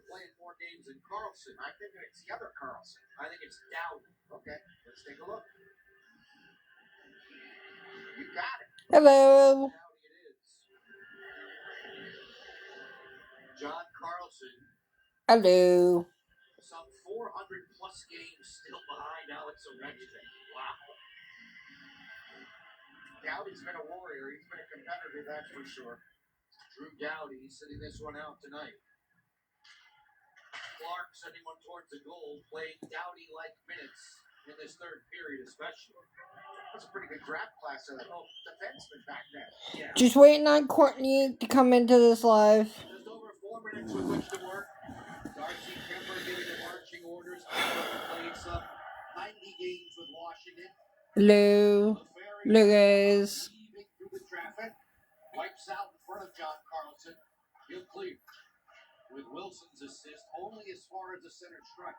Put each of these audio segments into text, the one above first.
playing more games than Carlson. I think it's the other Carlson. I think it's Dowdy. Okay, let's take a look. You got it. Hello. Dowdy it is. John Carlson. Hello. Some 400 plus games still behind Alex Ovechkin. Wow. Dowdy's been a warrior. He's been a competitor, that's for sure. Drew Dowdy sitting this one out tonight. Clark sending one towards the goal, playing Dowdy-like minutes in this third period, especially. That's a pretty good draft class of defenseman back then. Yeah. Just waiting on Courtney to come into this live. Just over 4 minutes with which to work. Darcy Kemper giving the marching orders. Kemper played some 90 games with Washington. Hello. Hello, guys. Through the traffic. Wipes out in front of John Carlson. He'll clear. With Wilson's assist only as far as the center stripe.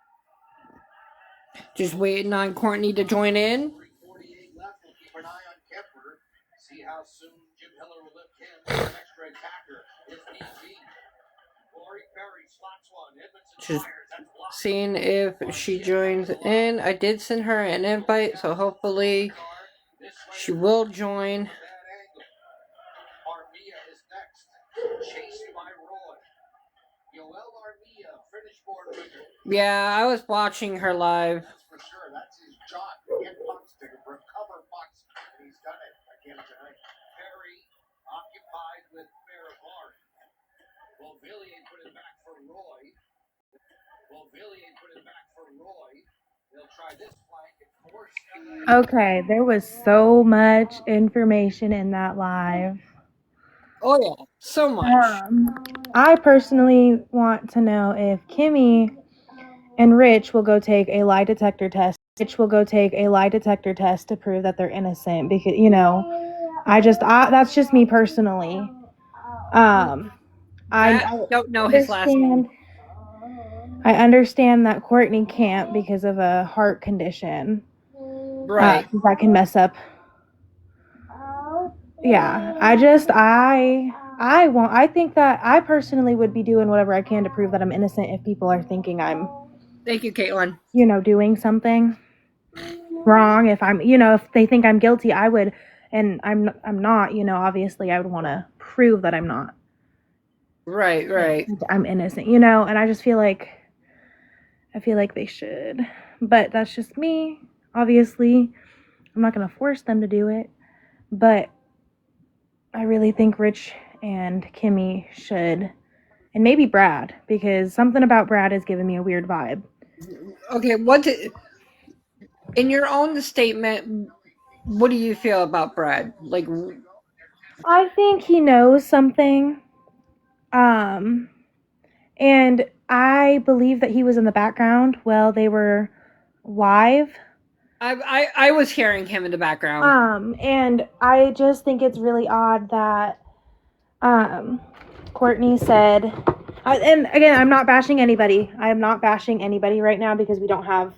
Just waiting on Courtney to join in. 3:48 left. We'll keep an eye on Kemper. See how soon Jim Hiller will lift him as an extra attacker if need be. Corey Perry slots one. Edmondson Just fires. That's blocked. seeing if she joins in. I did send her an invite, so hopefully she will join. Armia is next. Chased by Roy. Yoel Armia, finish board wiggle. Yeah, I was watching her live. That's for sure. That's his job. Get pucks to recover pucks. And he's done it again tonight. Perry occupied with Fairbarn. Beauvillier put it back for Roy. They'll try this flank and force. Okay, there was so much information in that live. Oh yeah, so much. I personally want to know if Kimmy and Rich will go take a lie detector test. Rich will go take a lie detector test to prove that they're innocent because, that's just me personally. I don't know his last name. I understand that Courtney can't because of a heart condition. Right. That can mess up. Yeah, I think that I personally would be doing whatever I can to prove that I'm innocent if people are thinking I'm, Thank you, Caitlin. Doing something wrong. If I'm, if they think I'm guilty, I would, and I'm not, obviously I would want to prove that I'm not. Right. I'm innocent, and I just feel like they should, but that's just me. Obviously, I'm not going to force them to do it, but I really think Rich and Kimmy should, and maybe Brad, because something about Brad is giving me a weird vibe. Okay, in your own statement, what do you feel about Brad? Like, I think he knows something, and I believe that he was in the background while they were live. I was hearing him in the background. And I just think it's really odd that Courtney said, and again, I'm not bashing anybody. I am not bashing anybody right now because we don't have,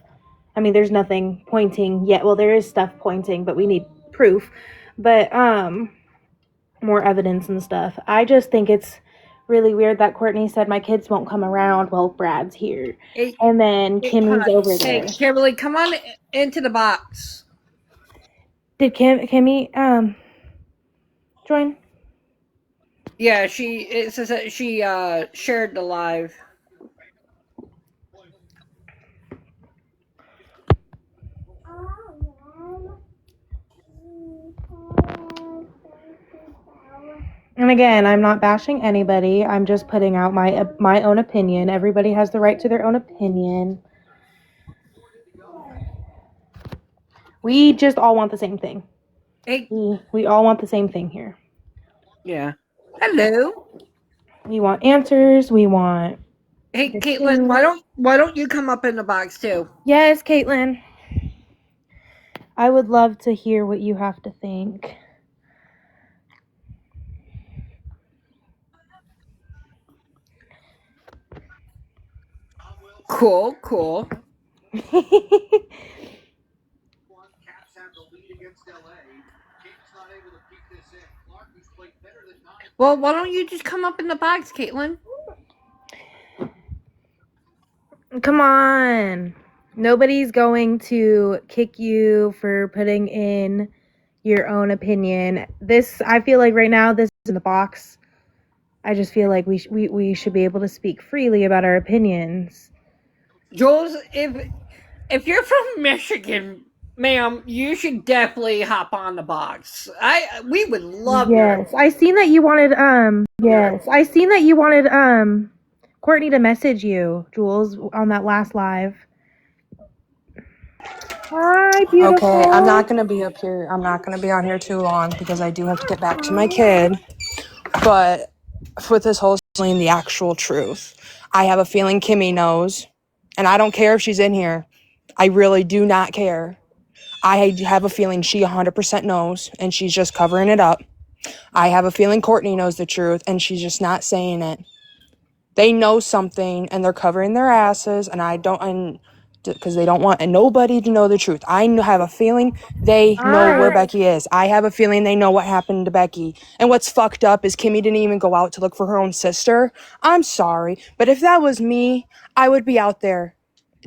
there's nothing pointing yet. Well, there is stuff pointing, but we need proof. But more evidence and stuff. I just think it's really weird that Courtney said my kids won't come around while Brad's here. And then Kimmy's over there. Kimberly, come on into the box. Did Kimmy join? Yeah, it says that she shared the live. And again, I'm not bashing anybody. I'm just putting out my own opinion. Everybody has the right to their own opinion. We just all want the same thing. Hey. We all want the same thing here. Yeah. Hello. We want answers. We want. Hey, Caitlin, why don't you come up in the box too? Yes, Caitlin. I would love to hear what you have to think. Cool. Well, why don't you just come up in the box, Caitlin? Come on. Nobody's going to kick you for putting in your own opinion. I feel like right now, this is in the box. I just feel like we should be able to speak freely about our opinions. Jules, if you're from Michigan, ma'am, you should definitely hop on the box. We would love your Yes, I seen that you wanted Courtney to message you, Jules, on that last live. Hi, beautiful. Okay, I'm not gonna be up here. I'm not gonna be on here too long because I do have to get back to my kid. But with this whole thing, the actual truth, I have a feeling Kimmy knows, and I don't care if she's in here. I really do not care. I have a feeling she 100% knows, and she's just covering it up. I have a feeling Courtney knows the truth, and she's just not saying it. They know something, and they're covering their asses, because they don't want nobody to know the truth. I have a feeling they know where Becky is. I have a feeling they know what happened to Becky. And what's fucked up is Kimmy didn't even go out to look for her own sister. I'm sorry, but if that was me, I would be out there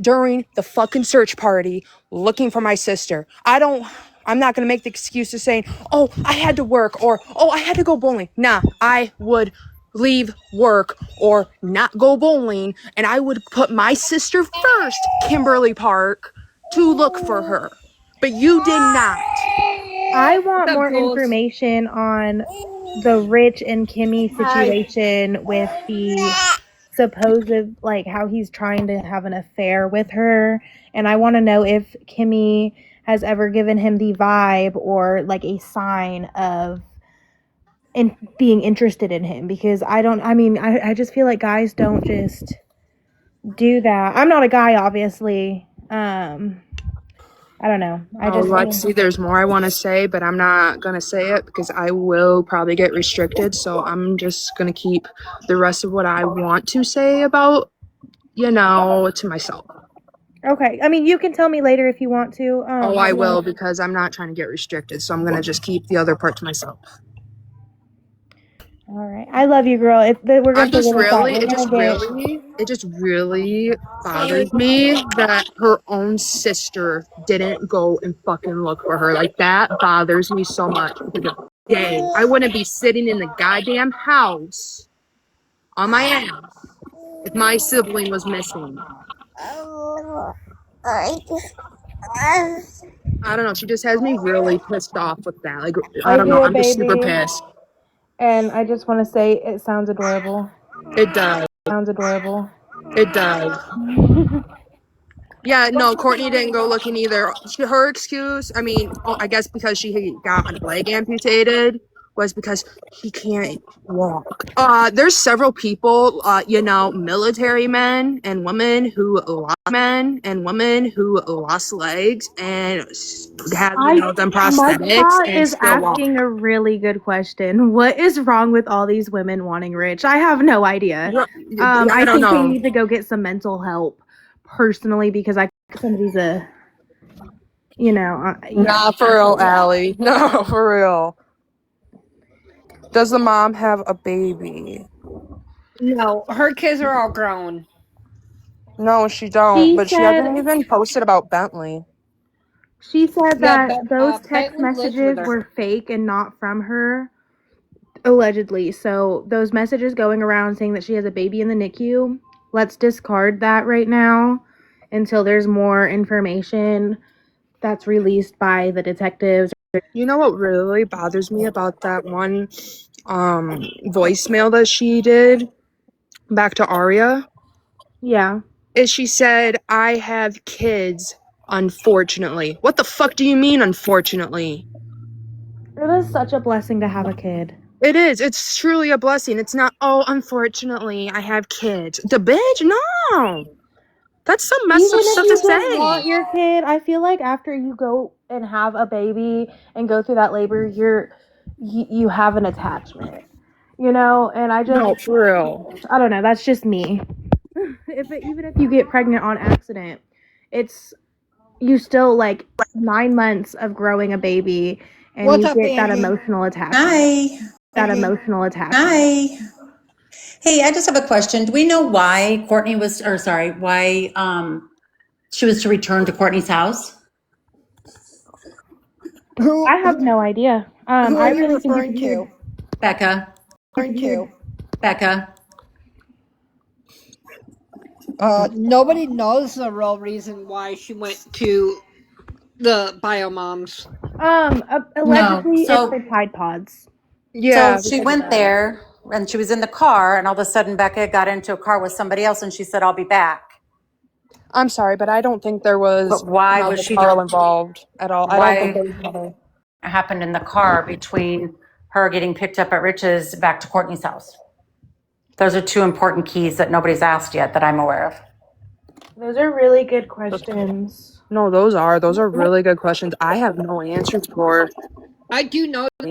during the fucking search party looking for my sister. I'm not going to make the excuse of saying, oh, I had to work or, oh, I had to go bowling. Nah, I would leave work or not go bowling, and I would put my sister first, Kimberly Park, to look for her. But you did not. I want more Jules? information on the Rich and Kimmy situation with the supposed, like, how he's trying to have an affair with her. And I want to know if Kimmy has ever given him the vibe or, like, a sign of being interested in him. Because I just feel like guys don't just do that. I'm not a guy, obviously. I don't know. Lexi, there's more I want to say, but I'm not going to say it because I will probably get restricted. So I'm just going to keep the rest of what I want to say about, to myself. Okay. I mean, you can tell me later if you want to. I will because I'm not trying to get restricted. So I'm going to just keep the other part to myself. All right. I love you, girl. We're gonna figure this out. It just really bothers me that her own sister didn't go and fucking look for her. Like, that bothers me so much. Dang, I wouldn't be sitting in the goddamn house on my ass if my sibling was missing. I don't know. She just has me really pissed off with that. Like, I don't know. I'm just super pissed. And I just want to say it sounds adorable. It does. It does. Yeah, no, Courtney didn't go looking either. Her excuse, I guess because she got a leg amputated, was because she can't walk. There's several people, military men and women who lost legs and have, them prosthetics and still walk. Asking a really good question. What is wrong with all these women wanting Rich? I have no idea. I think they need to go get some mental help personally because somebody's Nah, for real, Allie. No, for real. Does the mom have a baby? No, her kids are all grown. No, she don't. She hasn't even posted about Bentley. She said that those text messages were fake and not from her, allegedly. So those messages going around saying that she has a baby in the NICU, let's discard that right now until there's more information that's released by the detectives. You know what really bothers me about that one voicemail that she did back to Aria? Yeah. Is she said, I have kids, unfortunately. What the fuck do you mean, unfortunately? It is such a blessing to have a kid. It is. It's truly a blessing. It's not, oh, unfortunately, I have kids. The bitch? No. That's some messed up stuff to say. Even if you don't want your kid, I feel like after you go and have a baby and go through that labor, you have an attachment, and I just... No, for real. I don't know. That's just me. Even if you get pregnant on accident, you still, like, 9 months of growing a baby, and you get that emotional attachment. Hi. Hey, I just have a question. Do we know why she was to return to Courtney's house? Who I have no idea. who I are you really think it's referring weird. to? Becca, Becca. Nobody knows the real reason why she went to the bio moms. No. Allegedly, it's So for Tide Pods. so Yeah, she because of went that. there and she was in the car and all of a sudden Becca got into a car with somebody else and she said, I'll be back. I'm sorry, but I don't think there was But why was another she Carl involved at all. I don't think why there was another. happened in the car between her getting picked up at Rich's back to Courtney's house? Those are two important keys that nobody's asked yet that I'm aware of. Those are really good questions. No, those are really good questions. I have no answers for. I do know that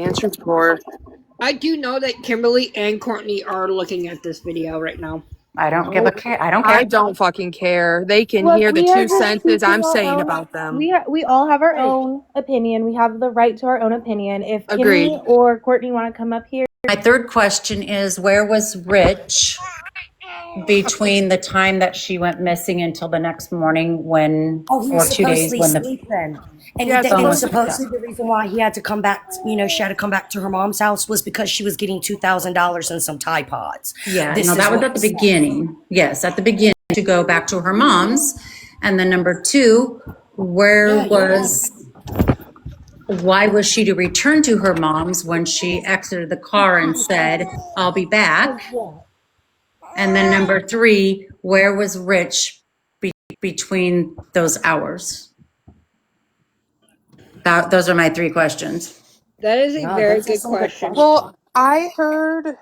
Kimberly and Courtney are looking at this video right now. I don't give a care. I don't I care. don't fucking care. They can Look, hear the we are two just sentences speaking I'm our saying own. about them. We all have our own opinion. We have the right to our own opinion. If Agreed. Kimmy or Courtney want to come up here, My third question is where was Rich between the time that she went missing until the next morning when, Oh, he or was 2 days supposedly when the sleeping. And Yeah, phone was picked up? supposedly the reason why he had to come back, she had to come back to her mom's house was because she was getting $2,000 in some Tide Pods. Yeah, This no, is that was what at the he said. beginning. Yes, at the beginning to go back to her mom's. And then number two, why was she to return to her mom's when she exited the car and said, I'll be back? And then number three, where was Rich between those hours? Those are my three questions. That is a No, very those are good some good question. questions. Well, I heard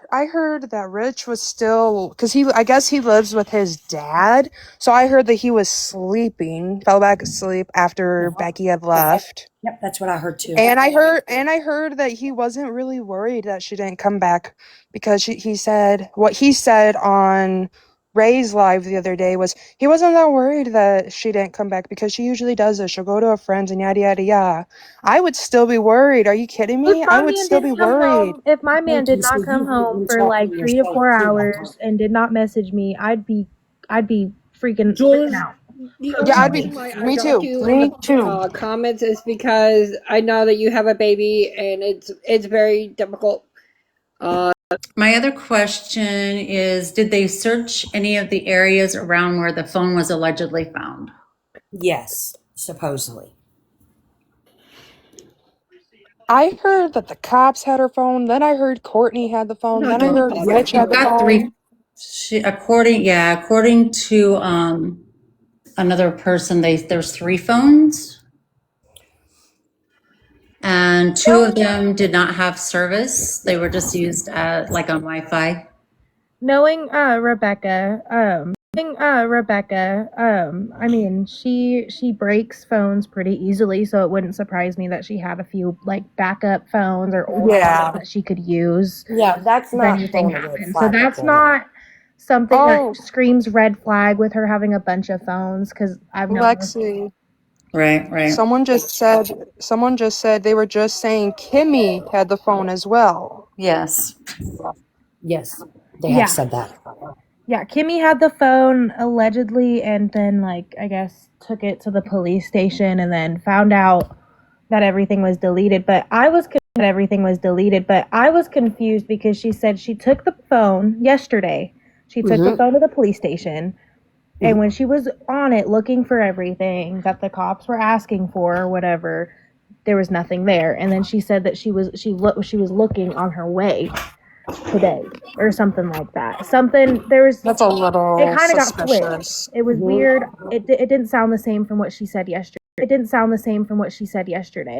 that Rich was still, because I guess he lives with his dad. So I heard that he was sleeping, fell back asleep after Becky had left. Yep, that's what I heard too. And I heard that he wasn't really worried that she didn't come back because he said what he said on Ray's live the other day was he wasn't that worried that she didn't come back because she usually does this. She'll go to her friends and yada yada yada. I would still be worried. Are you kidding me? if I my would man still didn't be come worried. home, if my man did not So come you home really for like talking 3 to yourself 4 too, hours and did not message me, I'd be freaking Jules, out. the Yeah, only I'd be. reason why I Me dropped too. you in Me the too. comments is because I know that you have a baby and it's very difficult. My other question is, did they search any of the areas around where the phone was allegedly found? Yes, supposedly. I heard that the cops had her phone. Then I heard Courtney had the phone. No, Then I don't heard talk. Rich You've had the got phone. three. According to another person, there's three phones, and two of them did not have service. They were just used like on Wi-Fi. Knowing Rebecca, I mean, she breaks phones pretty easily, so it wouldn't surprise me that she had a few like backup phones or old phones that she could use Yeah, that's if not anything throwing a red happened. So flag up that's there. not something Oh, that screams red flag with her having a bunch of phones because I've known her. Lexi. Right. Someone just said they were just saying Kimmy had the phone as well. Yes. Yes, they have Yeah. said that. Yeah, Kimmy had the phone allegedly and then like I guess took it to the police station and then found out that everything was deleted, but I was confused because she said she took the phone yesterday. She took the phone to the police station and when she was on it looking for everything that the cops were asking for or whatever, there was nothing there. And then she said that she was looking on her way today or something like that. That's a little It kind of got suspicious. switched. It was weird. It didn't sound the same from what she said yesterday.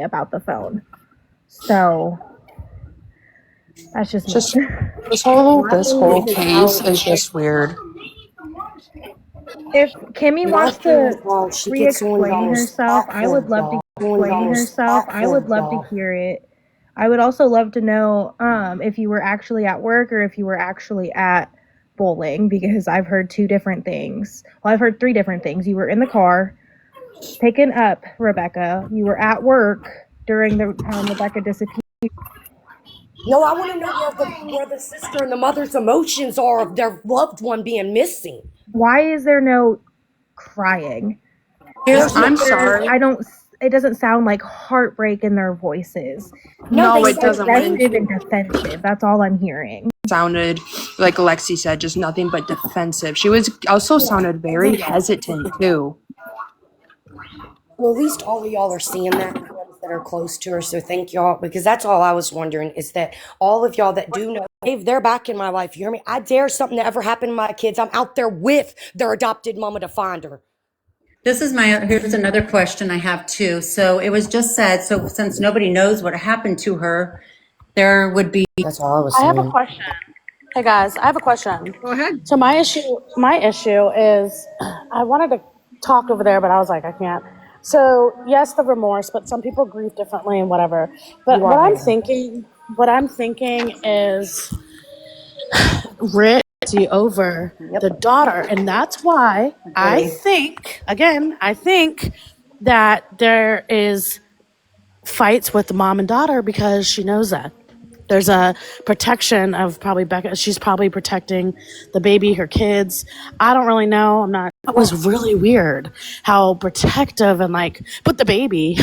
About the phone. So that's just me. This whole case is just weird. If Kimmy My wants thing is, to she gets on re-explain y'all's herself, I would platform, love to y'all. hear it. I would also love to know if you were actually at work or if you were actually at bowling because I've heard two different things. Well, I've heard three different things. You were in the car picking up Rebecca. You were at work during the time Rebecca disappeared. No, I want to know where the sister and the mother's emotions are of their loved one being missing. Why is there no crying? I'm sorry. I don't. It doesn't sound like heartbreak in their voices. No, No, they It's it said doesn't. When aggressive and defensive. That's all I'm hearing. sounded like Alexi said, just nothing but defensive. She was also sounded very hesitant too. Well, at least all of y'all are seeing that, the ones that are close to her. So thank y'all, because that's all I was wondering is that all of y'all that do know, Dave, they're back in my life. You hear me? I dare something to ever happen to my kids. I'm out there with their adopted mama to find her. Here's another question I have too. So it was just said, so since nobody knows what happened to her, there would be. That's all I was I have a saying. question. Hey guys, I have a question. Go ahead. So my issue is I wanted to talk over there, but I was like, I can't. So yes, the remorse, but some people grieve differently and whatever. But You are Hannah. what I'm thinking is Rich over the daughter, and that's why I think that there is fights with the mom and daughter because she knows that. There's a protection of probably Becca. She's probably protecting the baby, her kids. I don't really know. I'm not. It was really weird how protective and like, but the baby,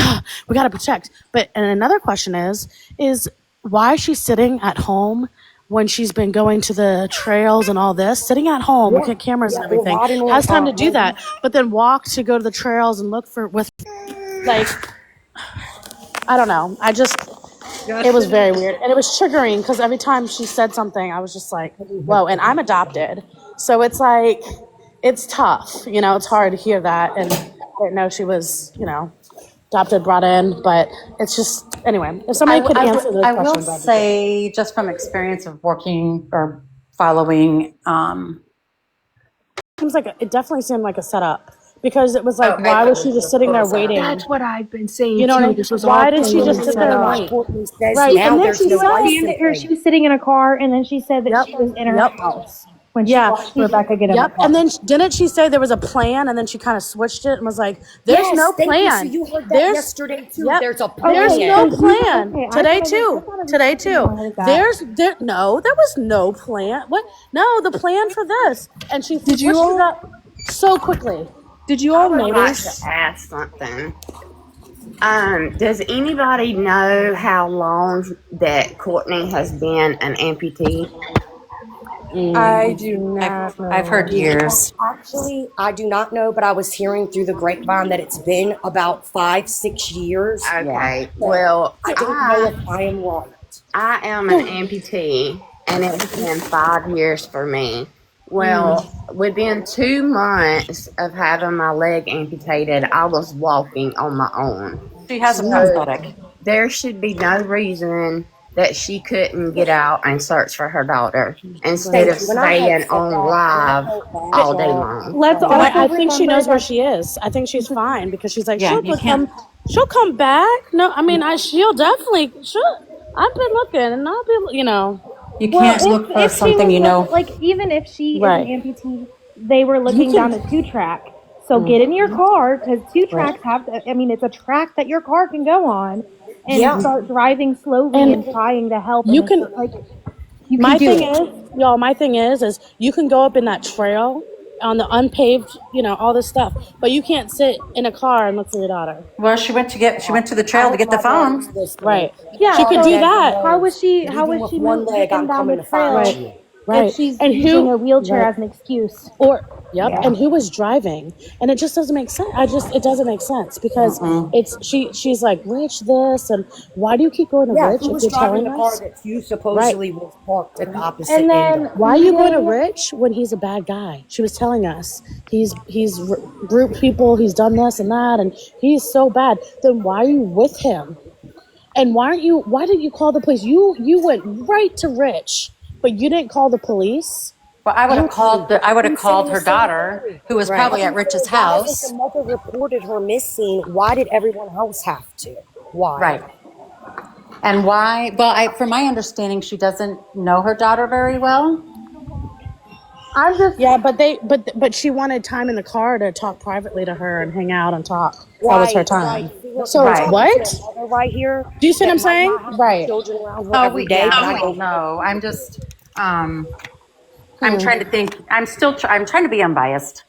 we got to protect. But, and another question is why is she sitting at home when she's been going to the trails and all this, sitting at home, looking at cameras and We're everything, riding has time to on. do that, but then walk to go to the trails and look for, with, like, I don't know. It was very weird. And it was triggering because every time she said something, I was just like, whoa. And I'm adopted. So it's like, it's tough. You know, it's hard to hear that. And I didn't know she was, adopted, brought in. But it's just, anyway, if somebody could answer those I will questions, that'd be great. say, just from experience of working or following, It definitely seemed like a setup. Because it was like, why was she just sitting there waiting? That's what I've been saying You know what I too. mean? This was Why all did she just sit there and Like like, Courtney says, right? now And then there's she no said, licensing. She was sitting in a car, and then she said that she was in her house when she yeah, watched Rebecca get in the yep. car. And then didn't she say there was a plan, and then she kind of switched it and was like, "There's Yes, no thank you. So plan. you heard that There's yesterday too. yep. There's a plan. There's no Okay, so you- plan okay, I today thought too. I was Today something too. wrong with that. No, there was no plan. What? No, the plan for this, and she switched it up so quickly. Did you all I would like to notice? ask something. Does anybody know how long that Courtney has been an amputee? I do not I've heard know. years. Actually, I do not know, but I was hearing through the grapevine that it's been about 5-6 years. Okay, well, I don't know if I am right. I am an amputee, and it's been 5 years for me. Well, within 2 months of having my leg amputated, I was walking on my own. She has a So prosthetic. there should be no reason that she couldn't get out and search for her daughter instead of When I had staying said on that, live and I felt bad, all day y'all. long. Let's also I think she remember knows where that- she is. I think she's fine because she's like, Yeah, she'll you can't. she'll come back. No, I mean, she'll definitely. I've been looking, and I'll be, You can't look for if she something was you know. like even if she Right. is an amputee, they were looking down the 2-track. So get in your car because 2-tracks have. I mean, it's a track that your car can go on, and start driving slowly and trying to help. You and can. it's like you can My do thing it. is, y'all. My thing is you can go up in that trail on the unpaved, all this stuff, but you can't sit in a car and look for your daughter. Well, she went to the trail to get the phone. Right. Yeah, She could so do that. How was she? But How even was with she one leg, moving I'm down the coming to find trail you. Right. if she's And using who? a wheelchair Right. as an excuse? Yep. And who was driving? And it just doesn't make sense. It doesn't make sense because she's like, Rich this, and why do you keep going to Yeah, Rich who if was you're driving telling the car us? that you supposedly was parked at the opposite And end then of? Why are you going to Rich when he's a bad guy? She was telling us he's grouped people, he's done this and that, and he's so bad. Then why are you with him? And why didn't you call the police? You went right to Rich, but you didn't call the police. Well, I would have called her daughter, who was probably at Rich's Why, if the house. mother reported her missing, why did everyone else have to? Why? Right. And why? Well, from my understanding, she doesn't know her daughter very well. I'm just but she wanted time in the car to talk privately to her and hang out and talk. That was her time. Right. So it's talking to what? a mother right here Do you see what that I'm might saying? not have her Right. children around her Oh, every day, but I we don't don't know. know. I'm just, I'm trying to think. I'm trying to be unbiased.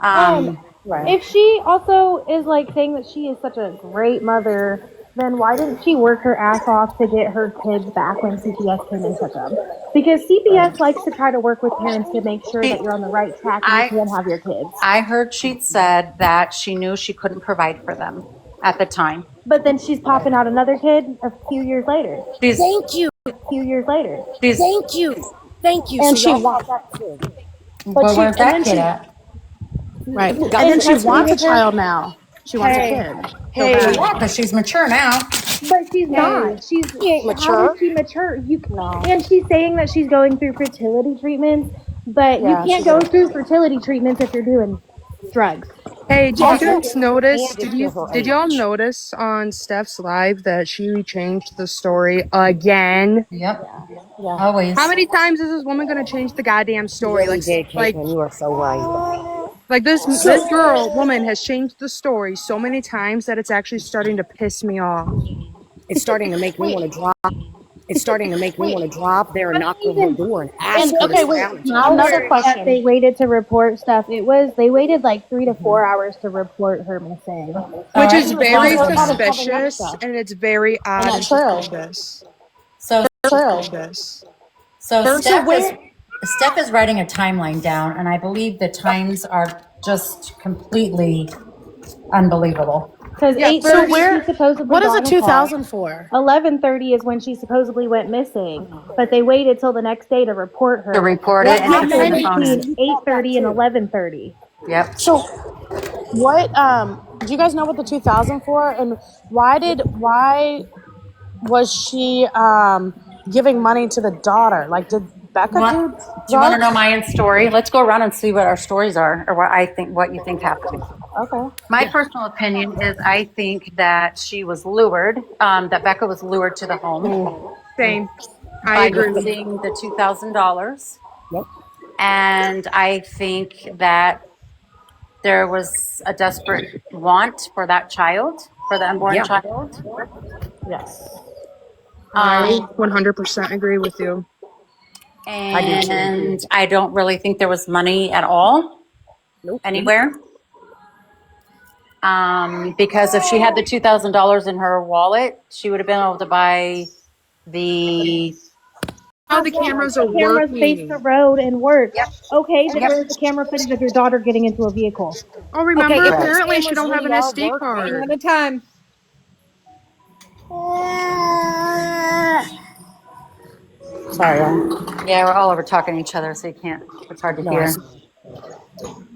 Um, Right. if she also is like saying that she is such a great mother, then why didn't she work her ass off to get her kids back when CPS came and took them? Because CPS likes to try to work with parents to make sure that She, you're on the right track and you I, can have your kids. I heard she'd said that she knew she couldn't provide for them at the time. But then she's popping out another kid a few years later. She's, Thank you. A few years later. she's, Thank you. Thank you. So And she y'all wa- got that too. but well, she where's and that then kid she at? right. Got And In then she custody wants a with her. child now. She wants a Hey, kid. So Hey, Well, bad. yeah, because she's mature now. but she's not. She's she ain't how is mature. she mature? No. And she's saying that she's going through fertility treatments, but you Yeah, can't she's go a through fertility treatments if you're doing drugs. Hey, did you Also, guys notice? and if you're her Did y'all age. notice on Steph's live that she changed the story again? Yep. yeah. How Always. many times is this woman gonna change the goddamn You story? really did, Like, Caitlin. You are so right. this woman has changed the story so many times that it's actually starting to piss me off. It's starting to make me want to drop. It's starting to make me want to drop there and I knock don't on her even door and in ask her to Okay, sit wait. down and the talk to Another me. hour that question. they waited to report stuff, they waited like 3 to 4 hours to report her missing. All Which right. is She was trying very to work on the Crazy. covering up suspicious stuff. and it's very And odd and that's true. suspicious. So, True. Suspicious. so So where Steph is writing a timeline down, and I believe the times are just completely unbelievable. Because Yeah, eight so thirty first she where supposedly what is got a in a car. 2000 for? 11:30 is when she supposedly went missing, but they waited till the next day to report To her. report What it and to And turn happened the then phone between in. You got that 8:30 and too. 11:30? Yep. so what do you guys know what the 2000 for, and why was she giving money to the daughter? Like, did Becca What? do Do you want to know drugs? my story? Let's go around and see what our stories are, or what you think happened. Okay. My personal opinion is I think that she was lured, that Becca was lured to the home same. I by agree. using the $2,000. Yep. And I think that there was a desperate want for that child, for the unborn Yeah. child. Yes. I Um, 100% agree with you. I do too. and I don't really think there was money at all Nope. anywhere. Because if she had the $2,000 in her wallet, she would have been able to buy the. How the cameras are The cameras face the working. road and work. Yep. Okay, then Yep. where's the camera footage of your daughter getting into a vehicle? Oh, Okay, remember, if those apparently she cameras don't have really an are SD One working, at card. a time. sorry, y'all. Yeah, we're all over talking to each other, so you can't. It's hard to No, I hear. see.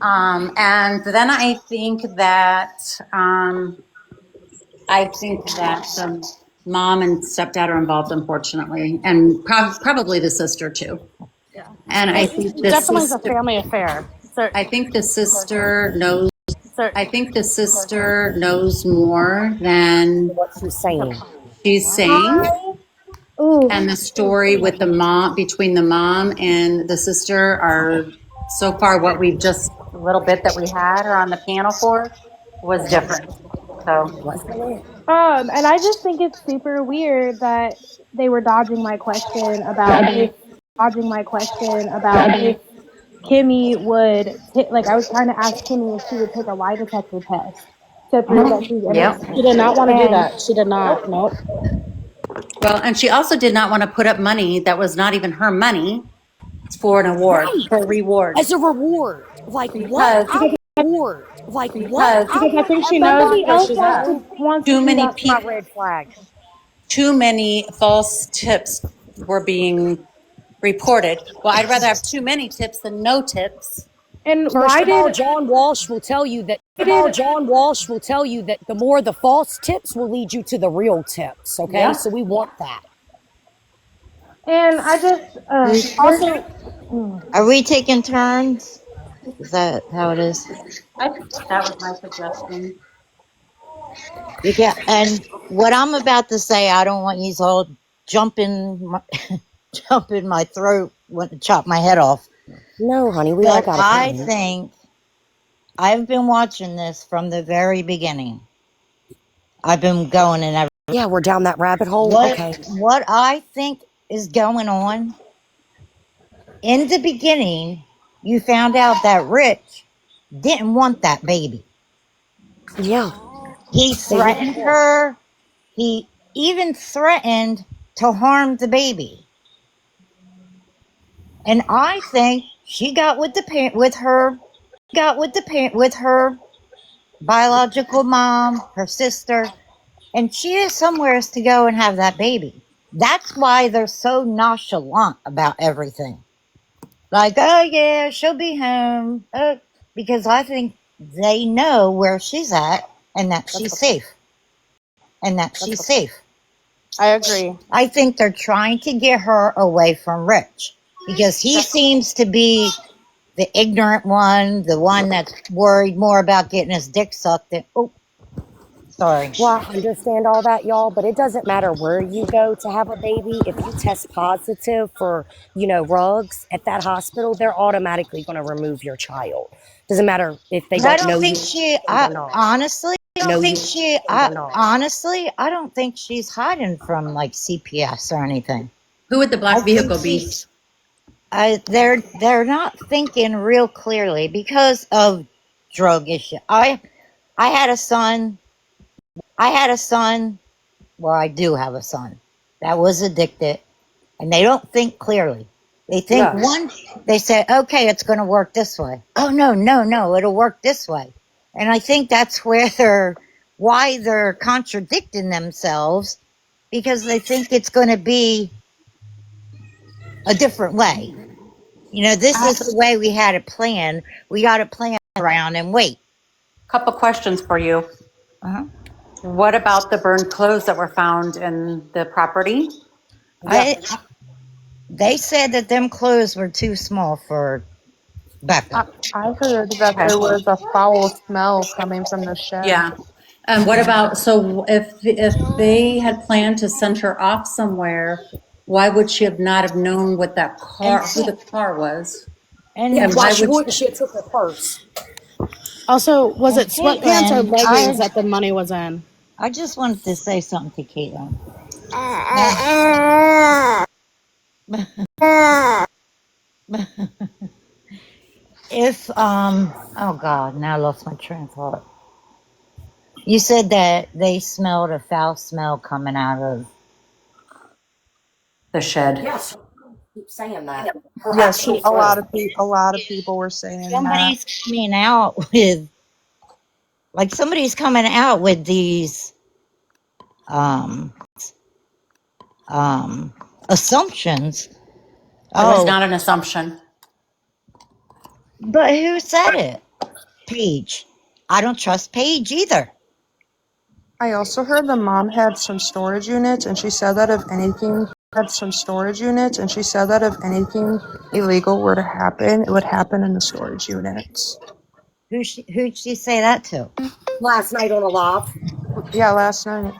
And then I think that the mom and stepdad are involved, unfortunately, and probably the sister too. Yeah. And I think It the definitely is a sister. family affair. So, I think the sister knows. so I think the sister knows more than What she's saying. she's saying. I ooh, And the story with the mom, between the mom and the sister, are so far what we've just a little bit that we had her on the piano for was different. So and I just think it's super weird that they were dodging my question about if Kimmy would like I was trying to ask Kimmy if she would take a lie detector test to prove that she's yep. innocent. she did not want to do And that. She did nope. not. Nope. Well, and she also did not want to put up money that was not even her money for an award, Right. for a reward. As a reward. Like what? Because I want a reward. Like what? because I Because I want think she knows Somebody where everything, else she's at. bro. wants to too do many that. That's my people, red flag. too many false tips were being reported. Well, I'd rather have too many tips than no tips. And First of all, John Walsh will tell you that the more the false tips will lead you to the real tips. Okay. Yeah. So we want that. and I just there's Also, Are we taking turns? Is that how it is? I think that was my suggestion. Yeah. And what I'm about to say, I don't want you all jumping, jump in my throat, want to chop my head off. No, honey, we all But got a I comment. think I've been watching this from the very beginning. I've been going in every. Yeah, we're down that rabbit hole. What Okay. what I think is going on in the beginning, you found out that Rich didn't want that baby. Yeah, He they really threatened did. her. He even threatened to harm the baby. And I think she got with the parent with her biological mom, her sister, and she has somewhere to go and have that baby. That's why they're so nonchalant about everything. Like, oh yeah, she'll be home. Because I think they know where she's at and that That's she's what, safe. And that that's she's what, safe. I agree. I think they're trying to get her away from Rich because he seems to be the ignorant one, the one that's worried more about getting his dick sucked than, oh, sorry. well, I understand all that, y'all, but it doesn't matter where you go to have a baby. If you test positive for, rugs at that hospital, they're automatically going to remove your child. Doesn't matter if they But I don't don't know think you or not. Know you or not. honestly, I don't think she's hiding from like CPS or anything. Who would the I black think vehicle be? they're not thinking real clearly because of drug issue. I had a son. I had a son. Well, I do have a son that was addicted, and they don't think clearly. They think No. one. They say, okay, it's going to work this way. Oh no, no, no, it'll work this way. And I think that's why they're contradicting themselves because they think it's going to be a different way. This is the way we had it planned. We got to plan around and wait. Couple questions for you. Uh-huh. What about the burned clothes that were found in the property? Yeah. They said that them clothes were too small for I, Becca. I heard that Okay. there was a foul smell coming from the shed. Yeah. What about, so if they had planned to send her off somewhere, why would she have not have known what that And car, who the car was? Yeah. and And Why why she would, wouldn't? She had took her purse. Also, was and it sweatpants or Caitlin, leggings that the money was in? I just wanted to say something to Caitlin. If oh God, now I lost my train of thought. You said that they smelled a foul smell coming out of. the shed? Yes. Keep saying that. Her Yes, actual a lot friend. of people were saying that. Somebody's coming out with somebody's coming out with these um assumptions. It was Oh, not an assumption. but who said it? Paige. I don't trust Paige either. I also heard the mom had some storage units, and she said that if anything illegal were to happen, it would happen in the storage units. Who'd she say that to? Last night on a live. Yeah, last night.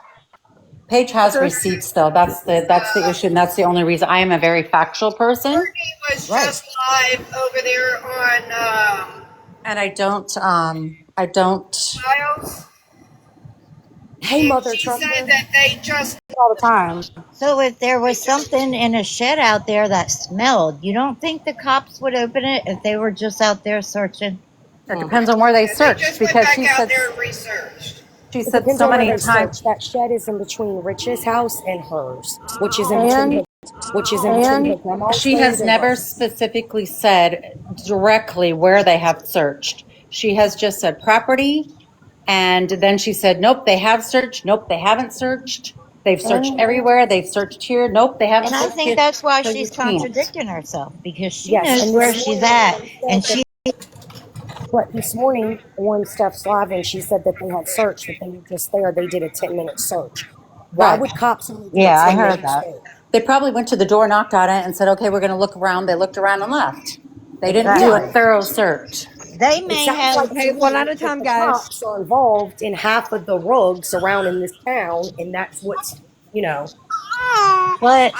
Paige has receipts though. That's the issue. And that's the only reason. I am a very factual person. Was just live over there on And I don't. Miles, Hey, and Mother she said Trucker. that they just All the time. So if there was something in a shed out there that smelled, you don't think the cops would open it if they were just out there searching? It depends on where they they searched just went because back out there and researched. she It said depends so on where many they times. search. That shed is in between Rich's house and hers, which is in between and her grandma's She land has and never hers. specifically said directly where they have searched. She has just said property, and then she said, "Nope, they have searched. Nope, they haven't searched. They've searched and everywhere. They've searched here. Nope, they haven't And I searched think here." that's why So you she's can't. contradicting herself because she Yes, knows and where this she's morning at she and said that. she But this morning on Steph's live, and she said that they had searched, that they were just there. They did a 10-minute search. Why Right. would cops only do a yeah, I heard 10-minute that. search? They probably went to the door, knocked on it, and said, "Okay, we're going to look around." They looked around and left. They didn't do a Exactly. thorough search. They It may sounds have like to Okay, one at me a that time, the guys. cops are involved in half of the rugs around in this town, and that's what's, you know. but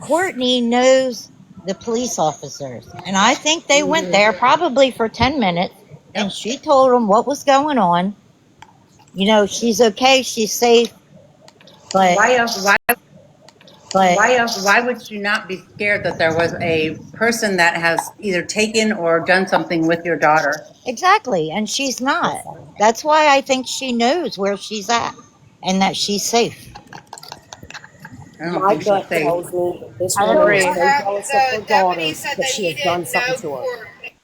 Courtney knows the police officers and I think they went Mhm. there probably for 10 minutes and she told them what was going on You know, she's okay, she's safe, but why would you not be scared that there was a person that has either taken or done something with your daughter? exactly, and she's not. That's why I think she knows where she's at and that she's safe. I don't My think she's gut safe. tells me that this I woman is agree. so jealous of her The deputy daughter said that that she he has done didn't something know to her. Courtney.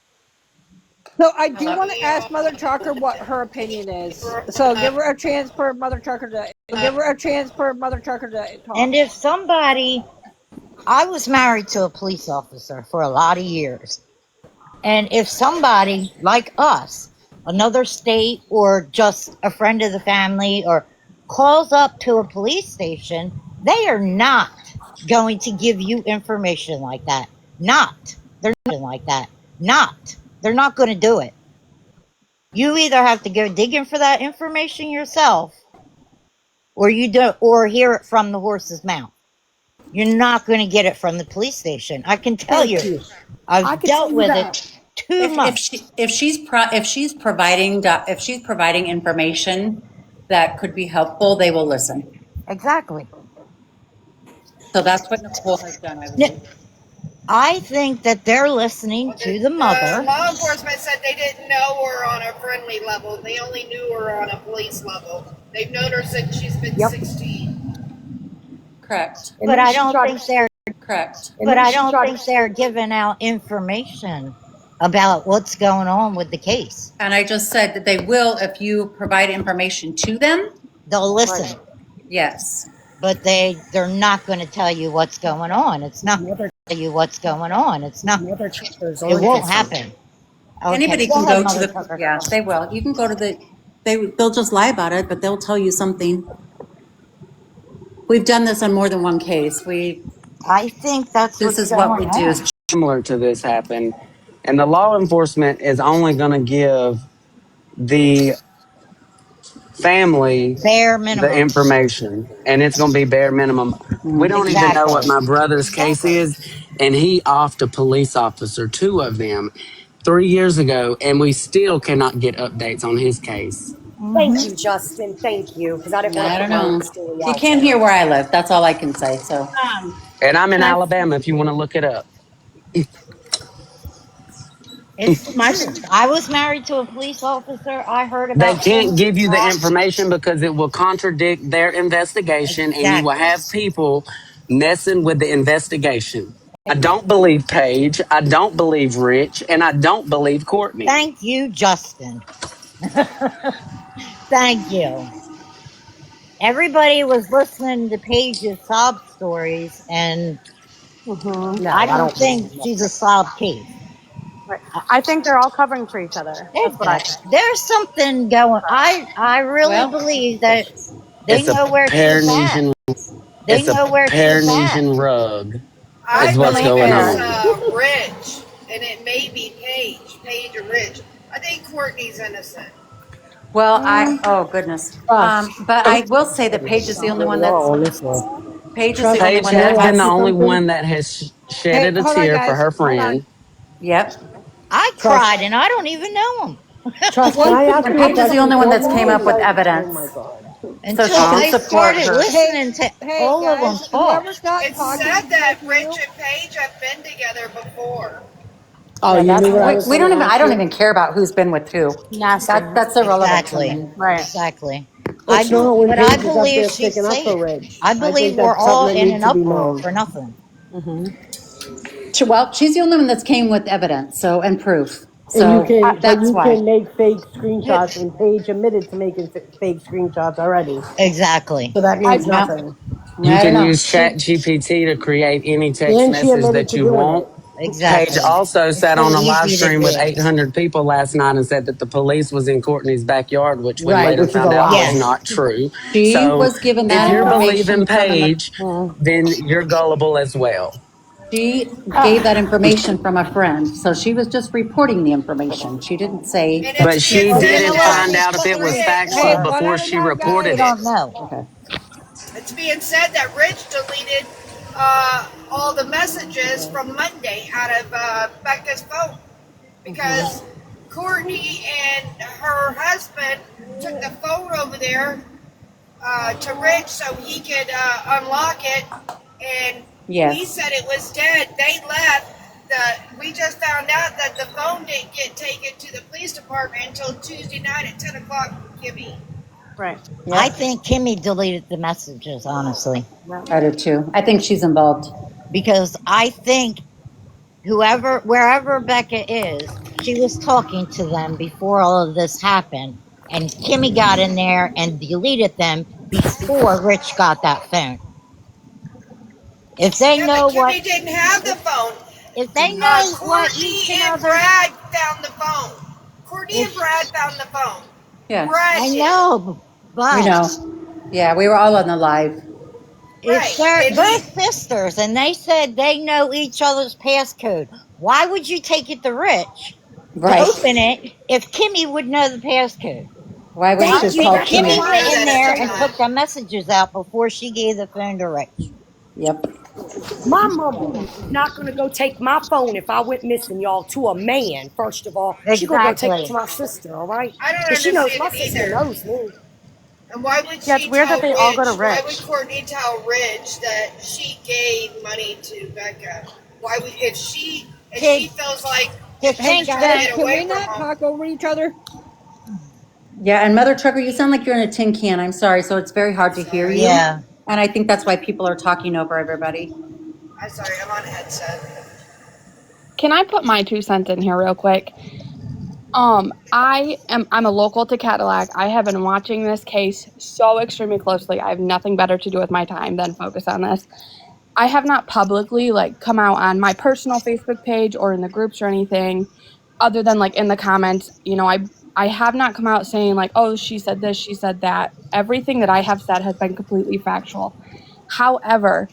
So I do Hello? want to ask Mother Trucker what her opinion is. So give her a chance for Mother Trucker to talk. And if somebody, I was married to a police officer for a lot of years. And if somebody like us, another state or just a friend of the family or calls up to a police station, they are not going to give you information like that. Not. They're not like that. Not. They're not going to do it. You either have to go digging for that information yourself or you don't, or hear it from the horse's mouth. You're not going to get it from the police station. I can tell Thank you. you. I I've could tell dealt you with that. it too much. If she's providing information that could be helpful, they will listen. Exactly. So that's what Nicole has done, I N- believe. I think that they're listening Well, to the the mother. law enforcement said they didn't know her on a friendly level. They only knew her on a police level. They've known her since she's been Yep. 16. Correct. And But then I she don't tried. think they're Correct. And but then I she don't tried. think they're giving out information about what's going on with the case. And I just said that they will if you provide information to them. They'll listen, Yes. but they're not going to tell you what's going on. It's not Mother, tell you what's going on. It's not. Mother Truckers It on won't kissing. happen. Okay, Anybody go can ahead, go to Mother the, Tucker. yeah, they will. You can go to the, they'll just lie about it, but they'll tell you something. We've done this on more than one case. I think that's This what's is what going we do on. is Similar to this happened, and the law enforcement is only going to give the family Bare the minimum. information, and it's going to be bare minimum. We don't even know what Exactly. my brother's case Exactly. is, and he offed a police officer, two of them, 3 years ago, and we still cannot get updates on his case. Thank Hmm. you, Justin. Thank you, because I didn't want I to put don't my own know. story You out can't hear there. where I live. That's all I can say. So And I'm in Can I, Alabama if you want to look it up. It's the my, truth. I was married to a police officer. I heard They about can't things. give you the information because it will contradict their investigation, and you will Exactly. have people messing with the investigation. I don't believe Paige. I don't believe Rich, and I don't believe Courtney. Thank you, Justin. Thank you. Everybody was listening to Paige's sob stories, and I No, I don't don't believe think that. she's a sob case. right. I think they're all covering for each other. That's what I Exactly. think. There's something going. I really well, believe that they It's a know where she's at. Paranesian. They It's a know where she's at. Paranesian rug. I Is what's believe going it's on. Rich, and it may be Paige or Rich. I think Courtney's innocent. well, oh goodness. But I will say that Paige is the only one We're that's, all on this one. Page is the Trust, only Paige one can I that has been ask the you has, only something? one that has Hey, shedded a hold on, tear for guys. her Hold on. friend. yep. I Trust, cried, and I don't even know him Trust, can One I thing, ask And you a Paige is the question only one for that's me? came Or up should with I? Oh my evidence. God. So until she can I support started her. listening to hey, all of them guys. talk. Whoever's not It's talking, said can I that Rich queue? and Paige have been together before. Oh, Yeah, you knew that's what I was We going don't to even, I ask don't you? even care about who's been with who. nasty. That's irrelevant to Exactly. me. Right. Exactly. I It's do, not when but I Paige is up believe there she's sticking up for safe. Rich. I I believe think we're that's something all that in needs an to be uproar known. for nothing. Well, she's the only one that's came with evidence, so, and proof. And you So can, but that's you why. can make fake screenshots, and Paige admitted to making fake screenshots already. Exactly. So that I means Well, nothing. You I don't can know. use Chat GPT to create any text And she message admitted that to you doing want. it. Paige Exactly. also It's sat so on a live easy to stream with do. 800 people last night and said that the police was in Courtney's backyard, which we Right, later which is a found out was lie. Yes. not true. She So was given if that you're believing information from Paige, then you're gullible as well. she gave that information from a friend. So she was just reporting the information. She didn't say, And it's But being she Well, you said know didn't what? that find out if it was Hey, factual Rich, one before at a she time, We reported guys. it. don't know. okay. it's being said that Rich deleted all the messages from Monday out of Becca's phone because Courtney and her husband took the phone over there to Rich so he could unlock it, and he Yes. said it was dead. They left. We just found out that the phone didn't get taken to the police department until Tuesday night at 10 o'clock, Kimmy. Right. I Yep. think Kimmy deleted the messages, honestly, I do too. I think she's involved. because I think wherever Becca is, she was talking to them before all of this happened. And Kimmy got in there and deleted them before Rich got that phone. If they Yeah, but know what, Kimmy didn't have the phone. if they know what Courtney each and and other, Brad found the phone. Courtney and if Brad found the phone. Yes. Brad I did. know, We but know. Yeah, we were all on the live. if Right. And they're he, sisters and they said they know each other's passcode, why would you take it to Rich to Right. open it if Kimmy would know the passcode? Why would she I Thank have you. think called Courtney Kimmy Kimmy? didn't went know in that at there the and time. took the messages out before she gave the phone to Rich. Yep. My mama is not going to go take my phone if I went missing, y'all, to a man, first of all. She going to go take it to Exactly. my sister, all right? I don't Because she knows, understand my it sister either. knows me. And why would Yeah, it's she weird that tell they all go to Rich? Why would Rich. Courtney tell Rich that she gave money to Becca? Why would if To she feels like to if Hey she's think trying to guys, that get can away we from not him? talk over each other? Yeah, and Mother Trucker, you sound like you're in a tin can. I'm sorry, so it's very hard to hear Sorry, you. yeah. And I think that's why people are talking over everybody. I'm sorry. I'm on a headset. Can I put my 2 cents in here real quick? I'm a local to Cadillac. I have been watching this case so extremely closely. I have nothing better to do with my time than focus on this. I have not publicly come out on my personal Facebook page or in the groups or anything other than in the comments. I have not come out saying oh, she said this, she said that. Everything that I have said has been completely factual. However,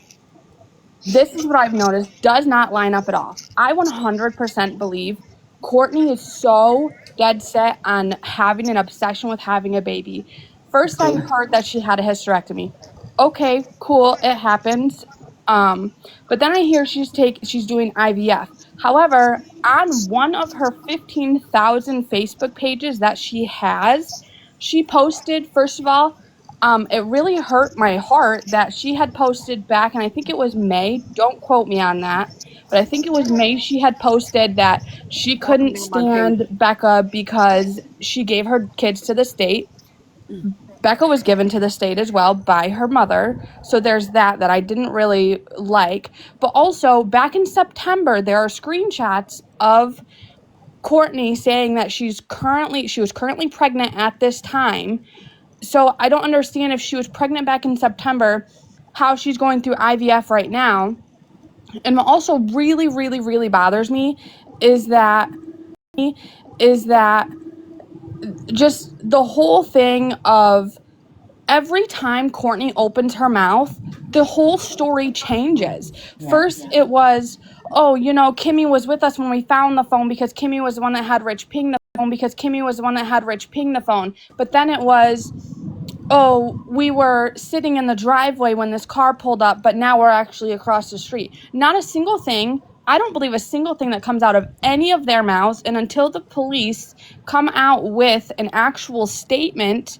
this is what I've noticed does not line up at all. I 100% believe Courtney is so dead set on having an obsession with having a baby. First, I heard that she had a hysterectomy. Okay, cool, it happens. But then I hear she's doing IVF. However, on one of her 15,000 Facebook pages that she has, she posted, first of all, it really hurt my heart that she had posted back, and I think it was May. Don't quote me on that, but I think it was May. She had posted that she couldn't stand Becca because she gave her kids to the state. Becca was given to the state as well by her mother. So there's that I didn't really like. But also, back in September, there are screenshots of Courtney saying that she was currently pregnant at this time. So I don't understand if she was pregnant back in September, how she's going through IVF right now. And what also really, really, really bothers me is that just the whole thing of every time Courtney opens her mouth, the whole story changes. Yeah. First, it was, oh, Kimmy was with us when we found the phone because Kimmy was the one that had Rich ping the phone because Kimmy was the one that had Rich ping the phone. But then it was, oh, we were sitting in the driveway when this car pulled up, but now we're actually across the street. Not a single thing. I don't believe a single thing that comes out of any of their mouths. And until the police come out with an actual statement,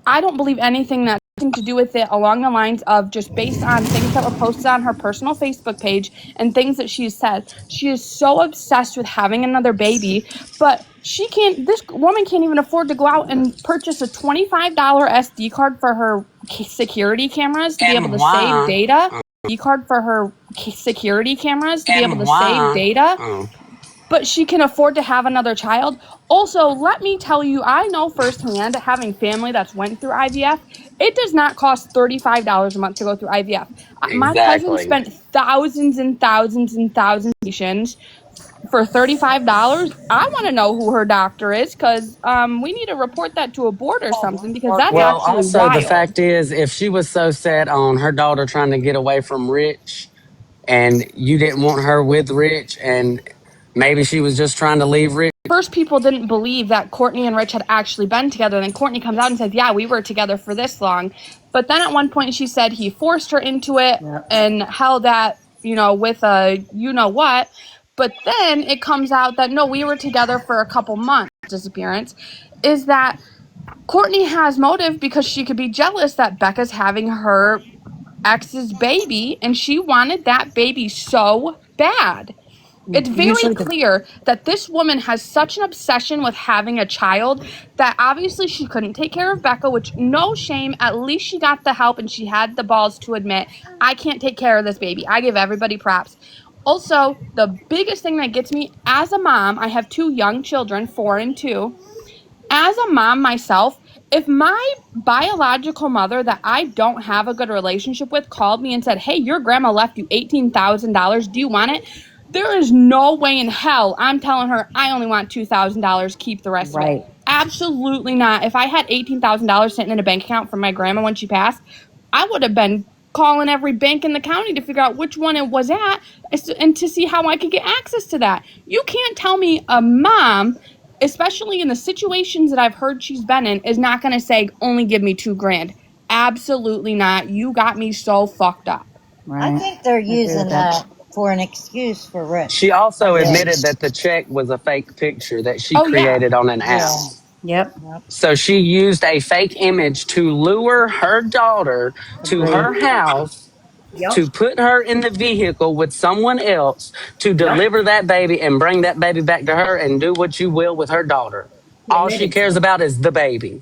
I don't believe anything that's to do with it along the lines of just based on things that were posted on her personal Facebook page and things that she said. She is so obsessed with having another baby, but this woman can't even afford to go out and purchase a $25 SD card for her security cameras to be able And to save why? data. Card for her security cameras to be able And to save why? data, Oh, but she can afford to have another child. Also, let me tell you, I know firsthand, having family that's went through IVF, it does not cost $35 a month to go through IVF. My cousin exactly. spent thousands and thousands and thousands of patients for $35. I want to know who her doctor is because we need to report that to a board or something because that's Well, actually also the wild. fact is, if she was so set on her daughter trying to get away from Rich, and you didn't want her with Rich, and maybe she was just trying to leave Rich. First, people didn't believe that Courtney and Rich had actually been together. And then Courtney comes out and says, yeah, we were together for this long. But then at one point she said he forced her into it and held that, with a what. But then it comes out that no, we were together for a couple months. Disappearance is that Courtney has motive because she could be jealous that Becca's having her ex's baby, and she wanted that baby so bad. It's very clear that this woman has such an obsession with having a child that obviously she couldn't take care of Becca, which no shame. At least she got the help and she had the balls to admit, I can't take care of this baby. I give everybody props. Also, the biggest thing that gets me as a mom, I have 2 young children, 4 and 2. As a mom myself, if my biological mother that I don't have a good relationship with called me and said, hey, your grandma left you $18,000, do you want it? There is no way in hell I'm telling her I only want $2,000, keep the rest of it. Absolutely not. If I had $18,000 sitting in a bank account from my grandma when she passed, I would have been calling every bank in the county to figure out which one it was at and to see how I could get access to that. You can't tell me a mom, especially in the situations that I've heard she's been in, is not going to say, only give me $2,000. Absolutely not. You got me so fucked up. I think they're using that for an excuse for She Rich. also admitted Yes. that the check was a fake picture that she Oh, yeah. created on an app. Yeah. Yep. So she used a fake image to lure her daughter to Agreed. her house, to put her in the vehicle with someone else, to deliver that baby and bring that baby back to her and do what you will with her daughter. All she cares about is the baby.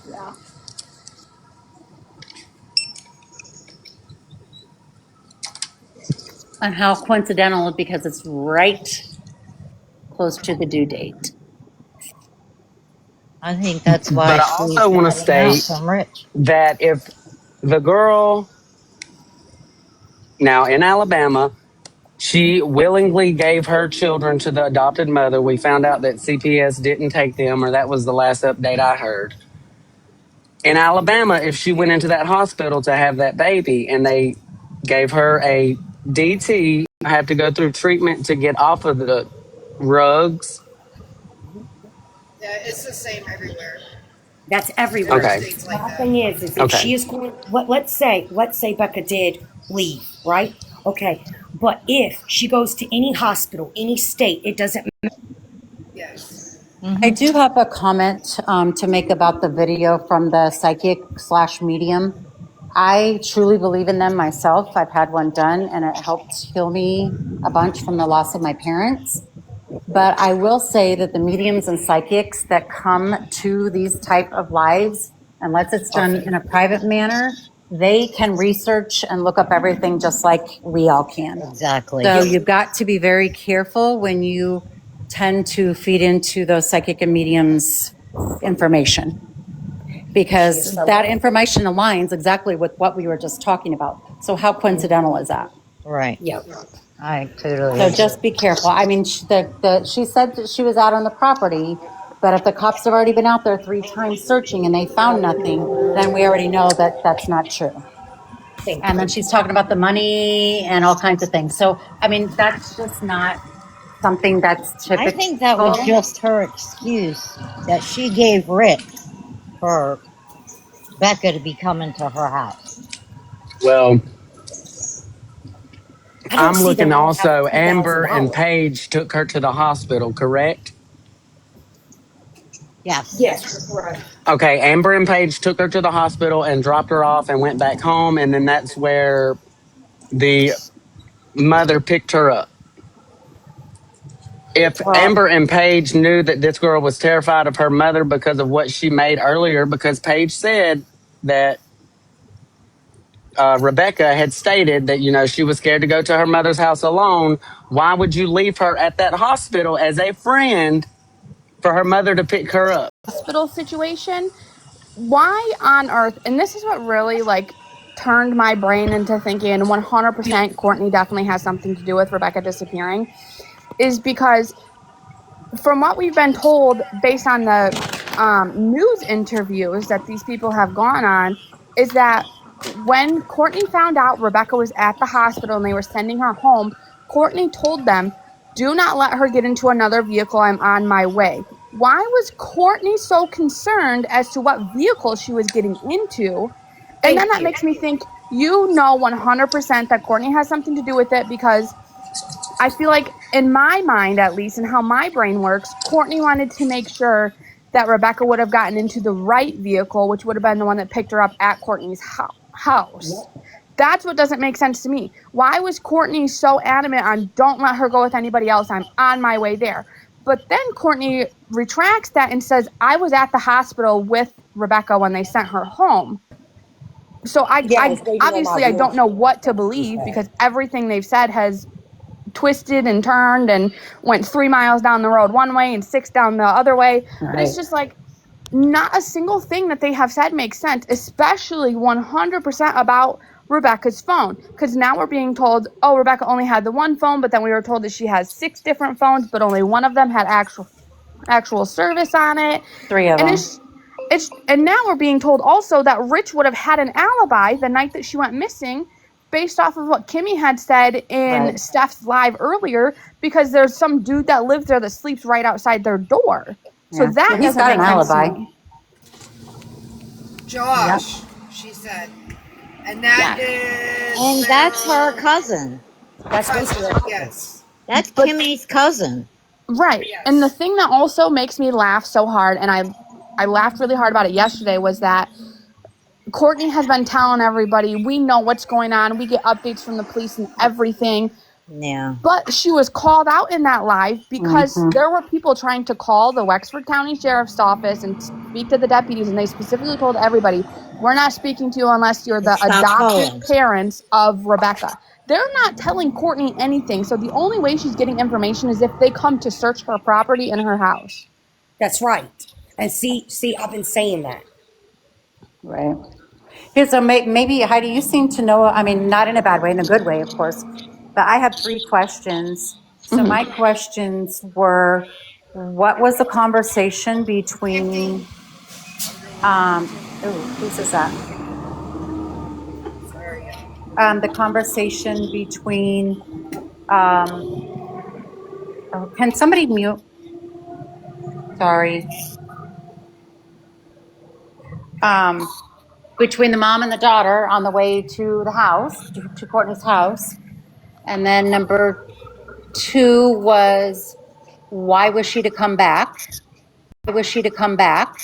Yeah. And how coincidental, because it's right close to the due date. I think that's But why I she's also want to hiding out state from Rich. that if the girl, now in Alabama, she willingly gave her children to the adopted mother. We found out that CPS didn't take them, or that was the last update I heard. In Alabama, if she went into that hospital to have that baby and they gave her a DT, have to go through treatment to get off of the rugs. Yeah, it's the same everywhere. That's everywhere. Okay. States like My that. thing is if Okay. she is going, let's say Becca did leave, right? Okay, but if she goes to any hospital, any state, it doesn't. Yes. I do have a comment to make about the video from the psychic/medium. I truly believe in them myself. I've had one done and it helped heal me a bunch from the loss of my parents. But I will say that the mediums and psychics that come to these type of lives, unless it's done in a private manner, they can research and look up everything just like we all can. Exactly. So you've got to be very careful when you tend to feed into those psychic and mediums information, because that information aligns exactly with what we were just talking about. So how coincidental is that? Right. Yep. I totally So agree. just be careful. I mean, she said that she was out on the property, but if the cops have already been out there 3 times searching and they found nothing, then we already know that that's not true. Thank And you. then she's talking about the money and all kinds of things. So, I mean, that's just not something that's typical. I think that was just her excuse that she gave Rich for Becca to be coming to her house. Well, I don't I'm see them looking all having also, Amber and $2,000. Paige took her to the hospital, correct? Yes. Yes, you're correct. Okay, Amber and Paige took her to the hospital and dropped her off and went back home. And then that's where the mother picked her up. If Well, Amber and Paige knew that this girl was terrified of her mother because of what she made earlier, because Paige said that Rebecca had stated that, she was scared to go to her mother's house alone. Why would you leave her at that hospital as a friend for her mother to pick her up? Hospital situation. Why on earth? And this is what really turned my brain into thinking 100% Courtney definitely has something to do with Rebecca disappearing, is because from what we've been told based on the news interviews that these people have gone on, is that when Courtney found out Rebecca was at the hospital and they were sending her home, Courtney told them, do not let her get into another vehicle. I'm on my way. Why was Courtney so concerned as to what vehicle she was getting into? And then that makes me think, 100% that Courtney has something to do with it, because I feel like in my mind, at least, and how my brain works, Courtney wanted to make sure that Rebecca would have gotten into the right vehicle, which would have been the one that picked her up at Courtney's house. That's what doesn't make sense to me. Why was Courtney so adamant on don't let her go with anybody else? I'm on my way there. But then Courtney retracts that and says, I was at the hospital with Rebecca when they sent her home. So I obviously I don't know what to believe because everything they've said has twisted and turned and went 3 miles down the road one way and 6 down the other way. But it's just like not a single thing that they have said makes sense, especially 100% about Rebecca's phone. Because now we're being told, oh, Rebecca only had the one phone, but then we were told that she has 6 different phones, but only one of them had actual service on it. 3 of And them. and now we're being told also that Rich would have had an alibi the night that she went missing based off of what Kimmy had said in Right. Steph's live earlier, because there's some dude that lives there that sleeps right outside their door. So Yeah. that Well, he's doesn't got make an sense to alibi. me. Josh, she said. And that is And that's her cousin. That's cousin. Mr. Yes. That's But Kimmy's cousin. right. Yes. And the thing that also makes me laugh so hard, and I laughed really hard about it yesterday, was that Courtney has been telling everybody, we know what's going on. We get updates from the police and everything. Yeah. But she was called out in that live because Mhm. there were people trying to call the Wexford County Sheriff's Office and speak to the deputies, and they specifically told everybody, we're not speaking to you unless you're the Stop adopted calling. parents of Rebecca. They're not telling Courtney anything, so the only way she's getting information is if they come to search her property and her house. That's right. And see, I've been saying that. Right. Here, so maybe, Heidi, you seem to know, I mean, not in a bad way, in a good way, of course, but I have 3 questions. So my Mm-hmm. questions were, what was the conversation 50. between, whose is that? Sorry. The conversation between, can somebody mute? Sorry. Between the mom and the daughter on the way to the house, to Courtney's house. And then number 2 was, why was she to come back? Why was she to come back?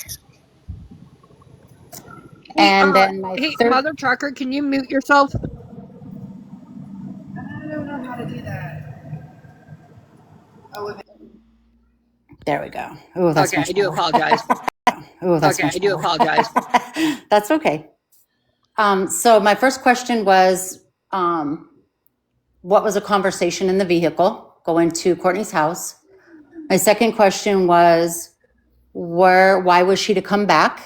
Hey, And then my hey, third, mother trucker, can you mute yourself? I don't know how to do that. Oh, there we go. Oh, that's Okay, I much do better. apologize. Oh, that's Okay, much I do better. apologize. That's okay. So my first question was, what was a conversation in the vehicle going to Courtney's house? My second question was, why was she to come back?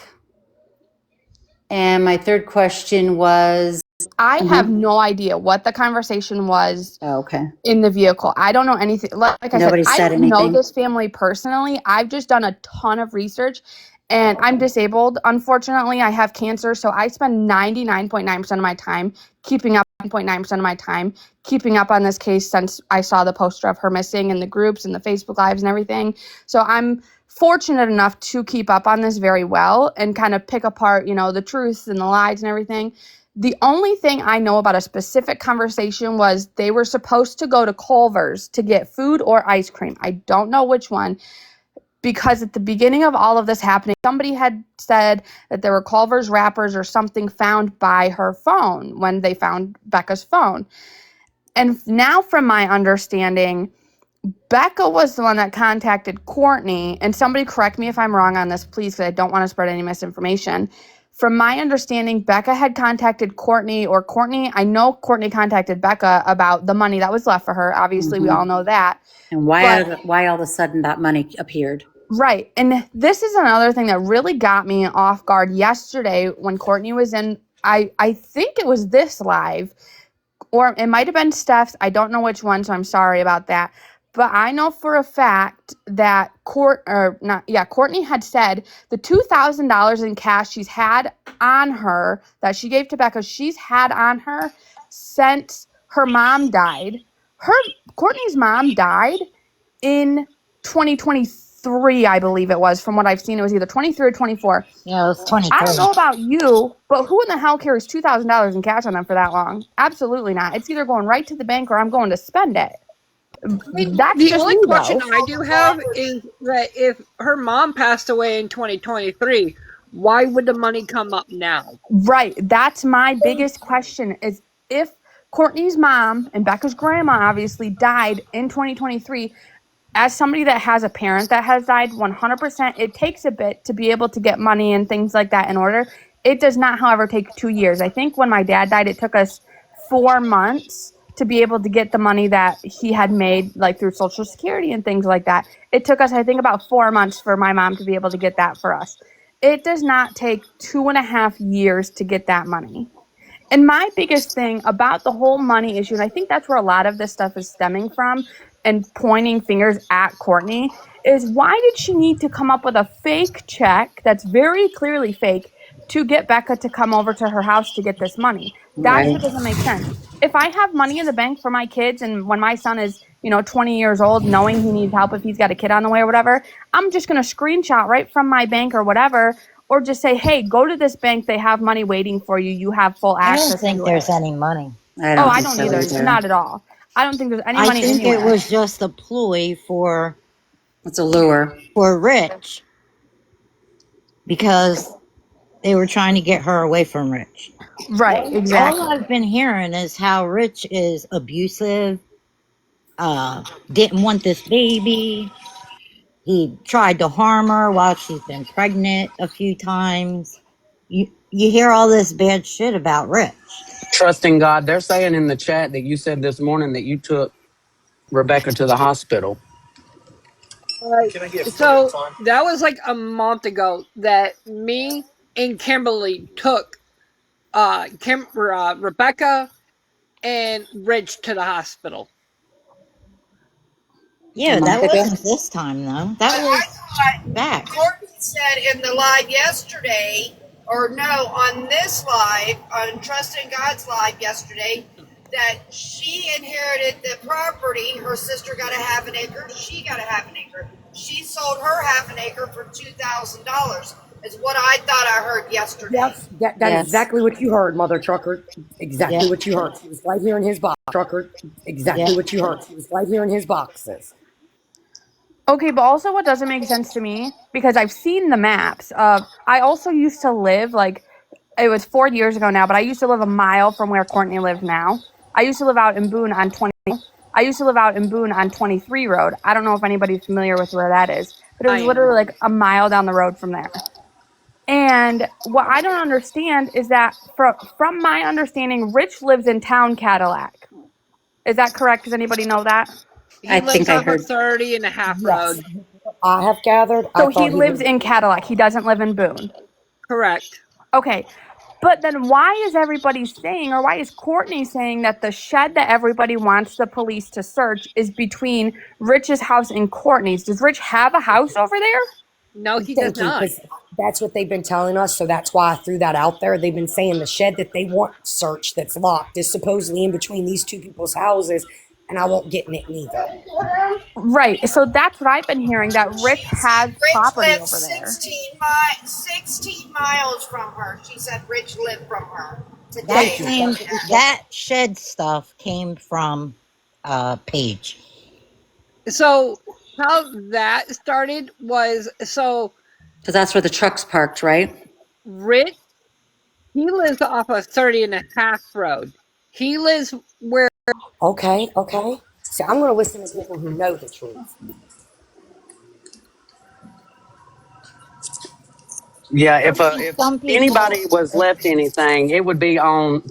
And my third question was, I have no idea what the conversation was oh, okay, in the vehicle. I don't know anything. Like I said, nobody I said don't know anything. this family personally. I've just done a ton of research and I'm disabled. Unfortunately, I have cancer. So I spend 99.9% of my time keeping up, 9.9% of my time keeping up on this case since I saw the poster of her missing in the groups and the Facebook Lives and everything. So I'm fortunate enough to keep up on this very well and kind of pick apart, the truths and the lies and everything. The only thing I know about a specific conversation was they were supposed to go to Culver's to get food or ice cream. I don't know which one, because at the beginning of all of this happening, somebody had said that there were Culver's wrappers or something found by her phone when they found Becca's phone. And now from my understanding, Becca was the one that contacted Courtney, and somebody correct me if I'm wrong on this, please, because I don't want to spread any misinformation. From my understanding, Becca had contacted Courtney, I know Courtney contacted Becca about the money that was left for her. Obviously, we all know that. And But why all of a sudden that money appeared? right. And this is another thing that really got me off guard yesterday when Courtney was in, I think it was this live, or it might have been Steph's. I don't know which one, so I'm sorry about that. But I know for a fact that Courtney had said the $2,000 in cash she's had on her that she gave to Becca, she's had on her since her mom died. Courtney's mom died in 2023, I believe it was. From what I've seen, it was either 23 or 24. Yeah, it was I don't 23. know about you, but who in the hell carries $2,000 in cash on them for that long? Absolutely not. It's either going right to the bank or I'm going to spend it. That's The just only me question though. I do have is that if her mom passed away in 2023, why would the money come up now? Right. That's my biggest question is if Courtney's mom and Becca's grandma obviously died in 2023, as somebody that has a parent that has died, 100%, it takes a bit to be able to get money and things like that in order. It does not, however, take 2 years. I think when my dad died, it took us 4 months to be able to get the money that he had made, like through Social Security and things like that. It took us, I think, about 4 months for my mom to be able to get that for us. It does not take 2.5 years to get that money. And my biggest thing about the whole money issue, and I think that's where a lot of this stuff is stemming from and pointing fingers at Courtney, is why did she need to come up with a fake check that's very clearly fake to get Becca to come over to her house to get this money? That's Right. what doesn't make sense. If I have money in the bank for my kids and when my son is, 20 years old, knowing he needs help if he's got a kid on the way or whatever, I'm just going to screenshot right from my bank or whatever, or just say, hey, go to this bank. They have money waiting for you. You have full I don't access think to it. there's any money. I Oh, don't I think don't so either. either. Not at all. I don't think there's any I money think it anywhere. was just a ploy for It's a lure. Rich because they were trying to get her away from Rich. Right, All exactly. I've been hearing is how Rich is abusive, didn't want this baby. He tried to harm her while she's been pregnant a few times. You hear all this bad shit about Rich. Trusting God. They're saying in the chat that you said this morning that you took Rebecca to the hospital. So that was like a month ago that me and Kimberly took Rebecca and Rich to the hospital. A Yeah, month that ago. wasn't this time though. That But I was thought back. Courtney said in the live yesterday, or no, on this live, on Trust in God's live yesterday, that she inherited the property. Her sister got a half an acre. She got a half an acre. She sold her half an acre for $2,000. Is what I thought I heard yesterday. Yes, that is Yes. exactly what you heard, Mother Trucker. Yep, Exactly what you heard. She was right here in his box, Trucker. yep. Exactly what you heard. She was right here in his boxes. Okay, but also what doesn't make sense to me, because I've seen the maps of, I also used to live, like, it was 4 years ago now, but I used to live a mile from where Courtney lives now. I used to live out in Boone on 20. I used to live out in Boone on 23 Road. I don't know if anybody's familiar with where that is, but it I was am. literally like a mile down the road from there. And what I don't understand is that from my understanding, Rich lives in town Cadillac. Is that correct? Does anybody know that? He I lives think I off of heard. 30 and a half Yes. road. I have gathered. I So he thought he lives lived. in Cadillac. He doesn't live in Boone. Correct. Okay. But then why is everybody saying, or why is Courtney saying that the shed that everybody wants the police to search is between Rich's house and Courtney's? Does Rich have a house over there? No, he does Thank you, not. because that's what they've been telling us. So that's why I threw that out there. They've been saying the shed that they want searched that's locked is supposedly in between these two people's houses, and I won't get in it neither. Right. So that's what I've been hearing, that Rich has Rich property lived over there. 16 miles from her. She said Rich lived from her That today. Thank you. came that shed stuff came from Paige. So how that started was Because that's where the truck's parked, right? Rich, he lives off of 30 and a half road. He lives where Okay, okay. So I'm going to listen to people who know the truth. Yeah, if Some people anybody was left anything, it would be on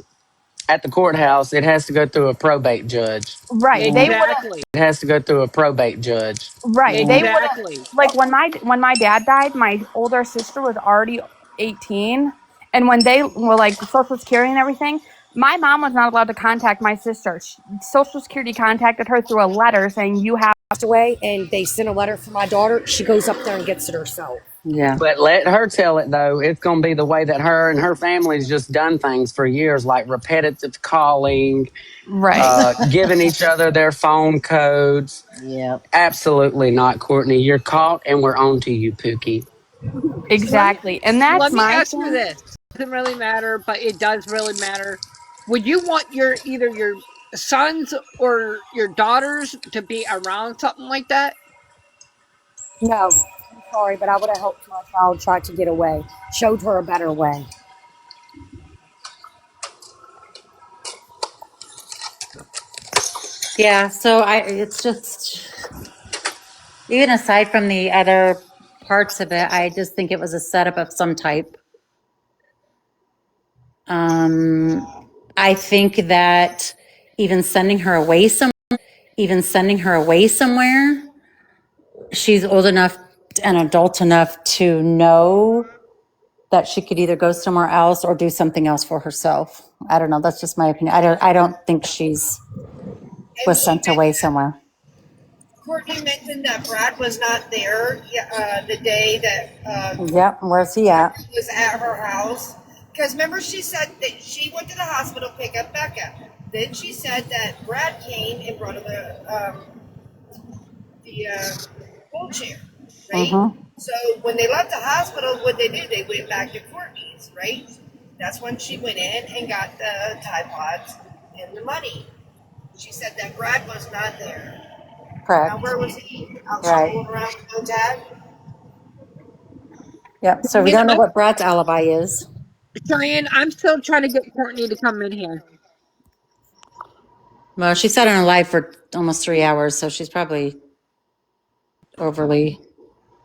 at the courthouse. It has to go through a probate judge. Right. Yeah. They wouldn't. exactly. It has to go through a probate judge. Right. They Yeah. wouldn't, Exactly. like when my dad died, my older sister was already 18. And when they were like Social Security and everything, my mom was not allowed to contact my sister. Social Security contacted her through a letter saying you have. Passed away, and they sent a letter for my daughter. She goes up there and gets it herself. Yeah. But let her tell it though. It's going to be the way that her and her family's just done things for years, like repetitive calling, Right. giving each other their phone codes. Yep. Absolutely not, Courtney. You're caught, and we're on to you, Pookie. So Exactly. And that's let me my ask you thing. this. It doesn't really matter, but it does really matter. Would you want your sons or your daughters to be around something like that? No, I'm sorry, but I would have helped my child try to get away, showed her a better way. Yeah, so it's just, even aside from the other parts of it, I just think it was a setup of some type. I think that even sending her away somewhere, she's old enough and adult enough to know that she could either go somewhere else or do something else for herself. I don't know. That's just my opinion. I don't think she's And was sent away somewhere. Courtney mentioned that Brad was not there the day that Yep. Where's he at? was at her house. Because remember, she said that she went to the hospital to pick up Becca. Then she said that Brad came and brought her the wheelchair, right? Mm-hmm. So when they left the hospital, what they do? They went back to Courtney's, right? That's when she went in and got the Tide Pods and the money. She said that Brad was not there. Correct. Now, where was he? Out Right. strolling around with no tag? Yep. So we don't know what Brad's alibi is. Cheyenne, I'm still trying to get Courtney to come in here. Well, she sat on her live for almost 3 hours, so she's probably overly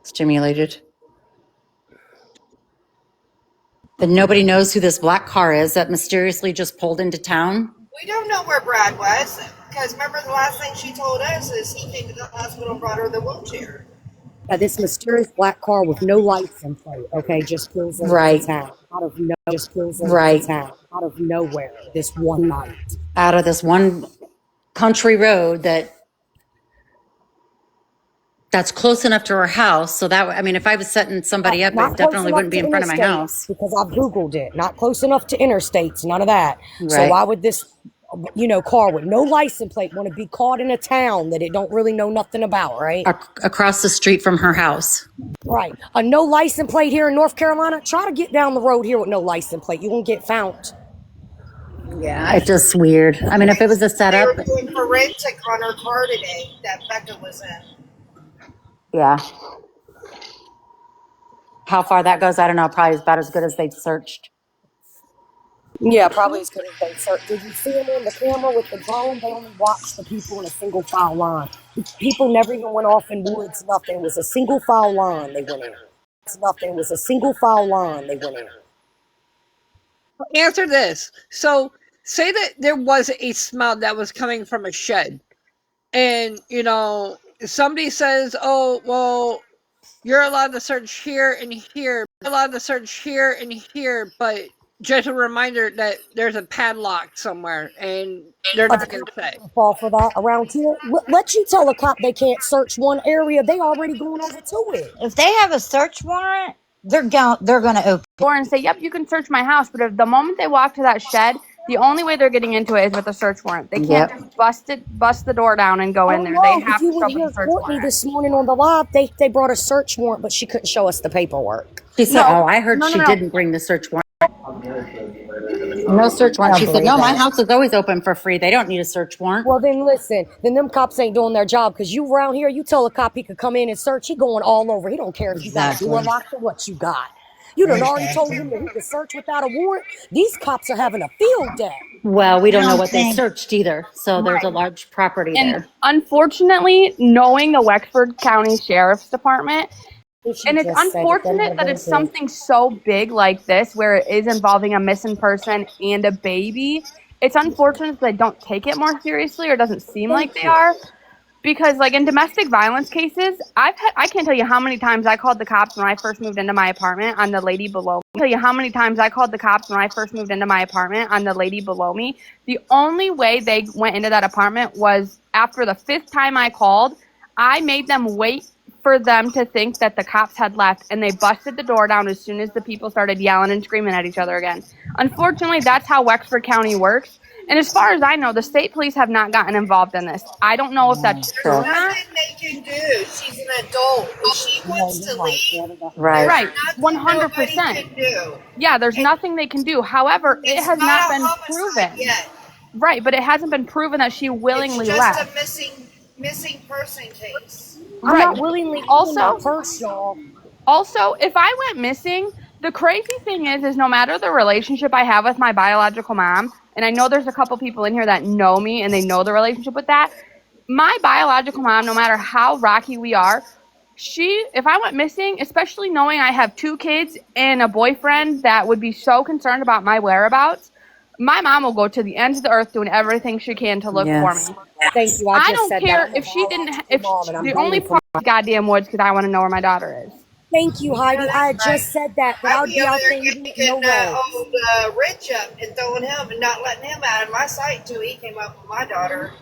stimulated. But nobody knows who this black car is that mysteriously just pulled into town. We don't know where Brad was, because remember the last thing she told us is he came to the hospital and brought her the wheelchair. This mysterious black car with no license plate, okay, just pulls into town out of town out of nowhere this one night. Out of this one country road that's close enough to her house. So that, I mean, if I was setting somebody up, it definitely wouldn't be in front of my house. Because I've Googled it. Not close enough to interstates, none of that. Right. So why would this, car with no license plate want to be caught in a town that it don't really know nothing about, right? Across the street from her house. Right. A no license plate here in North Carolina, try to get down the road here with no license plate. You won't get found. Yeah, it's just weird. I mean, if it was a setup. They were doing forensic on her car today that Becca was in. Yeah. How far that goes, I don't know. Probably about as good as they've searched. Yeah, probably as good as they searched. Did you see them on the camera with the drone? They only watched the people in a single file line. People never even went off in woods, nothing. It was a single file line they went in. Nothing. It was a single file line they went in. Answer this. So, say that there was a smell that was coming from a shed. And, somebody says, oh, well, you're allowed to search here and here. But just a reminder that there's a padlock somewhere, and they're not going to say. Fall for that around here. Let you tell a cop they can't search one area. They already going over to it. If they have a search warrant, they're going to open Or and say, yep, you can search my house. But if the moment they walk to that shed, the only way they're getting into it is with a search warrant. They can't just bust the door down and go in there. They have to show a search warrant. This morning on the live, they brought a search warrant, but she couldn't show us the paperwork. She said, I heard she didn't bring the search warrant. No search warrant. She said, no, my house is always open for free. They don't need a search warrant. Well, then listen, then them cops ain't doing their job, because you around here, you tell a cop he could come in and search, he going all over. He don't care if you got a door locked or what you got. You done already told him that he could search without a warrant. These cops are having a field day. Well, we don't know what they searched either. So there's a large property there. Unfortunately, knowing the Wexford County Sheriff's Department, and it's unfortunate that it's something so big like this, where it is involving a missing person and a baby. It's unfortunate that they don't take it more seriously, or doesn't seem like they are. Because, like, in domestic violence cases, I can't tell you how many times I called the cops when I first moved into my apartment on the lady below me. The only way they went into that apartment was after the 5th time I called, I made them wait for them to think that the cops had left, and they busted the door down as soon as the people started yelling and screaming at each other again. Unfortunately, that's how Wexford County works. And as far as I know, the state police have not gotten involved in this. I don't know if that's true or not. There's nothing they can do. She's an adult. If she wants to leave, Right. 100%. Yeah, there's nothing they can do. However, it has not been proven. Yet. Right, but it hasn't been proven that she It's willingly just left. a missing person case. I'm Right. not willingly leaving my Also, purse, y'all. if I went missing, the crazy thing is no matter the relationship I have with my biological mom, and I know there's a couple people in here that know me and they know the relationship with that, my biological mom, no matter how rocky we are, if I went missing, especially knowing I have 2 kids and a boyfriend that would be so concerned about my whereabouts, my mom will go to the ends of the earth doing everything she can to look for Yes. me. Thank you. I I just don't said that. care I'm a if she didn't, biological mom, and I'm the only gunning for part of the goddamn woods because I want to know where my daughter is. Thank you, You know, Heidi. I that's had right. just said that I I'd would be be over out there there leaving kicking no roads. old Rich up and throwing him and not letting him out of my sight until he came up with my daughter.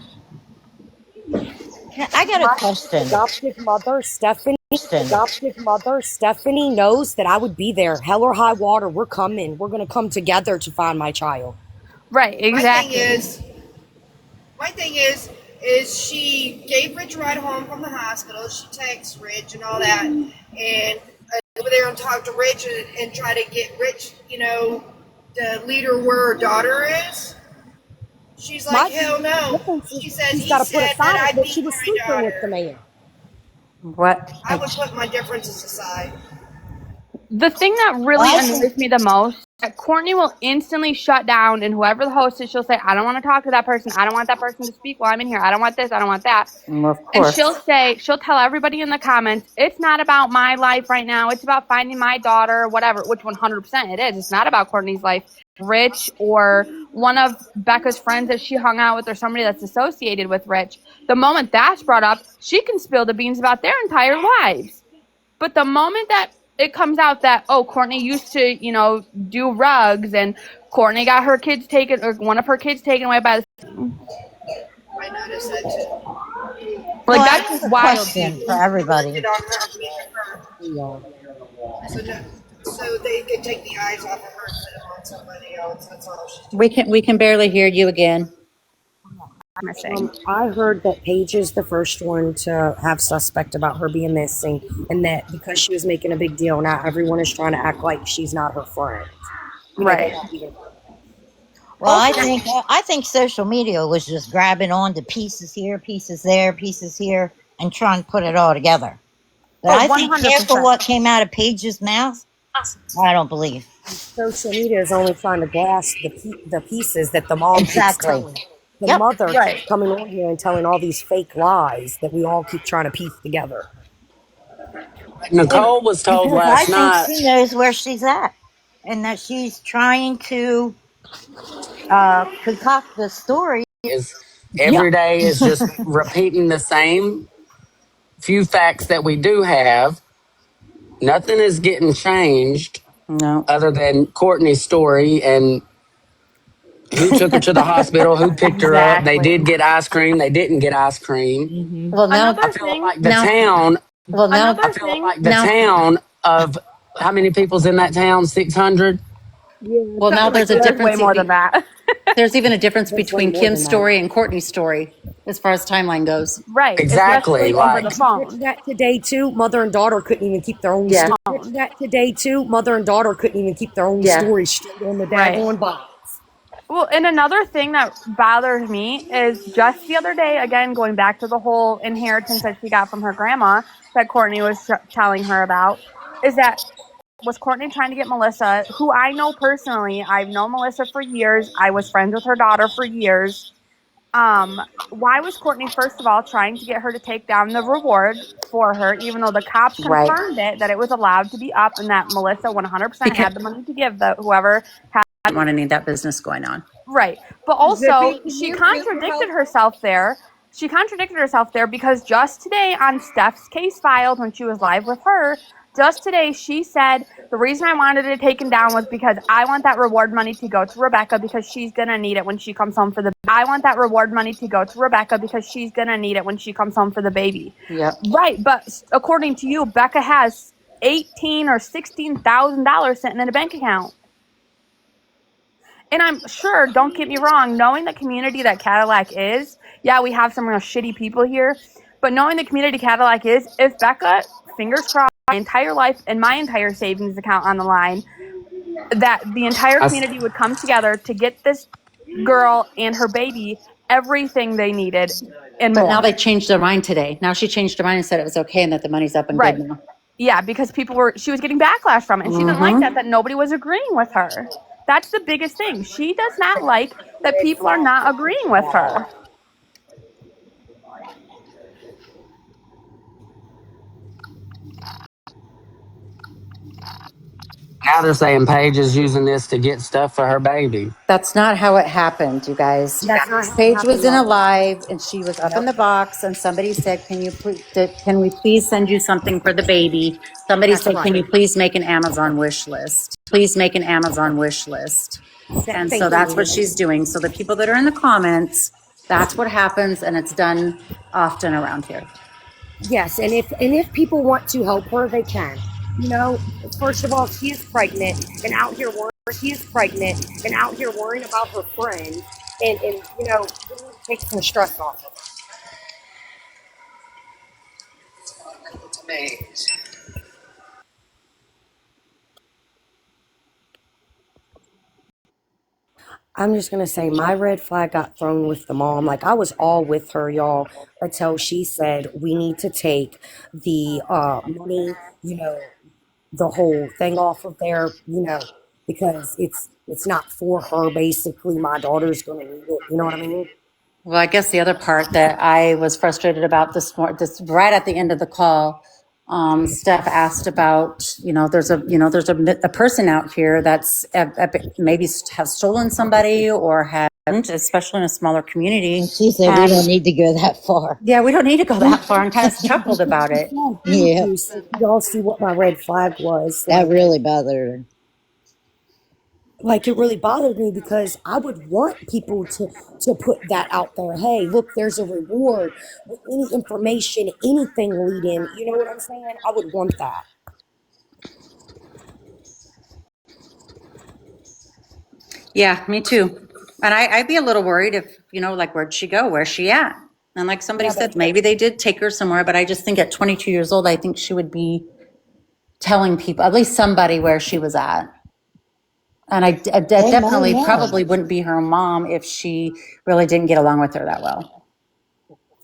I got a My question. adoptive mother, Stephanie, knows that I would be there. Hell or high water, we're coming. We're going to come together to find my child. Right, exactly. My thing is she gave Rich a ride home from the hospital. She texts Rich and all that, and over there and talk to Rich and try to get Rich, to lead her where her daughter is. She's like, My hell no. difference is She says she's he got to put said that aside I'd that meet she was my sleeping with the daughter. man. What? I would put my differences aside. The thing that Well, really I think annoys me the most is that Courtney will instantly shut down, and whoever the host is, she'll say, I don't want to talk to that person. I don't want that person to speak while I'm in here. I don't want this. I don't want that. Well, of And course. she'll tell everybody in the comments, it's not about my life right now. It's about finding my daughter, whatever, which 100% it is. It's not about Courtney's life. Rich or one of Becca's friends that she hung out with or somebody that's associated with Rich. The moment that's brought up, she can spill the beans about their entire lives. But the moment that it comes out that, oh, Courtney used to, do rugs and Courtney got her kids taken, or one of her kids taken away by the. I noticed that too. well, I That's have just a wild to question me. for everybody. Inflicted on her, me and her. So they could take the eyes off of her and put them on somebody else. That's all she's doing. We can barely hear you again. Missing. I heard that Paige is the first one to have suspect about her being missing, and that because she was making a big deal, now everyone is trying to act like she's not her friend. They're Right. not even. Well, I think social media was just grabbing on to pieces here, pieces there, pieces here, and trying to put it all together. But Oh, I think careful 100%. what came out of Paige's mouth. I don't believe. Social media is only trying to grasp the pieces that the mom keeps Exactly. telling. The Yep. mother Right. keeps coming on here and telling all these fake lies that we all keep trying to piece together. And Nicole was told because I last think night she knows where she's at, and that she's trying to concoct the story. is Yep. every day is just repeating the same few facts that we do have. Nothing is getting changed No. other than Courtney's story and who took her to the hospital, who picked her up. They Exactly. did get ice cream. They didn't get ice cream. Well, now, I Another feel thing, like the town. well, now, I another feel thing, like the now, town of how many people's in that town? 600. well, now like there's a there's way difference. more than that. There's even a difference There's way between more Kim's than that. story and Courtney's story as far as timeline goes. Right, Exactly. especially over Like the Catch phone. that today too. Mother and daughter couldn't even keep their own Yeah. story. Catch that today too. Mother and daughter couldn't even keep their own Yeah. story straight on the Right. daggone box. Well, and another thing that bothers me is just the other day, again, going back to the whole inheritance that she got from her grandma that Courtney was telling her about, is that was Courtney trying to get Melissa, who I know personally, I've known Melissa for years. I was friends with her daughter for years. Why was Courtney, first of all, trying to get her to take down the reward for her, even though the cops Right. confirmed it, that it was allowed to be up and that Melissa 100% Because had the money to give the whoever had. I didn't want any of that business going on. Right. But also, she contradicted herself there. She contradicted herself there because just today on Steph's case filed when she was live with her, just today she said the reason I wanted it taken down was because I want that reward money to go to Rebecca because she's going to need it when she comes home for the I want that reward money to go to Rebecca because she's going to need it when she comes home for the baby. Yep. Right, but according to you, Becca has $18,000 or $16,000 sitting in a bank account. And I'm sure, don't get me wrong, knowing the community that Cadillac is, yeah, we have some real shitty people here, but knowing the community Cadillac is, if Becca, fingers crossed, my entire life and my entire savings account on the line, that the entire I, community would come together to get this girl and her baby everything they needed and But more. now they changed their mind today. Now she changed her mind and said it was okay and that the money's up and Right. good now. Yeah, because she was getting backlash from it, and she didn't like Mm-hmm. that nobody was agreeing with her. That's the biggest thing. She does not like that people are not agreeing with her. Now they're saying Paige is using this to get stuff for her baby. That's not how it happened, you guys. That's not how it Paige was happened, in a Mom. live and she was up in Yep, the box and somebody said, can we please send you something for the baby? Somebody that's said, can right. you please make an Amazon wish list? Please make an Amazon wish list. And so Thank that's what you. she's doing. So the people that are in the comments, that's what happens and it's done often around here. Yes, and if people want to help her, they can. You know, first of all, she is pregnant and out here worrying. She is pregnant and out here worrying about her friends, and we need to take some stress off of her. I'm just gonna say my red flag got thrown with the mom. Like I was all with her, y'all, until she said we need to take the money, the whole thing off of there, because it's not for her. Basically, my daughter's gonna need it. You know what I mean? Well, I guess the other part that I was frustrated about this right at the end of the call, Steph asked about, there's a person out here that's maybe has stolen somebody or has, especially in a smaller community. She said we don't need to go that far. Yeah, we don't need to go that far and kind of chuckled about it. Yeah, thank Yeah, you. So y'all see what my red flag was. that really bothered her. Like it really bothered me because I would want people to put that out there. Hey, look, there's a reward with any information, anything leading. You know what I'm saying? I would want that. Yeah, me too. And I'd be a little worried if, like, where'd she go? Where's she at? And like somebody Yeah, but said, maybe they did take her somewhere, but I just think at 22 years old, I think she would be telling people, at least somebody, where she was at. And I definitely probably wouldn't be her mom if she really didn't get along with her that well.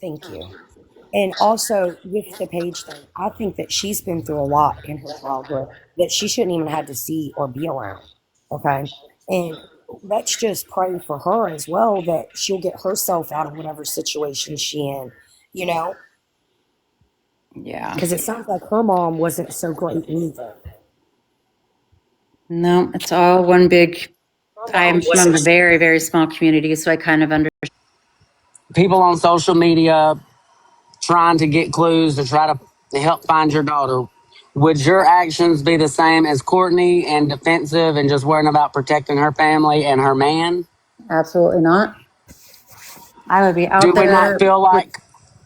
thank you. And also with the Paige thing, I think that she's been through a lot in her childhood that she shouldn't even have to see or be around. Okay. And let's just pray for her as well that she'll get herself out of whatever situation she in, you know, Yeah. because it sounds like her mom wasn't so great either. No, it's all one big, I'm from a very, very small community, so I kind of understand. People on social media trying to get clues to try to help find your daughter. Would your actions be the same as Courtney and defensive and just worrying about protecting her family and her man? Absolutely not. I would be Do out we not there feel with like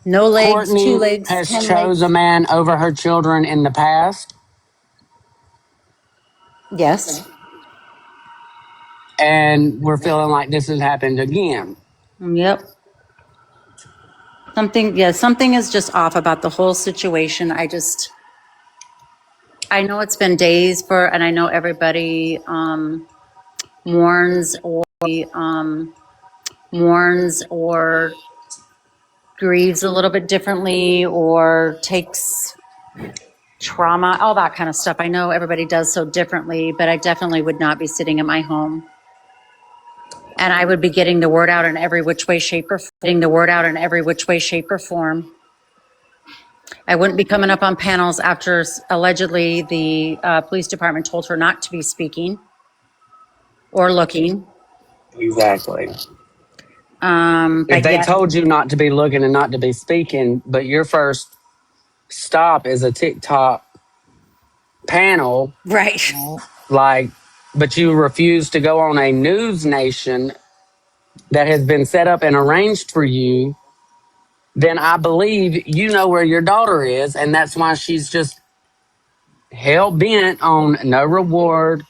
no legs, two Courtney legs, has 10 chose a legs. man over her children in the past? Yes. And we're feeling like this has happened again. Yep. Something is just off about the whole situation. I know it's been days and I know everybody mourns um, or grieves a little bit differently or takes trauma, all that kind of stuff. I know everybody does so differently, but I definitely would not be sitting in my home. And I would be getting the word out in every which way, shape, or form. I wouldn't be coming up on panels after allegedly the police department told her not to be speaking or looking. Exactly. If But they yet, told you not to be looking and not to be speaking, but your first stop is a TikTok panel, right. like, but you refuse to go on a news nation that has been set up and arranged for you, then I believe you know where your daughter is. And that's why she's just hell bent on no reward.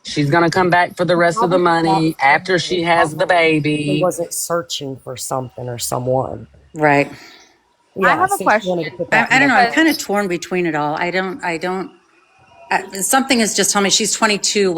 She's going to come back for the rest I of the would stop money saying after that she if I has the baby. wasn't searching for something or someone. Right. I Yeah, have a since you wanted to question put that I in don't there. know. I'm because kind of torn between it all. Something is just telling me she's 22.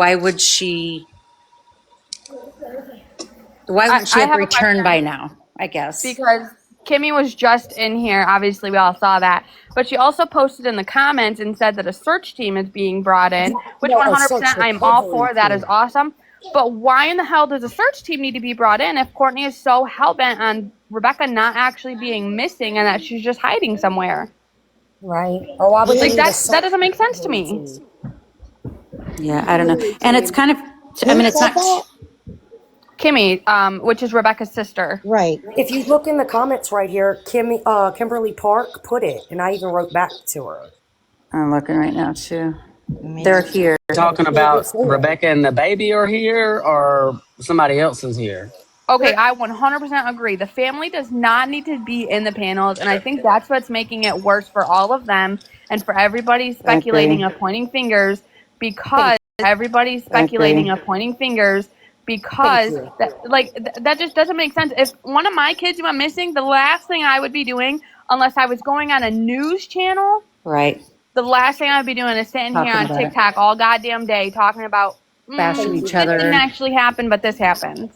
Why wouldn't she I have have a returned question. by now? I guess. Because Kimmy was just in here. Obviously, we all saw that. But she also posted in the comments and said that a search team is being brought in, which No, a search 100% I'm all recovery for. That is team. awesome. But why in the hell does a search team need to be brought in if Courtney is so hell-bent on Rebecca not actually being missing and that she's just hiding somewhere? Right. Or why would they Like, need a that search doesn't make sense to recovery me. team? Yeah, I don't know. And it's kind of, I Who mean, it's said not. that? Kimmy, which is Rebecca's sister. Right. If you look in the comments right here, Kimberly Park put it, and I even wrote back to her. I'm looking right now too. Me They're too. here. Talking Where they about say it. Rebecca and the baby are here, or somebody else is here. Okay, I 100% agree. The family does not need to be in the panels, and I think that's what's making it worse for all of them and for everybody I agree. speculating of pointing fingers Thank because everybody's I agree. speculating of pointing fingers Thank because you. that just doesn't make sense. If one of my kids went missing, the last thing I would be doing, unless I was going on a news channel, Right. the last thing I would be doing is sitting here Talking on about it. TikTok all goddamn day talking about Bashing Thank each you. this didn't other. actually happen, but this happened.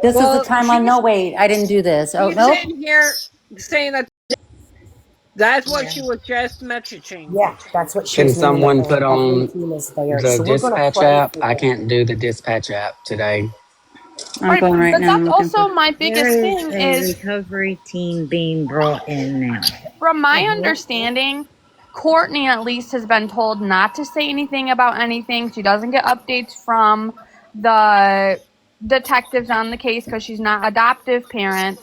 This is the Well, timeline. No, wait, I didn't do this. Oh, she's nope. in here saying that that's what she was just messaging. Yeah, that's what she Can was meaning, that someone the put recovery on team is there. the So we're going to dispatch pray app? for I them. can't do the dispatch app today. I'm Right, going right but now. I'm that's looking for. also my There biggest is thing a is recovery team being brought in now. from my understanding, Courtney at least has been told not to say anything about anything. She doesn't get updates from the detectives on the case because she's not adoptive parents.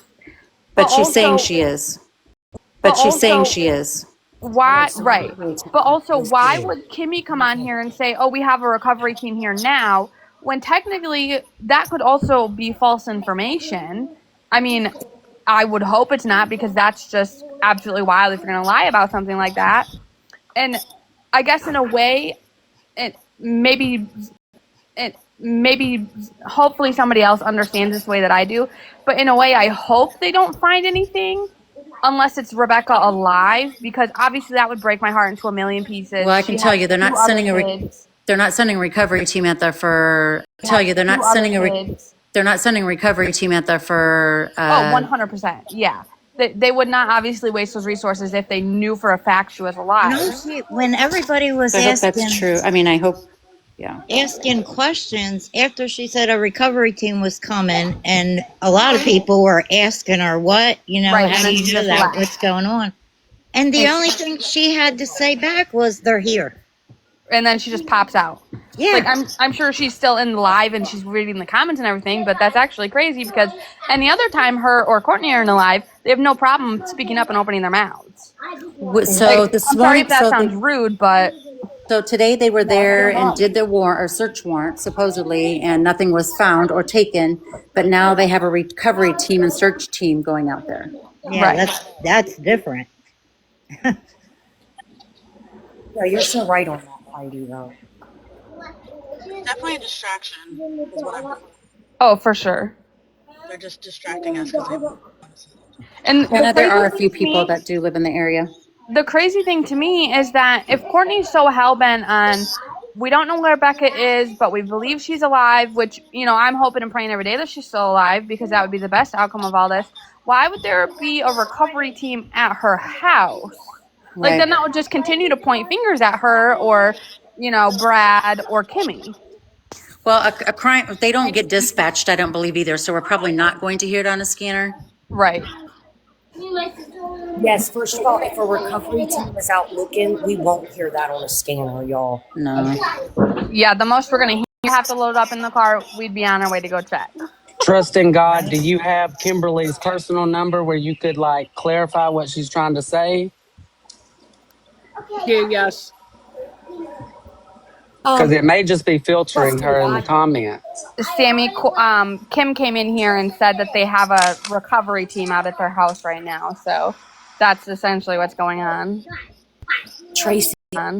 But But she's saying also, she is. but But she's saying also, she is. I know why? some Right. recovery team But also, is why here. would Kimmy come on here and say, "Oh, we have a recovery team here now," when technically that could also be false information? I mean, I would hope it's not because that's just absolutely wild if you're going to lie about something like that. And I guess in a way, it maybe hopefully somebody else understands this way that I do. But in a way, I hope they don't find anything unless it's Rebecca alive, because obviously that would break my heart into a million pieces. Well, I She can tell has you, they're two not other sending a. kids. They're not sending a recovery team out there for. I She tell has you, they're two not other sending a. kids. They're not sending a recovery team out there for. Oh, 100%. Yeah. They would not obviously waste those resources if they knew for a fact she was No, alive. she, when everybody was I hope that's asking true. I mean, I hope. Yeah. asking questions after she said a recovery team was coming, and a lot of people were asking her, "What? You know, Right. how And do then you she know just that? What's left. going on?" And the only thing she had to say back was, "They're here." And then she just pops out. Like Yeah. I'm sure she's still in live and she's reading the comments and everything, but that's actually crazy because any other time her or Courtney are in the live, they have no problem speaking up and opening their mouths. So Like, this I'm sorry morning, if that sounds rude, but so today they were No, there they're and not. did their warrant or search warrant supposedly, and nothing was found or taken. But now they have a recovery team and search team going out there. Yeah, right. that's different. No, you're so right on that, Heidi, though. Definitely a distraction is what I'm hearing. Oh, for sure. They're just distracting us because they want us. And the And there crazy are a thing few to people me that do live in the area. the crazy thing to me is that if Courtney's so hell bent on, we don't know where Becca is, but we believe she's alive, which, I'm hoping and praying every day that she's still alive because that would be the best outcome of all this. Why would there be a recovery team at her house? Like, Right. then that would just continue to point fingers at her or, Brad or Kimmy. Well, a crime, they don't get dispatched, I don't believe either. So we're probably not going to hear it on a scanner. Right. Yes, first of all, if a recovery team is out looking, we won't hear that on a scanner, y'all. No. Yeah, the most we're going to have to load up in the car, we'd be on our way to go check. Trust in God. Do you have Kimberly's personal number where you could clarify what she's trying to say? Yeah, yes. Because it may just be Trust filtering in her in the God. comments. Sammy, Kim came in here and said that they have a recovery team out at their house right now. So that's essentially what's going on. Tracy, I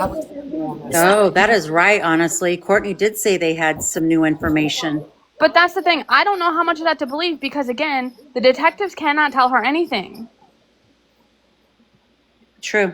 was with you on this. Oh, that is right, honestly. Courtney did say they had some new information. But that's the thing. I don't know how much of that to believe because, again, the detectives cannot tell her anything. True.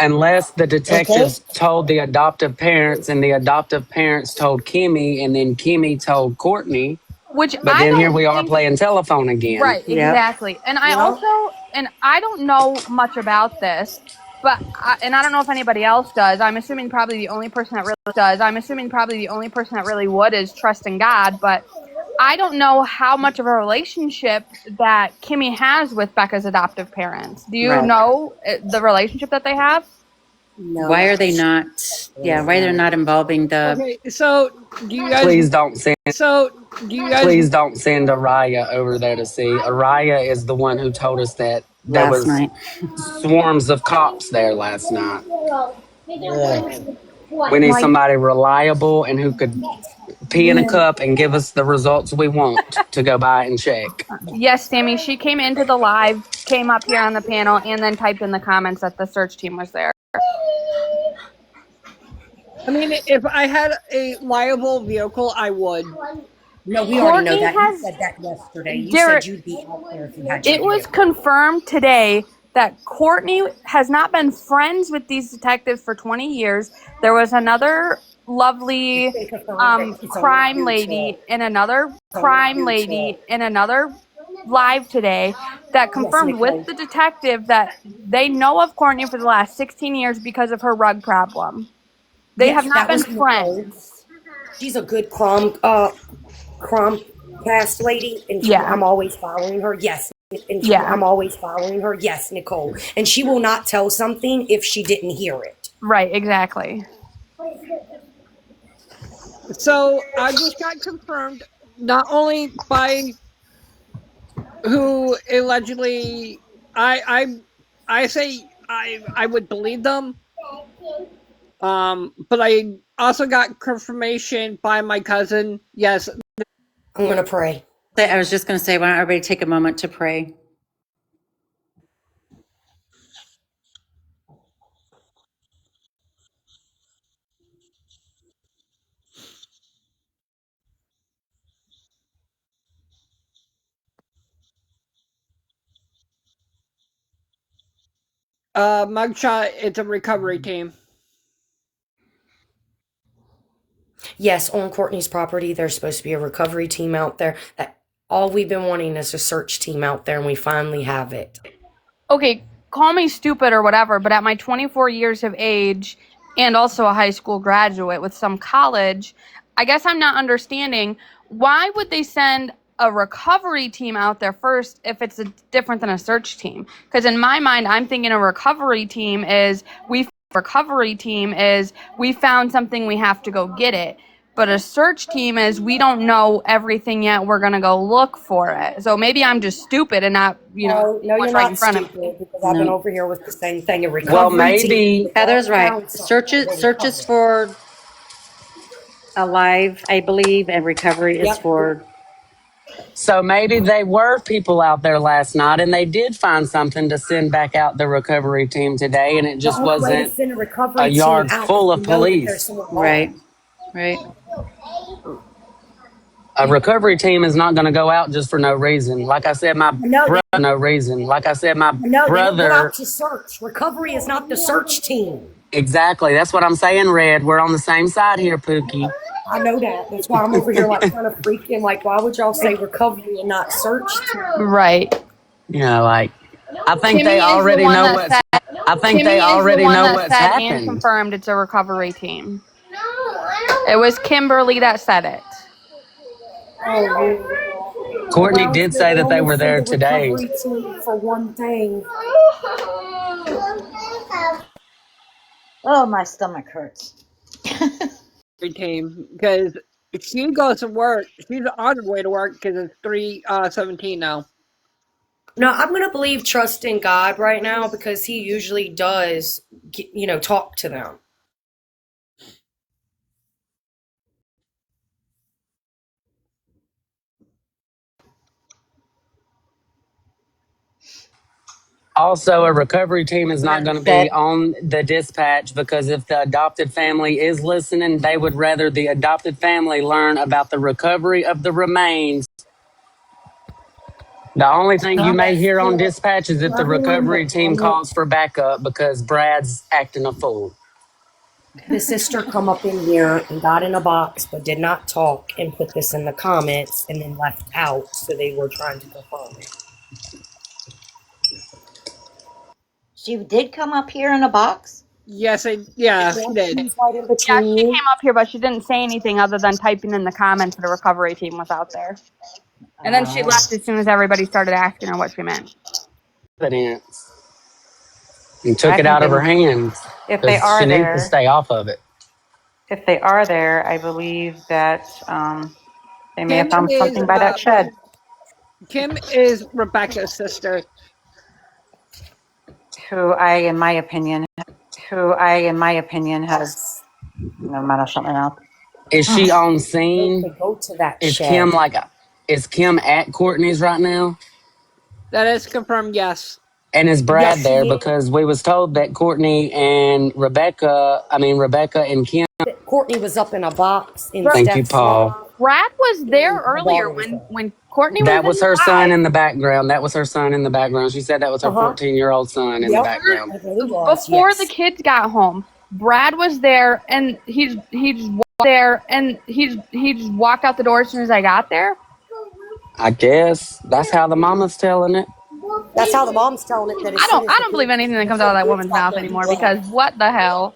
Unless the Okay. detectives told the adoptive parents and the adoptive parents told Kimmy and then Kimmy told Courtney. Which But I then here don't we are think. playing telephone again. Right, exactly. And I Well, also, and I don't know much about this, but and I don't know if anybody else does. I'm assuming probably the only person that really does. I'm assuming probably the only person that really would is trusting God. But I don't know how much of a relationship that Kimmy has with Becca's adoptive parents. Do you Right. know the relationship that they have? Why are they not? Yeah, why they're not involving the? Okay, so do you guys? Please don't send So do you guys? please don't send Araya over there to see. Araya is the one who told us that there Last was night. swarms of cops there last night. We need Like, somebody reliable and who could pee in a cup and give us the results we want to go by and check. yes, Sammy, she came into the live, came up here on the panel, and then typed in the comments that the search team was there. I mean, if I had a liable vehicle, I would. no, we already know Courtney that. You has said that yesterday. You said Derek. you'd be out there if you had your It was vehicle. confirmed today that Courtney has not been friends with these detectives for 20 years. There was another It's lovely been confirmed that it's only crime due to lady in another live today that yes, confirmed with Nicole. the detective that they know of Courtney for the last 16 years because of her rug problem. They have Yes, not that been was Nicole. friends. She's a good Chromecast lady, and Yeah. I'm always following her. Yes, Yeah. I'm always following her. Yes, Nicole, and she will not tell something if she didn't hear it. Right, exactly. So I just got confirmed not only by who allegedly I say I would believe them. But I also got confirmation by my cousin. Yes, I'm gonna pray. I was just going to say, why don't everybody take a moment to pray? mugshot. It's a recovery team. Yes, on Courtney's property, there's supposed to be a recovery team out there. That all we've been wanting is a search team out there, and we finally have it. Okay, call me stupid or whatever, but at my 24 years of age and also a high school graduate with some college, I guess I'm not understanding why would they send a recovery team out there first if it's different than a search team? Because in my mind, I'm thinking a recovery team is we found something, we have to go get it. But a search team is we don't know everything yet. We're gonna go look for it. So maybe I'm just stupid and not, No, what's you're right in not front of me. stupid because I've been No. over here with the same thing. A Well, recovery team. maybe Heather's right. Found something, Searches they searches recover it. for alive, I believe, and recovery is Yep. for. so. Maybe they were people out there last night, and they did find something to send back out the recovery team today, and it The just only way to wasn't send a a recovery team yard out is full to of know that there's police. someone Right. gone. Right. A recovery team is not going to go out just for no reason. Like I said, my No, brother, no reason. Like I said, my they don't go out brother, to search. Recovery is not the search team. exactly. That's what I'm saying, Red. We're on the same side here, Pookie. I know that. That's why I'm over here like kind of freaking. Like, why would y'all say recovery and not search team? Right. You know, like, I think they Kimmy is the already one know that what's, said I think they Kimmy is the already one know that what's said and happened. confirmed it's a recovery team. It was Kimberly that said it. Oh, Lord. Courtney Around did here, say they that they only were send there a today. recovery team for one thing. Oh, my stomach hurts. Team because she goes to work. She's on her way to work because it's 3:17 now. No, I'm gonna believe trust in God right now because He usually does, talk to them. Also, a recovery team is not going to be Said. on the dispatch because if the adopted family is listening, they would rather the adopted family learn about the recovery of the remains The only thing you may Yes, hear on Caleb. dispatch is if the Everyone in the recovery team calls comments, for backup because Brad's acting a fool. the sister come up in here and got in a box but did not talk and put this in the comments and then left out, so they were trying to confirm it. She did come up here in a box? Yes, she did. Yeah, she's right in Yeah, between she you. came up here, but she didn't say anything other than typing in the comments that the recovery team was out there. And then she left as soon as everybody started asking her what she meant. Evidence. And I took it think out of they, her hands if they because she are needs to there, stay off of it. I believe that they may have Kim found is something by that shed. Kim is Rebecca's sister. Who I, in my opinion, has no matter shut my mouth. Is she on They scene? could go to that Is Kim shed. like, is Kim at Courtney's right now? That is confirmed, yes. And is Yes, Brad she there? is. Because we was told that Rebecca and Kim. Courtney was up in a box in Thank you, Steph's live, Paul. Brad was there and her earlier daughter was there. when Courtney was That in was the her son live. in the background. That was her son in the background. She said that was her Uh-huh. 14-year-old son in the Yep, background. it really was, Before yes. the kids got home, Brad was there, and he just walked out the door as soon as I got there. I guess that's how the mama's telling it. That's how the mom's telling it, that as I soon don't as I the don't believe anything that comes out of that kids woman's got mouth there, he anymore, left. because what the hell?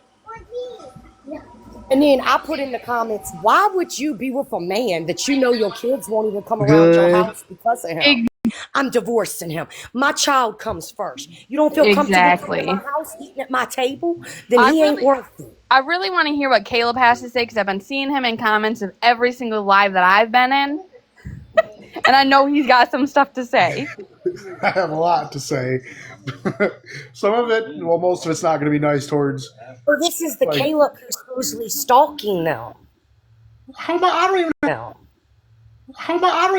And then I put in the comments, why would you be with a man that you know your kids won't even come around your Good. house because of him? I'm divorcing him. My child comes first. You don't feel comfortable coming to my house, eating at my table? Then he ain't worth it. I really want to hear what Caleb has to say, because I've been seeing him in comments of every single live that I've been in. And I know he's got some stuff to say. I have a lot to say. Some of it, well, most of it's not going to be nice towards. Well, this is the like, Caleb who's supposedly stalking them. I don't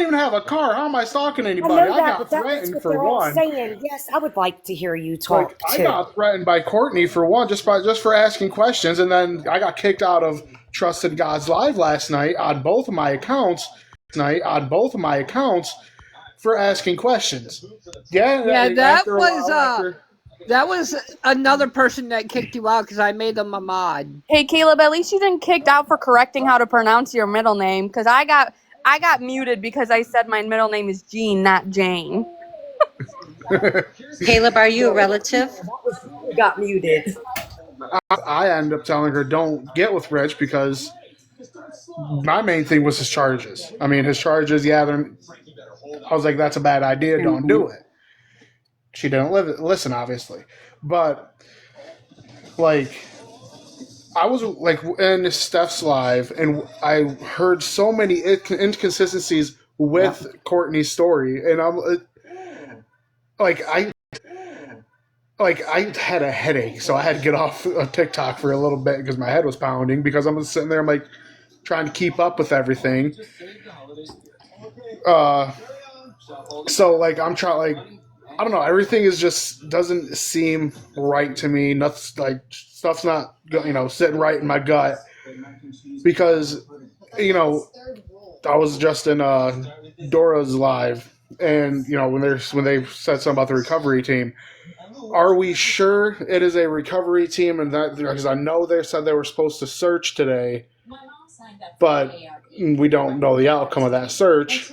even have a car. How am I stalking anybody? I know that, got but that's threatened what for they're all one. saying. Yes, I would like to hear you talk I too. got threatened by Courtney for one, just for asking questions, and then I got kicked out of Trusted God's Live last night on both of my accounts. For asking questions. Yeah, that was another person that kicked you out because I made them a mod. Hey Caleb, at least you didn't kicked out for correcting how to pronounce your middle name, because I got muted because I said my middle name is Jean, not Jane. Caleb, are you a relative? That was you who got muted. I ended up telling her don't get with Rich because my main thing was his charges. I mean, his charges, I was like, that's a bad idea. Don't do it. She didn't listen, obviously. But, like, I was, like, in Steph's live, and I heard so many inconsistencies with Courtney's story. And I'm, I had a headache, so I had to get off of TikTok for a little bit because my head was pounding because I'm sitting there, I'm like, trying to keep up with everything. So like I'm trying, like, I don't know, everything is just doesn't seem right to me. Nothing, like, stuff's not sitting right in my gut because I was just in Dora's live, and when they said something about the recovery team. Are we sure it is a recovery team? And that, because I know they said they were supposed to search today, but we don't know the outcome of that search.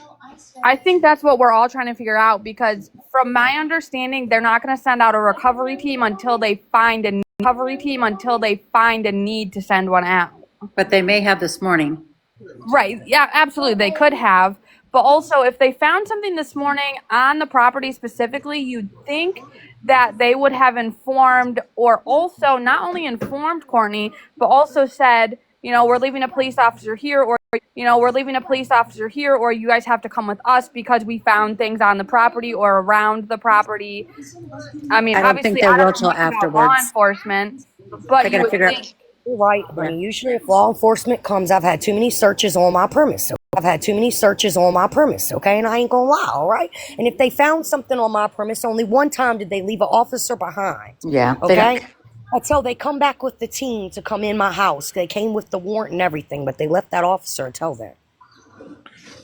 I think that's what we're all trying to figure out, because from my understanding, they're not going to send out a recovery team until they find a need to send one out. But they may have this morning. Right. Yeah, absolutely. They could have. But also, if they found something this morning on the property specifically, you'd think that they would have informed, or also not only informed Courtney, but also said, we're leaving a police officer here, or you guys have to come with us because we found things on the property or around the property. I mean, I don't obviously, think they I don't will know till much about afterwards. law enforcement, but They're you gonna would figure think. You're right, honey. Usually if law enforcement comes, I've had too many searches on my premise. Okay? And I ain't gonna lie, all right? And if they found something on my premise, only one time did they leave an officer behind. Yeah. Okay? Until they come back with the team to come in my house. They came with the warrant and everything, but they left that officer until then.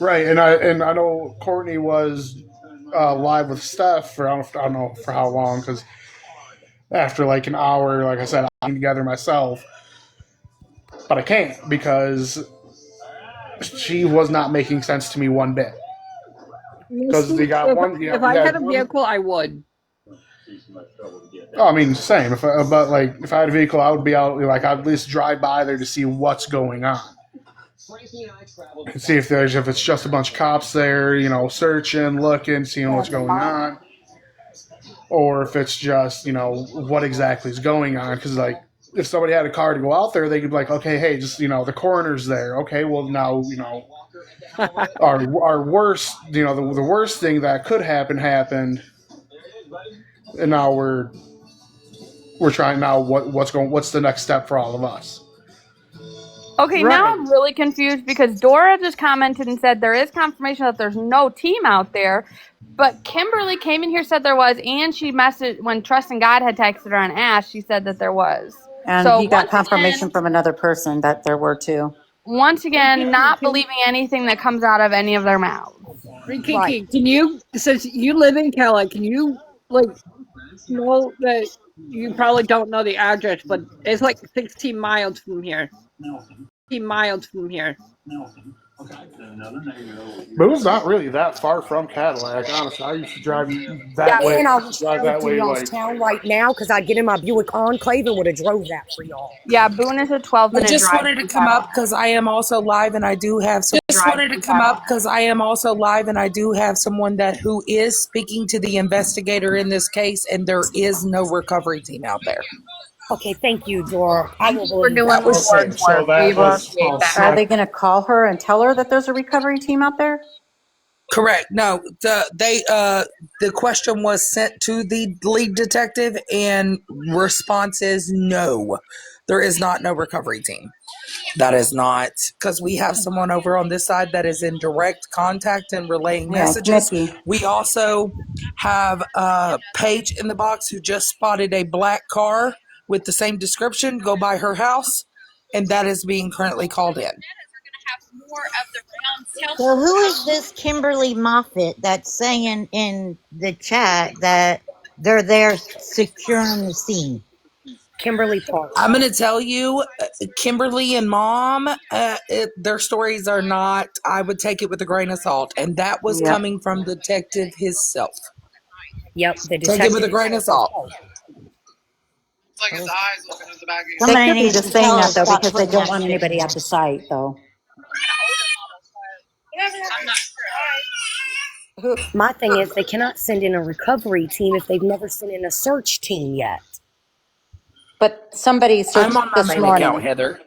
Right, and I know Courtney was live with Steph for I don't know for how long, because after like an hour, like I said, I'm together myself, but I can't because she was not making sense to me one bit. Because they See, got one, if we I had had a one. vehicle, I would. Oh, I mean, same. But like, if I had a vehicle, I would be out. Like, I'd at least drive by there to see what's going on, and see if it's just a bunch of cops there, searching, looking, seeing what's going on, or if it's just what exactly is going on. Because like, if somebody had a car to go out there, they could be like, okay, hey, just the coroner's there. Okay, well now our worst, the worst thing that could happen happened, and now we're trying now. What's the next step for all of us? Okay, now Right. I'm really confused because Dora just commented and said there is confirmation that there's no team out there, but Kimberly came in here said there was, and she messaged when Trust and God had texted her and asked. She said that there was. And So he got confirmation from another person that there were two. once again, not believing anything that comes out of any of their mouths. Kiki, can you, since you live in Cali, can you like know that you probably don't know the address, but it's like 16 miles from here. 16 miles from here. But it was not really that far from Cadillac, honestly. I used to drive Yeah, that way. And I wish I Drive that lived in way, y'all's like town right now because I'd get in my Buick Enclave and would have drove that for y'all. yeah. Boone is a 12-minute I just drive wanted to from come up Cadillac. because I am also live and I do have some. Just wanted to come up because I am also live and I do have someone who is speaking to the investigator in this case, and there is no recovery team out there. Okay, thank you, Dora. I Thank will you for believe doing that. the Lord's okay. So work. We that was appreciate that. Are they going to call her and tell her that there's a recovery team out there? Correct. No, the question was sent to the lead detective, and response is no. There is no recovery team. That is not, because we have someone over on this side that is in direct contact and relaying Yeah, it's messages. Nikki. We also have Paige in the box who just spotted a black car with the same description go by her house, and that is being currently called in. So who is this Kimberly Moffett that's saying in the chat that they're there securing the scene? Kimberly Park. I'm going to tell you, Kimberly and Mom, their stories are not, I would take it with a grain of salt. And that was Yep. coming from detective himself. Yep, the Take it detective with a grain of salt. They Somebody could be needs just to saying tell her that though stop because they putting don't that want shit in anybody at there. the site though. My thing is, they cannot send in a recovery team if they've never sent in a search team yet. But somebody I'm searched on my this main account, morning. Heather.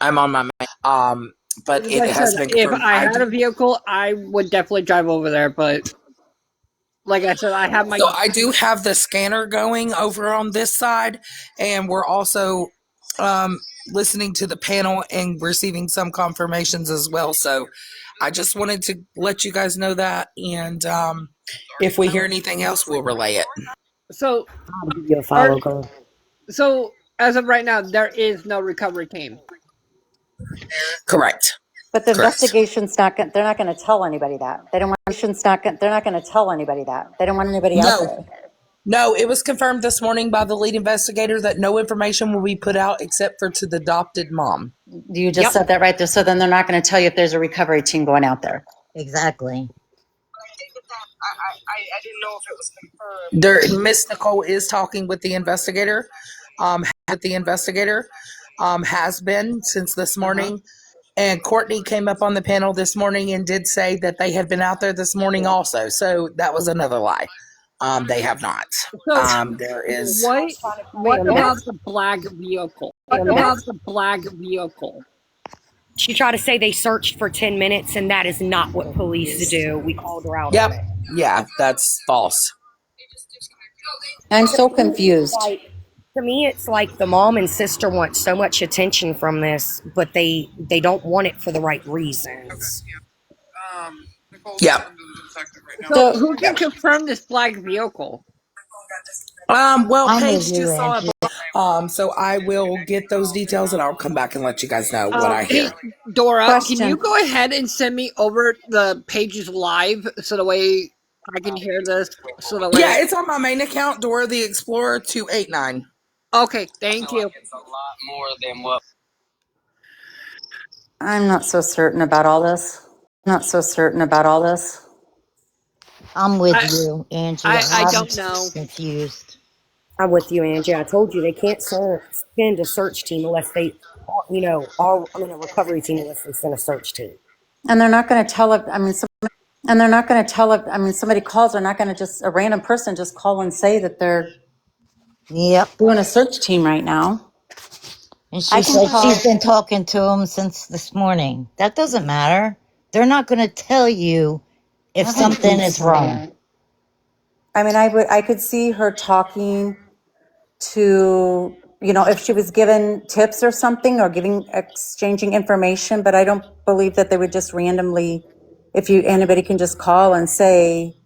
I'm on my main. But Like it I said, has been if confirmed. I had a vehicle, I would definitely drive over there. But like I said, I have my. So I do have the scanner going over on this side, and we're also listening to the panel and receiving some confirmations as well. So I just wanted to let you guys know that, and if we hear anything else, we'll relay it. So I'll give you a are follow, girl. so as of right now, there is no recovery team. Correct. But the Correct. investigation's not going they're not going to tell anybody that. They don't want they're not going to tell anybody that. They don't want anybody out No. there. No, it was confirmed this morning by the lead investigator that no information will be put out except for to the adopted mom. You just Yep. said that right there. So then they're not going to tell you if there's a recovery team going out there. Exactly. I didn't know if it was confirmed. Miss Nicole is talking with the investigator. Has been since this morning. And Courtney came up on the panel this morning and did say that they had been out there this morning also. So that was another lie. They have not. So There is. what about the black vehicle? What about the black vehicle? She tried to say they searched for 10 minutes, and that is not what police do. We called her out Yep. on it. Yeah, that's false. I'm so To me, confused. it's like the mom and sister want so much attention from this, but they don't want it for the right reasons. Yep. So who can confirm this black vehicle? Well, I'm with Paige you, just saw Angie. it. So I will get those details and I'll come back and let you guys know what I hear. Hey, Dora, can you Question. go ahead and send me over the pages live so the way I can hear this so that Yeah, way. it's on my main account, Dora the Explorer 289. Okay, thank you. It's a lot more than what. I'm not so certain about all this. Not so certain about all this. I'm with I you, Angie. I I'm don't know. confused. I'm with you, Angie. I told you they can't send a search team unless they, a recovery team unless they send a search team. And they're not going to tell it. I mean, and they're not going to tell it. I mean, somebody calls, they're not going to just, a random person just call and say that they're Yep. doing a search team right now. And I she can said call. she's been talking to him since this morning. That doesn't matter. They're not going to tell you if I wouldn't something think is so. wrong. I mean, I could see her talking to, if she was given tips or something or exchanging information, but I don't believe that they would just randomly, anybody can just call and say,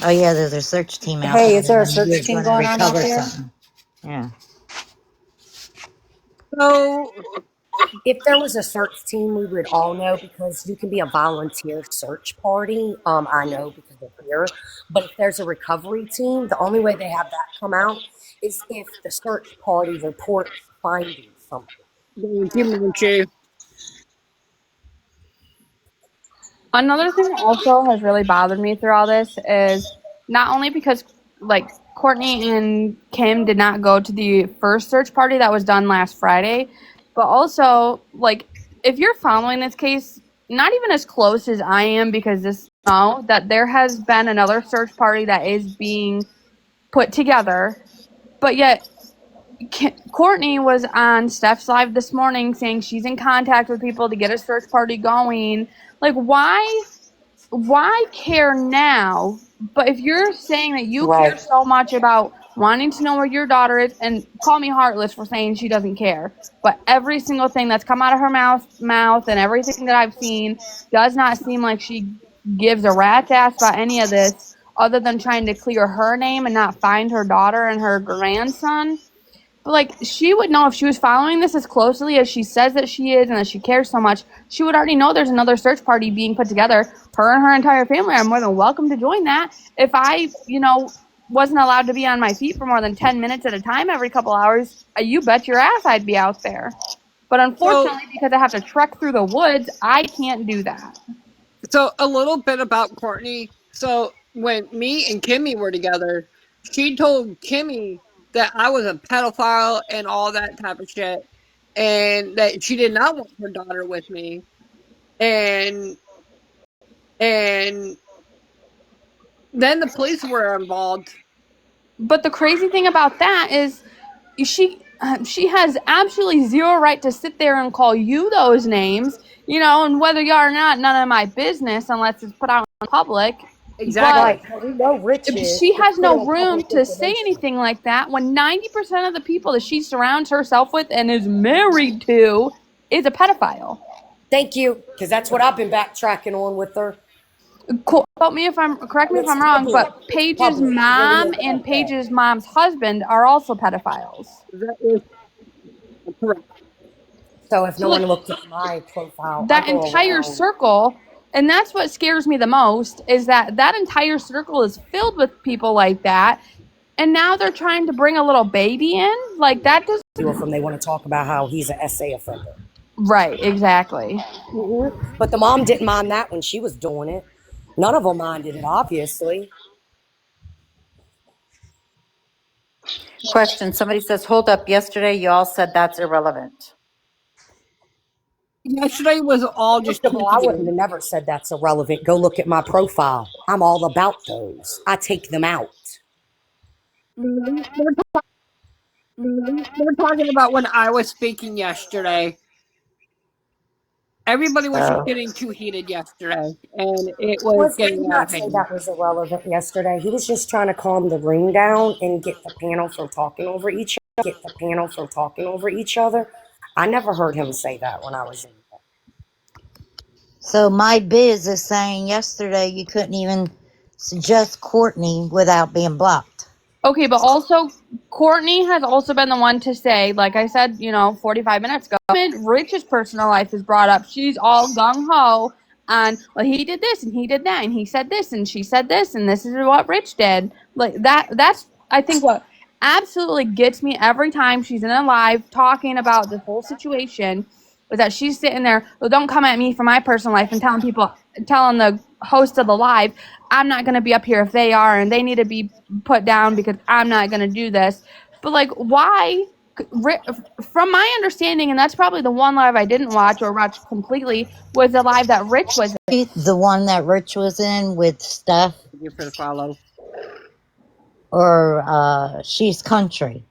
Oh yeah, there's a search team out hey, there is there a and search you're team going to going on out recover there? something. Yeah. So If there was a search team, we would all know because you can be a volunteer search party. I know because of here. But if there's a recovery team, the only way they have that come out is if the search party reports finding something. thank you, Munchie. Another thing that also has really bothered me through all this is not only because like Courtney and Kim did not go to the first search party that was done last Friday, but also like if you're following this case, not even as close as I am because this know that there has been another search party that is being put together, but yet Courtney was on Steph's live this morning saying she's in contact with people to get a search party going. Like why care now? But if you're saying that you care Right. so much about wanting to know where your daughter is, and call me heartless for saying she doesn't care, but every single thing that's come out of her mouth and everything that I've seen does not seem like she gives a rat's ass about any of this other than trying to clear her name and not find her daughter and her grandson. But like she would know if she was following this as closely as she says that she is and that she cares so much, she would already know there's another search party being put together. Her and her entire family are more than welcome to join that. If I, wasn't allowed to be on my feet for more than 10 minutes at a time every couple hours, you bet your ass I'd be out there. But So unfortunately, because I have to trek through the woods, I can't do that. so a little bit about Courtney. So when me and Kimmy were together, she told Kimmy that I was a pedophile and all that type of shit, and that she did not want her daughter with me. And and then the police were involved. But the crazy thing about that is she has absolutely zero right to sit there and call you those names, and whether you are or not, none of my business unless it's put out in public. But Exactly. Right. Well, we know Rich is. she It's has put no on room public to say information. anything like that when 90% of the people that she surrounds herself with and is married to is a pedophile. Thank you, because that's what I've been backtracking on with her. Correct me if It's I'm wrong, public. but It's Paige's public. It really mom is and okay. Paige's mom's husband are also pedophiles. That is correct. So if So no one like looked at my profile, I that go entire around. circle, and that's what scares me the most, is that entire circle is filled with people like that, and now they're trying to bring a little baby in. Like that doesn't. Two of them, they want to talk about how he's an SA offender. Right, exactly. But the mom didn't mind that when she was doing it. None of them minded it, obviously. Question. Somebody says, hold up. Yesterday, you all said that's irrelevant. Yesterday was all just First of too all, I wouldn't heated. have never said that's irrelevant. Go look at my profile. I'm all about those. I take them out. They're talking about when I was speaking yesterday. Everybody was just So getting too heated yesterday, and it He was He getting did out of not say hand. that was irrelevant yesterday. He was just trying to calm the ring down and get the panel from talking over each other. I never heard him say that when I was in there. so my biz is saying yesterday you couldn't even suggest Courtney without being blocked. Okay, but also Courtney has also been the one to say, like I said, 45 minutes ago, Rich's personal life is brought up. She's all gung ho on, well, he did this and he did that and he said this and she said this and this is what Rich did. Like that's I think what absolutely gets me every time she's in a live talking about the whole situation is that she's sitting there, well, don't come at me for my personal life and telling the host of the live, I'm not going to be up here if they are, and they need to be put down because I'm not going to do this. But like, why? From my understanding, and that's probably the one live I didn't watch or watch completely, was the live that Rich was in. The one that Rich was in with Steph Give her the follow. or She's Country.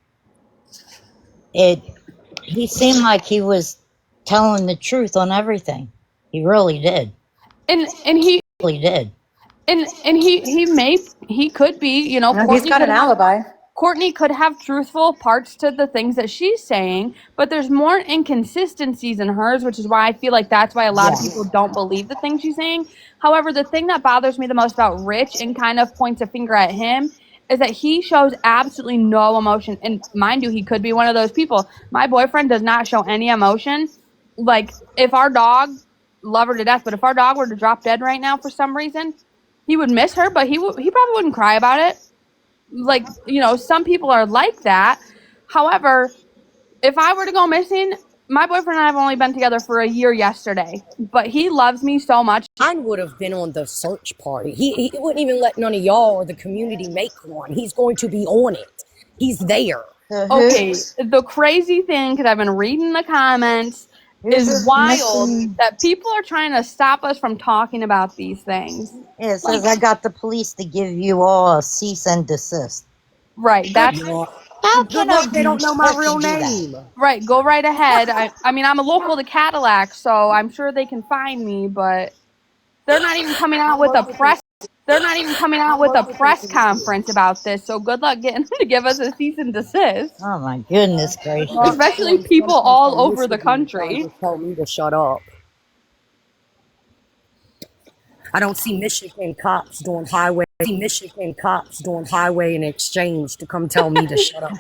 He seemed like he was telling the truth on everything. He really did. And he really did. And he could be, you know, No, he's got an alibi. Courtney could have truthful parts to the things that she's saying, but there's more inconsistencies in hers, which is why I feel like that's why a lot of people don't believe the things she's saying. However, the thing that bothers me the most about Rich and kind of points a finger at him is that he shows absolutely no emotion. And mind you, he could be one of those people. My boyfriend does not show any emotion. Like, if our dog, love her to death, but if our dog were to drop dead right now for some reason, he would miss her, but he probably wouldn't cry about it. Like, you know, some people are like that. However, if I were to go missing, my boyfriend and I have only been together for a year yesterday, but he loves me so much. Mine would have been on the search party. He wouldn't even let none of y'all or the community make one. He's going to be on it. He's there. Okay, the crazy thing, because I've been reading the comments, is wild that people are trying to stop us from talking about these things. Yeah, it says I got the police to give you all a cease and desist. Right, that's Good luck, they don't know my real name. Right, go right ahead. I mean, I'm a local to Cadillac, so I'm sure they can find me, but they're not even coming out with a press. They're not even coming out with a press conference about this. So good luck getting them to give us a cease and desist. Oh my goodness gracious! Especially people all over the country. Tell me to shut up. I don't see Michigan cops doing highway. Michigan cops doing highway and exchange to come tell me to shut up.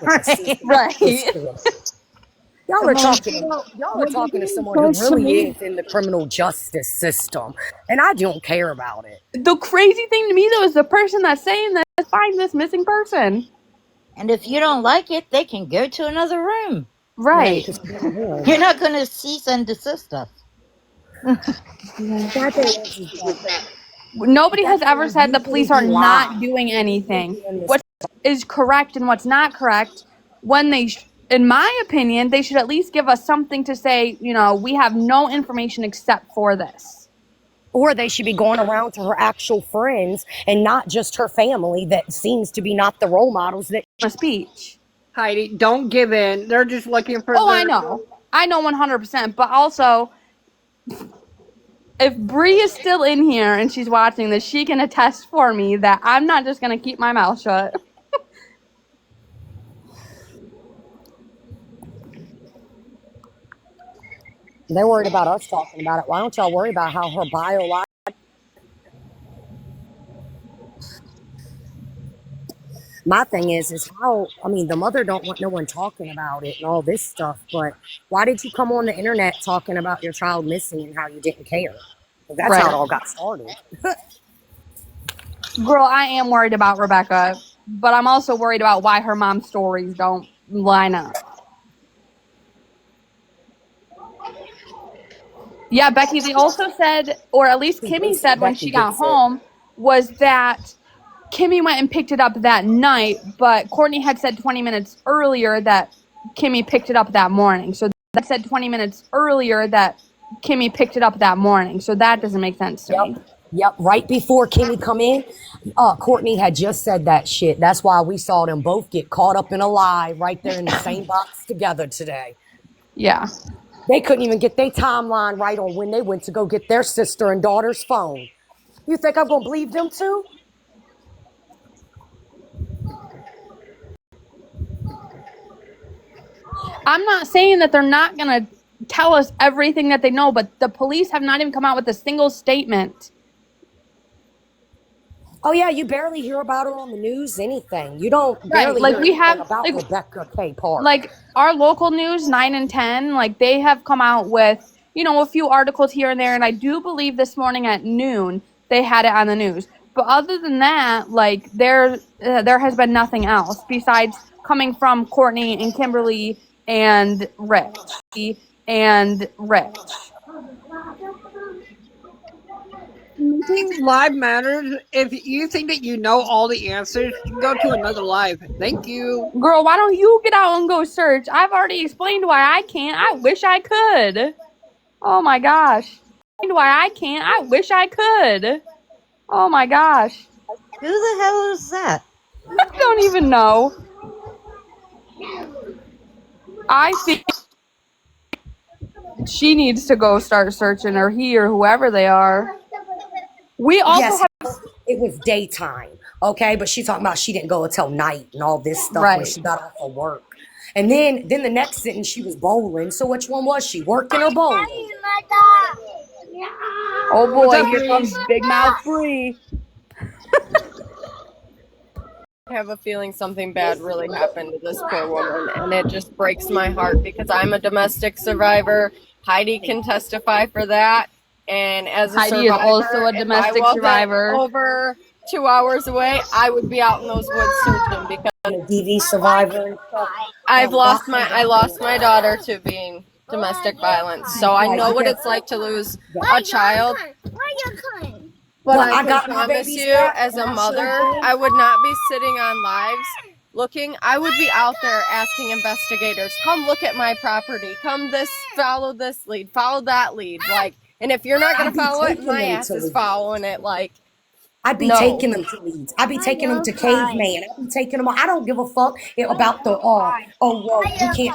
Right. Y'all are talking to someone who really is in the criminal justice system, and I don't care about it. The crazy thing to me, though, is the person that's saying this, find this missing person. And if you don't like it, they can go to another room. Right. You're not going to cease and desist us. Nobody has ever said the police are not doing anything. What is correct and what's not correct, when they, in my opinion, they should at least give us something to say, you know, we have no information except for this. Or they should be going around to her actual friends and not just her family that seems to be not the role models that a speech. Heidi, don't give in. They're just looking for I know 100%, but also if Bree is still in here and she's watching this, she can attest for me that I'm not just going to keep my mouth shut. They're worried about us talking about it. Why don't y'all worry about how her bio life? My thing is how, I mean, the mother don't want no one talking about it and all this stuff, but why did you come on the internet talking about your child missing and how you didn't care? That's how it all got started. Girl, I am worried about Rebecca, but I'm also worried about why her mom's stories don't line up. Yeah, Becky, they also said, or at least Kimmy said when she got home, was that Kimmy went and picked it up that night, but Courtney had said 20 minutes earlier that Kimmy picked it up that morning. So that said 20 minutes earlier that Kimmy picked it up that morning. So that doesn't make sense to me. Yep, right before Kimmy come in, Courtney had just said that shit. That's why we saw them both get caught up in a lie right there in the same box together today. Yeah. They couldn't even get their timeline right on when they went to go get their sister and daughter's phone. You think I'm going to believe them too? I'm not saying that they're not going to tell us everything that they know, but the police have not even come out with a single statement. Oh yeah, you barely hear about her on the news, anything. You don't barely hear anything about Rebecca K. Park. Like our local news, 9 and 10, like they have come out with a few articles here and there, and I do believe this morning at noon they had it on the news. But other than that, like there has been nothing else besides coming from Courtney and Kimberly and Rich. Missing live matters. If you think that you know all the answers, you can go to another live. Thank you. Girl, why don't you get out and go search? I've already explained why I can't. I wish I could. Oh my gosh. Why I can't. I wish I could. Oh my gosh. Who the hell is that? I don't even know. I think she needs to go start searching, or he, or whoever they are. We also Yes, have. it was daytime, okay? But she talking about she didn't go until night and all this stuff when Right. she got off of work. And then the next sentence she was bowling. So which one was she, working or bowling? Oh What's boy, up, here Bree? comes Big Mouth Bree. I have a feeling something bad really happened to this poor woman, and it just breaks my heart because I'm a domestic survivor. Heidi can testify for that. And as a Heidi is survivor, also a if I domestic wasn't survivor. over 2 hours away, I would be out in those woods searching because And a DV survivor and stuff. I That's what lost my daughter to being domestic violence. So I know what it's like to lose a child. But Well, I I can got my promise babies you, back, as and a I mother, sure did. I would not be sitting on lives looking. I would be out there asking investigators, come look at my property. Follow this lead, follow that lead. Like, and if you're not going I'd to be follow it, taking my them ass to is leads. following it. Like, I'd be no. taking them to leads. I'd be taking them to caveman. I'd be taking them. I don't give a fuck about the well, you can't be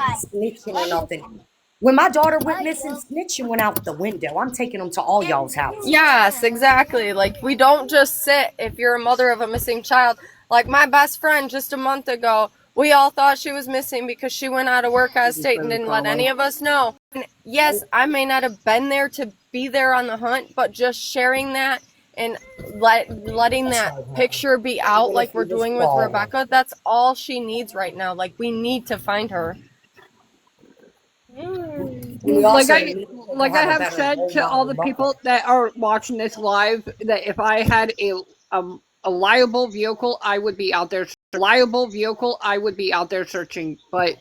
snitching or nothing. When my daughter went missing, snitching went out the window. I'm taking them to all y'all's houses. Yes, exactly. Like, we don't just sit if you're a mother of a missing child. Like, my best friend just a month ago, we all thought she was missing because she went out of work out of state and didn't let any of us know. And yes, I may not have been there to be there on the hunt, but just sharing that and letting that picture be out like we're doing with Rebecca, that's all she needs right now. Like, we need to find her. And we like also I need to like I have a have better said role to all model the mother. people that are watching this live, that if I had a liable vehicle, I would be out there. I would be out there searching. But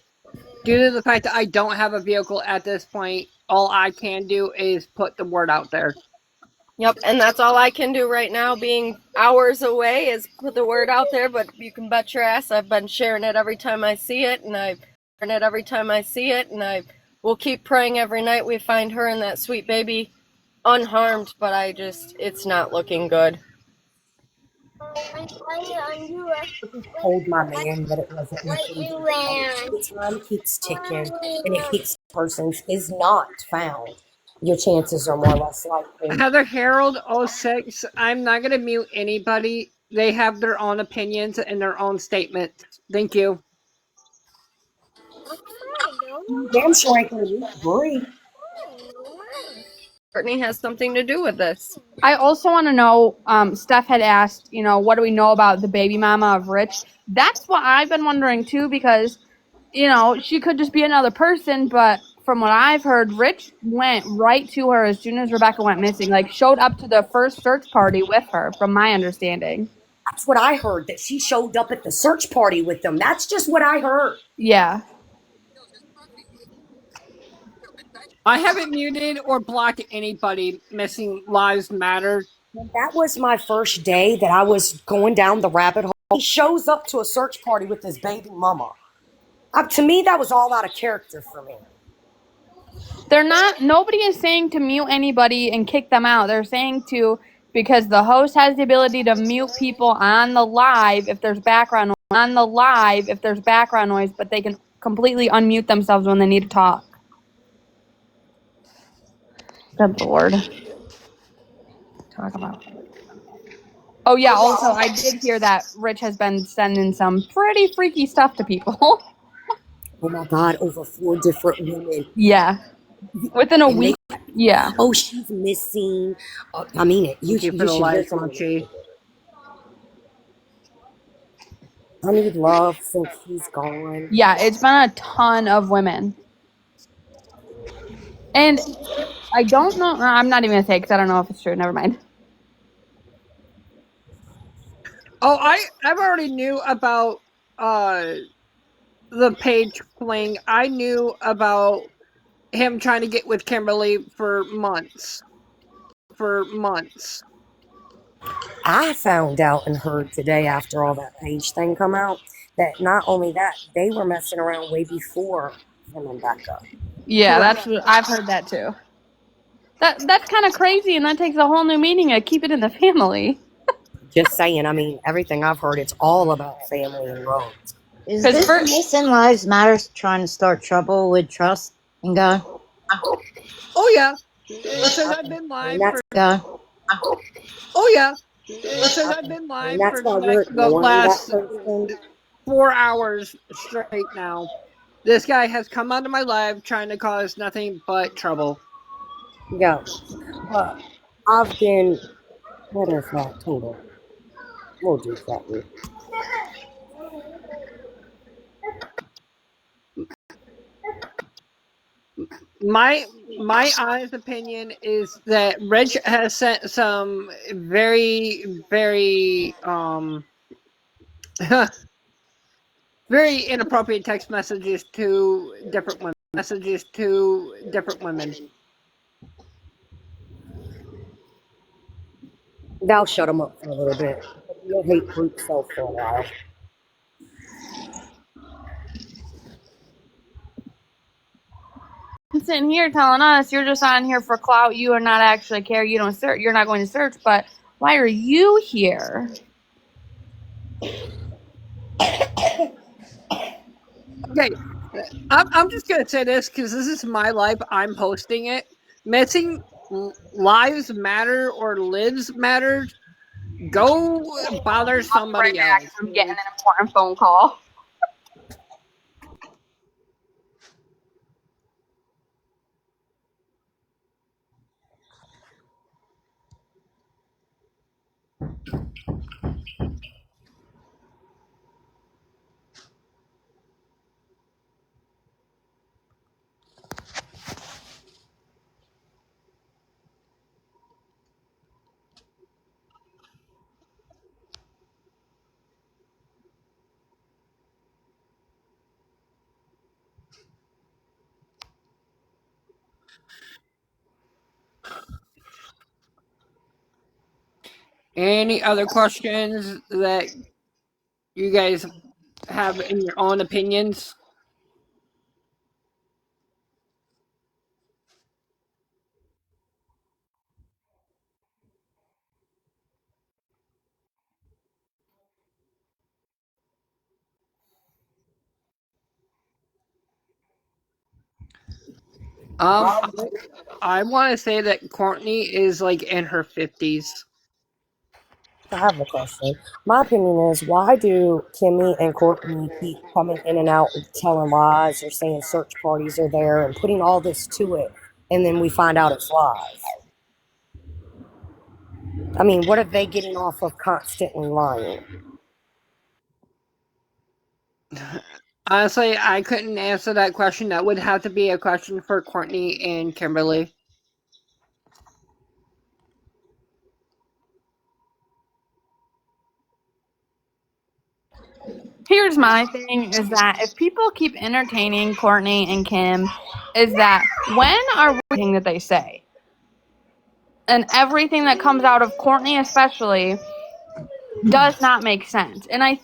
due to the fact that I don't have a vehicle at this point, all I can do is put the word out there. Yep, and that's all I can do right now, being hours away, is put the word out there. But you can bet your ass I've been sharing it every time I see it, and I will keep praying every night we find her and that sweet baby unharmed. But it's not looking good. Told my man that it wasn't looking good. The time keeps ticking, and if this person is not found, your chances are more or less likely. Heather Harold 06, I'm not going to mute anybody. They have their own opinions and their own statements. Thank you. Damn sure ain't gonna mute Bree. Brittany has something to do with this. I also want to know, Steph had asked, what do we know about the baby mama of Rich? That's what I've been wondering too, because, she could just be another person, but from what I've heard, Rich went right to her as soon as Rebecca went missing, like showed up to the first search party with her, from my understanding. That's what I heard, that she showed up at the search party with them. That's just what I heard. Yeah. I haven't muted or blocked anybody. Missing lives matter. That was my first day that I was going down the rabbit hole. He shows up to a search party with his baby mama. To me, that was all out of character for me. Nobody is saying to mute anybody and kick them out. They're saying because the host has the ability to mute people on the live if there's background noise, but they can completely unmute themselves when they need to talk. Good Lord. Talk about it. Oh yeah, also I did hear that Rich has been sending some pretty freaky stuff to people. Oh my God, over 4 different women. Yeah. Within a week. Yeah. Oh, she's missing. I mean it. You Thank you for should the hear lights, some of Archie. it. I need love since he's gone. Yeah, it's been a ton of women. And I don't know. I'm not even gonna say because I don't know if it's true. Never mind. Oh, I've already knew about the page fling. I knew about him trying to get with Kimberly for months. For months. I found out and heard today after all that page thing come out that not only that, they were messing around way before him and Becca. Yeah, Correct. that's what I've heard that too. That's kind of crazy, and that takes a whole new meaning of keep it in the family. Just saying, I mean, everything I've heard, it's all about family and roads. Is Because this first, Mason Lives Matter trying to start trouble with trust and God? Oh yeah. It says I've been I mean, live that's for. God. Oh yeah. It says I've been I mean, live that's for why we're the ignoring that last person. 4 hours straight now. This guy has come onto my live trying to cause nothing but trouble. Yeah, but I've been, matter of fact, hold on, we'll do something. My honest opinion is that Rich has sent some very very inappropriate text messages to different women. That'll shut them up for a little bit. You'll hate brute self for a while. sitting here telling us you're just on here for clout, you are not actually care, you don't search, you're not going to search, but why are you here? Okay, I'm just gonna say this because this is my life. I'm hosting it. Missing lives matter or lives matter. Go bother I'll be right somebody back. else. I'm getting an important phone call. Any other questions that you guys have in your own opinions? Um, I want to say that Courtney is like in her 50s. I have a question. My opinion is, why do Kimmy and Courtney keep coming in and out and telling lies or saying search parties are there and putting all this to it, and then we find out it's lies? I mean, what are they getting off of constantly lying? Honestly, I couldn't answer that question. That would have to be a question for Courtney and Kimberly. Here's my thing is that if people keep entertaining Courtney and Kim, is that when are we everything that they say? And everything that comes out of Courtney especially does not make sense. And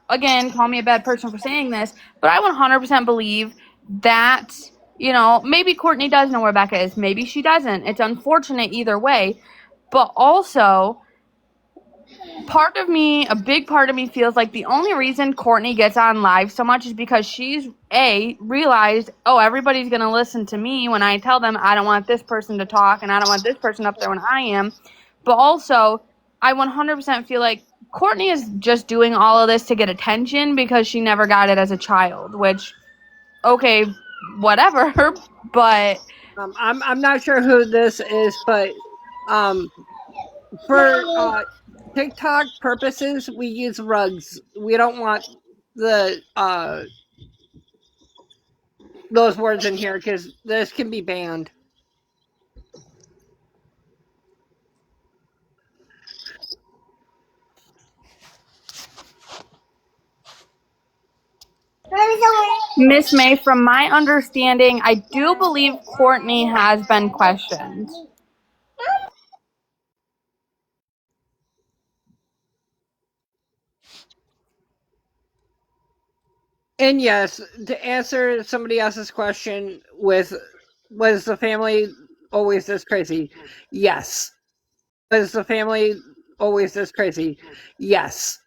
again, call me a bad person for saying this, but I 100% believe that, maybe Courtney does know where Becca is. Maybe she doesn't. It's unfortunate either way. But also, a big part of me feels like the only reason Courtney gets on live so much is because she's realized, oh, everybody's going to listen to me when I tell them I don't want this person to talk and I don't want this person up there when I am. But also, I 100% feel like Courtney is just doing all of this to get attention because she never got it as a child, which, okay, whatever, but I'm not sure who this is, but um, for TikTok purposes, we use rugs. We don't want the those words in here because this can be banned. Miss May, from my understanding, I do believe Courtney has been questioned. And yes, to answer somebody else's question with, was the family always this crazy? Yes. Was the family always this crazy? Yes.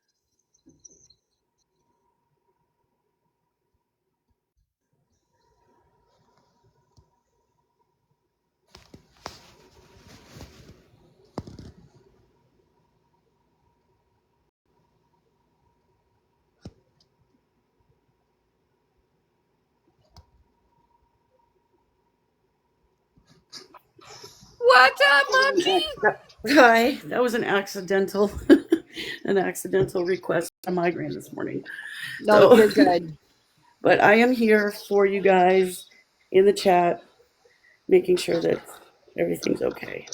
What's up, Munchie? Hi, that was an accidental, an accidental request for migraine this morning. No, So, you're good. but I am here for you guys in the chat, making sure that everything's okay.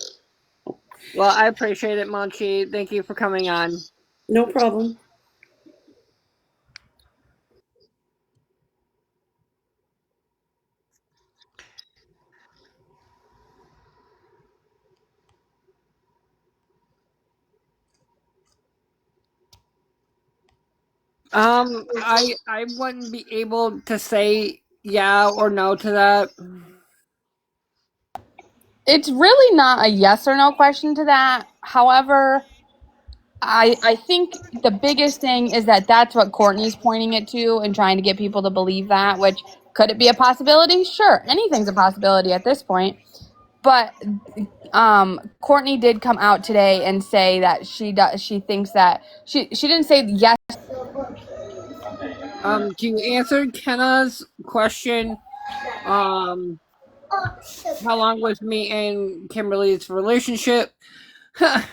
Well, I appreciate it, Monchi. Thank you for coming on. No problem. I wouldn't be able to say yeah or no to that. It's really not a yes or no question to that. However, I think the biggest thing is that that's what Courtney's pointing it to and trying to get people to believe that, which could it be a possibility? Sure. Anything's a possibility at this point. But Courtney did come out today and say that she thinks that she didn't say yes. To answer Kenna's question, how long was me and Kimberly's relationship? Well,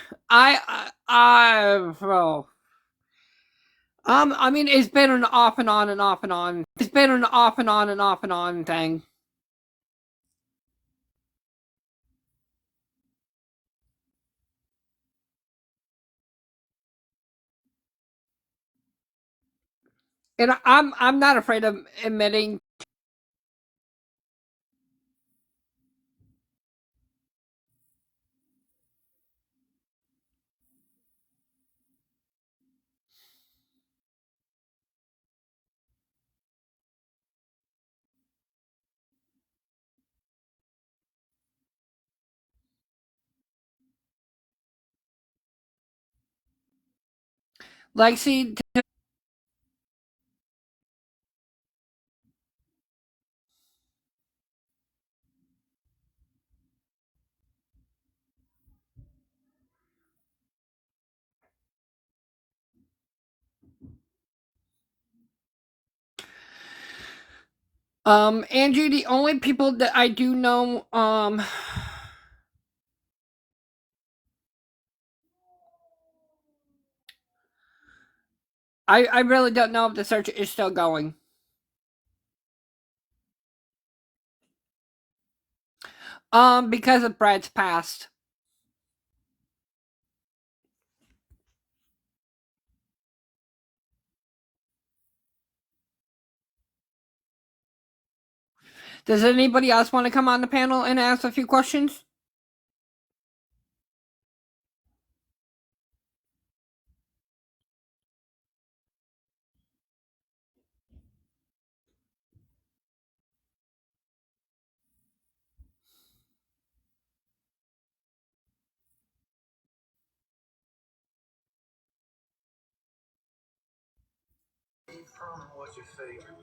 I mean, it's been an off and on and off and on. It's been an off and on and off and on thing. And I'm not afraid of admitting. Lexi, Angie, the only people that I do know, I really don't know if the search is still going. Because of Brad's past. Does anybody else want to come on the panel and ask a few questions?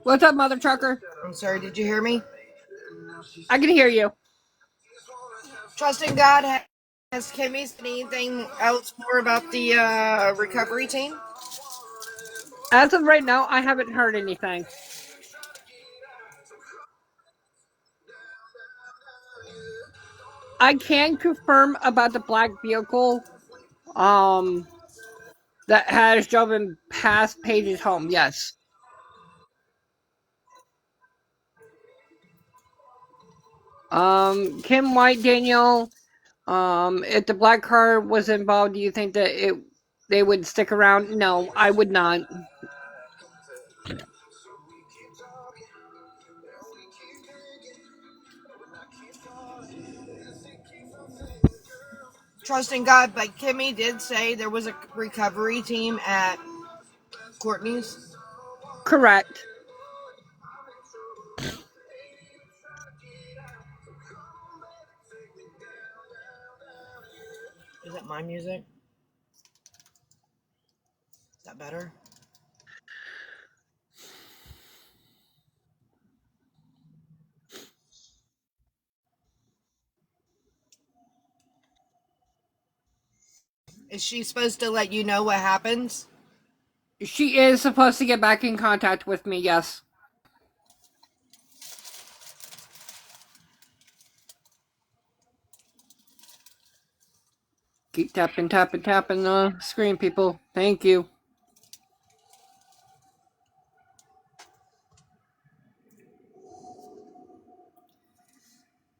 What's up, mother trucker? I'm sorry, did you hear me? I can hear you. Trusting God, has Kimmy said anything else more about the recovery team? As of right now, I haven't heard anything. I can confirm about the black vehicle that has driven past Paige's home, yes. Kim White, Daniel, if the black car was involved, do you think that they would stick around? No, I would not. Trusting God, but Kimmy did say there was a recovery team at Courtney's. Correct. Is that my music? Is that better? Is she supposed to let you know what happens? She is supposed to get back in contact with me, yes. Keep tapping the screen, people. Thank you.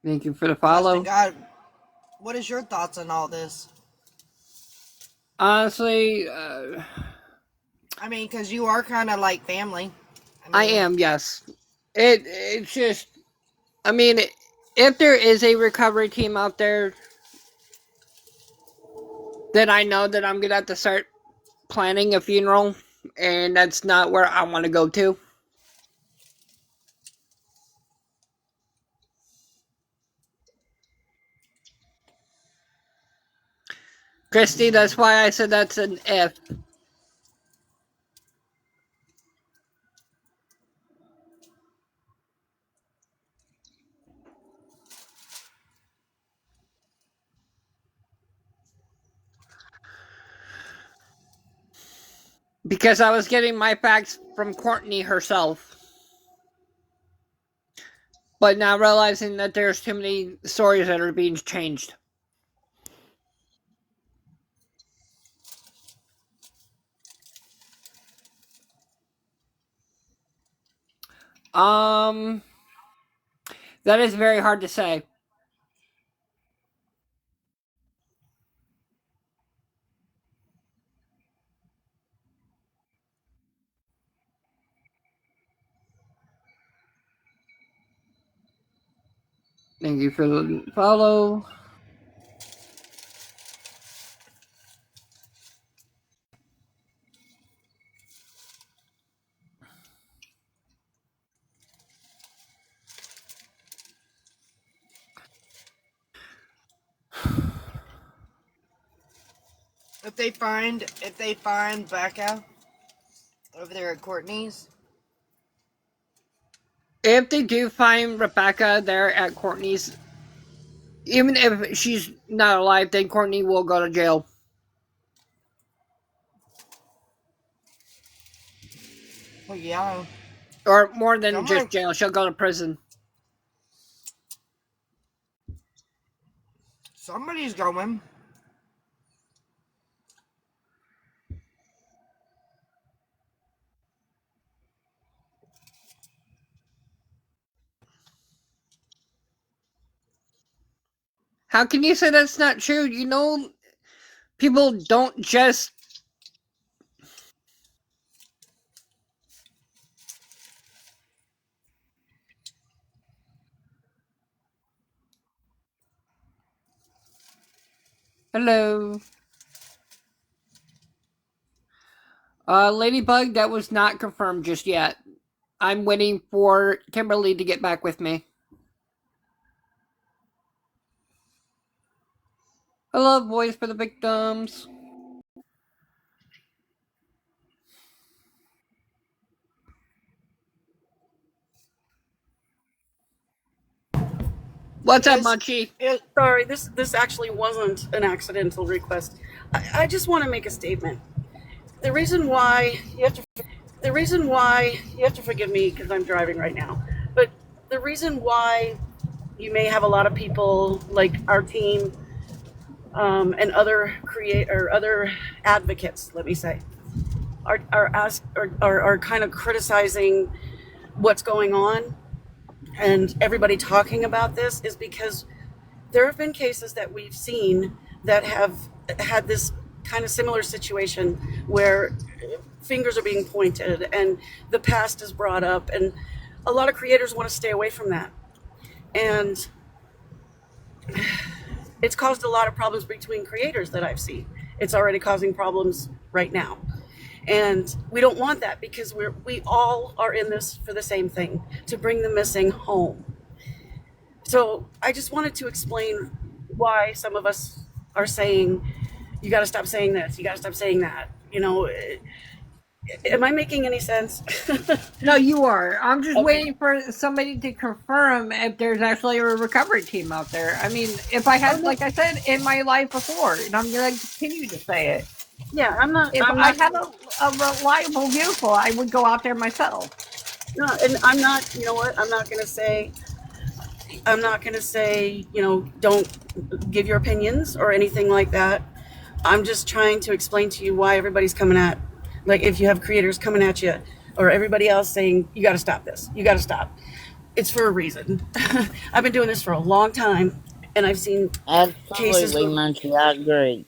Thank you for the Trusting follow. God. What is your thoughts on all this? Honestly, I mean, because you are kind of like family. I am, yes. It's just, I mean, if there is a recovery team out there, then I know that I'm gonna have to start planning a funeral, and that's not where I want to go to. Christy, that's why I said that's an if. Because I was getting my facts from Courtney herself. But now realizing that there's too many stories that are being changed. That is very hard to say. Thank you for the follow. If they find Becca over there at Courtney's. If they do find Rebecca there at Courtney's, even if she's not alive, then Courtney will go to jail. Well, yeah. Or more than just jail, she'll go to prison. Somebody's going. How can you say that's not true? You know, people don't just. Hello. Ladybug, that was not confirmed just yet. I'm waiting for Kimberly to get back with me. I love Voice for the Victims. What's up, Munchie? Sorry, this actually wasn't an accidental request. I just want to make a statement. The reason why you have to forgive me because I'm driving right now, but the reason why you may have a lot of people like our team and other other advocates, let me say, are kind of criticizing what's going on and everybody talking about this is because there have been cases that we've seen that have had this kind of similar situation where fingers are being pointed and the past is brought up, and a lot of creators want to stay away from that. And It's caused a lot of problems between creators that I've seen. It's already causing problems right now. And we don't want that because we all are in this for the same thing, to bring the missing home. So I just wanted to explain why some of us are saying, you got to stop saying this, you got to stop saying that. Am I making any sense? No, you are. I'm just Okay. waiting for somebody to confirm if there's actually a recovery team out there. I mean, if I Oh had, no. like I said, in my life before, and I'm going to continue to say it, Yeah, I'm not. if I'm I not. had a reliable vehicle, I would go out there myself. No, and I'm not. You know what? I'm not going to say. I'm not going to say. Don't give your opinions or anything like that. I'm just trying to explain to you why everybody's coming at. Like, if you have creators coming at you, or everybody else saying you got to stop this, you got to stop. It's for a reason. I've been doing this for a long time, and I've seen cases Absolutely, where, Munchie. I agree.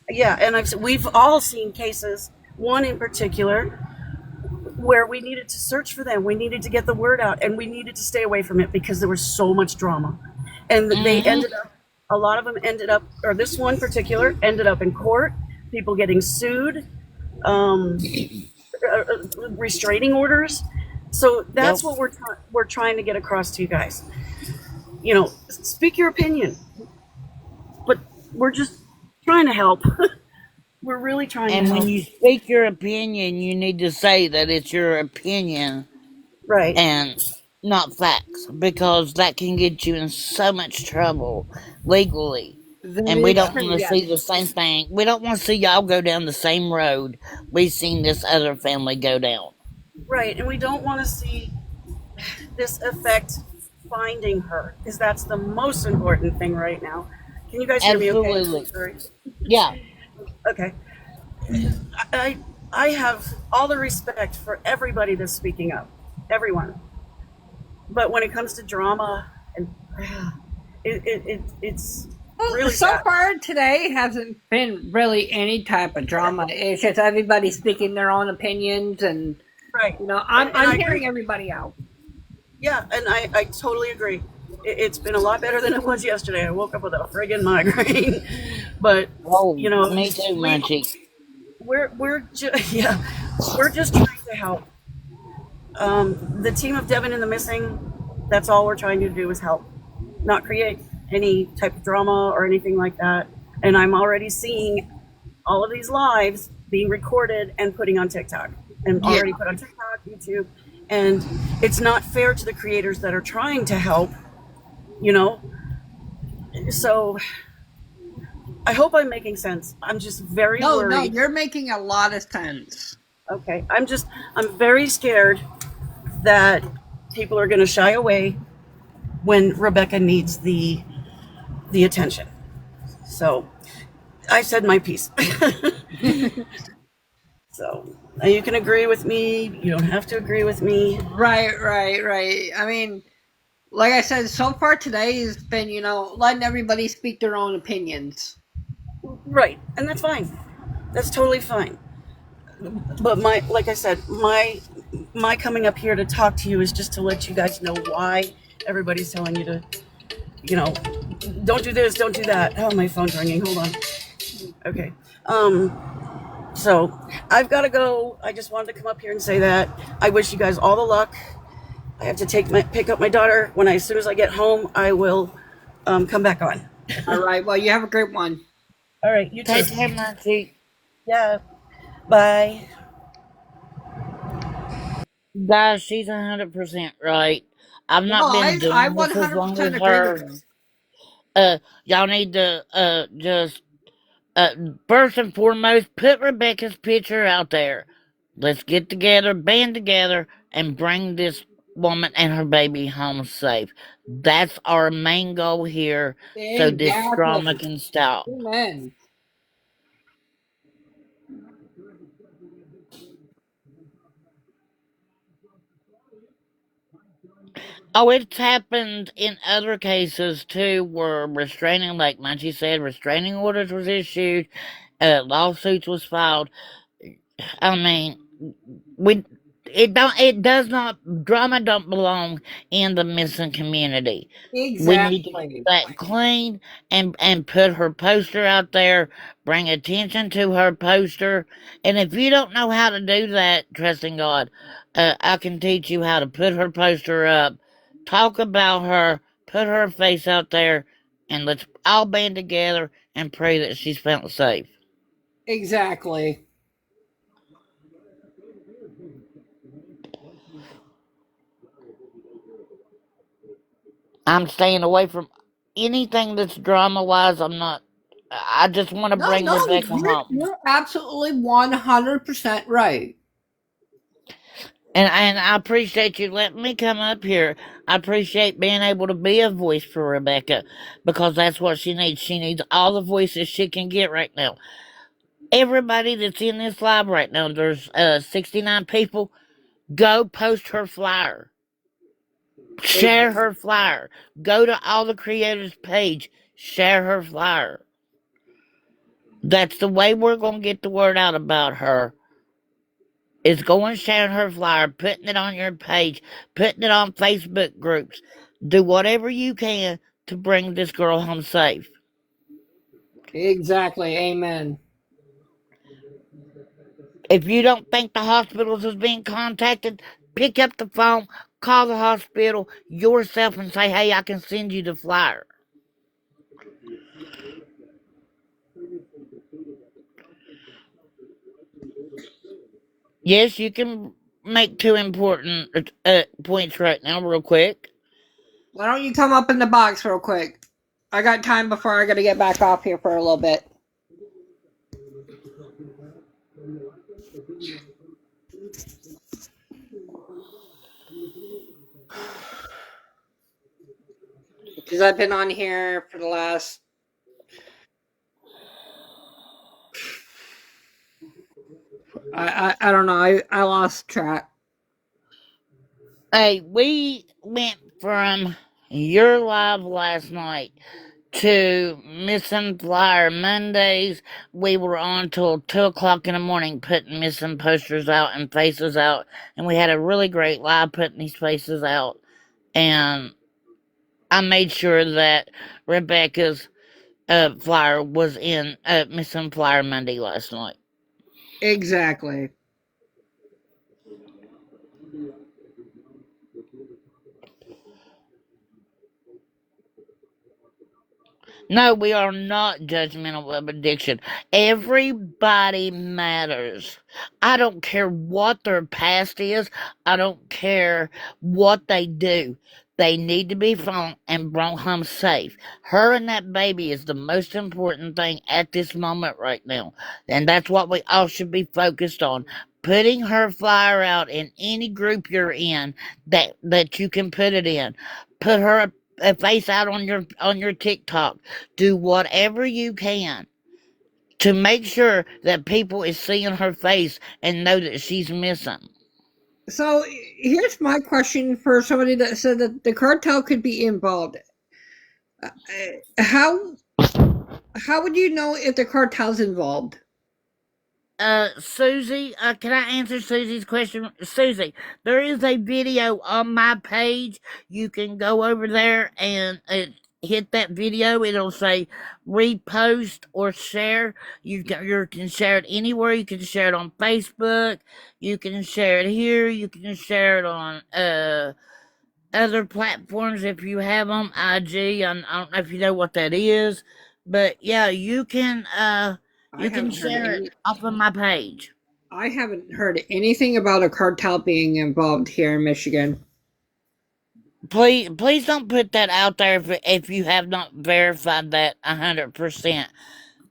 yeah, and we've all seen cases. One in particular where we needed to search for them. We needed to get the word out, and we needed to stay away from it because there was so much drama. And they Mm-hmm. ended up, a lot of them ended up, or this one particular ended up in court, people getting sued, um, restraining orders. So Yep. that's what we're trying to get across to you guys. Speak your opinion, but we're just trying to help. We're really trying to And when help. you speak your opinion, you need to say that it's your opinion Right. and not facts, because that can get you in so much trouble legally. That And we is don't true, want to yes. see the same thing. We don't want to see y'all go down the same road we've seen this other family go down. Right. And we don't want to see this affect finding her, because that's the most important thing right now. Can you guys hear me okay? I'm so Absolutely. sorry. Yeah. Okay. I I have all the respect for everybody that's speaking up. Everyone. But when it comes to drama and it's Well, really so sad. far today hasn't been really any type of drama. It's just everybody speaking their own opinions, and Right. I'm And I I'm agree. hearing everybody out. Yeah, and I totally agree. It's been a lot better than it was yesterday. I woke up with a friggin' migraine. But, Oh, you know, me too, we Munchie. we're just yeah, we're just trying to help. The team of Devin and the Missing, that's all we're trying to do is help, not create any type of drama or anything like that. And I'm already seeing all of these lives being recorded and putting on TikTok, and Yeah. already put on TikTok, YouTube. And it's not fair to the creators that are trying to help, you know? So I hope I'm making sense. I'm just very No, no, worried. you're making a lot of sense. Okay. I'm very scared that people are going to shy away when Rebecca needs the attention. So I said my piece. So you can agree with me. You don't have to agree with me. Right, right, right. I mean, like I said, so far today has been, letting everybody speak their own opinions. Right, and that's fine. That's totally fine. But like I said, my coming up here to talk to you is just to let you guys know why everybody's telling you to, you know, don't do this, don't do that. Oh, my phone's ringing. Hold on. Okay. So I've got to go. I just wanted to come up here and say that. I wish you guys all the luck. I have to pick up my daughter. As soon as I get home, I will come back on. All right. Well, you have a great one. All right, you too. Take care, Munchie. Yeah. Bye. Guys, she's 100% right. I've No, not been I doing this as long 100% as agree with her. you. Y'all need to just first and foremost put Rebecca's picture out there. Let's get together, band together, and bring this woman and her baby home safe. That's our main goal here, so this drama Exactly. can stop. Amen. Oh, it's happened in other cases too, where restraining, like Munchie said, restraining orders was issued, lawsuits was filed. I mean, we it does not, drama don't belong in the missing community. We need to keep Exactly. that clean and put her poster out there, bring attention to her poster. And if you don't know how to do that, trusting God, I can teach you how to put her poster up, talk about her, put her face out there, and let's all band together and pray that she's found safe. Exactly. I'm staying away from anything that's drama wise. I'm not. I just want to No, bring no, Rebecca home. you're absolutely 100% right. And I appreciate you letting me come up here. I appreciate being able to be a voice for Rebecca because that's what she needs. She needs all the voices she can get right now. Everybody that's in this live right now, there's 69 people. Go post her flyer. Share her flyer. Go to all the creators' page. Share her flyer. That's the way we're going to get the word out about her. Is going sharing her flyer, putting it on your page, putting it on Facebook groups. Do whatever you can to bring this girl home safe. Exactly. Amen. If you don't think the hospitals is being contacted, pick up the phone, call the hospital yourself and say, hey, I can send you the flyer. Yes, you can make two important points right now, real quick. Why don't you come up in the box real quick? I got time before I got to get back off here for a little bit. Because I've been on here for the last. I don't know. I lost track. Hey, we went from your live last night to Missing Flyer Mondays. We were on till 2 o'clock in the morning putting missing posters out and faces out. And we had a really great live putting these faces out. And I made sure that Rebecca's flyer was in Missing Flyer Monday last night. Exactly. No, we are not judgmental of addiction. Everybody matters. I don't care what their past is. I don't care what they do. They need to be found and brought home safe. Her and that baby is the most important thing at this moment right now. And that's what we all should be focused on. Putting her flyer out in any group you're in that you can put it in. Put her a face out on your TikTok. Do whatever you can to make sure that people is seeing her face and know that she's missing. So here's my question for somebody that said that the cartel could be involved. Uh, how how would you know if the cartel's involved? Susie, can I answer Susie's question? Susie, there is a video on my page. You can go over there and hit that video. It'll say repost or share. You can share it anywhere. You can share it on Facebook. You can share it here. You can share it on other platforms if you have them. IG. I don't know if you know what that is, but yeah, I you can haven't heard share it any. off of my page. I haven't heard anything about a cartel being involved here in Michigan. Please don't put that out there if you have not verified that 100%.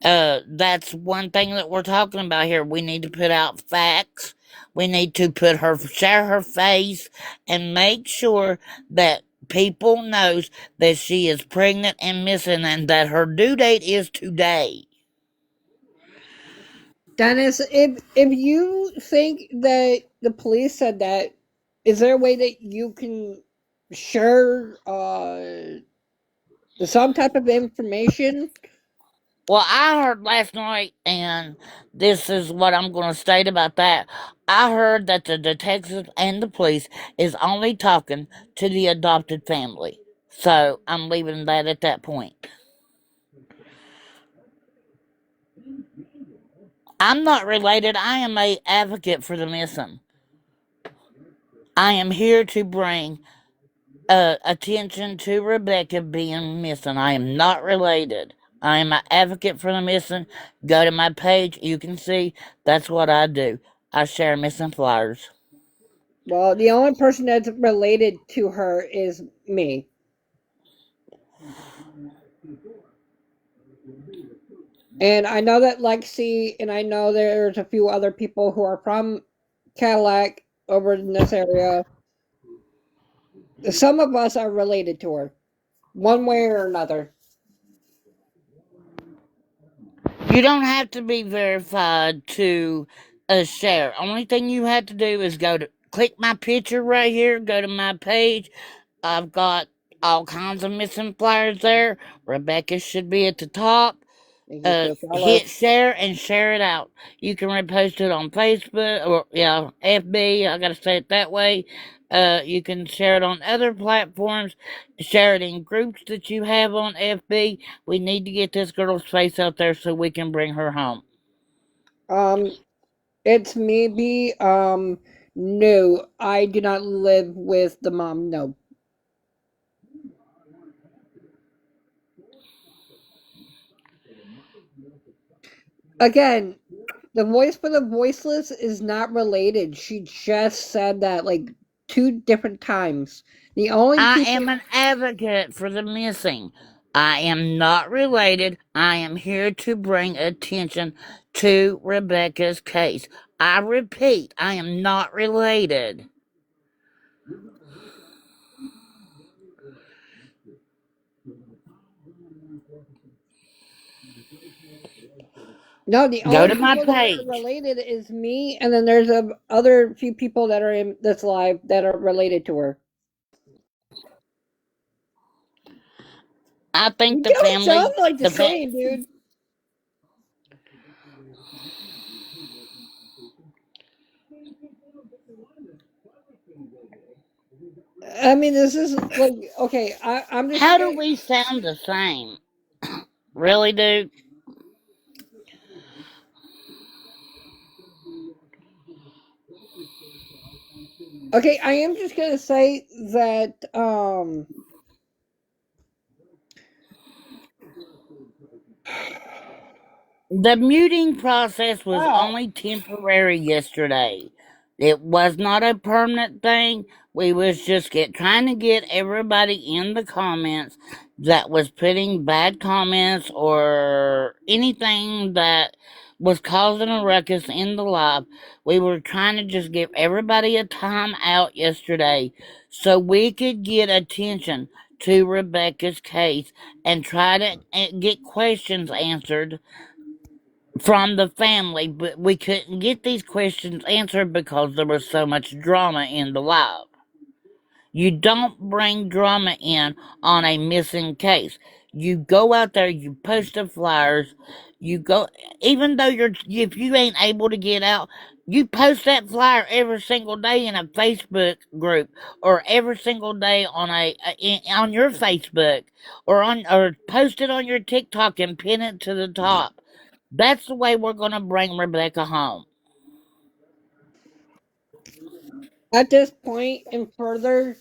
That's one thing that we're talking about here. We need to put out facts. We need to share her face and make sure that people knows that she is pregnant and missing and that her due date is today. Dennis, if you think that the police said that, is there a way that you can share some type of information? Well, I heard last night, and this is what I'm going to state about that. I heard that the detectives and the police is only talking to the adopted family. So I'm leaving that at that point. I'm not related. I am a advocate for the missing. I am here to bring attention to Rebecca being missing. I am not related. I am an advocate for the missing. Go to my page. You can see that's what I do. I share missing flyers. Well, the only person that's related to her is me. And I know that Lexi, and I know there's a few other people who are from Cadillac over in this area. Some of us are related to her, one way or another. You don't have to be verified to share. Only thing you have to do is go to click my picture right here, go to my page. I've got all kinds of missing flyers there. Rebecca should be at the top. Thank you for the follow. Hit share and share it out. You can repost it on Facebook or FB. I gotta say it that way. You can share it on other platforms. Share it in groups that you have on FB. We need to get this girl's face out there so we can bring her home. Um, it's maybe no, I do not live with the mom. No. Again, the voice for the voiceless is not related. She just said that like two different times. The only I people. am an advocate for the missing. I am not related. I am here to bring attention to Rebecca's case. I repeat, I am not related. No, the Go only to my people that are page. related is me, and then there's a other few people that are in this live that are related to her. I think You the don't sound family, like the the fa- same, dude. I mean, this is like okay. I'm just How do gonna. we sound the same? Really, dude? Okay, I am just gonna say that. The muting process was Ah, only temporary yesterday. It was not a permanent thing. We was just trying to get everybody in the comments that was putting bad comments or anything that was causing a ruckus in the live. We were trying to just give everybody a time out yesterday so we could get attention to Rebecca's case and try to get questions answered from the family, but we couldn't get these questions answered because there was so much drama in the live. You don't bring drama in on a missing case. You go out there, you post the flyers, you go, even though if you ain't able to get out, you post that flyer every single day in a Facebook group or every single day on on your Facebook or post it on your TikTok and pin it to the top. That's the way we're going to bring Rebecca home. at this point and further,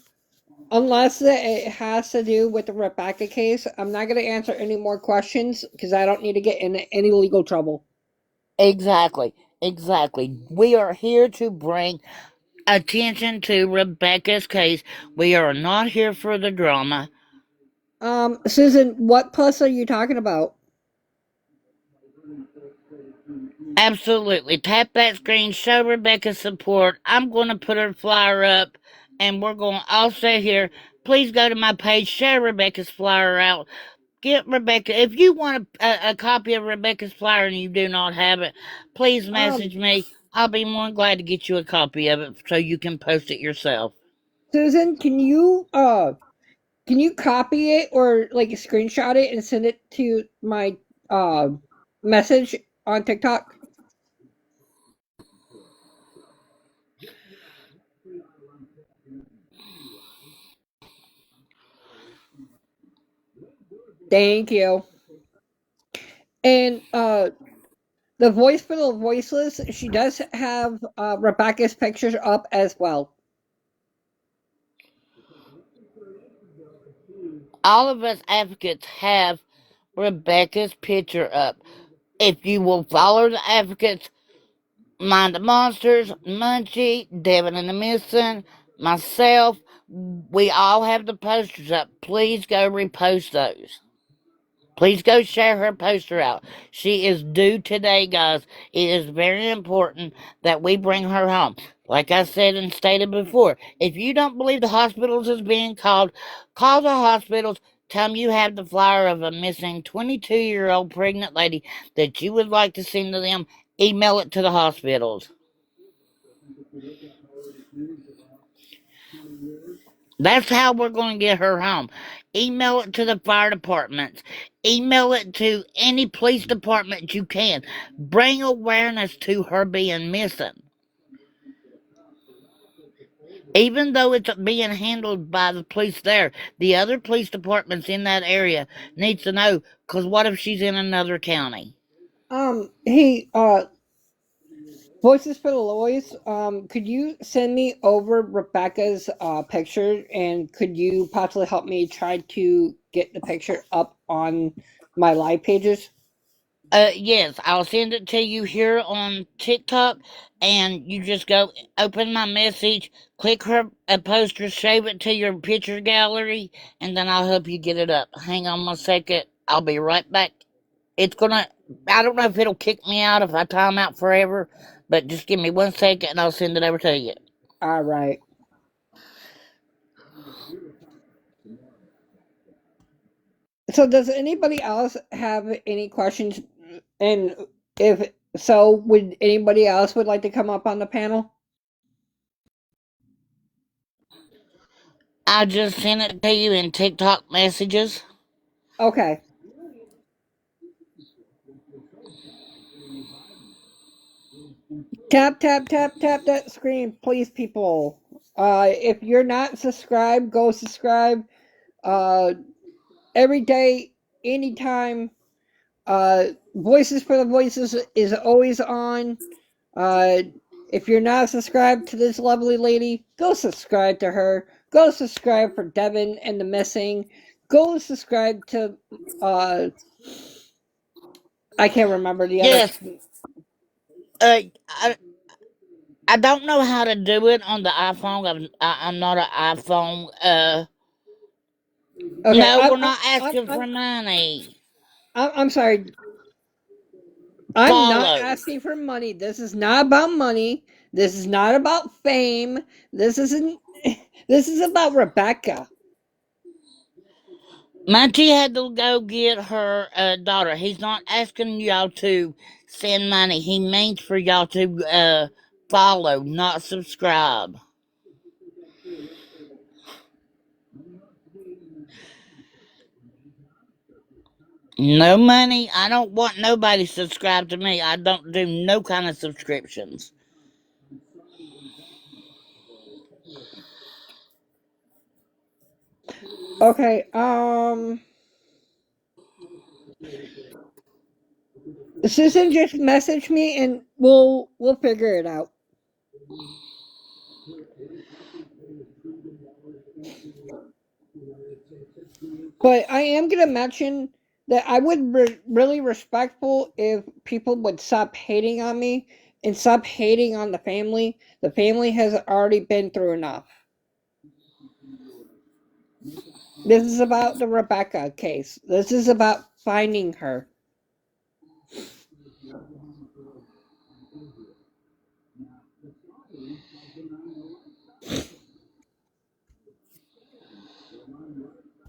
unless it has to do with the Rebecca case, I'm not gonna answer any more questions because I don't need to get in any legal trouble. Exactly. Exactly. We are here to bring attention to Rebecca's case. We are not here for the drama. Susan, what plus are you talking about? Absolutely. Tap that screen, show Rebecca's support. I'm going to put her flyer up, and we're going to also here. Please go to my page, share Rebecca's flyer out. Get Rebecca. If you want a copy of Rebecca's flyer and you do not have it, please Um, message me. I'll be more than glad to get you a copy of it so you can post it yourself. Susan, can you copy it or like screenshot it and send it to my message on TikTok? Thank you. And the voice for the voiceless, she does have Rebecca's pictures up as well. All of us advocates have Rebecca's picture up. If you will follow the advocates, Mind the Monsters, Munchie, Devin and the Missing, myself, we all have the posters up. Please go repost those. Please go share her poster out. She is due today, guys. It is very important that we bring her home. Like I said and stated before, if you don't believe the hospitals is being called, call the hospitals. Tell them you have the flyer of a missing 22-year-old pregnant lady that you would like to send to them. Email it to the hospitals. That's how we're going to get her home. Email it to the fire departments. Email it to any police department you can. Bring awareness to her being missing. Even though it's being handled by the police there, the other police departments in that area needs to know, because what if she's in another county? Hey, Voices for the Lois, could you send me over Rebecca's picture, and could you possibly help me try to get the picture up on my live pages? Yes, I'll send it to you here on TikTok, and you just go open my message, click her a poster, save it to your picture gallery, and then I'll help you get it up. Hang on one second, I'll be right back. It's gonna, I don't know if it'll kick me out if I time out forever, but just give me 1 second and I'll send it over to you. All right. So, does anybody else have any questions? And if so, would anybody else would like to come up on the panel? I just sent it to you in TikTok messages. Okay. Tap tap tap tap that screen, please, people. If you're not subscribed, go subscribe. Uh, every day, anytime. Voices for the Voices is always on. Uh, if you're not subscribed to this lovely lady, go subscribe to her. Go subscribe for Devin and the Missing. Go subscribe to I can't remember the other. Yes, I, I don't know how to do it on the iPhone. I'm not an iPhone. Okay, No, we're not asking for money. I'm sorry. I'm not Follow. asking for money. This is not about money. This is not about fame. This isn't. This is about Rebecca. Munchie had to go get her daughter. He's not asking y'all to send money. He means for y'all to follow, not subscribe. No money. I don't want nobody subscribed to me. I don't do no kind of subscriptions. Okay. Susan just messaged me, and we'll figure it out. But I am gonna mention that I would really respectful if people would stop hating on me and stop hating on the family. The family has already been through enough. This is about the Rebecca case. This is about finding her.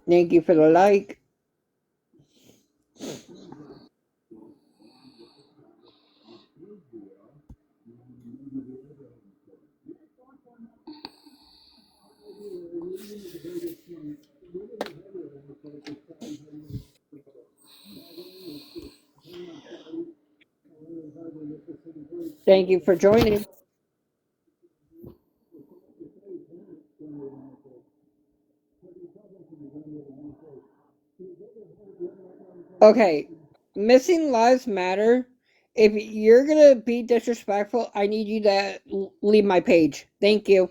Thank you for the like. Thank you for joining. Okay, missing lives matter. If you're gonna be disrespectful, I need you to leave my page. Thank you.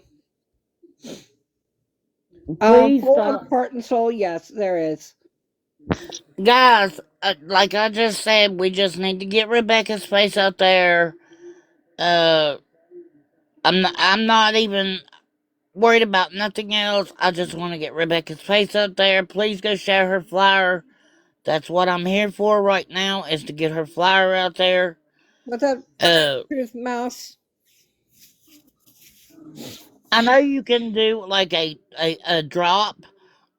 Please Full of stop. heart and soul, yes, there is. Guys, like I just said, we just need to get Rebecca's face out there. Uh, I'm not even worried about nothing else. I just want to get Rebecca's face out there. Please go share her flyer. That's what I'm here for right now, is to get her flyer out there. What's up, Uh, Truth Mouse? I know you can do like a drop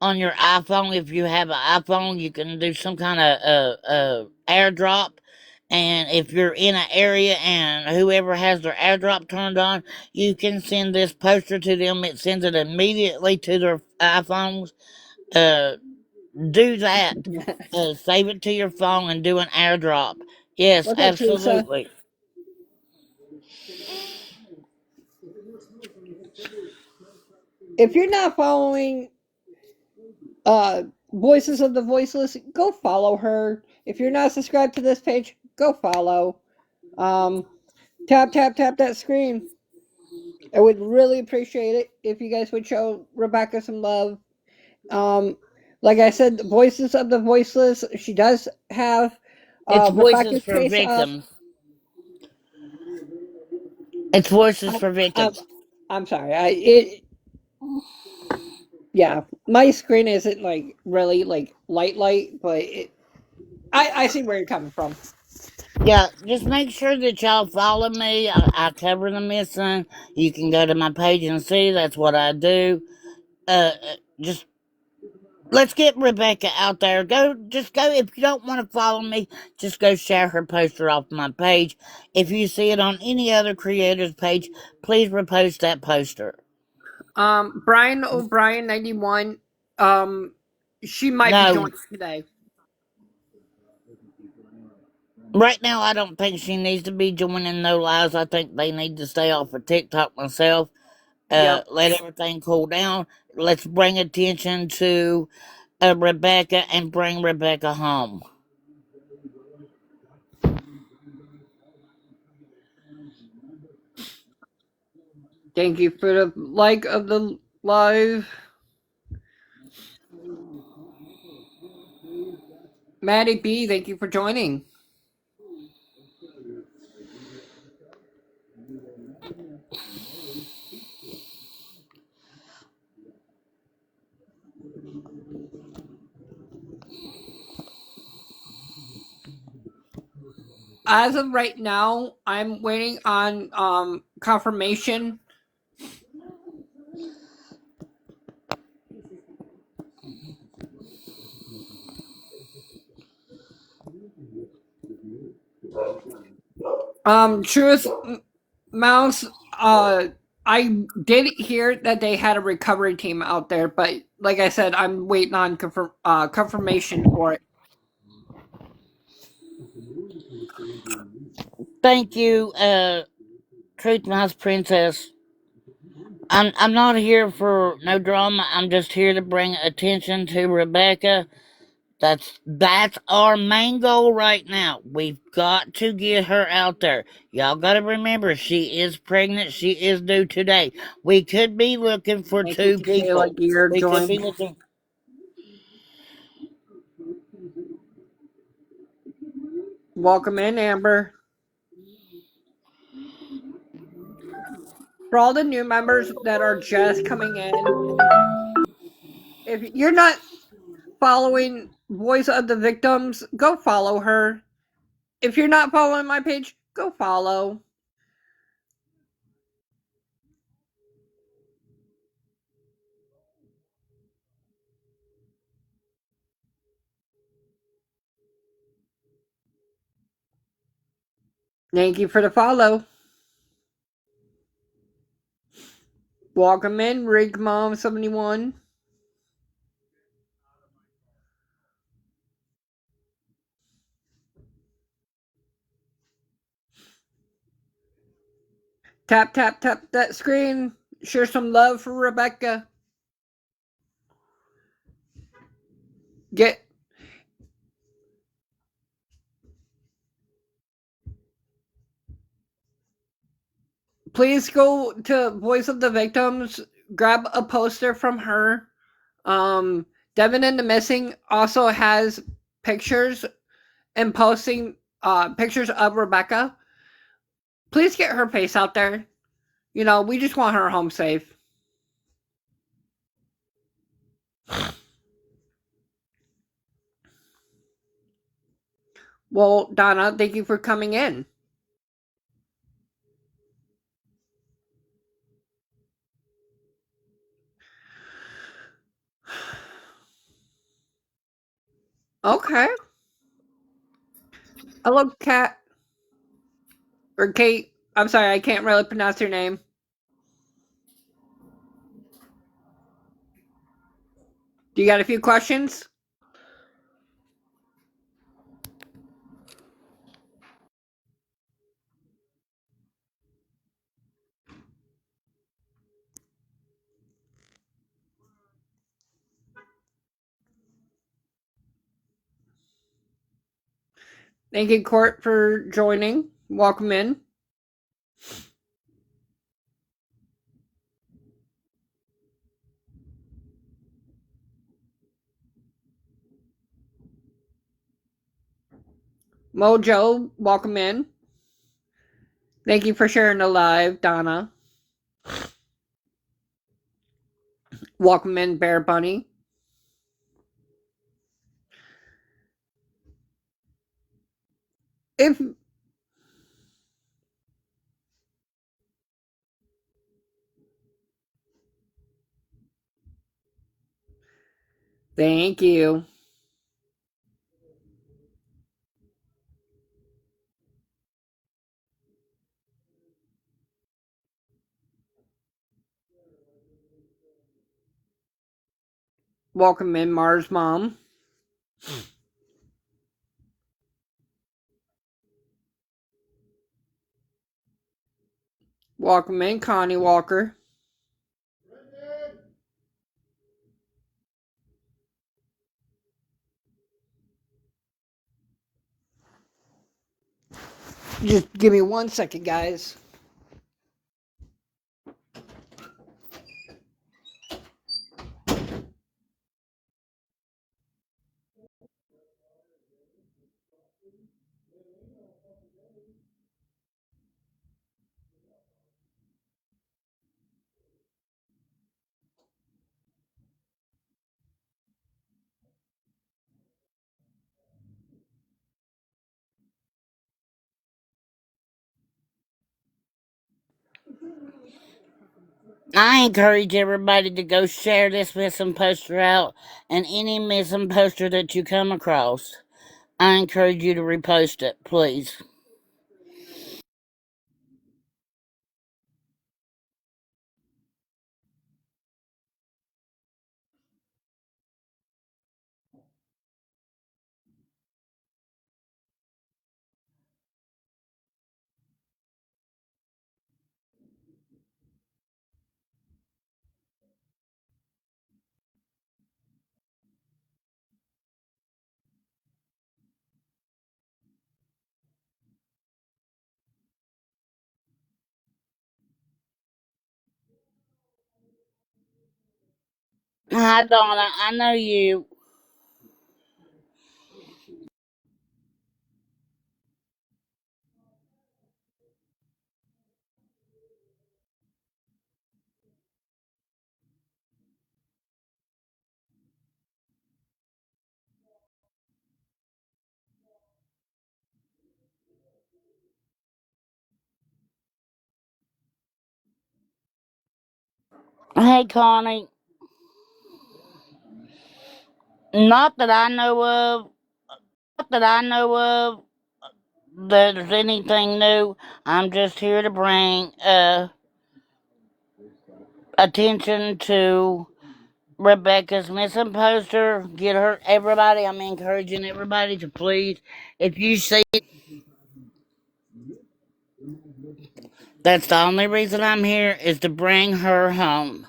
on your iPhone. If you have an iPhone, you can do some kind of airdrop. And if you're in an area and whoever has their airdrop turned on, you can send this poster to them. It sends it immediately to their iPhones. Uh, do that. Save it to your phone and do an airdrop. Yes, What's up, Teresa? absolutely. If you're not following Voices of the Voiceless, go follow her. If you're not subscribed to this page, go follow. Um, tap that screen. I would really appreciate it if you guys would show Rebecca some love. Um, like I said, Voices of the Voiceless, she does have It's voices Rebecca's for face up. victims. It's voices I'm, for I'm, victims. I'm sorry. Yeah, my screen isn't like really like light, but I see where you're coming from. Yeah, just make sure that y'all follow me. I cover the missing. You can go to my page and see. That's what I do. Just let's get Rebecca out there. Just go. If you don't want to follow me, just go share her poster off my page. If you see it on any other creator's page, please repost that poster. Brian O'Brien 91. Um, she might be No, joining today. right now I don't think she needs to be joining No Lies. I think they need to stay off of TikTok myself. Yep. Let everything cool down. Let's bring attention to Rebecca and bring Rebecca home. Thank you for the like of the live. Maddie B, thank you for joining. As of right now, I'm waiting on confirmation. Truth Mouse, I did hear that they had a recovery team out there, but like I said, I'm waiting on confirmation for it. Thank you, Truth Mouse Princess. I'm not here for no drama. I'm just here to bring attention to Rebecca. That's our main goal right now. We've got to get her out there. Y'all got to remember, she is pregnant. She is due today. We could be looking for Thank you, two Tequila people. Gear, We could be join. looking. Welcome in, Amber. For all the new members that are just coming in, if you're not following Voice of the Victims, go follow her. If you're not following my page, go follow. Thank you for the follow. Welcome in, Rig Mom 71. Tap, tap, tap that screen. Share some love for Rebecca. Get. Please go to Voice of the Victims. Grab a poster from her. Devin and the Missing also has pictures and posting pictures of Rebecca. Please get her face out there. We just want her home safe. Well, Donna, thank you for coming in. Okay. Hello, Kat. Or Kate. I'm sorry, I can't really pronounce your name. Do you got a few questions? Thank you, Court, for joining. Welcome in. Mojo, welcome in. Thank you for sharing the live, Donna. Welcome in, Bear Bunny. If Thank you. Welcome in, Mars Mom. Welcome in, Connie Walker. Just give me 1 second, guys. I encourage everybody to go share this missing poster out, and any missing poster that you come across, I encourage you to repost it, please. Hi, Donna. I know you. Hey, Connie. Not that I know of. Not that I know of. That there's anything new. I'm just here to bring attention to Rebecca's missing poster. Get her, everybody. I'm encouraging everybody to please, if you see That's the only reason I'm here is to bring her home.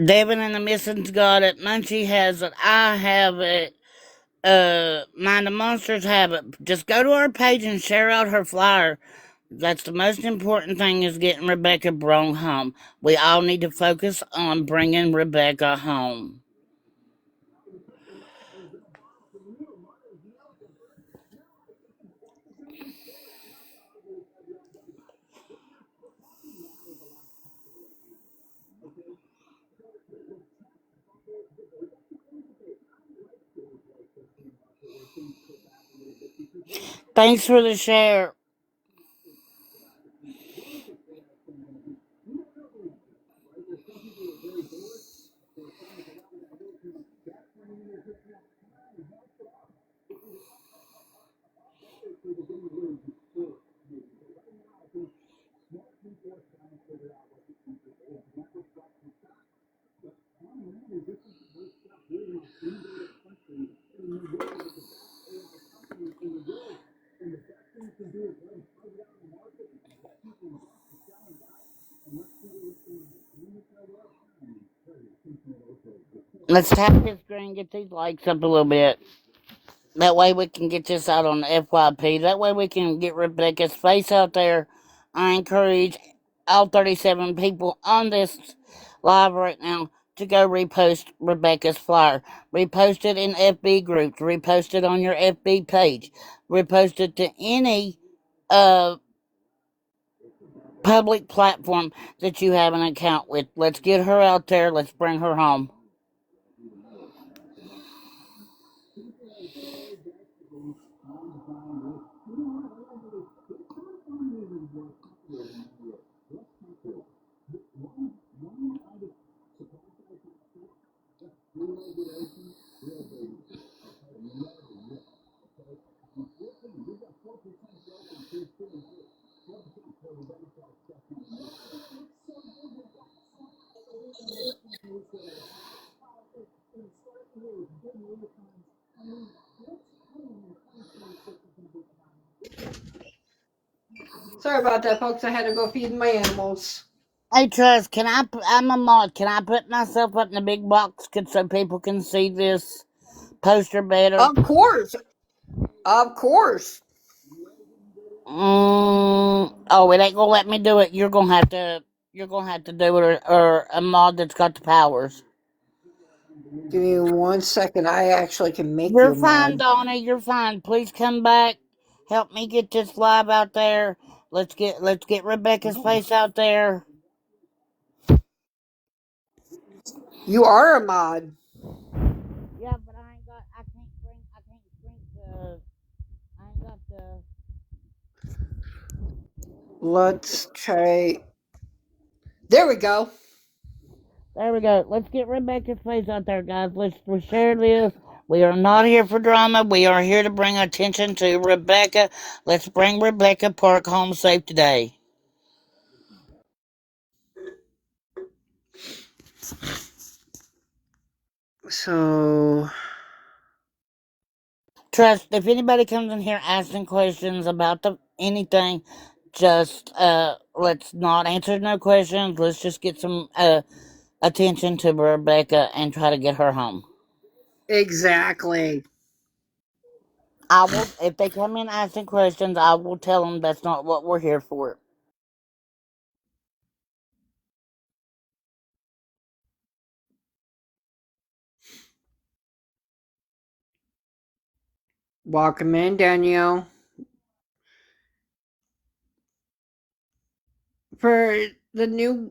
Devin and the Missing's got it. Munchie has it. I have it. Mind the Monsters have it. Just go to our page and share out her flyer. That's the most important thing is getting Rebecca brought home. We all need to focus on bringing Rebecca home. Thanks for the share. Let's tap this screen and get these likes up a little bit. That way we can get this out on the FYP. That way we can get Rebecca's face out there. I encourage all 37 people on this live right now to go repost Rebecca's flyer. Repost it in FB groups. Repost it on your FB page. Repost it to any public platform that you have an account with. Let's get her out there. Let's bring her home. Sorry about that, folks. I had to go feed my animals. Hey, Trust, I'm a mod. Can I put myself up in the big box so people can see this poster better? Of course. Of course. Oh, it ain't gonna let me do it. You're gonna have to do it, or a mod that's got the powers. Give me 1 second. I actually can make You're you a fine, mod. Donnie. You're fine. Please come back. Help me get this live out there. Let's get Rebecca's face out there. You are a mod. Yeah, but I can't bring the, I ain't got the. Let's try. There we go. There we go. Let's get Rebecca's face out there, guys. Let's share this. We are not here for drama. We are here to bring attention to Rebecca. Let's bring Rebecca Park home safe today. So. Trust, if anybody comes in here asking questions about anything, just let's not answer no questions. Let's just get some attention to Rebecca and try to get her home. Exactly. I will, if they come in asking questions, I will tell them that's not what we're here for. Welcome in, Danielle. For the new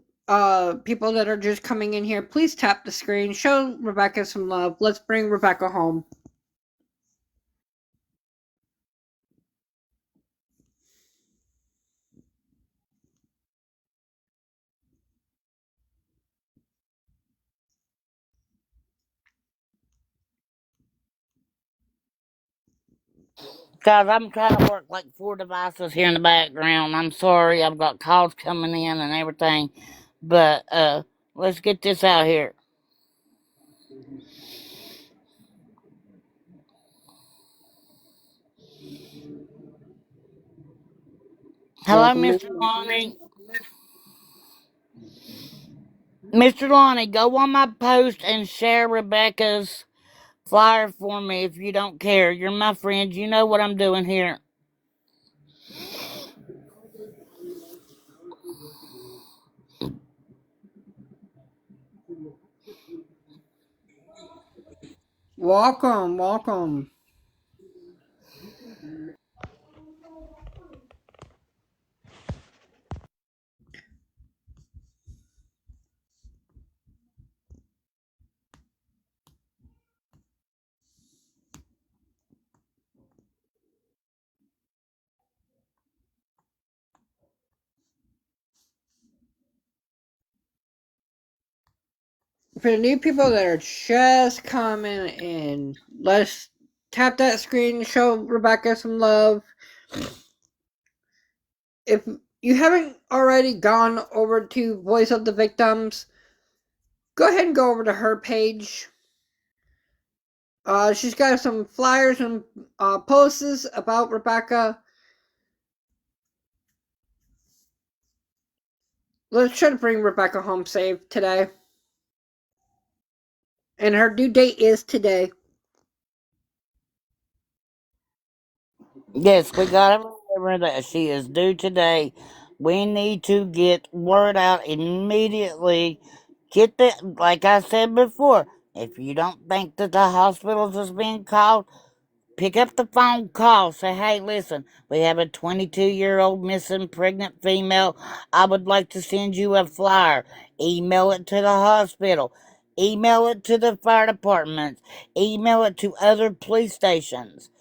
people that are just coming in here, please tap the screen. Show Rebecca some love. Let's bring Rebecca home. Guys, I'm trying to work like 4 devices here in the background. I'm sorry, I've got calls coming in and everything. But let's get this out here. Hello, Mr. Lonnie. Mr. Lonnie, go on my post and share Rebecca's flyer for me if you don't care. You're my friend. You know what I'm doing here. Welcome, welcome. For the new people that are just coming in, let's tap that screen, show Rebecca some love. If you haven't already gone over to Voice of the Victims, go ahead and go over to her page. She's got some flyers and posts about Rebecca. Let's try to bring Rebecca home safe today. And her due date is today. Yes, we gotta remember that she is due today. We need to get word out immediately. Get that, like I said before, if you don't think that the hospitals is being called, pick up the phone call. Say, hey, listen, we have a 22-year-old missing pregnant female. I would like to send you a flyer. Email it to the hospital. Email it to the fire departments. Email it to other police stations.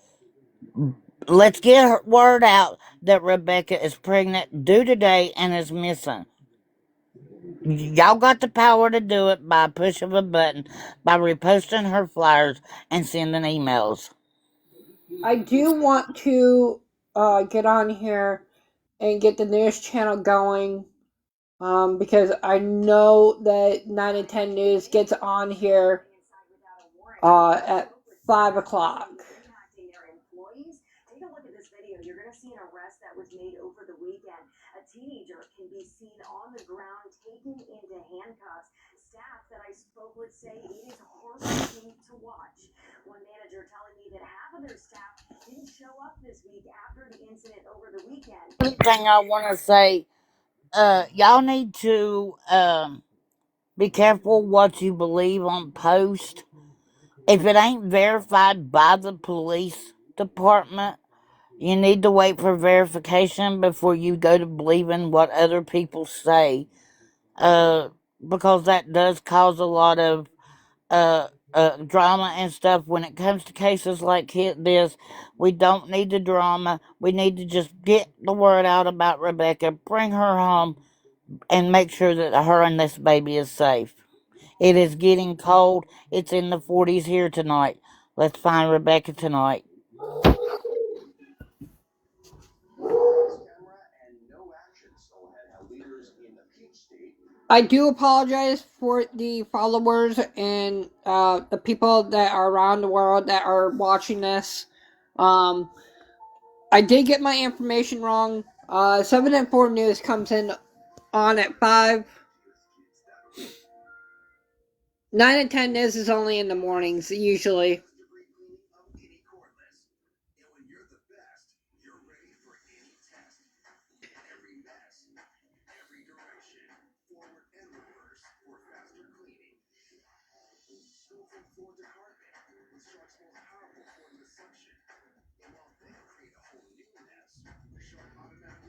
Let's get word out that Rebecca is pregnant, due today, and is missing. Y'all got the power to do it by a push of a button, by reposting her flyers and sending emails. I do want to get on here and get the news channel going because I know that 9 and 10 News gets on here at 5 o'clock. Take a look at this video. You're going to see an arrest that was made over the weekend. A teenager can be seen on the ground taken into handcuffs. Staff that I spoke with say it is heartbreaking to watch. One manager telling me that half of their staff didn't show up this week after the incident over the weekend. One thing I want to say, y'all need to be careful what you believe on post. If it ain't verified by the police department, you need to wait for verification before you go to believing what other people say, because that does cause a lot of drama and stuff. When it comes to cases like this, we don't need the drama. We need to just get the word out about Rebecca, bring her home, and make sure that her and this baby is safe. It is getting cold. It's in the 40s here tonight. Let's find Rebecca tonight. I do apologize for the followers and the people that are around the world that are watching this. I did get my information wrong. 7 and 4 News comes in on at 5. 9 and 10 News is only in the mornings, usually.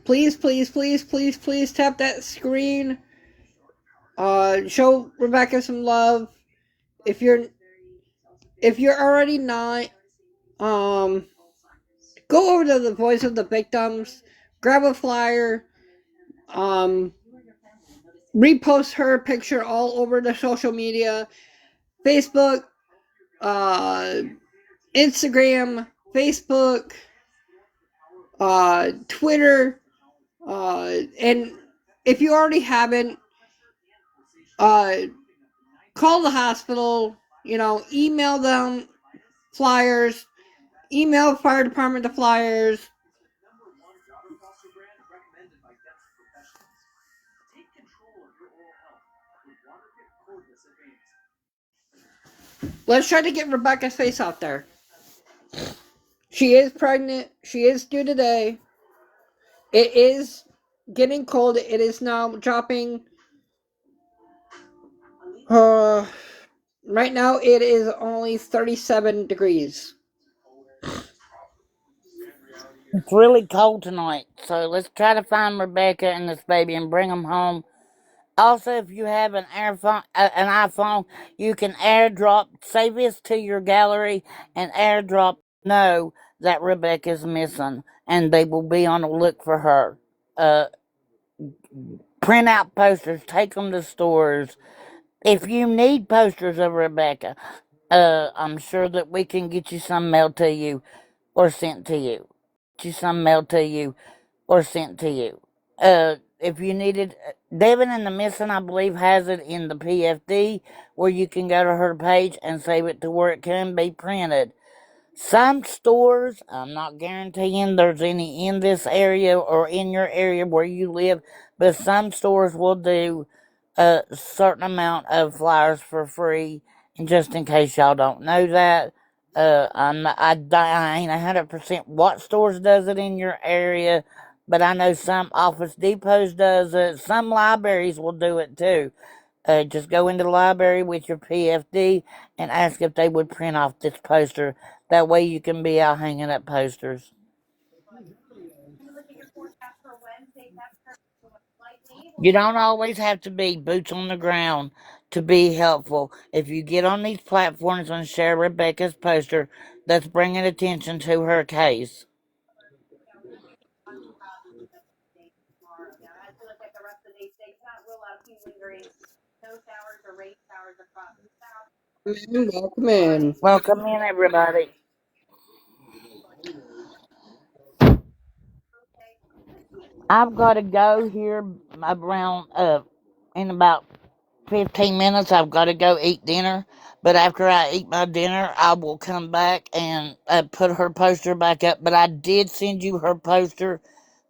Please, please, please, please, please tap that screen. Show Rebecca some love. If you're already not, go over to the Voice of the Victims, grab a flyer, repost her picture all over the social media, Facebook, Instagram, Facebook, Twitter, and if you already haven't, call the hospital, email them flyers, email fire department the flyers. Let's try to get Rebecca's face out there. She is pregnant. She is due today. It is getting cold. It is now dropping. Uh, right now it is only 37 degrees. It's really cold tonight, so let's try to find Rebecca and this baby and bring them home. Also, if you have an iPhone, you can airdrop, save this to your gallery, and airdrop know that Rebecca's missing, and they will be on the look for her. Uh, Print out posters, take them to stores. If you need posters of Rebecca, I'm sure that we can get you some mailed to you or sent to you. Get you some mailed to you or sent to you. If you needed, Devin and the Missing, I believe, has it in the PFD where you can go to her page and save it to where it can be printed. Some stores, I'm not guaranteeing there's any in this area or in your area where you live, but some stores will do a certain amount of flyers for free. And just in case y'all don't know that, I ain't 100% what stores does it in your area, but I know some Office Depots does it. Some libraries will do it too. Just go into the library with your PFD and ask if they would print off this poster. That way you can be out hanging up posters. You don't always have to be boots on the ground to be helpful. If you get on these platforms and share Rebecca's poster, that's bringing attention to her case. Welcome in. Welcome in, everybody. I've got to go here around in about 15 minutes. I've got to go eat dinner. But after I eat my dinner, I will come back and put her poster back up. But I did send you her poster.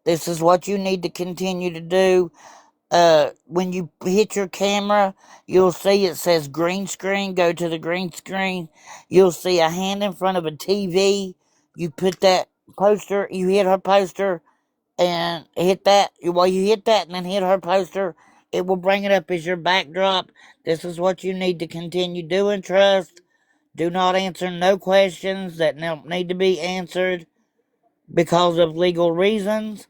This is what you need to continue to do. When you hit your camera, you'll see it says green screen. Go to the green screen. You'll see a hand in front of a TV. You put that poster, you hit her poster, and hit that. While you hit that and then hit her poster, it will bring it up as your backdrop. This is what you need to continue doing, trust. Do not answer no questions that don't need to be answered because of legal reasons.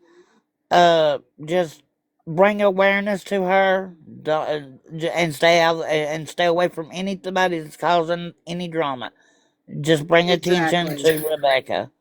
Just bring awareness to her and stay out and stay away from anybody that's causing any drama. Just bring attention Exactly. to Rebecca.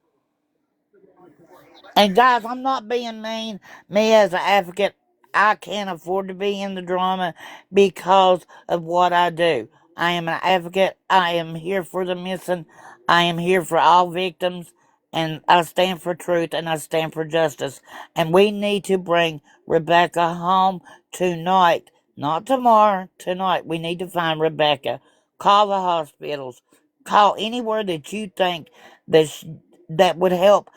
And guys, I'm not being mean. Me as an advocate, I can't afford to be in the drama because of what I do. I am an advocate. I am here for the missing. I am here for all victims. And I stand for truth and I stand for justice. And we need to bring Rebecca home tonight. Not tomorrow, tonight. We need to find Rebecca. Call the hospitals. Call anywhere that you think that would help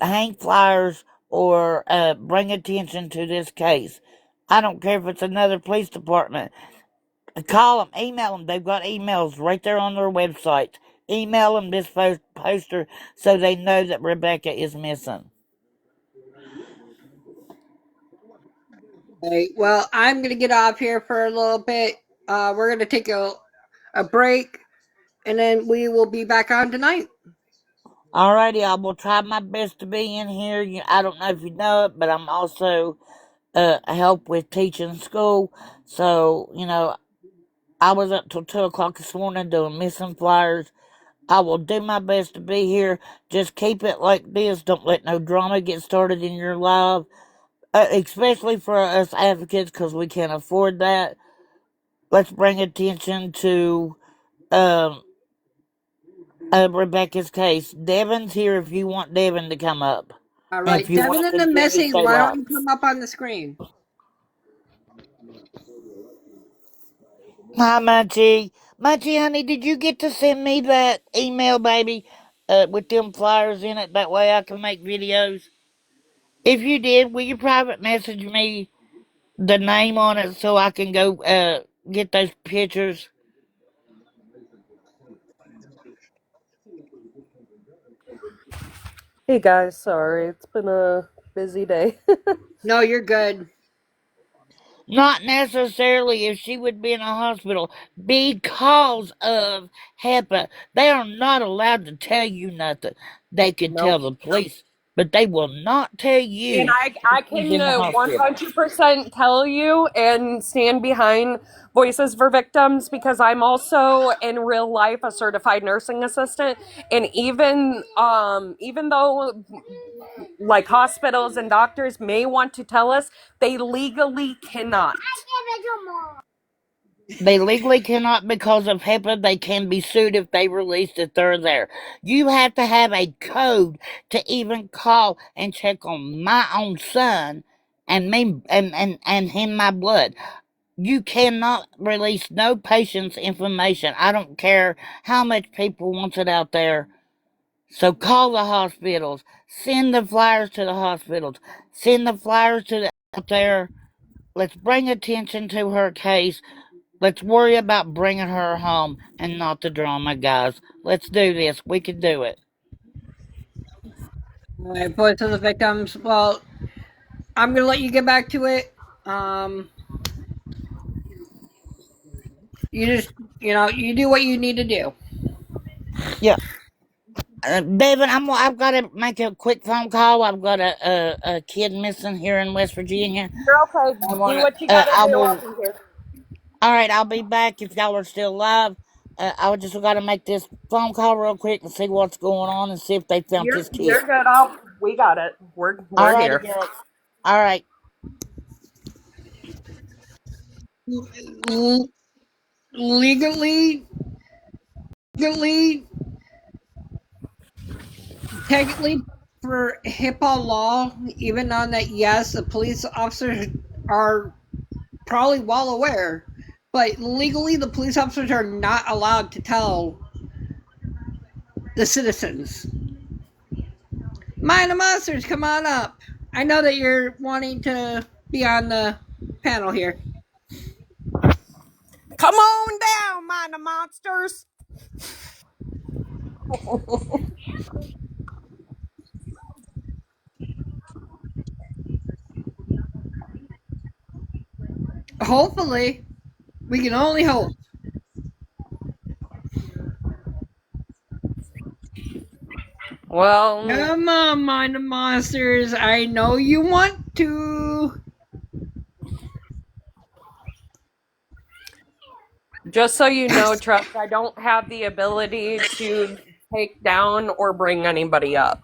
hang flyers or bring attention to this case. I don't care if it's another police department. Call them, email them. They've got emails right there on their website. Email them this poster so they know that Rebecca is missing. Okay, well, I'm going to get off here for a little bit. We're going to take a break, and then we will be back on tonight. Alrighty, I will try my best to be in here. I don't know if you know it, but I'm also help with teaching school. So, I was up till 2 o'clock this morning doing missing flyers. I will do my best to be here. Just keep it like this. Don't let no drama get started in your life, especially for us advocates, because we can't afford that. Let's bring attention to um, Rebecca's case. Devin's here if you want Devin to come up. All And if right, you Devin want to and the continue to missing, stay why live. don't you come up on the screen? Hi, Munchie. Munchie, honey, did you get to send me that email, baby, with them flyers in it? That way I can make videos. If you did, will you private message me the name on it so I can go get those pictures? Hey guys, sorry, it's been a busy day. No, you're good. Not necessarily if she would be in a hospital because of HEPA. They are not allowed to tell you nothing. They could Nope. tell the police, but they will not tell And you I if she's can in the hospital. 100% tell you and stand behind Voices for Victims because I'm also in real life a certified nursing assistant, and even though like hospitals and doctors may want to tell us, they legally cannot. They legally cannot because of HIPAA. They can be sued if they release that they're there. You have to have a code to even call and check on my own son and me and him my blood. You cannot release no patient's information. I don't care how much people wants it out there. So call the hospitals. Send the flyers to the hospitals. Send the flyers to the out there. Let's bring attention to her case. Let's worry about bringing her home and not the drama, guys. Let's do this. We can do it. All right, voice of the victims. Well, I'm gonna let you get back to it. Um, you just, you do what you need to do. Yeah. David, I've got to make a quick phone call. I've got a kid missing here in West Virginia. You're okay. I Do want what you to. gotta I do. I'll will. be here. All right, I'll be back if y'all are still alive. I just got to make this phone call real quick and see what's going on and see if they found this You're kid. good. We got it. All We're righty, here. girl. All right. L- legally, legally, technically, for HIPAA law, even on that, yes, the police officers are probably well aware, but legally, the police officers are not allowed to tell the citizens. Mind the monsters, come on up. I know that you're wanting to be on the panel here. Come on down, mind the monsters. Hopefully, we can only hope. Well, Come on, mind the monsters. I know you want to. just so you know, Trust, I don't have the ability to take down or bring anybody up.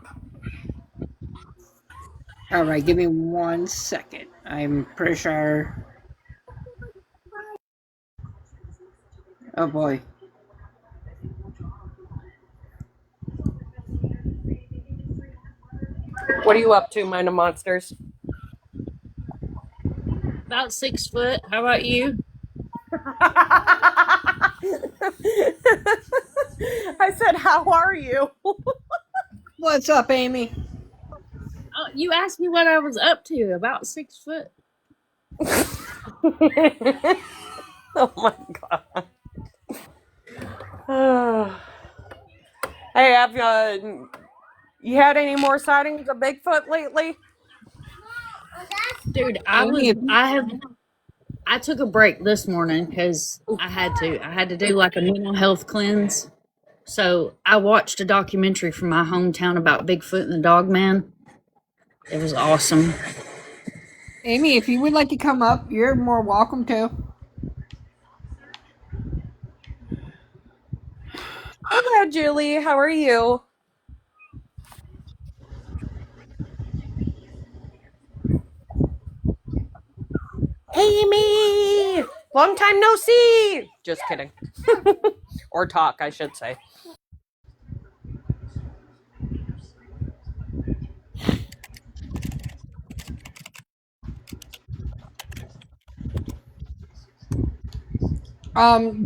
All right, give me 1 second. I'm pretty sure. Oh boy. What are you up to, mind the monsters? About 6 foot. How about you? I said, how are you? What's up, Amy? Oh, you asked me what I was up to. About 6 foot. Oh my god. Hey, have you had any more sightings of Bigfoot lately? Dude, Amy, I took a break this morning because I had to. I had to do like a mental health cleanse. So I watched a documentary from my hometown about Bigfoot and the Dog Man. It was awesome. Amy, if you would like to come up, you're more welcome to. Hello, Julie. How are you? Amy! Long time no see! Just kidding. Or talk, I should say.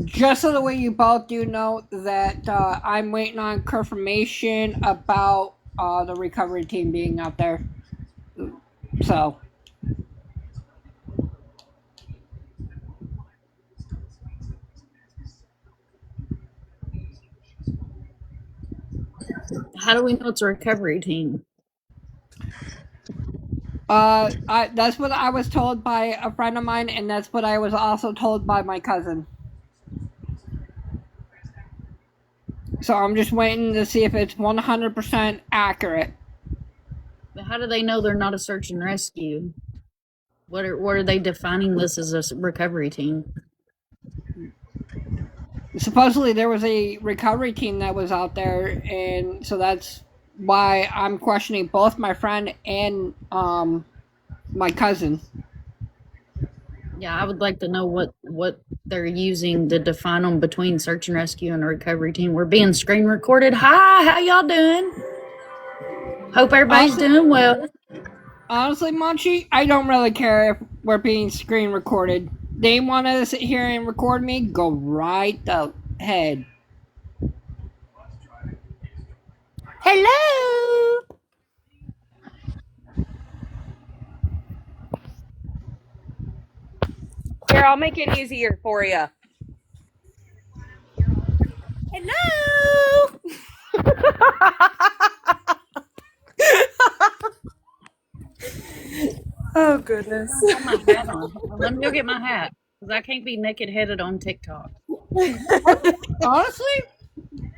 Just so the way you both do know that I'm waiting on confirmation about the recovery team being out there. So, How do we know it's a recovery team? That's what I was told by a friend of mine, and that's what I was also told by my cousin. So I'm just waiting to see if it's 100% accurate. But how do they know they're not a search and rescue? What are they defining this as a recovery team? Supposedly there was a recovery team that was out there, and so that's why I'm questioning both my friend and my cousin. Yeah, I would like to know what they're using to define them between search and rescue and a recovery team. We're being screen recorded. Hi, how y'all doing? Hope everybody's Honestly, doing well. honestly, Monchi, I don't really care if we're being screen recorded. They want to sit here and record me, go right ahead. Hello. Here, I'll make it easier for you. Hello. Oh, goodness. I got my hat on. Let me go get my hat because I can't be naked headed on TikTok. Honestly,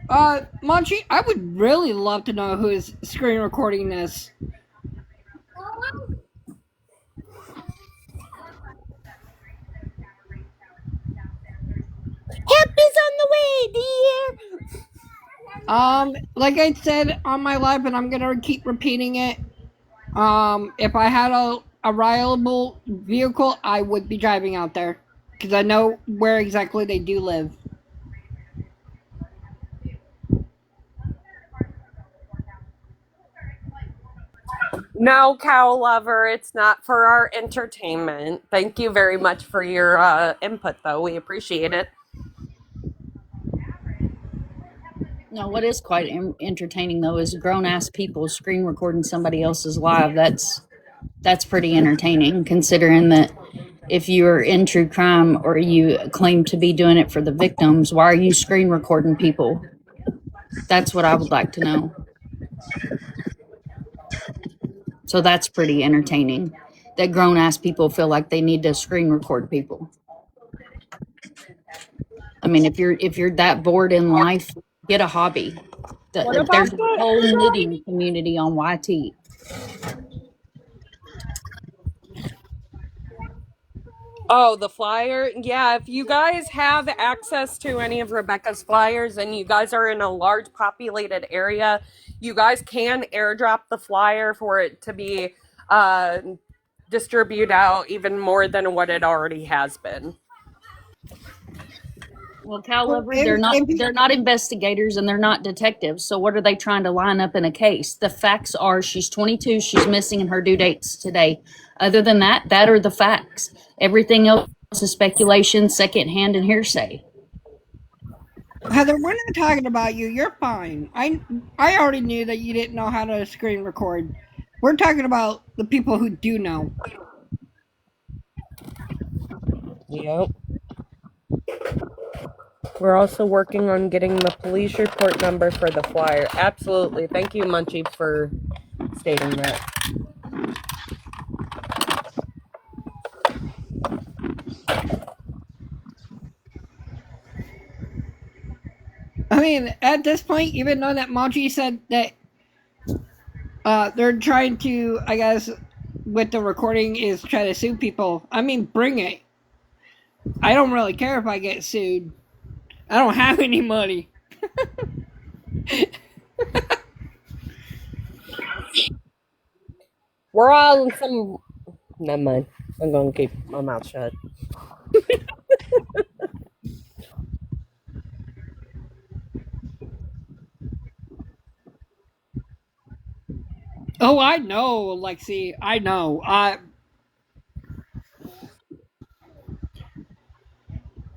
Monchi, I would really love to know who is screen recording this. Help is on the way, dear. Like I said on my live, and I'm gonna keep repeating it. If I had a reliable vehicle, I would be driving out there because I know where exactly they do live. No, cow lover, it's not for our entertainment. Thank you very much for your input, though. We appreciate it. No, what is quite entertaining though is grown ass people screen recording somebody else's live. That's pretty entertaining, considering that if you're in true crime or you claim to be doing it for the victims, why are you screen recording people? That's what I would like to know. So that's pretty entertaining. That grown ass people feel like they need to screen record people. I mean, if you're that bored in life, get a hobby. What about There's a the whole knitting community on YT. Oh, the flyer? Yeah, if you guys have access to any of Rebecca's flyers and you guys are in a large populated area, you guys can airdrop the flyer for it to be distributed out even more than what it already has been. Well, Cal Lover, And they're not investigators and they're not detectives. So what are they trying to line up in a case? The facts are she's 22, she's missing, and her due date's today. Other than that, that are the facts. Everything else is speculation, secondhand, and hearsay. Heather, we're not talking about you. You're fine. I already knew that you didn't know how to screen record. We're talking about the people who do know. Yep. We're also working on getting the police report number for the flyer. Absolutely. Thank you, Munchie, for stating that. I mean, at this point, even though that Monchi said that they're trying to, I guess, with the recording is try to sue people. I mean, bring it. I don't really care if I get sued. I don't have any money. We're all in some. Never mind. I'm going to keep my mouth shut. Oh, I know, Lexi. I know.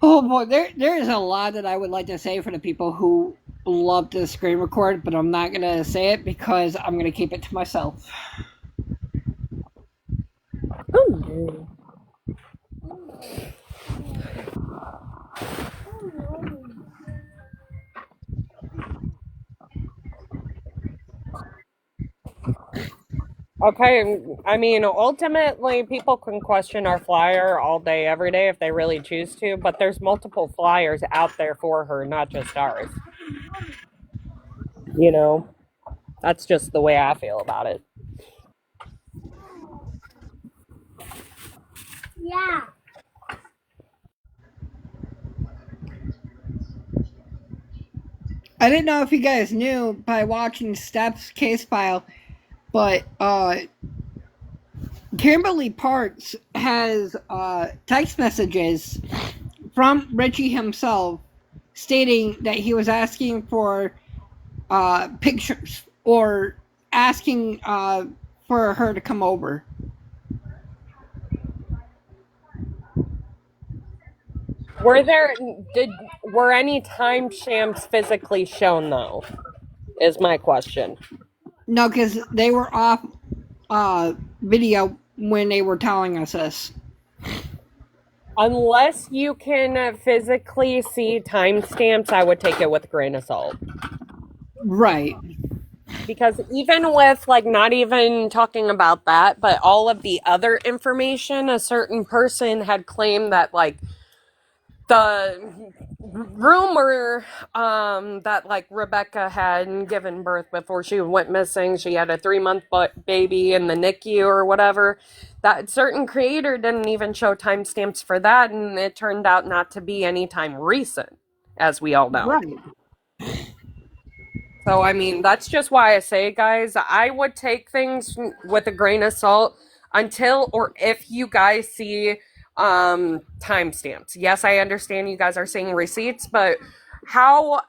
Oh boy, there is a lot that I would like to say for the people who love to screen record, but I'm not gonna say it because I'm gonna keep it to myself. Oh, no. Okay, I mean, ultimately, people can question our flyer all day, every day if they really choose to, but there's multiple flyers out there for her, not just ours. You know, that's just the way I feel about it. Yeah. I didn't know if you guys knew by watching Steph's case file, but Kimberly Parks has text messages from Richie himself stating that he was asking for pictures or asking for her to come over. Were any timestamps physically shown though? Is my question. No, because they were off video when they were telling us this. Unless you can physically see timestamps, I would take it with a grain of salt. Right. Because even with, like, not even talking about that, but all of the other information, a certain person had claimed that, like, the rumor that, like, Rebecca had given birth before she went missing, she had a 3-month baby in the NICU or whatever, that certain creator didn't even show timestamps for that, and it turned out not to be any time recent, as we all know. Right. So, I mean, that's just why I say, guys, I would take things with a grain of salt until or if you guys see timestamps. Yes, I understand you guys are seeing receipts, but how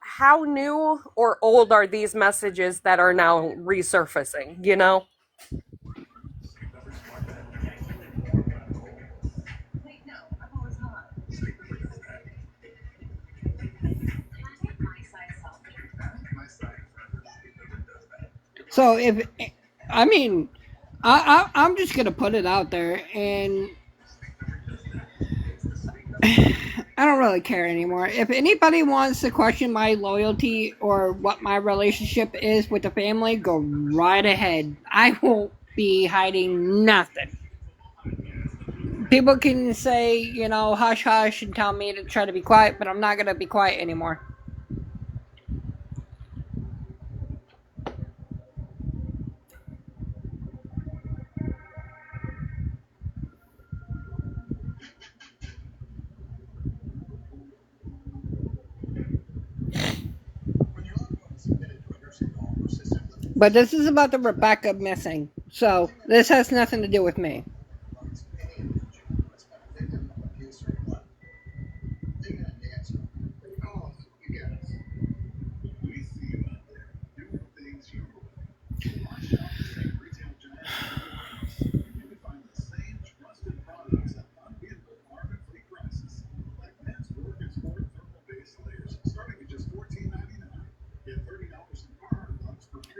new or old are these messages that are now resurfacing, you know? So if I mean, I'm just gonna put it out there, and I don't really care anymore. If anybody wants to question my loyalty or what my relationship is with the family, go right ahead. I won't be hiding nothing. People can say, hush hush and tell me to try to be quiet, but I'm not gonna be quiet anymore. But this is about the Rebecca missing, so this has nothing to do with me.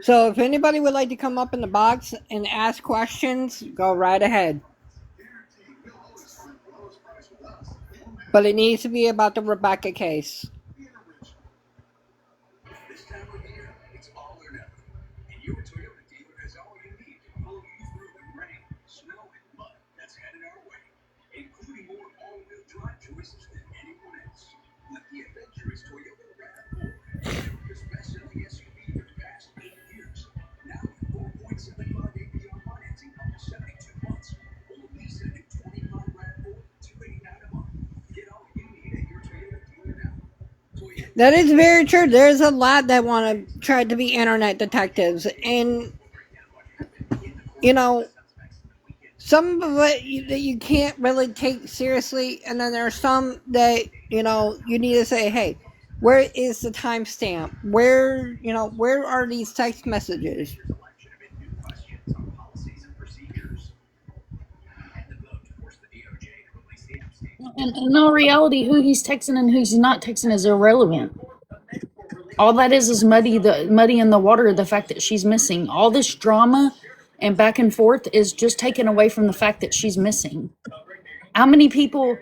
So if anybody would like to come up in the box and ask questions, go right ahead. But it needs to be about the Rebecca case. That is very true. There's a lot that want to try to be internet detectives, and some of it that you can't really take seriously, and then there are some that you need to say, hey, where is the timestamp? Where are these text messages? And in all reality, who he's texting and who's not texting is irrelevant. All that is muddy in the water. The fact that she's missing, all this drama and back and forth is just taken away from the fact that she's missing. How many people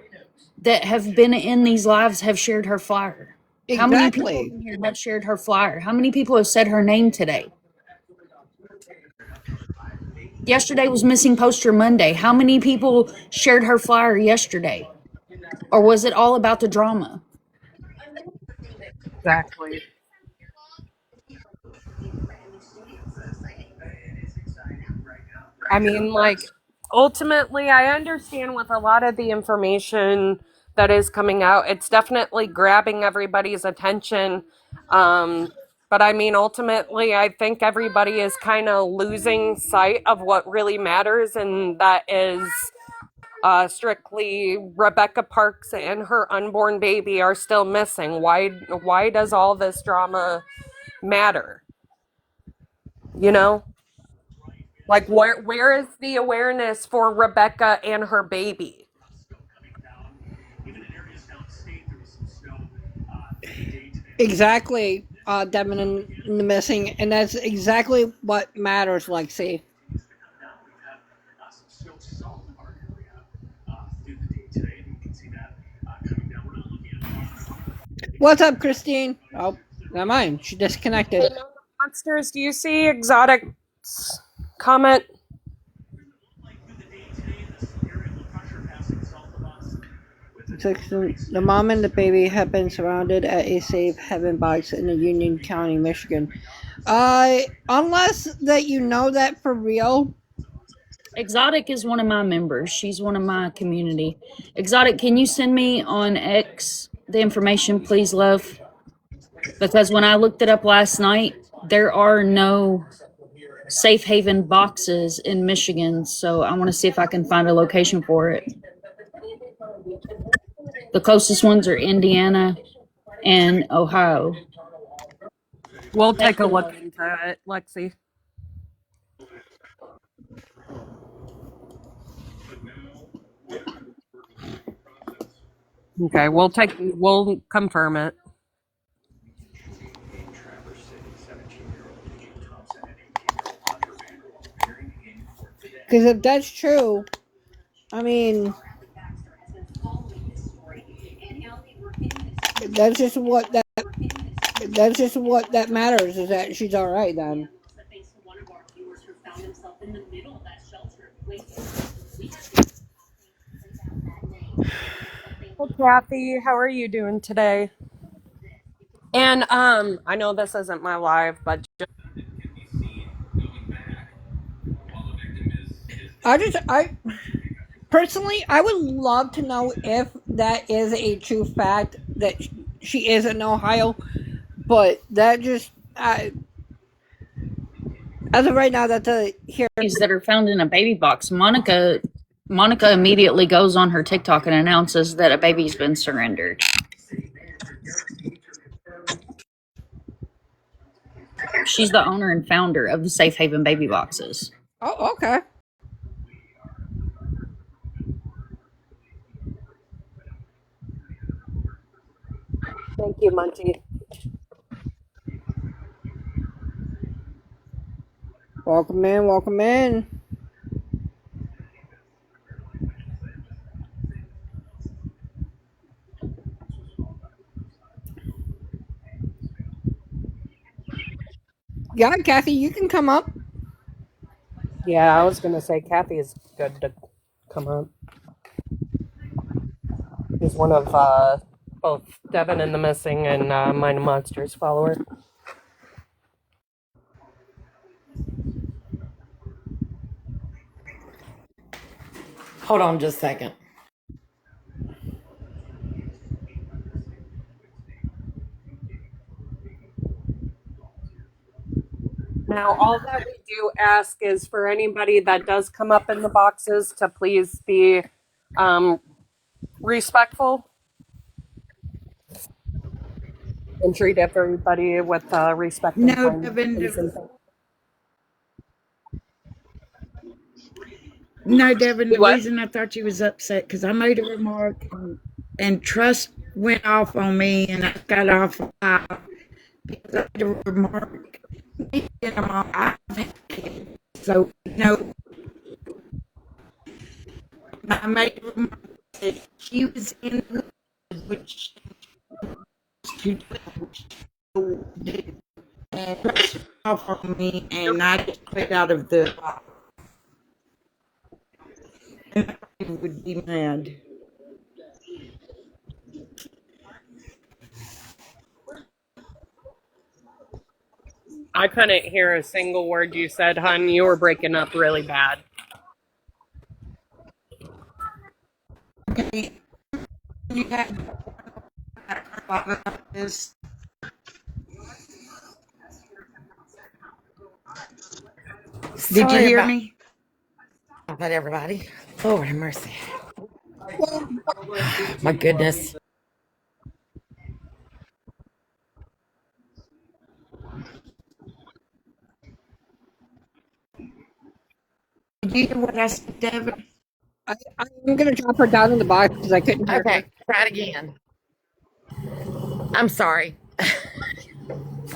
that have been in these lives have shared her flyer? How many people Exactly. in here have shared her flyer? How many people have said her name today? Yesterday was Missing Poster Monday. How many people shared her flyer yesterday? Or was it all about the drama? Exactly. I mean, like, ultimately, I understand with a lot of the information that is coming out, it's definitely grabbing everybody's attention. But I mean, ultimately, I think everybody is kind of losing sight of what really matters, and that is strictly Rebecca Parks and her unborn baby are still missing. Why does all this drama matter? You know? Like where is the awareness for Rebecca and her baby? Exactly, Devin and the missing, and that's exactly what matters, Lexi. What's up, Christine? Oh, never mind. She disconnected. Hey, no monsters, do you see Exotic's comment? The mom and the baby have been surrounded at a safe haven box in Union County, Michigan. Unless that you know that for real. Exotic is one of my members. She's one of my community. Exotic, can you send me on X the information, please, love? Because when I looked it up last night, there are no safe haven boxes in Michigan. So I want to see if I can find a location for it. The closest ones are Indiana and Ohio. We'll Thank take a you, look love. into it, Lexi. Okay, we'll confirm it. Because if that's true, I mean, that's just what that matters is that she's all right then. Hey Kathy, how are you doing today? And I know this isn't my live, but I personally, I would love to know if that is a true fact that she is in Ohio, but that just as of right now, that's a here. That are found in a baby box. Monica immediately goes on her TikTok and announces that a baby's been surrendered. She's the owner and founder of the Safe Haven baby boxes. Oh, okay. thank you, Munchie. Welcome in, welcome in. Yeah, Kathy, you can come up. Yeah, I was gonna say Kathy is good to come up. He's one of both Devin and the Missing and Mine and Monsters follower. Hold on just a second. Now, all that we do ask is for anybody that does come up in the boxes to please be respectful and treat everybody with respect and No, kindness. Devin. No, Devin. Do The what? reason I thought you was upset because I made a remark and trust went off on me, and I got off because I made a remark. Me and my mom, I have had kids, so no. I made a remark that she was in the which she and trust off on me, and I just quit out of the. would be mad. I couldn't hear a single word you said, hon. You were breaking up really bad. Okay, you have this. Did you Sorry hear about me? that, everybody. Lord have mercy. My goodness. Did you hear what I said, Devin? I'm gonna drop her down in the box because I couldn't hear her. Okay, try it again. I'm sorry.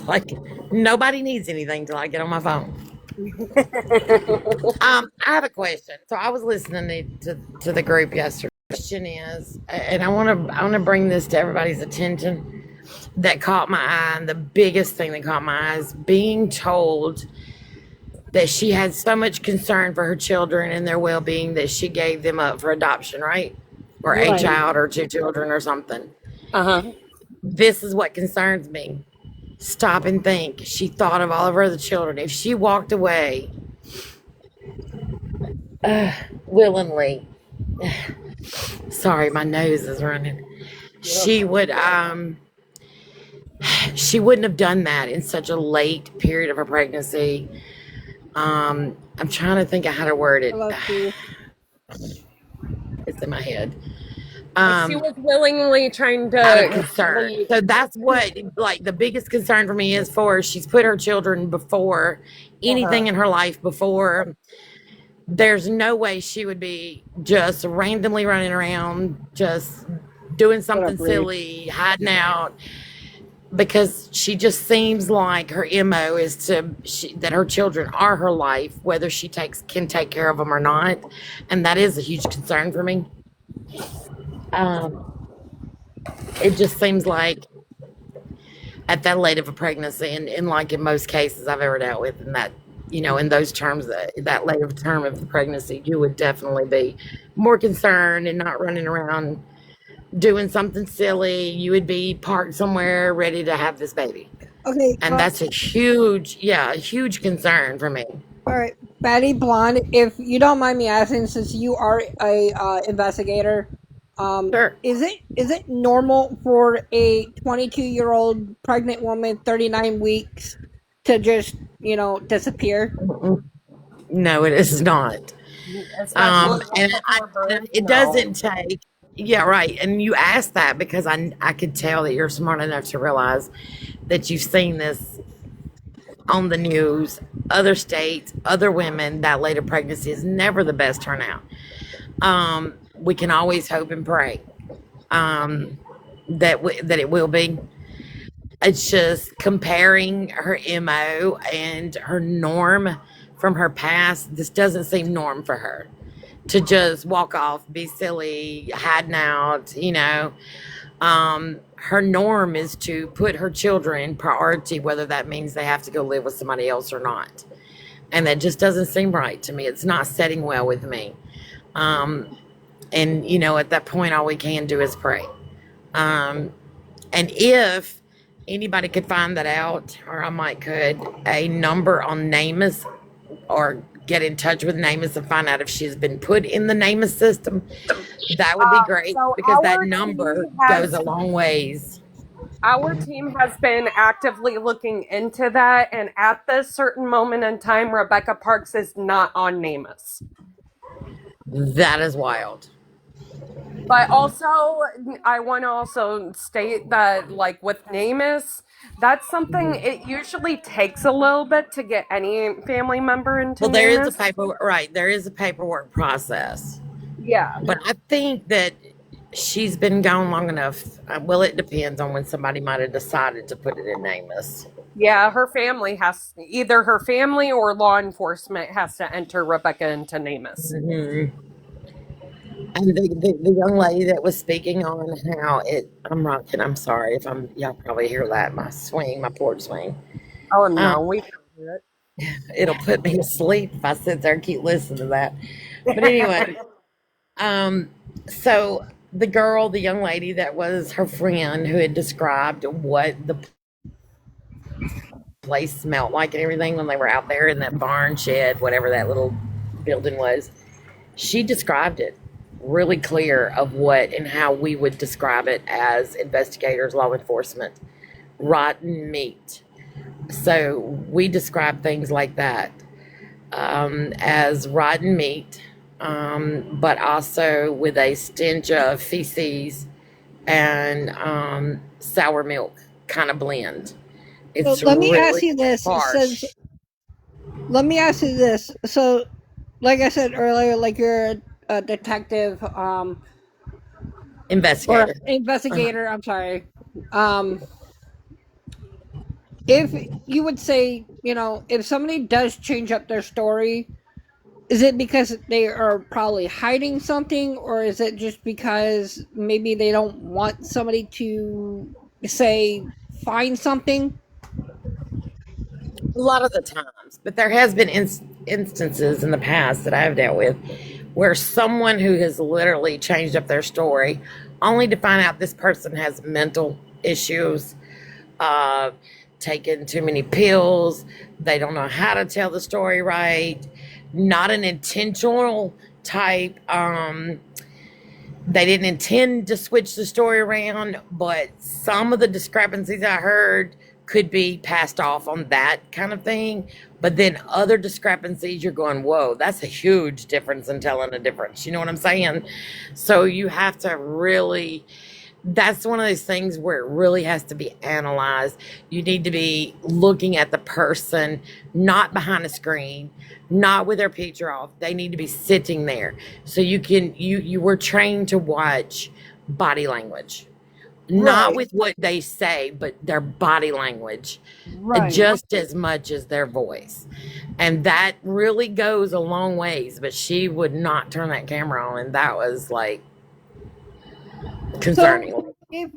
Like, nobody needs anything till I get on my phone. I have a question. So I was listening to the group yesterday. The question is, and I want to bring this to everybody's attention. That caught my eye, and the biggest thing that caught my eye is being told that she had so much concern for her children and their well-being that she gave them up for adoption, right? Or a Right. child or two children or something. Uh-huh. This is what concerns me. Stop and think. She thought of all of her other children. If she walked away willingly, sorry, my nose is running. She would she wouldn't have done that in such a late period of her pregnancy. I'm trying to think of how to word it. Hello, Steve. It's in my head. She was willingly trying Out of to concern. leave. So that's what, like, the biggest concern for me is for she's put her children before anything in her life before. There's no way she would be just randomly running around, just doing What a something breed. silly, hiding out, because she just seems like her MO is that her children are her life, whether she can take care of them or not, and that is a huge concern for me. Um, it just seems like at that late of a pregnancy, and like in most cases I've ever dealt with, in that, in those terms, that late of a term of the pregnancy, you would definitely be more concerned and not running around doing something silly. You would be parked somewhere ready to have this baby. Okay, And that's a huge concern for me. all right, Betty Blonde. If you don't mind me asking, since you are a investigator, Sure. is it normal for a 22-year-old pregnant woman, 39 weeks, to just disappear? Mm-mm. No, it is not. Especially And right before birth. it No. doesn't take. Yeah, right. And you asked that because I could tell that you're smart enough to realize that you've seen this on the news, other states, other women. That late of pregnancy is never the best turnout. We can always hope and pray that it will be. It's just comparing her MO and her norm from her past. This doesn't seem norm for her to just walk off, be silly, hiding out. Her norm is to put her children in priority, whether that means they have to go live with somebody else or not. And that just doesn't seem right to me. It's not setting well with me. And at that point, all we can do is pray. Um, and if anybody could find that out, or I might could, a number on NamUs, or get in touch with NamUs and find out if she's been put in the NamUs system, that would be great, So because that number goes a long ways. our team has been actively looking into that, and at this certain moment in time, Rebecca Parks is not on NamUs. That is wild. But also, I want to also state that, like with NamUs, that's something it usually takes a little bit to get any family member into Well, there is a NamUs. there is a paperwork process. Yeah. But I think that she's been gone long enough. Well, it depends on when somebody might have decided to put it in NamUs. Yeah, either her family or law enforcement has to enter Rebecca into NamUs. Mm-hmm. And the young lady that was speaking on how I'm rocking. I'm sorry if y'all probably hear that, my porch swing. Oh no, we can hear it. It'll put me to sleep if I sit there and keep listening to that. But anyway, So the girl, the young lady that was her friend who had described what the place smelled like and everything when they were out there in that barn shed, whatever that little building was, she described it really clear of what and how we would describe it as investigators, law enforcement. Rotten meat. So we describe things like that as rotten meat, but also with a stench of feces and sour milk kind of blend. So It's let me ask really you this. Since harsh. let me ask you this. So, like I said earlier, like you're a detective, or Investigator. Uh-huh. investigator. I'm sorry. Um, if you would say, if somebody does change up their story, is it because they are probably hiding something, or is it just because maybe they don't want somebody to say find something? A lot of the times, but there has been instances in the past that I've dealt with where someone who has literally changed up their story only to find out this person has mental issues, uh, taken too many pills, they don't know how to tell the story right, not an intentional type. They didn't intend to switch the story around, but some of the discrepancies I heard could be passed off on that kind of thing. But then other discrepancies, you're going, whoa, that's a huge difference in telling a difference. You know what I'm saying? So you have to really, that's one of those things where it really has to be analyzed. You need to be looking at the person, not behind a screen, not with their picture off. They need to be sitting there. So you were trained to watch body language. Not Right. with what they say, but their body language Right. just as much as their voice. And that really goes a long ways. But she would not turn that camera on, and that was like So concerning. if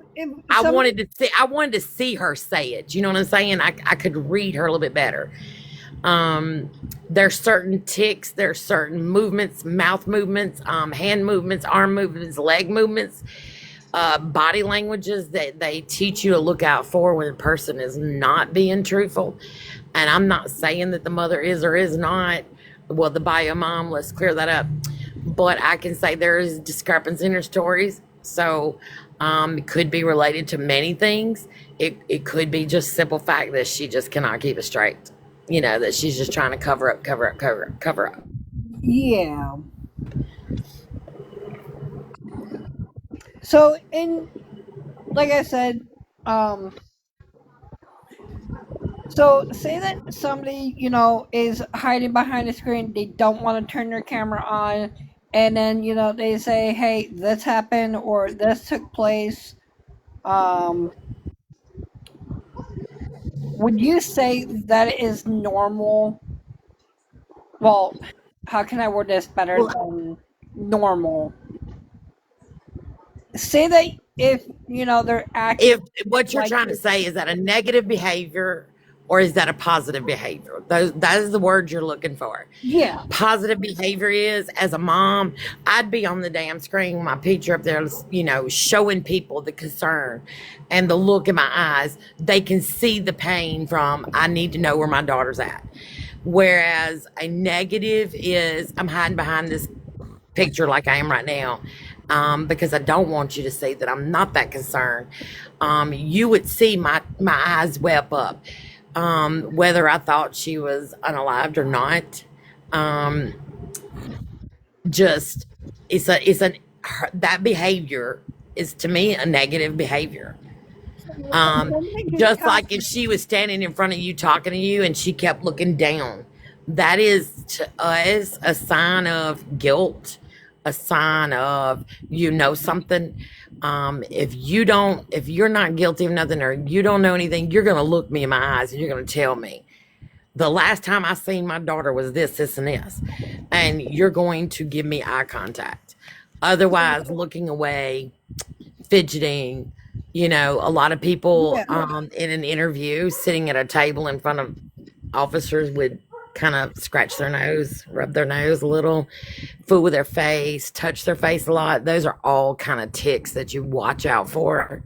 I somebody wanted to see I wanted to see her say it. You know what I'm saying? I could read her a little bit better. Um there's certain ticks, there's certain movements, mouth movements, hand movements, arm movements, leg movements, body languages that they teach you to look out for when a person is not being truthful. And I'm not saying that the mother is or is not. Well, the bio mom, let's clear that up. But I can say there is discrepancy in her stories. So it could be related to many things. It could be just simple fact that she just cannot keep it straight. You know, that she's just trying to cover up, cover up, cover up, cover up. Yeah. So, in like I said, um, so say that somebody, is hiding behind a screen, they don't want to turn their camera on, and then, they say, hey, this happened or this took place. Um, would you say that is normal? Well, how can I word this better Well, than normal? Say that if, they're acting if what you're like trying to say is that a negative behavior or is that a positive behavior? That is the word you're looking for. yeah, Positive behavior is, as a mom, I'd be on the damn screen with my picture up there, showing people the concern and the look in my eyes. They can see the pain from, I need to know where my daughter's at. Whereas a negative is, I'm hiding behind this picture like I am right now, because I don't want you to see that I'm not that concerned. You would see my eyes web up, whether I thought she was unalived or not. Um, just it's an that behavior is to me a negative behavior. Um, somebody could just come. like if she was standing in front of you talking to you and she kept looking down, that is to us a sign of guilt, a sign of something. If you're not guilty of nothing or you don't know anything, you're gonna look me in my eyes and you're gonna tell me the last time I seen my daughter was this, this, and this, and you're going to give me eye contact. Otherwise, looking away, fidgeting. A lot of people Yeah. in an interview sitting at a table in front of officers with kind of scratch their nose, rub their nose a little, fool with their face, touch their face a lot. Those are all kind of ticks that you watch out for.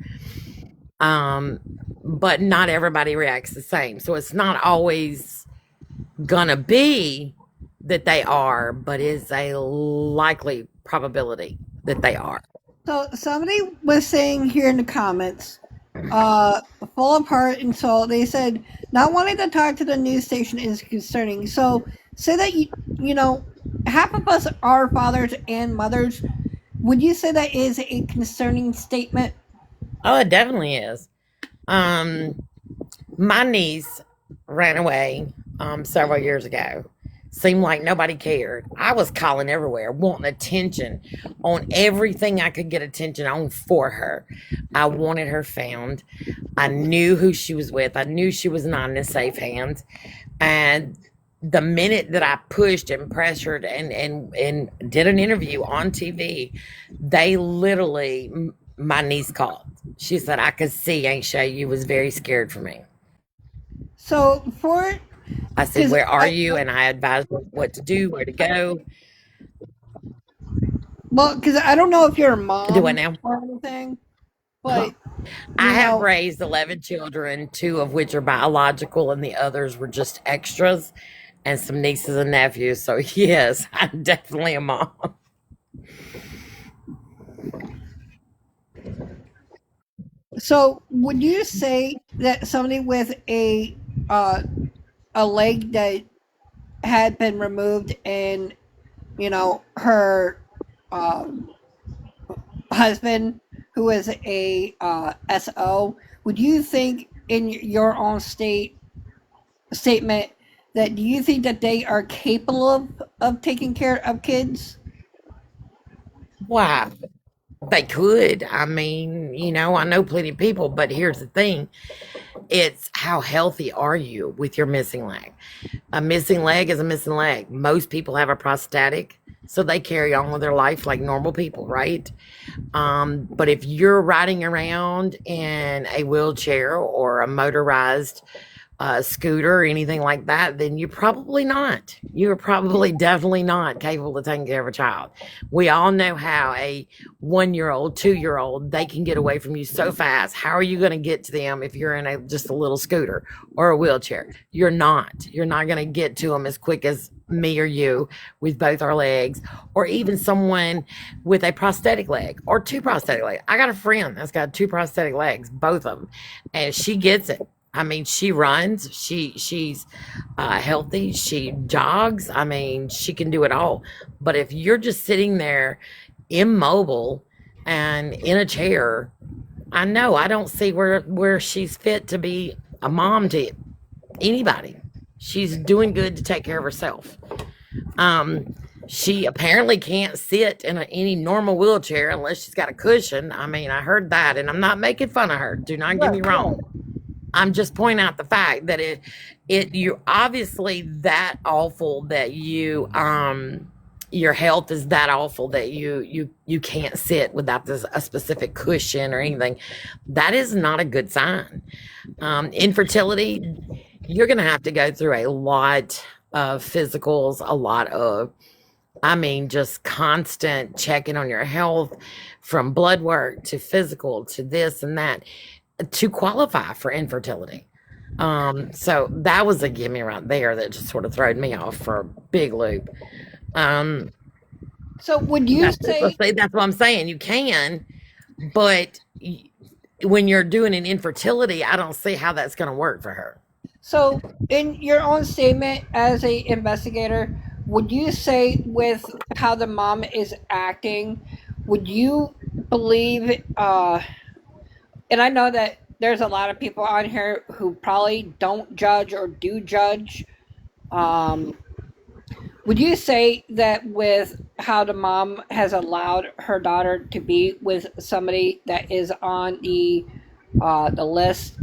Um, but not everybody reacts the same. So it's not always gonna be that they are, but is a likely probability that they are. So somebody was saying here in the comments, fall apart, and so they said not wanting to talk to the news station is concerning. So say that you know half of us are fathers and mothers. Would you say that is a concerning statement? Oh, it definitely is. Um, my niece ran away several years ago. Seemed like nobody cared. I was calling everywhere, wanting attention on everything I could get attention on for her. I wanted her found. I knew who she was with. I knew she was not in safe hands. And the minute that I pushed and pressured and did an interview on TV, they literally, my niece called. She said, I could see, Aunt Shay, you was very scared for me. So for I said, because where are you? And I advised her what to do, where to go. well, because I don't know if you're a Do I mom now? or anything, but I you have know, raised 11 children, 2 of which are biological, and the others were just extras, and some nieces and nephews. So, yes, I'm definitely a mom. so would you say that somebody with uh, a leg that had been removed and you know her um, husband who is a SO, would you think in your own statement that do you think that they are capable of taking care of kids? Why? They could. I mean, I know plenty of people, but here's the thing. It's how healthy are you with your missing leg? A missing leg is a missing leg. Most people have a prosthetic, so they carry on with their life like normal people, right? But if you're riding around in a wheelchair or a motorized scooter or anything like that, then you're probably not. You're probably definitely not capable of taking care of a child. We all know how a 1 year old, 2 year old, they can get away from you so fast. How are you going to get to them if you're in just a little scooter or a wheelchair? You're not. You're not going to get to them as quick as me or you with both our legs, or even someone with a prosthetic leg or 2 prosthetic legs. I got a friend that's got 2 prosthetic legs, both of them, and she gets it. I mean, she runs. She's healthy. She jogs. I mean, she can do it all. But if you're just sitting there, immobile, and in a chair, I know I don't see where she's fit to be a mom to anybody. She's doing good to take care of herself. Um, she apparently can't sit in any normal wheelchair unless she's got a cushion. I mean, I heard that, and I'm not making fun of her. Do not get me wrong. I'm just pointing out the fact that you're obviously that awful that your health is that awful that you can't sit without a specific cushion or anything. That is not a good sign. Infertility, you're going to have to go through a lot of physicals, a lot of, I mean, just constant checking on your health, from blood work to physical to this and that, to qualify for infertility. So that was a gimme right there that just sort of throwed me off for a big loop. Um, So would you say that's what I'm saying. You can, but when you're doing an infertility, I don't see how that's going to work for her. so in your own statement as a investigator, would you say with how the mom is acting, would you believe and I know that there's a lot of people on here who probably don't judge or do judge. Um, would you say that with how the mom has allowed her daughter to be with somebody that is on the list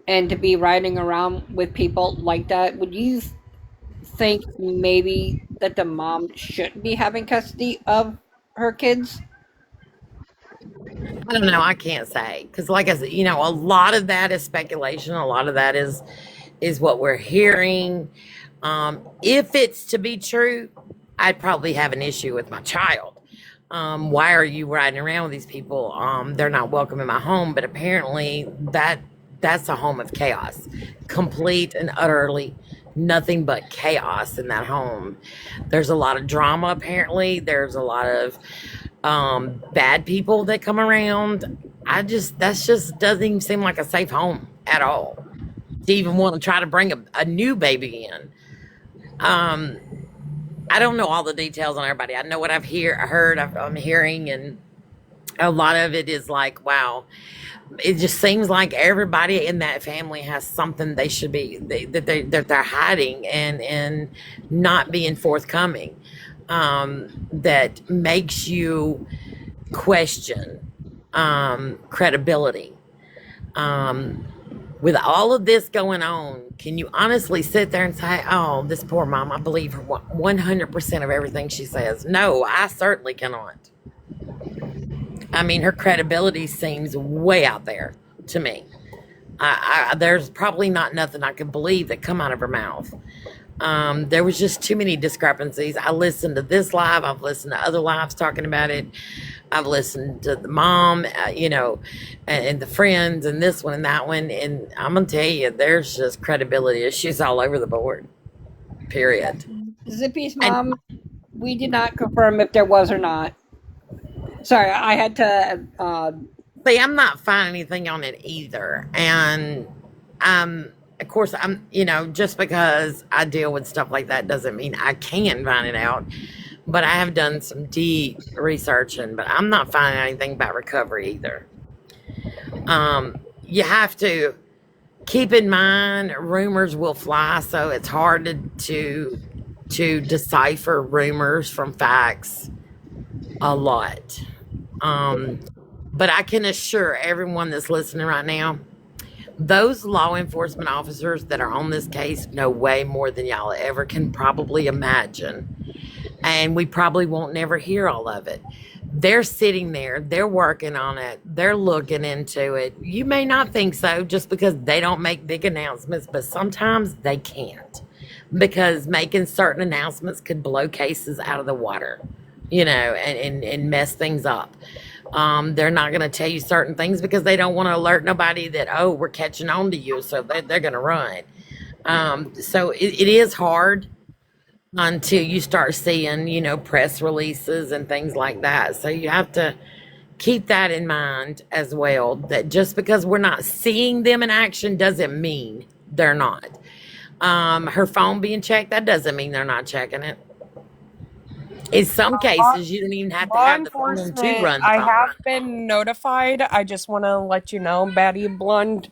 and to be riding around with people like that, would you think maybe that the mom shouldn't be having custody of her kids? I don't know. I can't say because, like I said, a lot of that is speculation. A lot of that is is what we're hearing. If it's to be true, I'd probably have an issue with my child. Why are you riding around with these people? They're not welcome in my home. But apparently that's a home of chaos, complete and utterly nothing but chaos in that home. There's a lot of drama. Apparently, there's a lot of bad people that come around. That's just doesn't even seem like a safe home at all to even want to try to bring a new baby in. Um, I don't know all the details on everybody. I know what I'm hearing, and a lot of it is like, wow. It just seems like everybody in that family has something they should be that they're hiding and not being forthcoming. That makes you question credibility. Um, with all of this going on, can you honestly sit there and say, "Oh, this poor mom, I believe her 100% of everything she says"? No, I certainly cannot. I mean, her credibility seems way out there to me. There's probably not nothing I could believe that come out of her mouth. There was just too many discrepancies. I listened to this live. I've listened to other lives talking about it. I've listened to the mom, and the friends, and this one and that one. And I'm gonna tell you, there's just credibility issues all over the board. Period. Zippy's mom, we did not confirm if there was or not. Sorry, I had to. See, I'm not finding anything on it either. And of course, just because I deal with stuff like that doesn't mean I can find it out. But I have done some deep researching, but I'm not finding anything about recovery either. You have to keep in mind rumors will fly, so it's hard to decipher rumors from facts a lot. But I can assure everyone that's listening right now, those law enforcement officers that are on this case know way more than y'all ever can probably imagine. And we probably won't never hear all of it. They're sitting there, they're working on it, they're looking into it. You may not think so just because they don't make big announcements, but sometimes they can't because making certain announcements could blow cases out of the water, and mess things up. They're not going to tell you certain things because they don't want to alert nobody that, oh, we're catching on to you, so they're going to run. So it is hard until you start seeing, press releases and things like that. So you have to keep that in mind as well, that just because we're not seeing them in action doesn't mean they're not. Her phone being checked, that doesn't mean they're not checking it. In some cases, you don't even have to Law have the phone to enforcement, run the I phone. have been notified. I just want to let you know, Betty Blonde,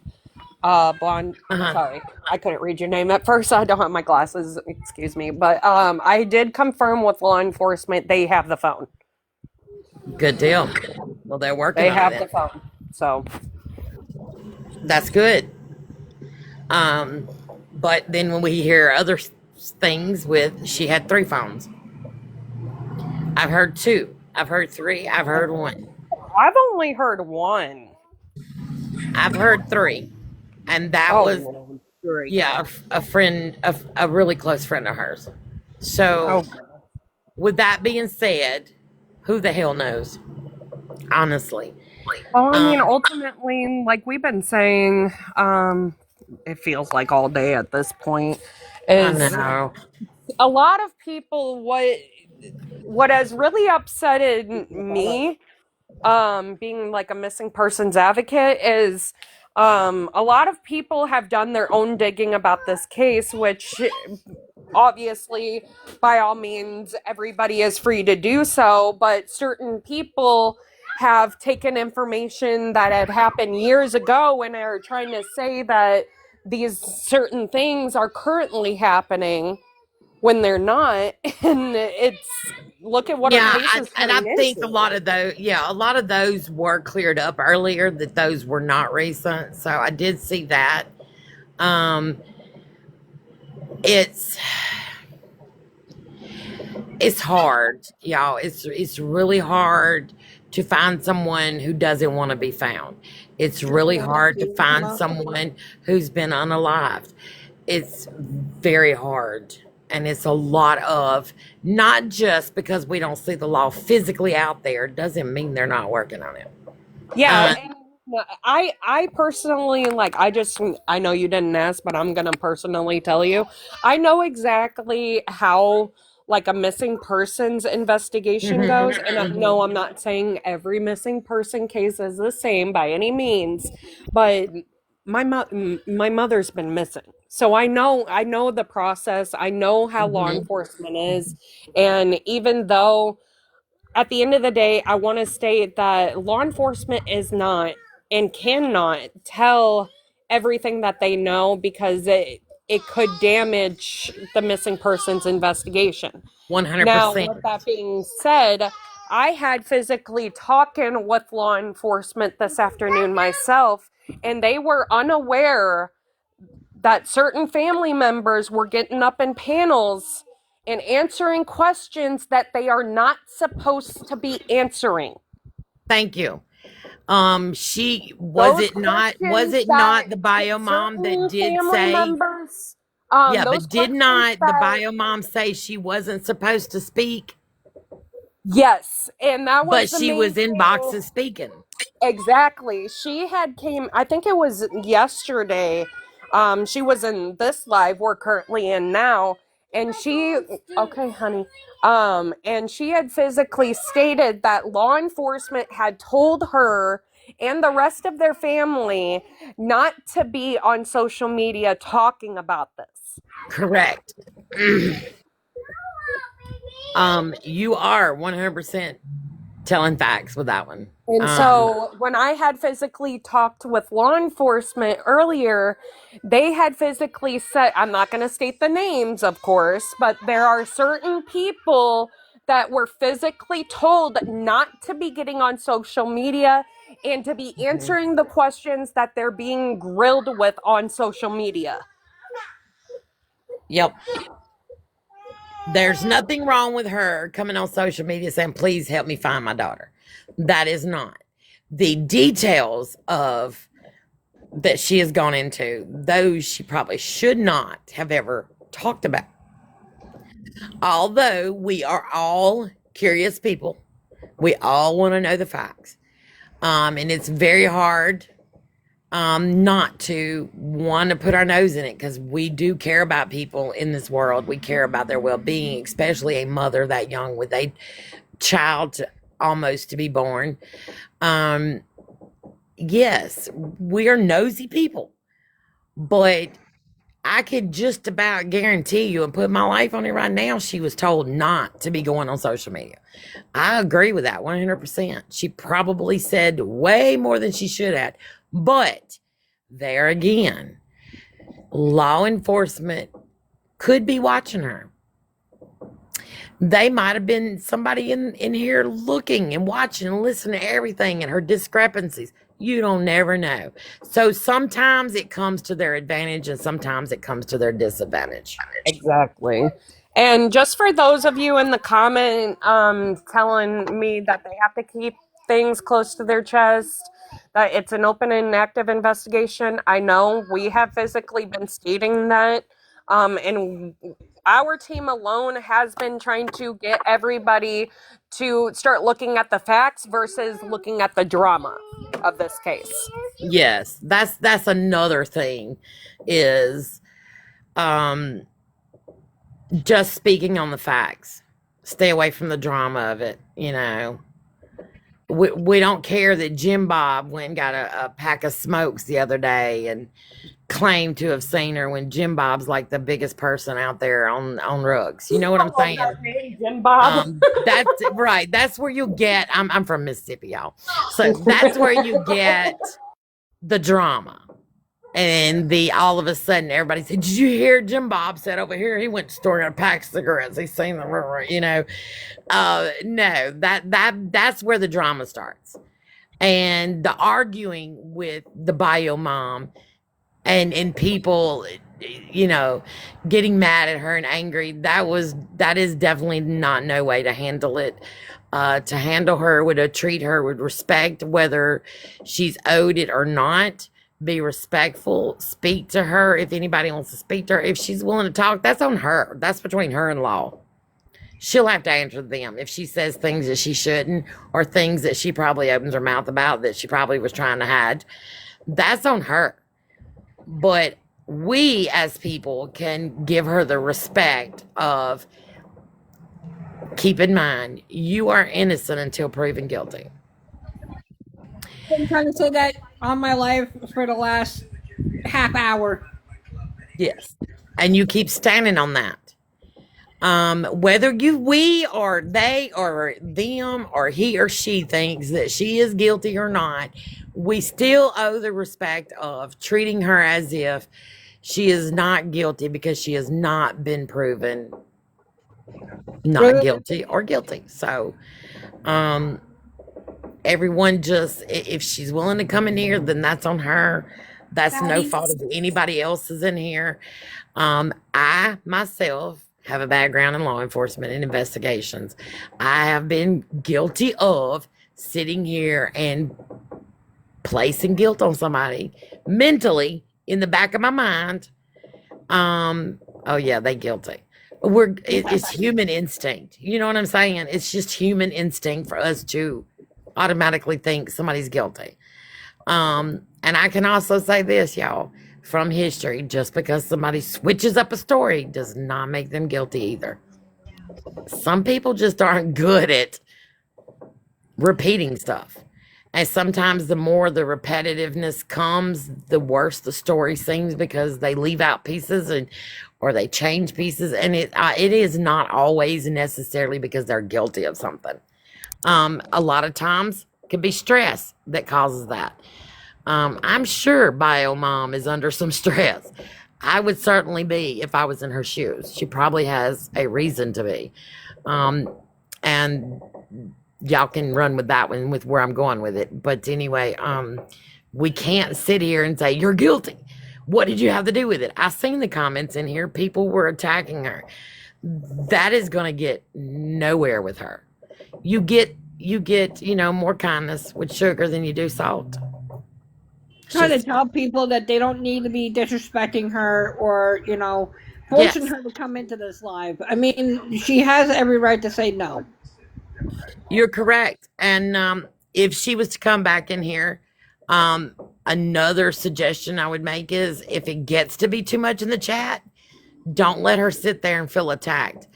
sorry, I couldn't read your name at first. I don't have my glasses, excuse me. But I did confirm with law enforcement they have the phone. Good deal. Well, they're working They on have it. the phone, so that's good. But then when we hear other things she had 3 phones. I've heard 2. I've heard 3. I've heard 1. I've only heard 1. I've heard 3. And that was, yeah, a friend, a really close friend of hers. So, with that being said, who the hell knows? Honestly. Well, I mean, ultimately, like we've been saying, it feels like all day at this point, is I know. a lot of people, what has really upsetted me, being like a missing persons advocate, is a lot of people have done their own digging about this case, which obviously, by all means, everybody is free to do so, but certain people have taken information that had happened years ago and are trying to say that these certain things are currently happening when they're not. And it's, look at what our case is and I turning think into. a lot of those were cleared up earlier, that those were not recent. So I did see that. It's hard, y'all. It's really hard to find someone who doesn't want to be found. It's really hard to find someone who's been unalived. it's very hard. And it's a lot of, not just because we don't see the law physically out there, doesn't mean they're not working on it. Yeah, and I personally like I know you didn't ask, but I'm gonna personally tell you. I know exactly how like a missing persons investigation goes, and no, I'm not saying every missing person case is the same by any means, but my mother's been missing. So I know the process. I know how law enforcement is, and even though at the end of the day, I want to state that law enforcement is not and cannot tell everything that they know because it could damage the missing persons investigation. Now, 100%. with that being said, I had physically talking with law enforcement this afternoon myself, and they were unaware that certain family members were getting up in panels and answering questions that they are not supposed to be answering. Thank you. She was Those it not questions that the bio mom that certain did family say, members, yeah, those but did questions not the that, bio mom say she wasn't supposed to speak, yes, and that but was the she main was in thing. boxes speaking? Exactly. She had came, I think it was yesterday. She was in this live we're currently in now. And she, okay, honey. And she had physically stated that law enforcement had told her and the rest of their family not to be on social media talking about this. Correct. You are 100% telling facts with that one. And so when I had physically talked with law enforcement earlier, they had physically said, I'm not going to state the names, of course, but there are certain people that were physically told not to be getting on social media and to be answering the questions that they're being grilled with on social media. Yep. There's nothing wrong with her coming on social media saying, please help me find my daughter. That is not. The details of that she has gone into, those she probably should not have ever talked about. Although we are all curious people, we all want to know the facts. And it's very hard not to want to put our nose in it because we do care about people in this world. We care about their well being, especially a mother that young with a child almost to be born. Yes, we are nosy people, but I could just about guarantee you and put my life on it right now. She was told not to be going on social media. I agree with that 100%. She probably said way more than she should have. But there again, law enforcement could be watching her. They might have been somebody in here looking and watching and listening to everything and her discrepancies. You don't never know. So sometimes it comes to their advantage and sometimes it comes to their disadvantage. Exactly. And just for those of you in the comment telling me that they have to keep things close to their chest, that it's an open and active investigation, I know we have physically been stating that. And our team alone has been trying to get everybody to start looking at the facts versus looking at the drama of this case. Yes, that's another thing is just speaking on the facts. Stay away from the drama of it, you know. We don't care that Jim Bob went and got a pack of smokes the other day and claimed to have seen her when Jim Bob's like the biggest person out there on rugs. You know what I'm saying? That name, Jim Bob. That's right. That's where you get. I'm from Mississippi, y'all. So that's where you get the drama. And the all of a sudden everybody said, did you hear Jim Bob said over here? He went to store and got a pack of cigarettes. He's seen the, you know. No, that's where the drama starts. And the arguing with the bio mom and people, you know, getting mad at her and angry, that is definitely not no way to handle it. To handle her, would treat her with respect, whether she's owed it or not. be respectful, speak to her if anybody wants to speak to her. If she's willing to talk, that's on her. That's between her and law. She'll have to answer them if she says things that she shouldn't, or things that she probably opens her mouth about that she probably was trying to hide. That's on her. But we as people can give her the respect of, keep in mind, you are innocent until proven guilty. I've been trying to say that on my life for the last half hour. Yes. And you keep standing on that. Whether we or they or them or he or she thinks that she is guilty or not, we still owe the respect of treating her as if she is not guilty, because she has not been proven not guilty or guilty. So, everyone just, if she's willing to come in here, then that's on her. That's no fault of anybody else's in here. I myself have a background in law enforcement and investigations. I have been guilty of sitting here and placing guilt on somebody mentally in the back of my mind. Oh yeah, they guilty. It's human instinct. You know what I'm saying? It's just human instinct for us to automatically think somebody's guilty. And I can also say this, y'all, from history, just because somebody switches up a story does not make them guilty either. Some people just aren't good at repeating stuff. And sometimes the more the repetitiveness comes, the worse the story seems, because they leave out pieces or they change pieces. And it is not always necessarily because they're guilty of something. A lot of times it can be stress that causes that. I'm sure Bio Mom is under some stress. I would certainly be if I was in her shoes. She probably has a reason to be. And y'all can run with that one, with where I'm going with it. But anyway, we can't sit here and say, you're guilty. What did you have to do with it? I seen the comments in here. People were attacking her. That is going to get nowhere with her. You get, more kindness with sugar than you do salt. Trying to tell people that they don't need to be disrespecting her or, forcing Yes. her to come into this live. I mean, she has every right to say no. You're correct. And if she was to come back in here, another suggestion I would make is, if it gets to be too much in the chat, don't let her sit there and feel attacked.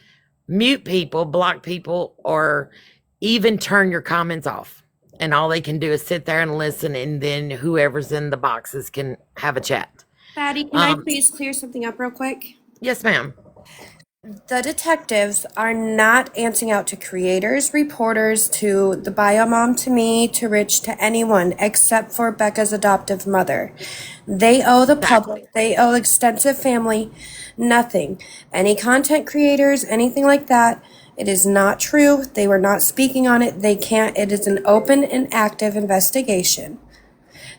Mute people, block people, or even turn your comments off. And all they can do is sit there and listen, and then whoever's in the boxes can have a chat. Patty, can I please clear something up real quick? Yes, ma'am. The detectives are not answering out to creators, reporters, to the bio mom, to me, to Rich, to anyone except for Becca's adoptive mother. They owe the public, they owe extensive family, nothing. Any content creators, anything like that, it is not true. They were not speaking on it. They can't. It is an open and active investigation.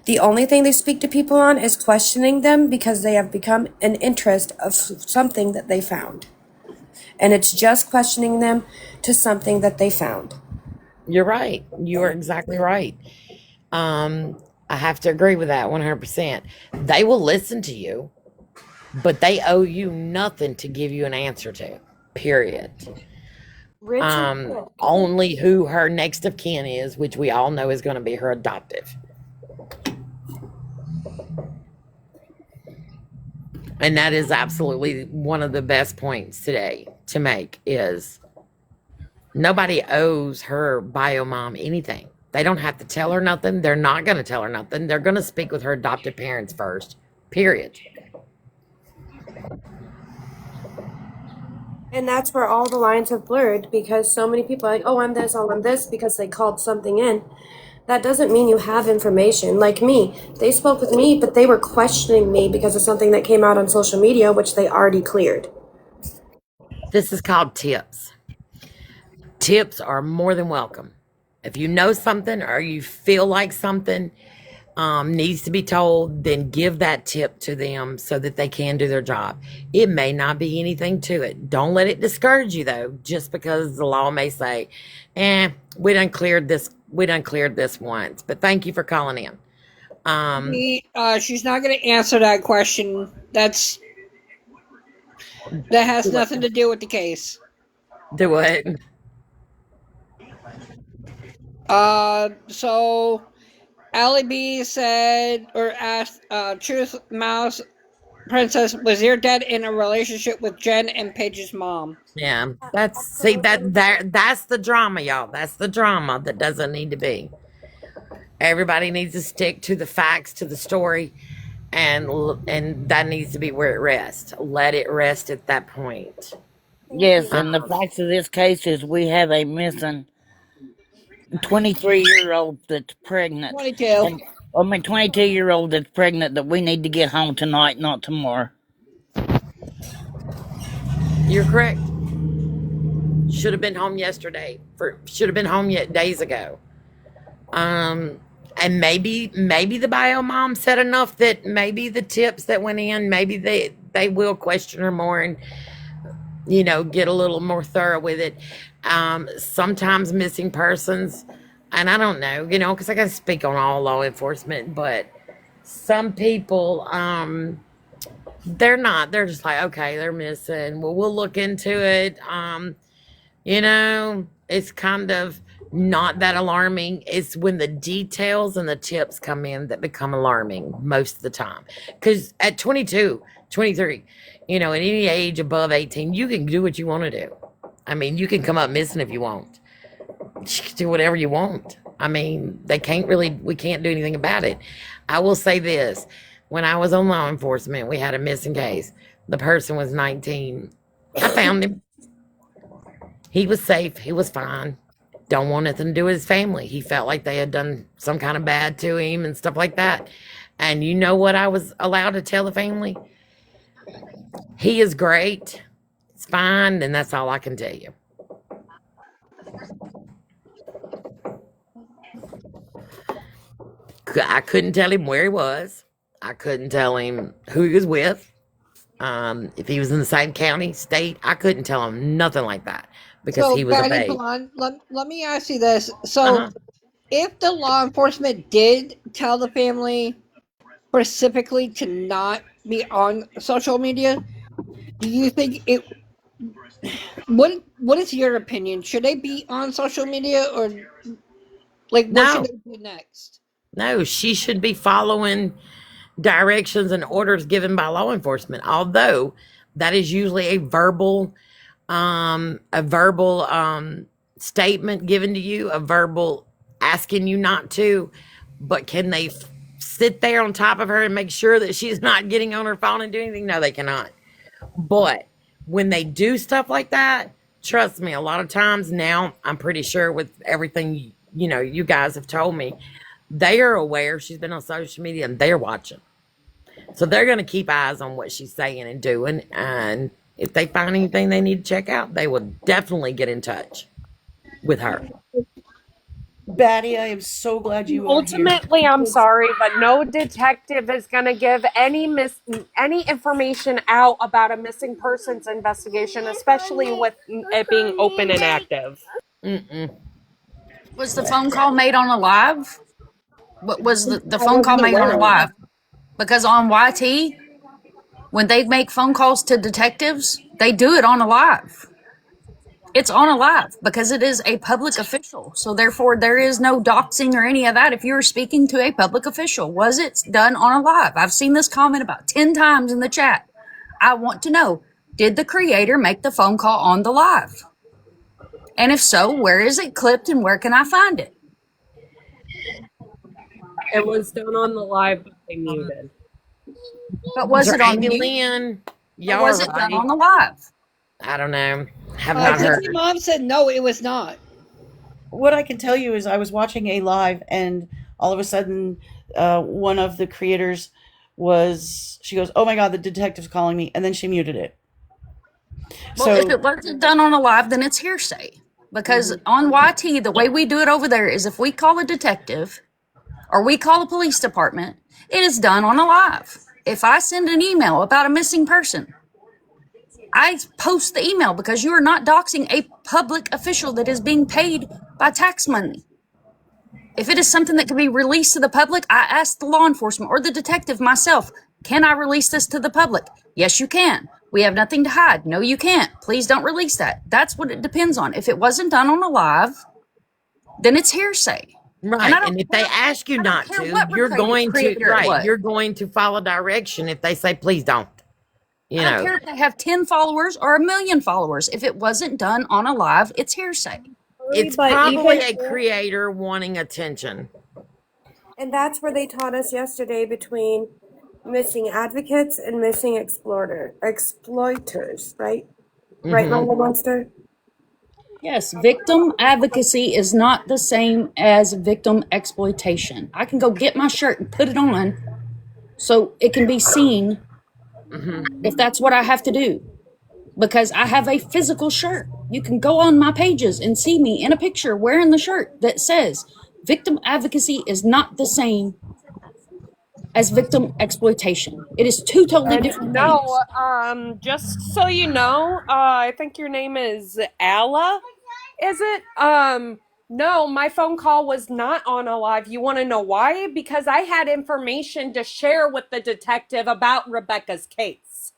The only thing they speak to people on is questioning them because they have become an interest of something that they found. And it's just questioning them to something that they found. You're right. You are exactly right. I have to agree with that 100%. They will listen to you, but they owe you nothing to give you an answer to, period. Only who her next of kin is, which we all know is going to be her adoptive. And that is absolutely one of the best points today to make, is nobody owes her bio mom anything. They don't have to tell her nothing. They're not going to tell her nothing. They're going to speak with her adoptive parents first, period. And that's where all the lines have blurred, because so many people are like, oh, I'm this, because they called something in. That doesn't mean you have information. Like me, they spoke with me, but they were questioning me because of something that came out on social media, which they already cleared. This is called tips. Tips are more than welcome. If you know something or you feel like something needs to be told, then give that tip to them so that they can do their job. It may not be anything to it. Don't let it discourage you, though, just because the law may say, we done cleared this once, but thank you for calling in. She's not going to answer that question. That has Do nothing to do with the case. it. So Allie B said or asked, Truth Mouse Princess, was your dad in a relationship with Jen and Paige's mom? Yeah, that's the drama, y'all. That's the drama that doesn't need to be. Everybody needs to stick to the facts, to the story, and that needs to be where it rests. Let it rest at that point. Yes, Um, and the facts of this case is we have a missing 23-year-old that's pregnant. 22. And 22-year-old that's pregnant that we need to get home tonight, not tomorrow. you're correct. Should have been home yesterday. Should have been home yet days ago. Um, and maybe the bio mom said enough that maybe the tips that went in, maybe they will question her more and get a little more thorough with it. Sometimes missing persons, and I don't know, because I got to speak on all law enforcement, but some people, they're not. They're just like, okay, they're missing. Well, we'll look into it. It's kind of not that alarming. It's when the details and the tips come in that become alarming most of the time. Because at 22, 23, at any age above 18, you can do what you want to do. I mean, you can come up missing if you want. You can do whatever you want. I mean, we can't do anything about it. I will say this. When I was on law enforcement, we had a missing case. The person was 19. I found him. He was safe. He was fine. Don't want nothing to do with his family. He felt like they had done some kind of bad to him and stuff like that. And you know what I was allowed to tell the family? He is great. It's fine. And that's all I can tell you. I couldn't tell him where he was. I couldn't tell him who he was with. If he was in the same county, state, I couldn't tell him nothing like that because So, he was a Betty babe. Blonde, let me ask you this. Uh So, huh. if the law enforcement did tell the family specifically to not be on social media, do you think it what is your opinion? Should they be on social media, or like what should No, they do next? no, she should be following directions and orders given by law enforcement, although that is usually a verbal statement given to you, a verbal asking you not to. But can they sit there on top of her and make sure that she's not getting on her phone and doing anything? No, they cannot. But when they do stuff like that, trust me, a lot of times now, I'm pretty sure with everything you guys have told me, they are aware she's been on social media and they're watching. So they're going to keep eyes on what she's saying and doing. And if they find anything they need to check out, they will definitely get in touch with her. Batty, I am so glad you are here. Ultimately, I'm sorry, but no detective is going to give any information out about a missing persons investigation, especially with it being open and active. Mm-mm. Was the phone call made on a live? What was the I phone call wasn't made on aware a of live? that. Because on YT, when they make phone calls to detectives, they do it on a live. It's on a live because it is a public official. So therefore, there is no doxing or any of that. If you were speaking to a public official, was it done on a live? I've seen this comment about 10 times in the chat. I want to know, did the creator make the phone call on the live? And if so, where is it clipped and where can I find it? It was done on the live, but they muted. But was it on Amy mute Lynn, or y'all are was it done right. on the live? I don't know. Have not Dixie heard. Mom said no, it was not. What I can tell you is I was watching a live, and all of a sudden, one of the creators she goes, "Oh my God, the detective's calling me," and then she muted it. Well, if So, it wasn't done on a live, then it's hearsay. Because on YT, the way we do it over there is if we call a detective or we call a police department, it is done on a live. If I send an email about a missing person, I post the email because you are not doxing a public official that is being paid by tax money. If it is something that can be released to the public, I ask the law enforcement or the detective myself, can I release this to the public? Yes, you can. We have nothing to hide. No, you can't. Please don't release that. That's what it depends on. If it wasn't done on a live, then it's hearsay. Right. And if they ask you not care to, what creator it was. you're going to follow direction if they say, please don't. I don't care if they have 10 followers or 1,000,000 followers. If it wasn't done on a live, it's hearsay. It's probably a creator wanting attention. And that's where they taught us yesterday between missing advocates and missing exploiters, right? Right, Mama Monster? Yes, victim advocacy is not the same as victim exploitation. I can go get my shirt and put it on so it can be seen if that's what I have to do. Because I have a physical shirt. You can go on my pages and see me in a picture wearing the shirt that says victim advocacy is not the same as victim exploitation. It is two totally different things. No, just so you know, I think your name is Alla. Is it? No, my phone call was not on a live. You want to know why? Because I had information to share with the detective about Rebecca's case.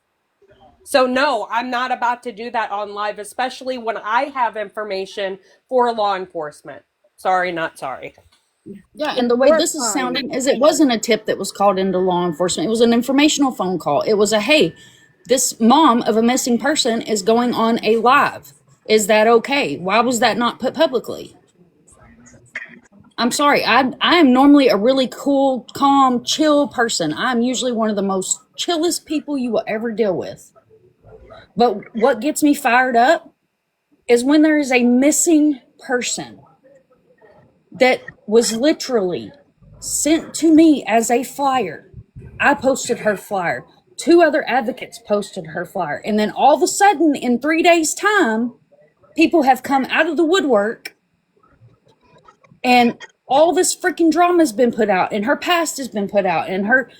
So no, I'm not about to do that on live, especially when I have information for law enforcement. Sorry, not sorry. Yeah, and the way this is sounding is it wasn't a tip that was called into law enforcement. It was an informational phone call. It was a, hey, this mom of a missing person is going on a live. Is that okay? Why was that not put publicly? I'm sorry. I am normally a really cool, calm, chill person. I'm usually one of the most chillest people you will ever deal with. But what gets me fired up is when there is a missing person that was literally sent to me as a flyer. I posted her flyer. 2 other advocates posted her flyer. And then all of a sudden, in 3 days' time, people have come out of the woodwork and all this freaking drama has been put out and her past has been put out and her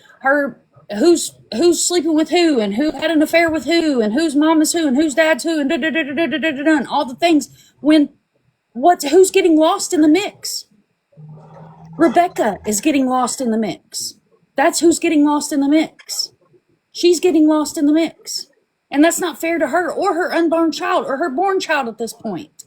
who's sleeping with who and who had an affair with who and whose mom is who and whose dad's who and and all the things when who's getting lost in the mix? Rebecca is getting lost in the mix. That's who's getting lost in the mix. She's getting lost in the mix. And that's not fair to her or her unborn child or her born child at this point.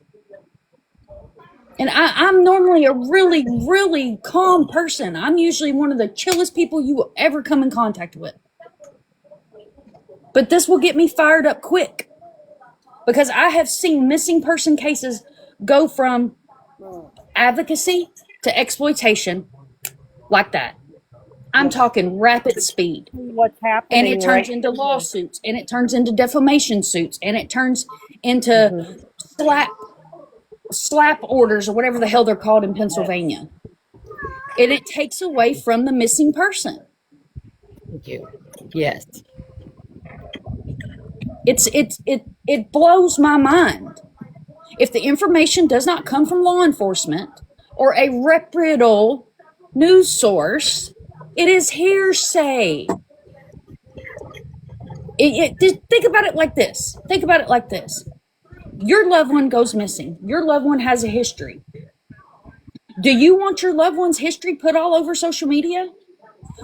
And I'm normally a really, really calm person. I'm usually one of the chillest people you will ever come in contact with. But this will get me fired up quick. Because I have seen missing person cases go from advocacy to exploitation like that. I'm talking rapid speed. What's happening? And it turns into lawsuits, and it turns into defamation suits, and it turns into slap orders or whatever the hell they're called in Pennsylvania. And it takes away from the missing person. Thank you. Yes. It blows my mind. If the information does not come from law enforcement or a reputable news source, it is hearsay. Think about it like this. Think about it like this. Your loved one goes missing. Your loved one has a history. Do you want your loved one's history put all over social media?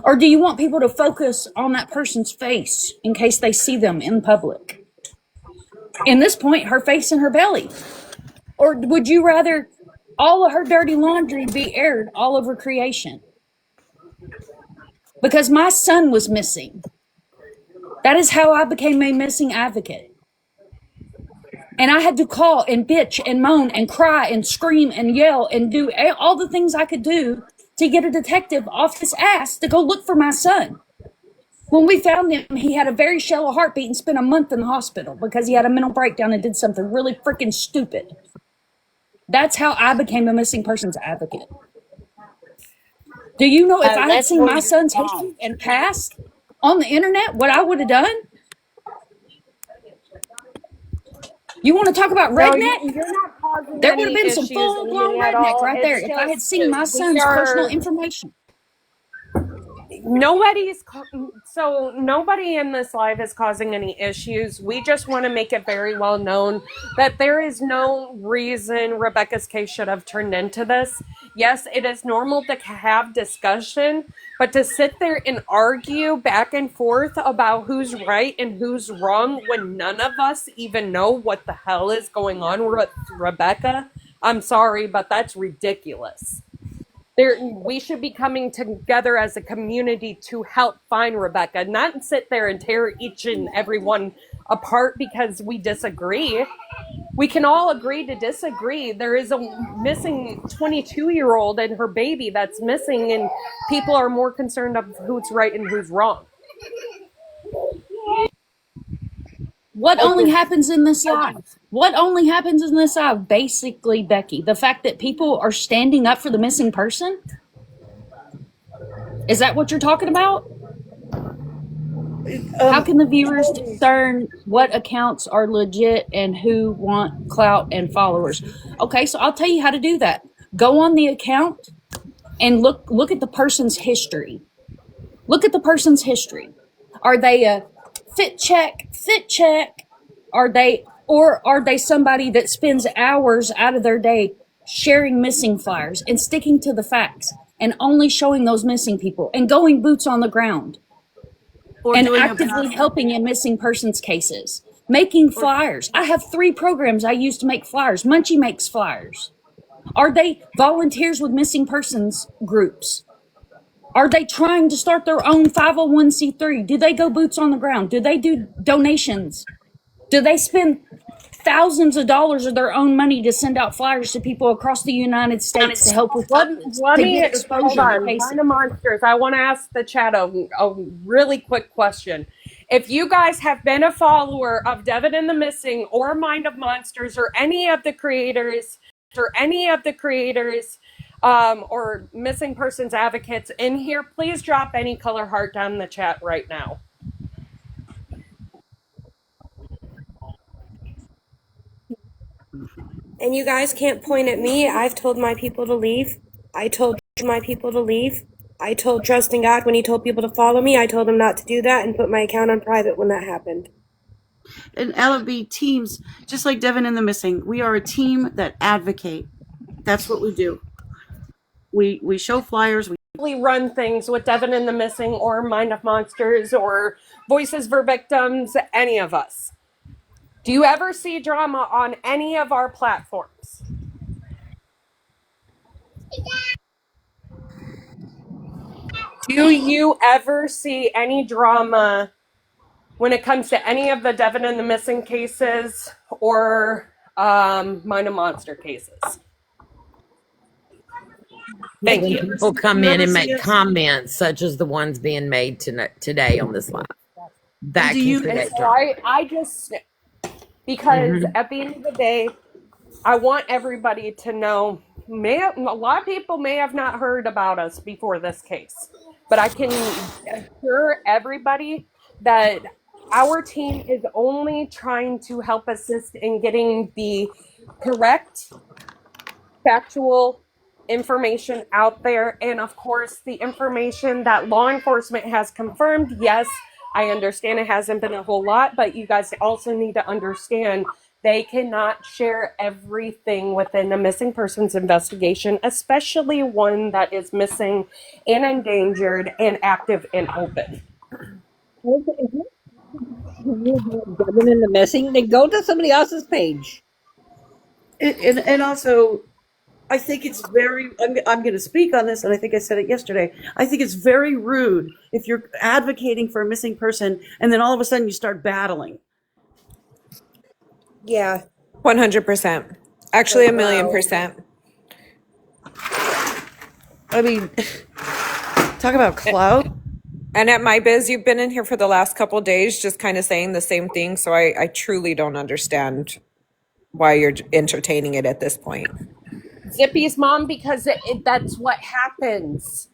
Or do you want people to focus on that person's face in case they see them in public? In this point, her face and her belly. Or would you rather all of her dirty laundry be aired all over creation? Because my son was missing. That is how I became a missing advocate. And I had to call and bitch and moan and cry and scream and yell and do all the things I could do to get a detective off his ass to go look for my son. When we found him, he had a very shallow heartbeat and spent a month in the hospital because he had a mental breakdown and did something really freaking stupid. That's how I became a missing persons advocate. Do you know if I had seen my son's history and past on the internet, what I would have done? You want to talk about redneck? You're not causing there would have been some full-blown redneck right there if I had seen my son's personal information. nobody in this live is causing any issues. We just want to make it very well known that there is no reason Rebecca's case should have turned into this. Yes, it is normal to have discussion, but to sit there and argue back and forth about who's right and who's wrong when none of us even know what the hell is going on with Rebecca, I'm sorry, but that's ridiculous. We should be coming together as a community to help find Rebecca, not sit there and tear each and every one apart because we disagree. We can all agree to disagree. There is a missing 22-year-old and her baby that's missing, and people are more concerned of who's right and who's wrong. What only happens in this life? What only happens in this life? Basically, Becky, the fact that people are standing up for the missing person? Is that what you're talking about? How can the viewers discern what accounts are legit and who want clout and followers? Okay, so I'll tell you how to do that. Go on the account and look at the person's history. Look at the person's history. Are they a fit check? Are they somebody that spends hours out of their day sharing missing flyers and sticking to the facts and only showing those missing people and going boots on the ground and actively helping in missing persons cases, making flyers? I have 3 programs I use to make flyers. Munchie makes flyers. Are they volunteers with missing persons groups? Are they trying to start their own 501c3? Do they go boots on the ground? Do they do donations? Do they spend thousands of dollars of their own money to send out flyers to people across the United States to help with Let to me get exposure hold to on. cases? Kind of monsters. I want to ask the chat a really quick question. If you guys have been a follower of Devin and the Missing or Mind of Monsters or any of the creators or missing persons advocates in here, please drop any color heart down in the chat right now. And you guys can't point at me. I've told my people to leave. I told my people to leave. I told Trust in God when he told people to follow me. I told him not to do that and put my account on private when that happened. And LB teams, just like Devin and the Missing, we are a team that advocate. That's what we do. We show flyers. We run things with Devin and the Missing or Mind of Monsters or Voices for Victims, any of us. Do you ever see drama on any of our platforms? Do you ever see any drama when it comes to any of the Devin and the Missing cases or Mind of Monster cases? Thank When you. people come in and make comments such as the ones being made today on this live, that can create So drama. I just, because Mhm. at the end of the day, I want everybody to know, a lot of people may have not heard about us before this case, but I can assure everybody that our team is only trying to help assist in getting the correct, factual information out there. And of course, the information that law enforcement has confirmed, yes, I understand it hasn't been a whole lot, but you guys also need to understand they cannot share everything within a missing persons investigation, especially one that is missing and endangered and active and open. Devin and the Missing, then go to somebody else's page. And also, I think it's very, I'm going to speak on this, and I think I said it yesterday. I think it's very rude if you're advocating for a missing person and then all of a sudden you start battling. Yeah, 100%. Actually, 1,000,000%. I mean, talk about clout. And at My Biz, you've been in here for the last couple of days just kind of saying the same thing. So I truly don't understand why you're entertaining it at this point. Zippy's mom, because that's what happens.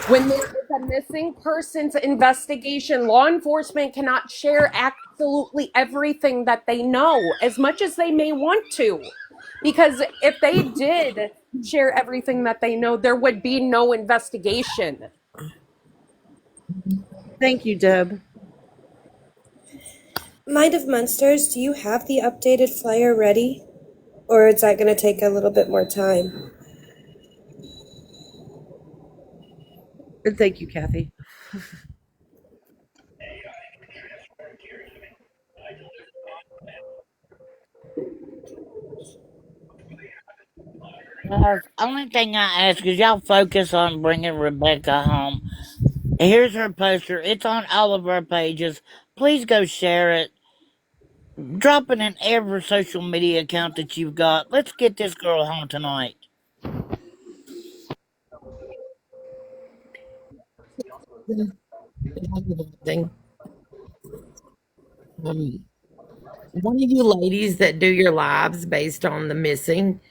When there is a missing persons investigation, law enforcement cannot share absolutely everything that they know, as much as they may want to. Because if they did share everything that they know, there would be no investigation. Thank you, Deb. Mind of Monsters, do you have the updated flyer ready? Or is that going to take a little bit more time? And thank you, Kathy. Guys, only thing I ask is y'all focus on bringing Rebecca home. Here's her poster. It's on all of our pages. Please go share it. Drop it in every social media account that you've got. Let's get this girl home tonight. Thing. One of you ladies that do your lives based on the missing,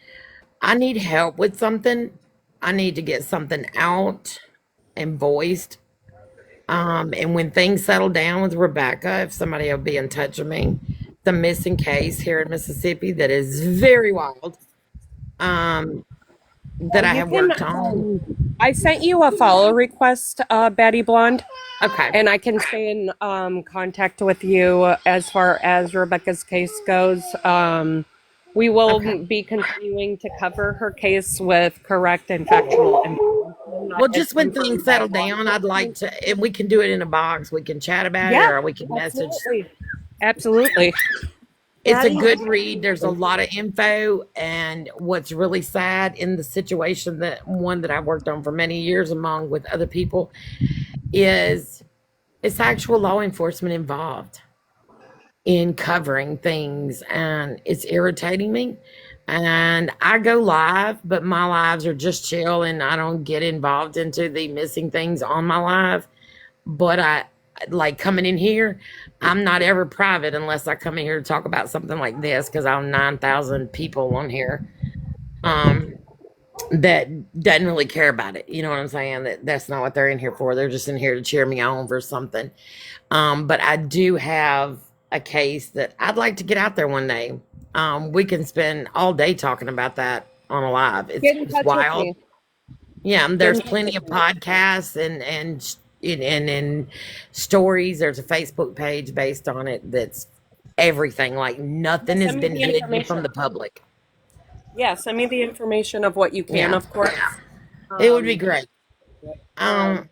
I need help with something. I need to get something out and voiced. And when things settle down with Rebecca, if somebody will be in touch with me, the missing case here in Mississippi that is very wild, that I You have can. worked on. I sent you a follow request, Betty Blonde, Okay. and I can stay in contact with you as far as Rebecca's case goes. We will Okay. be continuing to cover her case with correct and factual information that Well, is just when things confirmed by settle law down, I'd like enforcement. to, and we can do it in a box. We can chat about it Yeah, or we can message. absolutely, absolutely. It's a Daddy, good read. There's a lot of info. And what's really sad in the situation, that one that I've worked on for many years among with other people, is it's actual law enforcement involved in covering things. And it's irritating me. And I go live, but my lives are just chill and I don't get involved into the missing things on my live. But I like coming in here. I'm not ever private unless I come in here to talk about something like this because I'm 9,000 people on here that doesn't really care about it. You know what I'm saying? That's not what they're in here for. They're just in here to cheer me on for something. But I do have a case that I'd like to get out there one day. We can spend all day talking about that on a live. Get in It's touch with wild. me. Yeah, Get there's in touch plenty with of me. podcasts and stories. There's a Facebook page based on it that's everything. Like Yeah, nothing has send me been the hidden from information. the public. Yeah, send me the information of what you can, Yeah, of course. it would be Um, great. um, Um,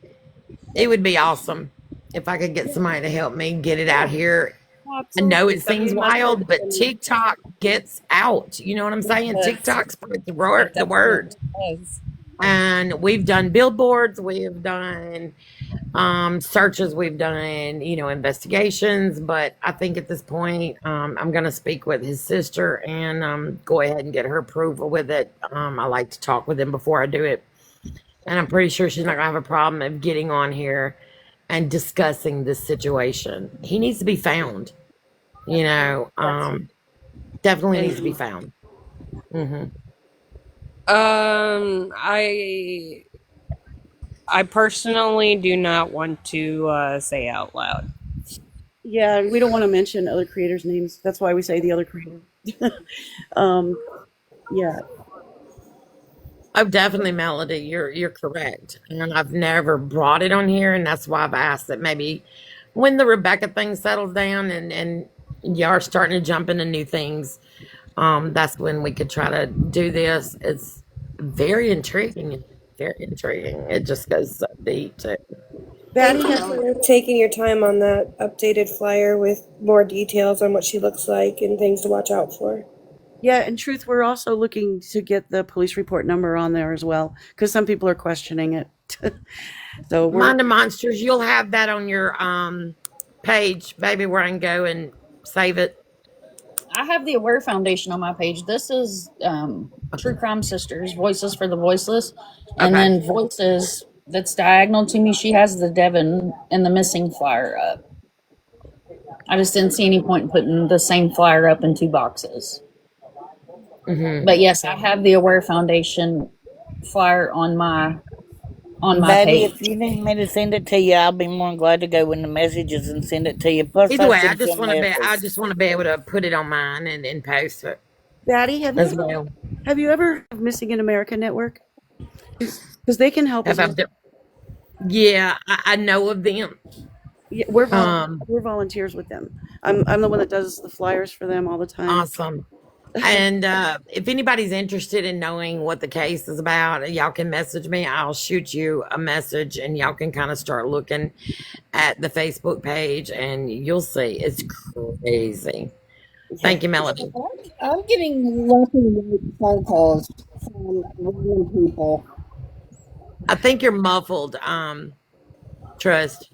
it would be awesome if I could get somebody to help me get it out yeah, here. I know absolutely. it Send me seems a message wild, but and TikTok gets out. You know what I'm it saying? does. TikTok spreads the It word. The word. definitely does. And we've done billboards. We have done searches, we've done investigations, but I think at this point I'm going to speak with his sister and go ahead and get her approval with it. I like to talk with him before I do it, and I'm pretty sure she's not going to have a problem of getting on here and discussing this situation. He needs to be found, Yes. definitely needs to be And found. Hmm. I personally do not want to say out loud. yeah, we don't want to mention other creators' names. That's why we say the other creator. um, yeah, Oh, definitely, Melody. You're correct, and I've never brought it on here, and that's why I've asked that maybe when the Rebecca thing settles down and you are starting to jump into new things, that's when we could try to do this. It's very intriguing, very intriguing. It just goes so deep too. Batty Thank you has. for taking your time on that updated flyer with more details on what she looks like and things to watch out for. Yeah, in truth, we're also looking to get the police report number on there as well because some people are questioning it. So we're. Mind the Monsters, you'll have that on your page, baby, where I can go and save it. I have the Aware Foundation on my page. This is True Crime Sisters, Voices for the Voiceless. And Okay. then Voices, that's diagonal to me, she has the Devon and the missing flyer up. I just didn't see any point in putting the same flyer up in two boxes. Hmm. But yes, I have the Aware Foundation flyer on my Betty, page. if you need me to send it to you, I'll be more than glad to go in the messages and send it to you. Plus, Either I way, sent you a I message. just want to be able to put it on mine and post it Batty, as well. have you ever heard of Missing in America Network? Because they can help Have as I, well. Yeah, I know of them. Yeah, Um, we're volunteers with them. I'm the one that does the flyers for them all the time. awesome. And if anybody's interested in knowing what the case is about, y'all can message me. I'll shoot you a message and y'all can kind of start looking at the Facebook page and you'll see it's crazy. Yeah. Thank you, Melody. I'm getting left and right phone calls from random people. I think you're muffled, Trust.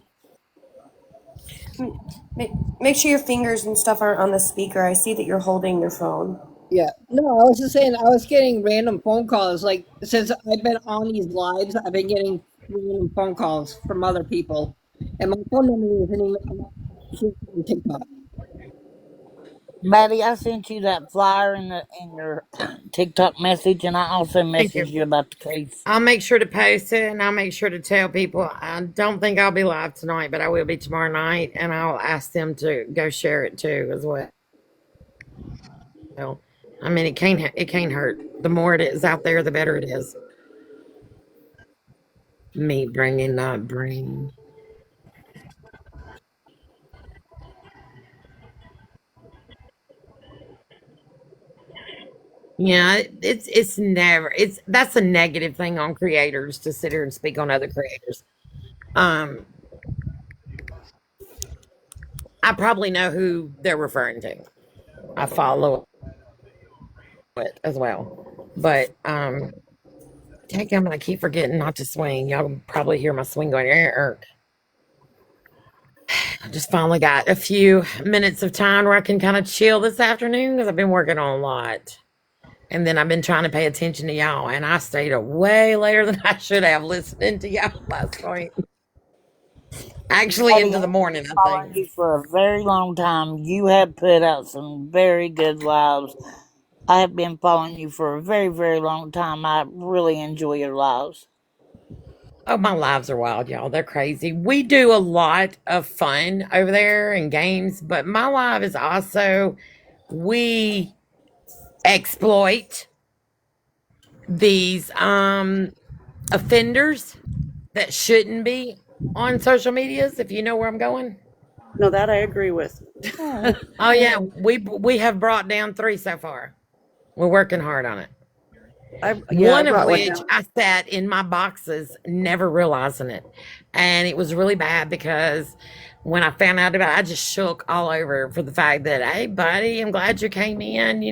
Make sure your fingers and stuff aren't on the speaker. I see that you're holding your phone. Yeah. No, I was just saying I was getting random phone calls. Like since I've been on these lives, I've been getting random phone calls from other people. And my phone number isn't even on TikTok. Maddie, I sent you that flyer in your TikTok message, and I also Thank messaged you. you about the case. I'll make sure to post it and I'll make sure to tell people. I don't think I'll be live tonight, but I will be tomorrow night and I'll ask them to go share it too as well. I mean, it can't hurt. The more it is out there, the better it is. Me bringing, not bring. Yeah, it's never it's that's a negative thing on creators to sit here and speak on other creators. Um, I probably know who they're referring to. I follow it as well, but heck, I'm gonna keep forgetting not to swing. Y'all can probably hear my swing going. I just finally got a few minutes of time where I can kind of chill this afternoon because I've been working on a lot. And then I've been trying to pay attention to y'all, and I stayed up way later than I should have listening to y'all last night. Actually, Maddie, into the I've been morning, I following think. you for a very long time. You have put out some very good lives. I have been following you for a very, very long time. I really enjoy your lives. Oh, my lives are wild, y'all. They're crazy. We do a lot of fun over there and games, but my life is also we exploit these offenders that shouldn't be on social medias, if you know where I'm going. No, that I agree with. Oh yeah, we have brought down 3 so far. We're working hard on it. I One of brought one which down. I sat in my boxes, never realizing it. And it was really bad because when I found out about it, I just shook all over for the fact that, hey, buddy, I'm glad you came in,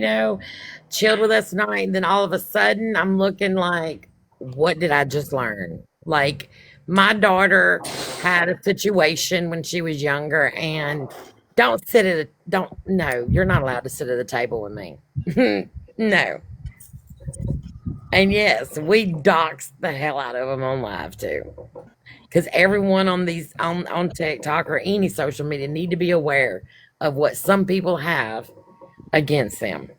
chilled with us tonight. And then all of a sudden, I'm looking like, what did I just learn? Like, my daughter had a situation when she was younger, and no, you're not allowed to sit at the table with me. No. And yes, we dox the hell out of them on live too. Because everyone on these on TikTok or any social media need to be aware of what some people have against them.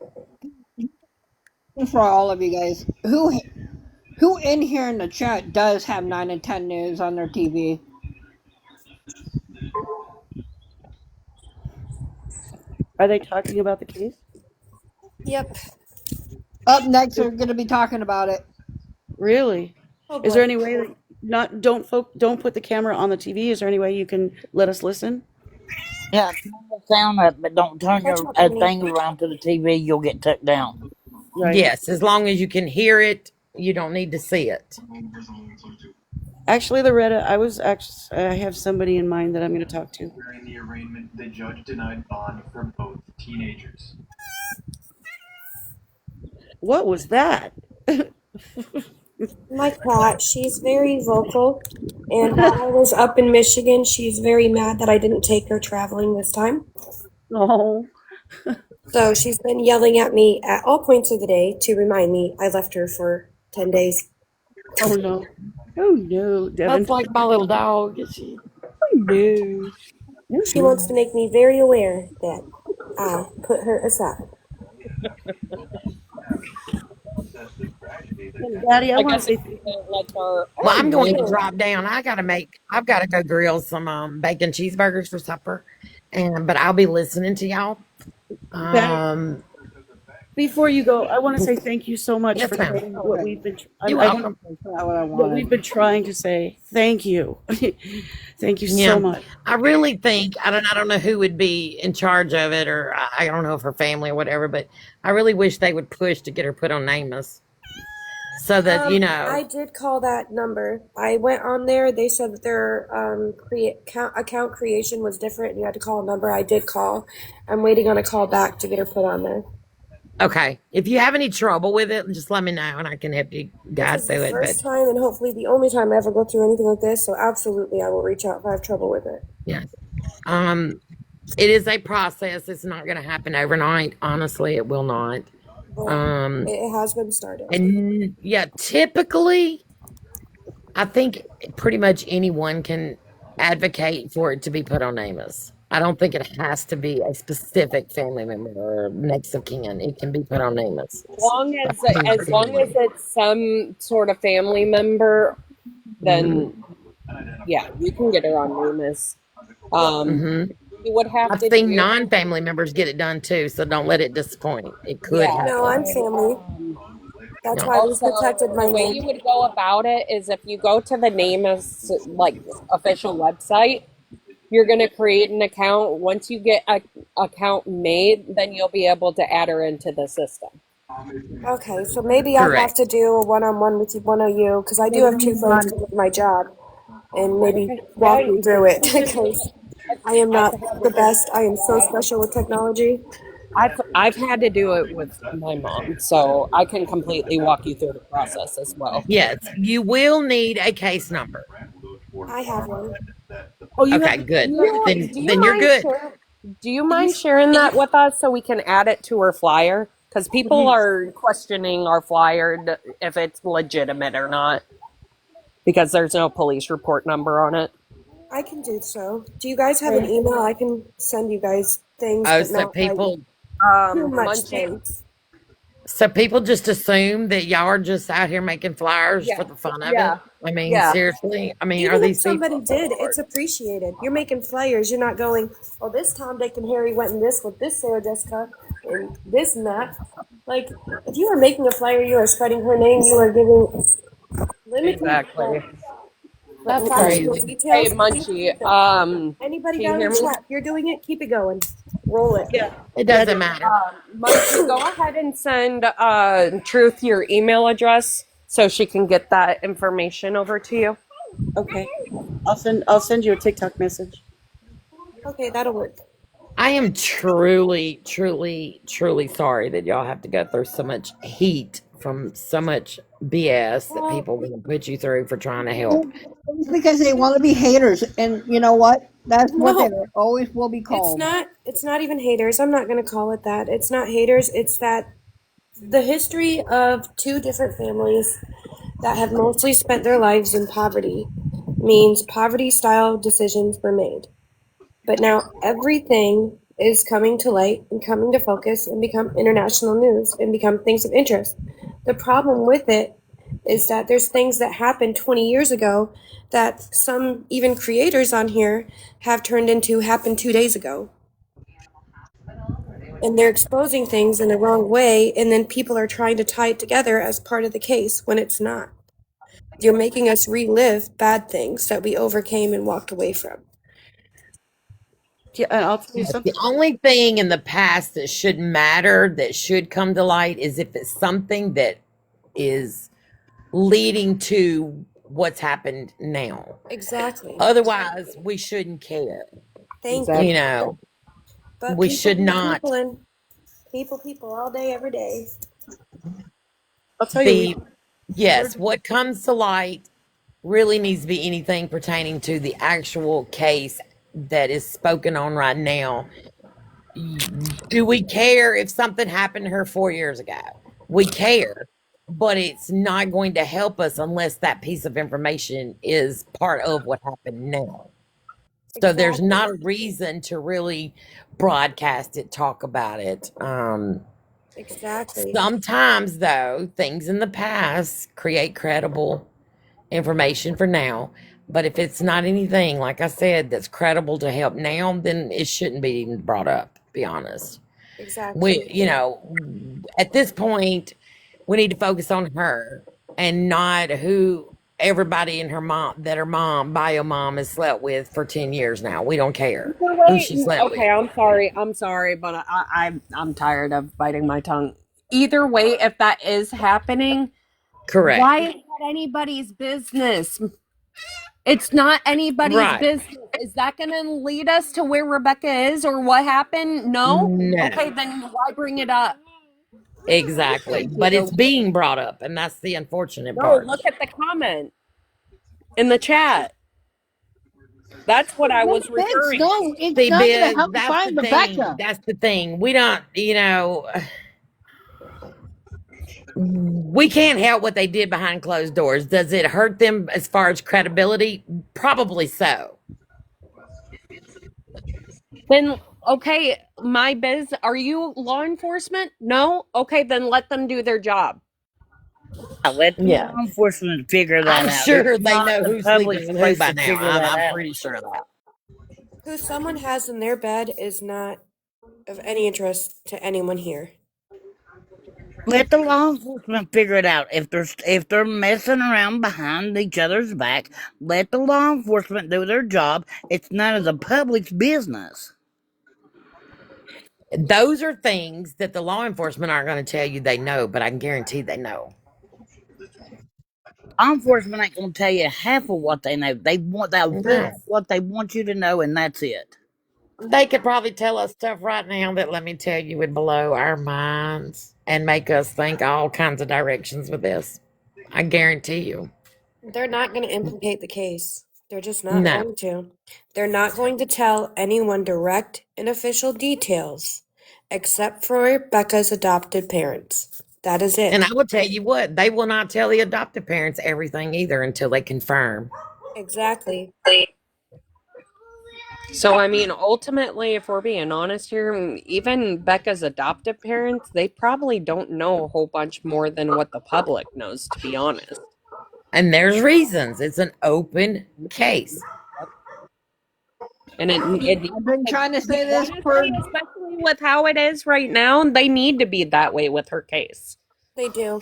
For all of you guys, who in here in the chat does have 9 and 10 news on their TV? Are they talking about the case? Yep. Up next, we're going to be talking about it. Really? Oh Is there boy. any way that not don't put the camera on the TV? Is there any way you can let us listen? Yeah, turn the sound up, but don't turn Watch your out, Penny. thing around to the TV. You'll get took down. Right. Yes, as long as you can hear it, you don't need to see it. Actually, Loretta, I have somebody in mind that I'm going to talk to. During the arraignment, the judge denied bond for both teenagers. What was that? My cat, she's very vocal. And while I was up in Michigan, she's very mad that I didn't take her traveling this time. Oh. So she's been yelling at me at all points of the day to remind me I left her for 10 days. Oh no. Oh no, Devin. That's like my little dog. She, Oh no. No, She wants no. to make me very aware that I put her aside. Daddy, I I want to guess say it's thank you. like our. well, Oh, I'm going to no. drop down. I've got to go grill some bacon cheeseburgers for supper, but I'll be listening to y'all. Patty, Um, Before you go, I want to say thank you so much Yes, for ma'am. saying what we've been. You're I want welcome. to say That's what I what we've wanted. been trying to say. Thank you. Thank you so Yeah, much. I really think I don't know who would be in charge of it, or I don't know if her family or whatever, but I really wish they would push to get her put on NamUs so that I did call that number. I went on there. They said that their account creation was different, and you had to call a number. I did call. I'm waiting on a call back to get her put on there. Okay, if you have any trouble with it, just let me know and I can help you This guide is the through it. But first time and hopefully the only time I ever go through anything like this. So absolutely, I will reach out if I have trouble with it. yeah, um, it is a process. It's not going to happen overnight. Honestly, it will not. But Um, it has been started. and yeah, typically, I think pretty much anyone can advocate for it to be put on NamUs. I don't think it has to be a specific family member or next of kin. It can be put on NamUs. As long as it's some sort of family member, then yeah, you can get her on NamUs. Mm-hmm. You would have I've to seen do. non-family members get it done too, so don't let it disappoint. It could Yeah. No, I'm happen. family. That's Yeah. why we've Also, protected the my way name. you would go about it is if you go to the NamUs like official website, you're going to create an account. Once you get a account made, then you'll be able to add her into the system. Okay, so maybe I have Correct. to do a one-on-one with one of you because I do have two friends to do my job, and maybe Okay. walk Yeah, me through it because I am not the best. I am so special with technology. I've had to do it with my mom, so I can completely walk you through the process as well. Yes, you will need a case number. I have one. Oh, you have Okay, the good. you have the You, case. do you Then you're mind good. sharing? Do you Can you? mind sharing that with us so we can add it to her flyer? Because people Please. are questioning our flyer if it's legitimate or not because there's no police report number on it. I can do so. Do you guys have an Okay. email? I can send you guys things, Oh, but not like too much Munchie. things. so people just assume that y'all are just out here making flyers Yeah, for the fun of it. yeah, I mean, yeah. seriously. I mean, are Even if these people? somebody did, it's appreciated. You're making flyers. You're not going, oh, this Tom, Dick, and Harry went in this with this Sarah Jessica and this and that. Like, if you are making a flyer, you are spreading her name. You are giving limited Exactly. That's factual crazy. Hey, details. Please Munchie. do them. Anybody Can you down in hear the me? chat, if you're doing it, keep it going. Roll it. Yeah. It Yeah. doesn't matter. Munchie, go ahead and send Truth your email address so she can get that information over to you. Okay. I'll send you a TikTok message. Okay, that'll work. I am truly, truly, truly sorry that y'all have to go through so much heat from so much BS that Well, people are going to put you through for trying to help. It's because they want to be haters, and you know what? That's what they no, always will be it's called. not. It's not even haters. I'm not going to call it that. It's not haters. It's that the history of two different families that have mostly spent their lives in poverty means poverty style decisions were made. But now everything is coming to light and coming to focus and become international news and become things of interest. The problem with it is that there's things that happened 20 years ago that some even creators on here have turned into happened 2 days ago. And they're exposing things in the wrong way, and then people are trying to tie it together as part of the case when it's not. You're making us relive bad things that we overcame and walked away from. Yeah, and I'll tell you Yes, the something. only thing in the past that should matter, that should come to light, is if it's something that is leading to what's happened now. Exactly. Otherwise, we shouldn't care. Thank Exactly. You you. know, But we people should be not people people all day, every day. I'll tell you. be, yes, what comes to light really needs to be anything pertaining to the actual case that is spoken on right now. Do we care if something happened to her 4 years ago? We care, but it's not going to help us unless that piece of information is part of what happened now. So there's Exactly. not a reason to really broadcast it, talk about it. Exactly. Sometimes, though, things in the past create credible information for now. But if it's not anything, like I said, that's credible to help now, then it shouldn't be even brought up, to be honest. We, Exactly. you know, at this point, we need to focus on her and not who everybody in her mom that her mom, bio mom, has slept with for 10 years now. We don't care Either who way, she slept with. okay, I'm sorry, but I'm tired of biting my tongue. Either way, if that is happening, Correct. why is that anybody's business? It's not anybody's Right. business. Is that going to lead us to where Rebecca is or what happened? No? No. Okay, then why bring it up? Exactly. Thank But it's you. being brought up, and that's the unfortunate No, part. look at the comment in the chat. That's what I was It's referring no, to. it's See, not going to Biz, help that's the find thing. Rebecca. That's the thing. We don't, we can't help what they did behind closed doors. Does it hurt them as far as credibility? Probably so. Then, okay, my biz, are you law enforcement? No? Okay, then let them do their job. Let the law Yeah. enforcement figure that I'm out. It's sure they not know the who's sleeping public's with who place by to now. figure that I'm out. pretty sure of that. Who someone has in their bed is not of any interest to anyone here. Let the law enforcement figure it out. If they're messing around behind each other's back, let the law enforcement do their job. It's none of the public's business. Those are things that the law enforcement aren't going to tell you they know, but I can guarantee they know. Law enforcement ain't gonna tell you half of what they know. They'll tell you No. what they want you to know, and that's it. They could probably tell us stuff right now that, let me tell you, would blow our minds and make us think all kinds of directions with this. I guarantee you. They're not going to implicate the case. They're just not No. going to. They're not going to tell anyone direct and official details, except for Becca's adopted parents. That is And I it. will tell you what, they will not tell the adoptive parents everything either until they confirm. Exactly. So, I mean, ultimately, if we're being honest here, even Becca's adoptive parents, they probably don't know a whole bunch more than what the public knows, to be honest. And there's reasons. It's an open case. And I've been trying to say this for. honestly, especially with how it is right now, they need to be that way with her case. They do.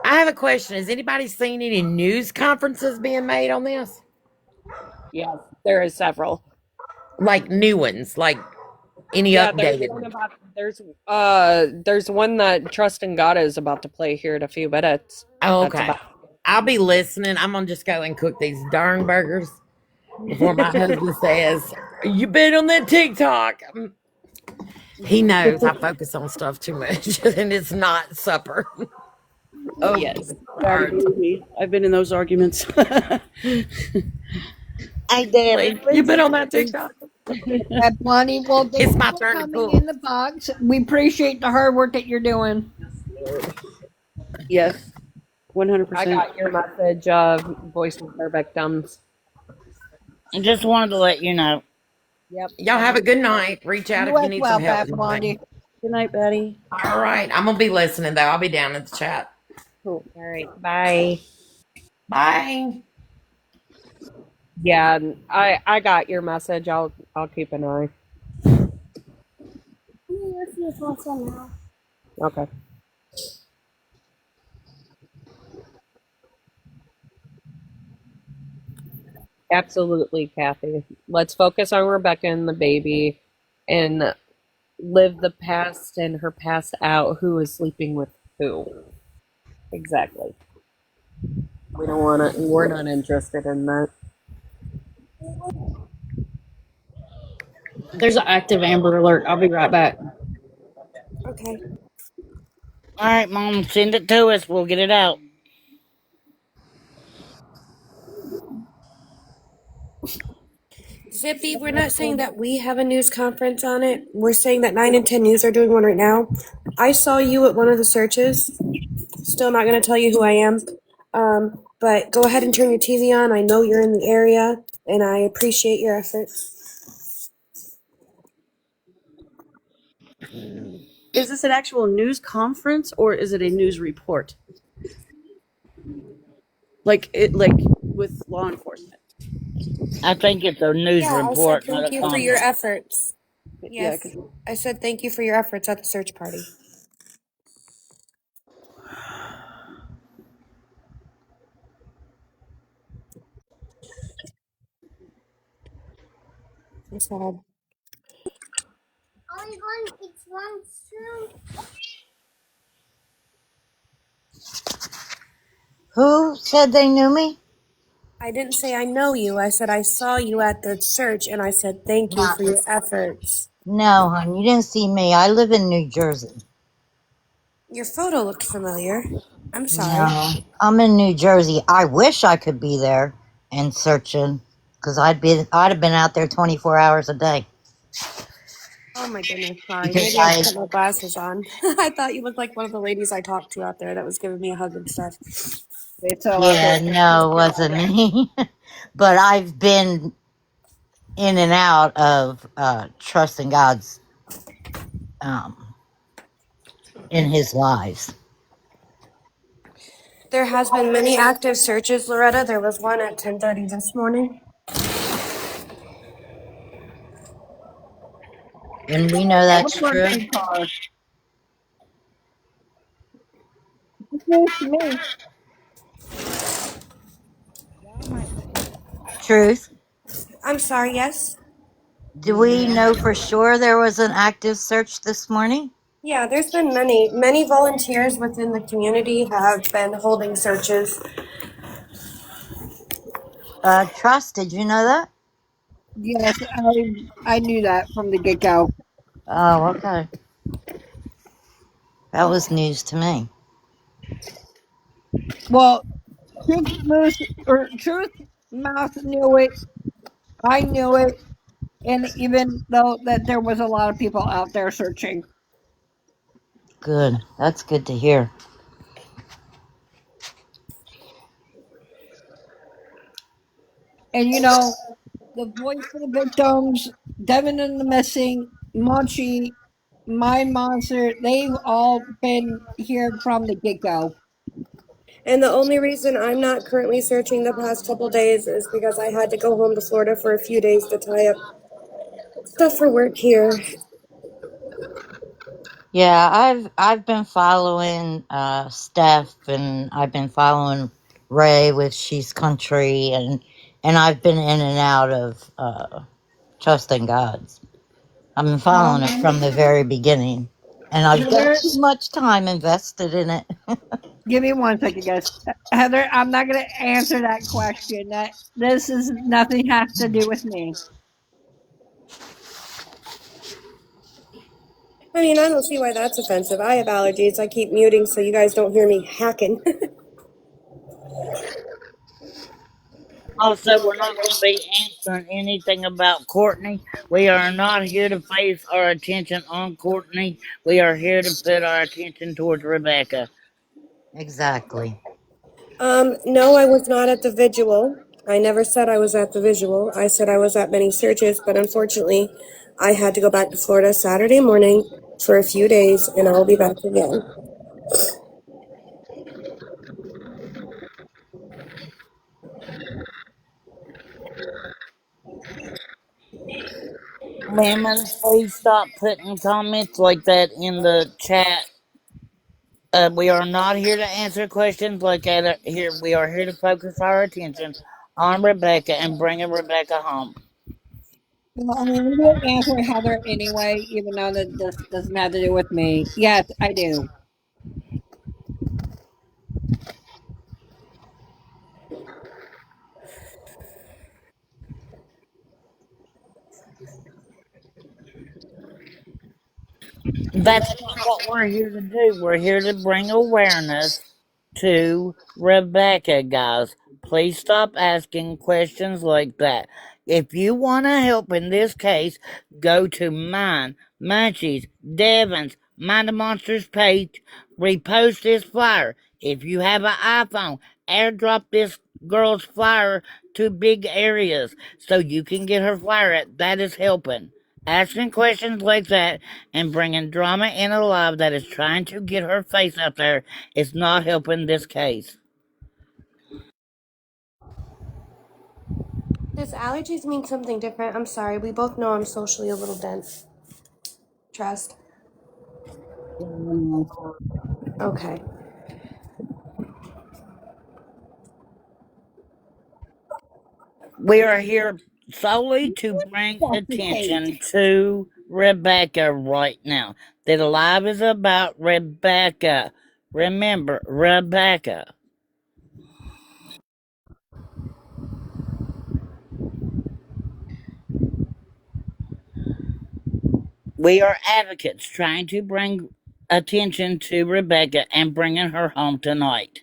I have a question. Has anybody seen any news conferences being made on this? Yes, there is several. Like new ones, like any Yeah, there's updated one ones? about there's one that Trust in God is about to play here in a few minutes. Oh, That's okay. about I'll be listening. I'm gonna just go and cook these darn burgers before my husband says, "You been on that TikTok?" He knows I focus on stuff too much, and it's not supper. Oh, yes. Daddy, Lord. believe me, I've been in those arguments. Hey, Daddy, You been please. on that TikTok? At Bonnie, well, thank It's you my for turn to coming cook. in the box. We appreciate the hard work that you're doing. Yes, I 100%. got your message, voice of their victims. I just wanted to let you know. Yep. Y'all have a good night. Reach out You if you as need some well, help Pat with anything. Blondie. Good night, Betty. All right. I'm gonna be listening though. I'll be down in the chat. Cool. All right. Bye. Bye. Yeah, I got your message. I'll keep an eye. Okay. Absolutely, Kathy. Let's focus on Rebecca and the baby and live the past and her past out. Who is sleeping with who? Exactly. We don't want to, we're not interested in that. There's an active Amber Alert. I'll be right back. Okay. All right, Mom, send it to us. We'll get it out. Zippy, we're not saying that we have a news conference on it. We're saying that 9 and 10 News are doing one right now. I saw you at one of the searches. Still not going to tell you who I am. But go ahead and turn your TV on. I know you're in the area, and I appreciate your efforts. Is this an actual news conference or is it a news report? Like with law enforcement. I think it's a news Yeah, I said report, not thank a you for your conference. efforts. Yeah, Yes. I said thank you for your efforts at the search party. I'm sad. Who said they knew me? I didn't say I know you. I said I saw you at the search and I said thank you Not, for your efforts. no, hon, you didn't see me. I live in New Jersey. Your photo looked familiar. I'm sorry. No, I'm in New Jersey. I wish I could be there and searching, because I'd have been out there 24 hours a day. Oh my goodness, sorry. Because Maybe I should put my glasses on. I thought you looked like one of the ladies I talked to out there that was giving me a hug and stuff. They sell out yeah, there. no, it wasn't me. But I've been in and out of trusting God's um, in His lives. There has been many active searches, Loretta. There was one at 10:30 this morning. And we know What's that's wrong true. with my car? It's news to me. Truth. I'm sorry, yes? Do we know for sure there was an active search this morning? Yeah, there's been many volunteers within the community have been holding searches. Trust, did you know that? Yes, I knew that from the get go. Oh, okay. That was news to me. Well, Truth Moose or Truth Mouth knew it. I knew it, and even though that there was a lot of people out there searching, Good. That's good to hear. and the voice of the victims, Devin and the Missing, Monchi, My Monster, they've all been here from the get go. And the only reason I'm not currently searching the past couple days is because I had to go home to Florida for a few days to tie up stuff for work here. Yeah, I've been following Steph, and I've been following Ray with She's Country, and I've been in and out of Trusting God's. I've been following it from the very beginning, and I've got Heather, too much time invested in it. give me 1 second, guys. Heather, I'm not going to answer that question. That this is nothing has to do with me. I mean, I don't see why that's offensive. I have allergies. I keep muting so you guys don't hear me hacking. Also, we're not going to be answering anything about Courtney. We are not here to face our attention on Courtney. We are here to put our attention towards Rebecca. Exactly. No, I was not at the visual. I never said I was at the visual. I said I was at many searches, but unfortunately, I had to go back to Florida Saturday morning for a few days, and I'll be back again. Lemon, please stop putting comments like that in the chat. We are not here to answer questions like that here. We are here to focus our attention on Rebecca and bringing Rebecca home. Well, I'm going to answer Heather anyway, even though that this doesn't have to do with me. Yes, I do. That's not what we're here to do. We're here to bring awareness to Rebecca, guys. Please stop asking questions like that. If you want to help in this case, go to mine, Munchie's, Devin's, Mind the Monsters page, repost this flyer. If you have an iPhone, airdrop this girl's flyer to big areas so you can get her flyer at. That is helping. Asking questions like that and bringing drama in a live that is trying to get her face out there is not helping this case. Does allergies mean something different? I'm sorry. We both know I'm socially a little dense. Trust. Mm. Okay. We are here solely to bring Foster Kate. attention to Rebecca right now. The live is about Rebecca. Remember, Rebecca. We are advocates trying to bring attention to Rebecca and bringing her home tonight.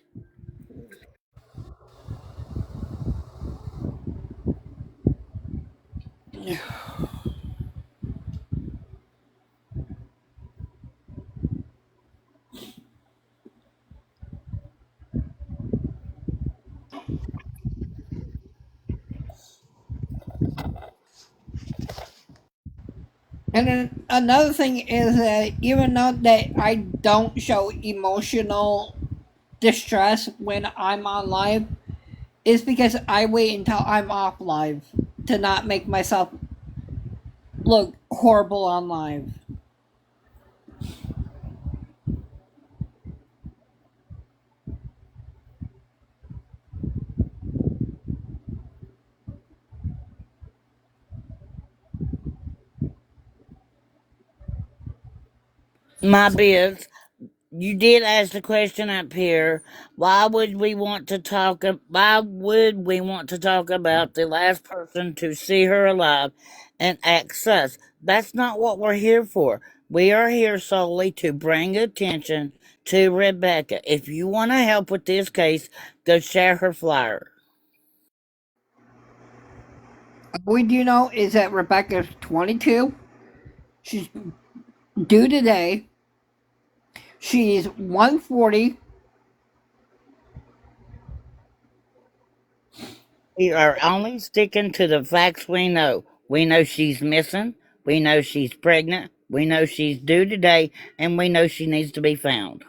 And then another thing is that even though that I don't show emotional distress when I'm on live, is because I wait until I'm off live to not make myself look horrible on live. My biz, you did ask the question up here. Why would we want to talk? Why would we want to talk about the last person to see her alive and ask us? That's not what we're here for. We are here solely to bring attention to Rebecca. If you want to help with this case, go share her flyer. What we do know is that Rebecca's 22. She's due today. She's 140. We are only sticking to the facts we know. We know she's missing. We know she's pregnant. We know she's due today. And we know she needs to be found.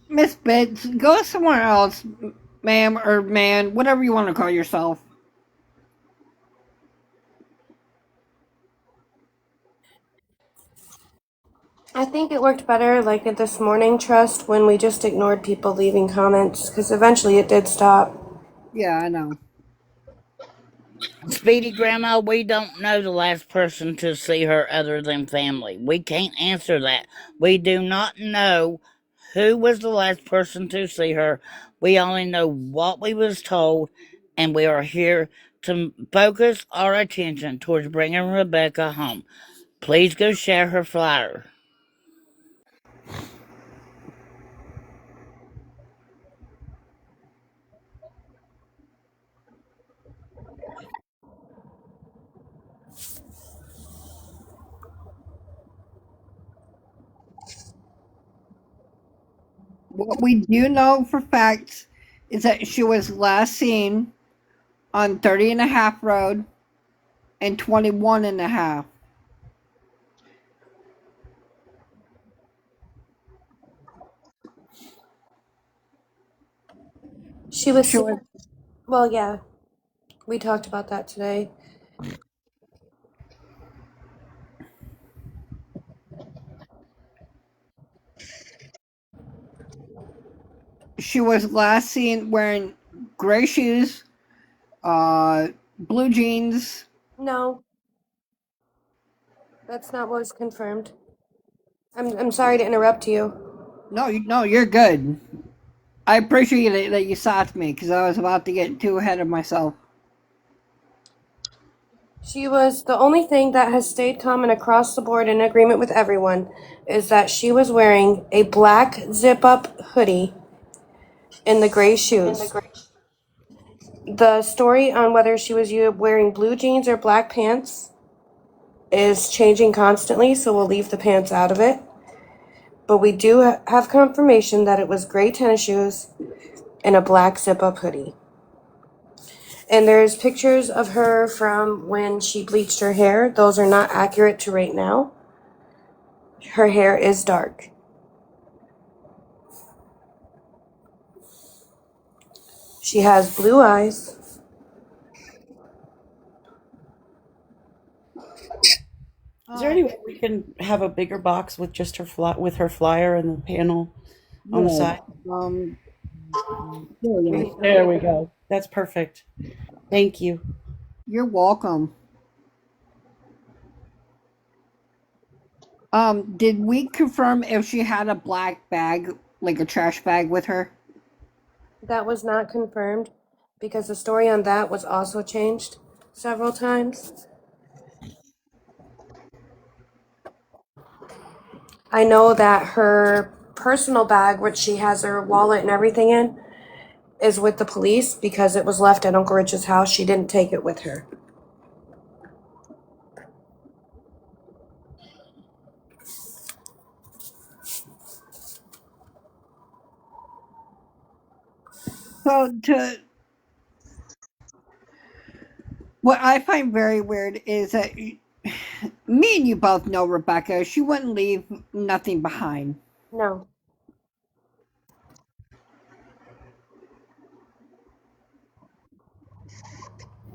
Miss Bits, go somewhere else, ma'am or man, whatever you want to call yourself. I think it worked better like at this morning trust when we just ignored people leaving comments because eventually it did stop. Yeah, I know. Speedy Grandma, we don't know the last person to see her other than family. We can't answer that. We do not know who was the last person to see her. We only know what we was told, and we are here to focus our attention towards bringing Rebecca home. Please go share her flyer. What we do know for facts is that she was last seen on 30 and a half road and 21 and a half. She was She was, seen. Well, yeah, we talked about that today. she was last seen wearing gray shoes, blue jeans. No, that's not what was confirmed. I'm sorry to interrupt you. No, you're good. I appreciate that you stopped me because I was about to get too ahead of myself. She was the only thing that has stayed common across the board in agreement with everyone is that she was wearing a black zip up hoodie and the gray shoes. The story on whether she was wearing blue jeans or black pants is changing constantly, so we'll leave the pants out of it. But we do have confirmation that it was gray tennis shoes and a black zip up hoodie. And there's pictures of her from when she bleached her hair. Those are not accurate to right now. Her hair is dark. She has blue eyes. Is there any way we can have a bigger box with just with her flyer and the panel on the Yeah. side? There we go. There we go. That's perfect. Thank you. You're welcome. Did we confirm if she had a black bag, like a trash bag with her? That was not confirmed because the story on that was also changed several times. I know that her personal bag, which she has her wallet and everything in, is with the police because it was left at Uncle Rich's house. She didn't take it with her. So what I find very weird is that me and you both know Rebecca. She wouldn't leave nothing behind. No.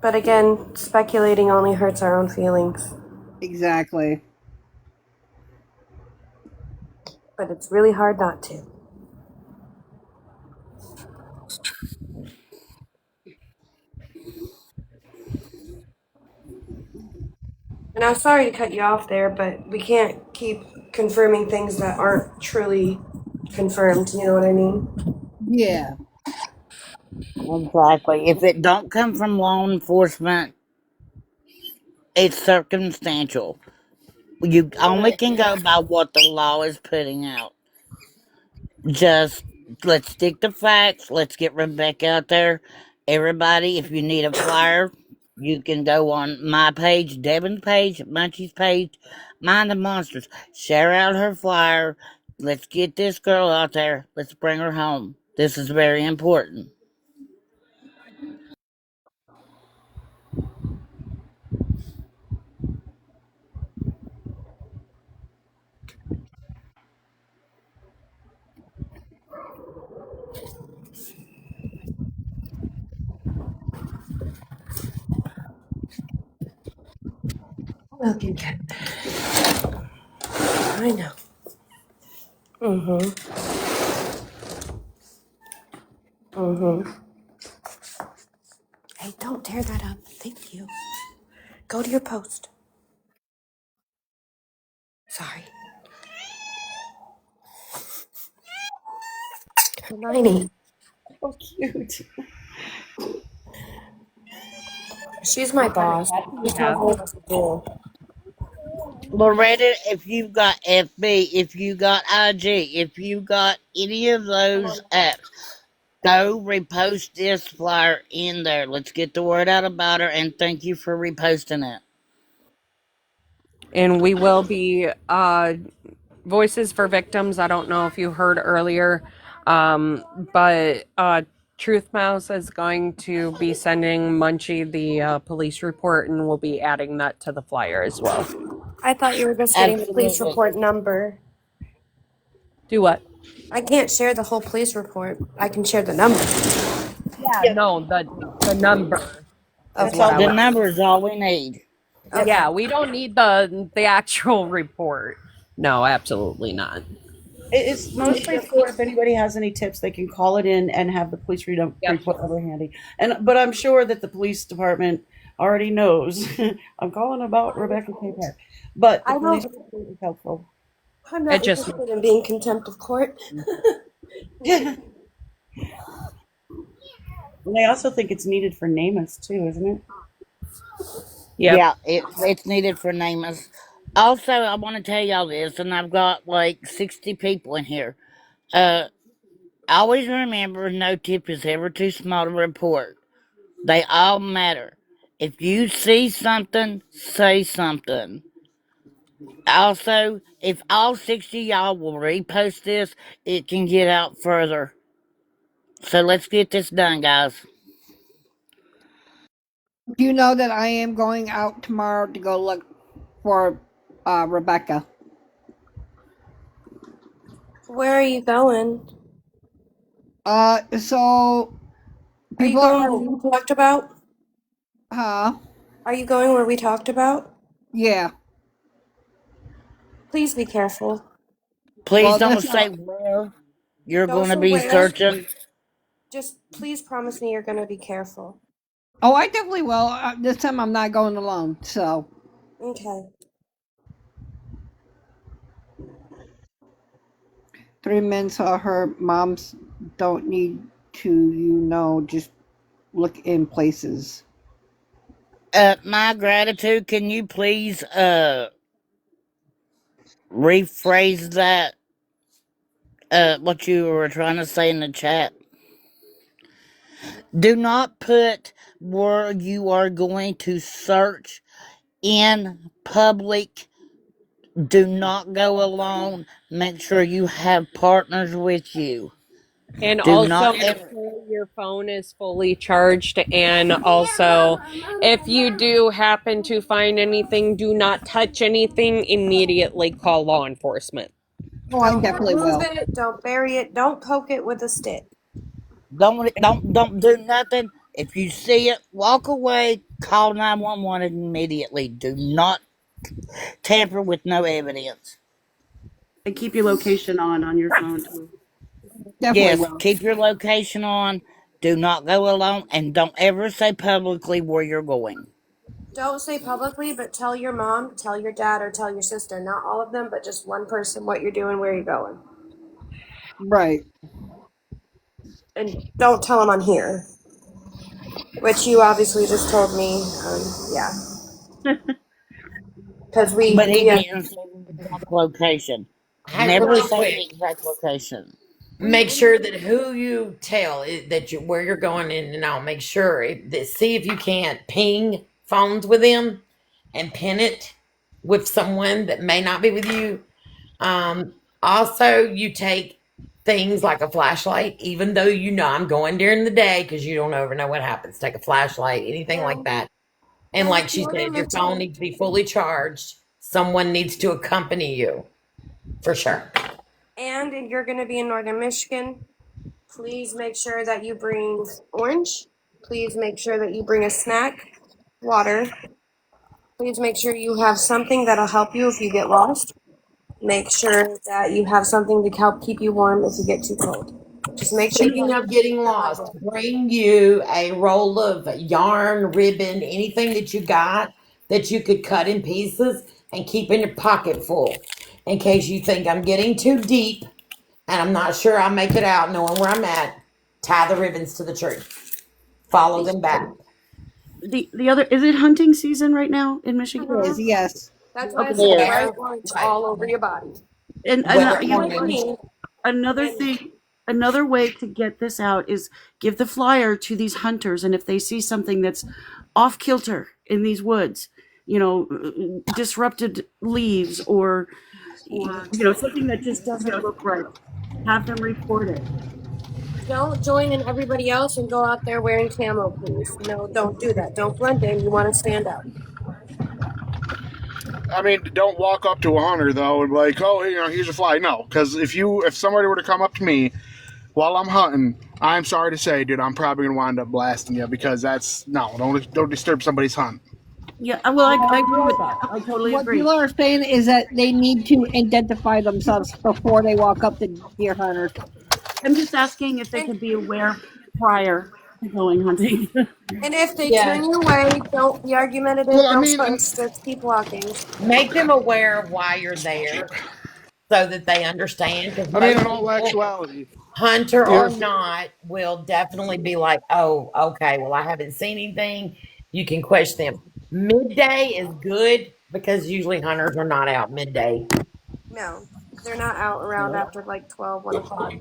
But again, speculating only hurts our own feelings. Exactly. But it's really hard not to. And I'm sorry to cut you off there, but we can't keep confirming things that aren't truly confirmed. You know what I mean? Yeah. Exactly. If it don't come from law enforcement, it's circumstantial. You only can go by what the law is putting out. Just let's stick to facts. Let's get Rebecca out there. Everybody, if you need a flyer, you can go on my page, Devon's page, Munchie's page, Mind the Monsters. Share out her flyer. Let's get this girl out there. Let's bring her home. This is very important. Look and get. I know. Hey, don't tear that up. Thank you. Go to your post. Sorry. Hermione. So cute. She's my boss. She tells me what to do. Loretta, if you've got FB, if you got IG, if you got any of those apps, go repost this flyer in there. Let's get the word out about her, and thank you for reposting it. And we will be Voices for Victims. I don't know if you heard earlier, but Truth Mouse is going to be sending Munchie the police report, and we'll be adding that to the flyer as well. I thought you were just getting the police Absolutely. report number. Do what? I can't share the whole police report. I can share the number. Yeah, no, the number is That's what all. I The was. number is all we need. Okay. Yeah, we don't need the actual report. No, absolutely not. It's mostly for if anybody has any tips, they can call it in and have the police report number handy. But I'm sure that the police department already knows. I'm calling about Rebecca K. Park. But the I police don't. report is helpful. I'm It not just interested in being contempt of court. Yeah. And I also think it's needed for NamUs too, isn't it? Yep. Yeah, it's needed for namers. Also, I want to tell y'all this, and I've got like 60 people in here. Uh, always remember, no tip is ever too small to report. They all matter. If you see something, say something. Also, if all 60 y'all will repost this, it can get out further. So let's get this done, guys. Do you know that I am going out tomorrow to go look for Rebecca? Where are you going? So Are you people going are, where we talked about? huh? Are you going where we talked about? Yeah. Please be careful. Please Well, don't this say where you're Don't going to say be where. searching. Just please promise me you're going to be careful. Oh, I definitely will. This time I'm not going alone. So Okay. 3 men saw her. Moms don't need to, just look in places. My gratitude, can you please rephrase that what you were trying to say in the chat? Do not put where you are going to search in public. Do not go alone. Make sure you have partners with you. And Do also not make ever. sure your phone is fully charged. And also, if you do happen to find anything, do not touch anything. Immediately call law enforcement. Oh, I Don't definitely move will. it. Don't bury it. Don't poke it with a stick. Don't do nothing. If you see it, walk away. Call 911 immediately. Do not tamper with no evidence. And keep your location on your phone too. Definitely Yes, will. keep your location on. Do not go alone, and don't ever say publicly where you're going. Don't say publicly, but tell your mom, tell your dad, or tell your sister. Not all of them, but just one person what you're doing, where you're going. Right. And don't tell them on here, which you obviously just told me. Yeah. Because But he yeah. didn't say the exact location. Hey, Never really say quick, the exact location. make sure that who you tell that you where you're going in and out. Make sure see if you can't ping phones with them and pin it with someone that may not be with you. Also, you take things like a flashlight, even though I'm going during the day because you don't ever know what happens. Take a flashlight, anything like that. And And like if she you're said, in if your phone Michigan, needs to be fully charged, someone needs to accompany you for sure. and if you're going to be in northern Michigan, please make sure that you bring orange. Please make sure that you bring a snack, water. Please make sure you have something that'll help you if you get lost. Make sure that you have something to help keep you warm if you get too cold. Just make sure you Speaking have of getting lost, bring you a roll of yarn, ribbon, anything that you got that you could cut in pieces and keep in your pocket full in case you think I'm getting too deep and I'm not sure I'll make it out knowing where I'm at. Tie the ribbons to the tree. Follow them back. The other, is it hunting season right now in Michigan? It is, yes. That's why I Okay. said Yes. bright orange all over your body. And Weather Don't wear orange. green. another And thing, another way to get this out is give the flyer to these hunters, and if they see something that's off kilter in these woods, disrupted leaves or something that just doesn't look right, have them report it. don't join in everybody else and go out there wearing camo, please. No, don't do that. Don't blend in. You want to stand out. I mean, don't walk up to a hunter though and be like, "Oh, here's a fly." No, because if somebody were to come up to me while I'm hunting, I'm sorry to say, dude, I'm probably gonna wind up blasting you because that's no, don't disturb somebody's hunt. Yeah, well, I agree with that. I totally What agree. people are saying is that they need to identify themselves before they walk up to deer hunters. I'm just asking if they And could be aware prior to going hunting. and if they Yeah. turn you away, don't be Well, argumentative. I Don't mean, push. Just keep walking. Make them aware of why you're there so that they understand because in most all people, actuality, hunter or if not, will definitely be like, oh, okay, well, I haven't seen anything. You can question them. Midday is good because usually hunters are not out midday. No, they're not out around after like 12, 1 o'clock.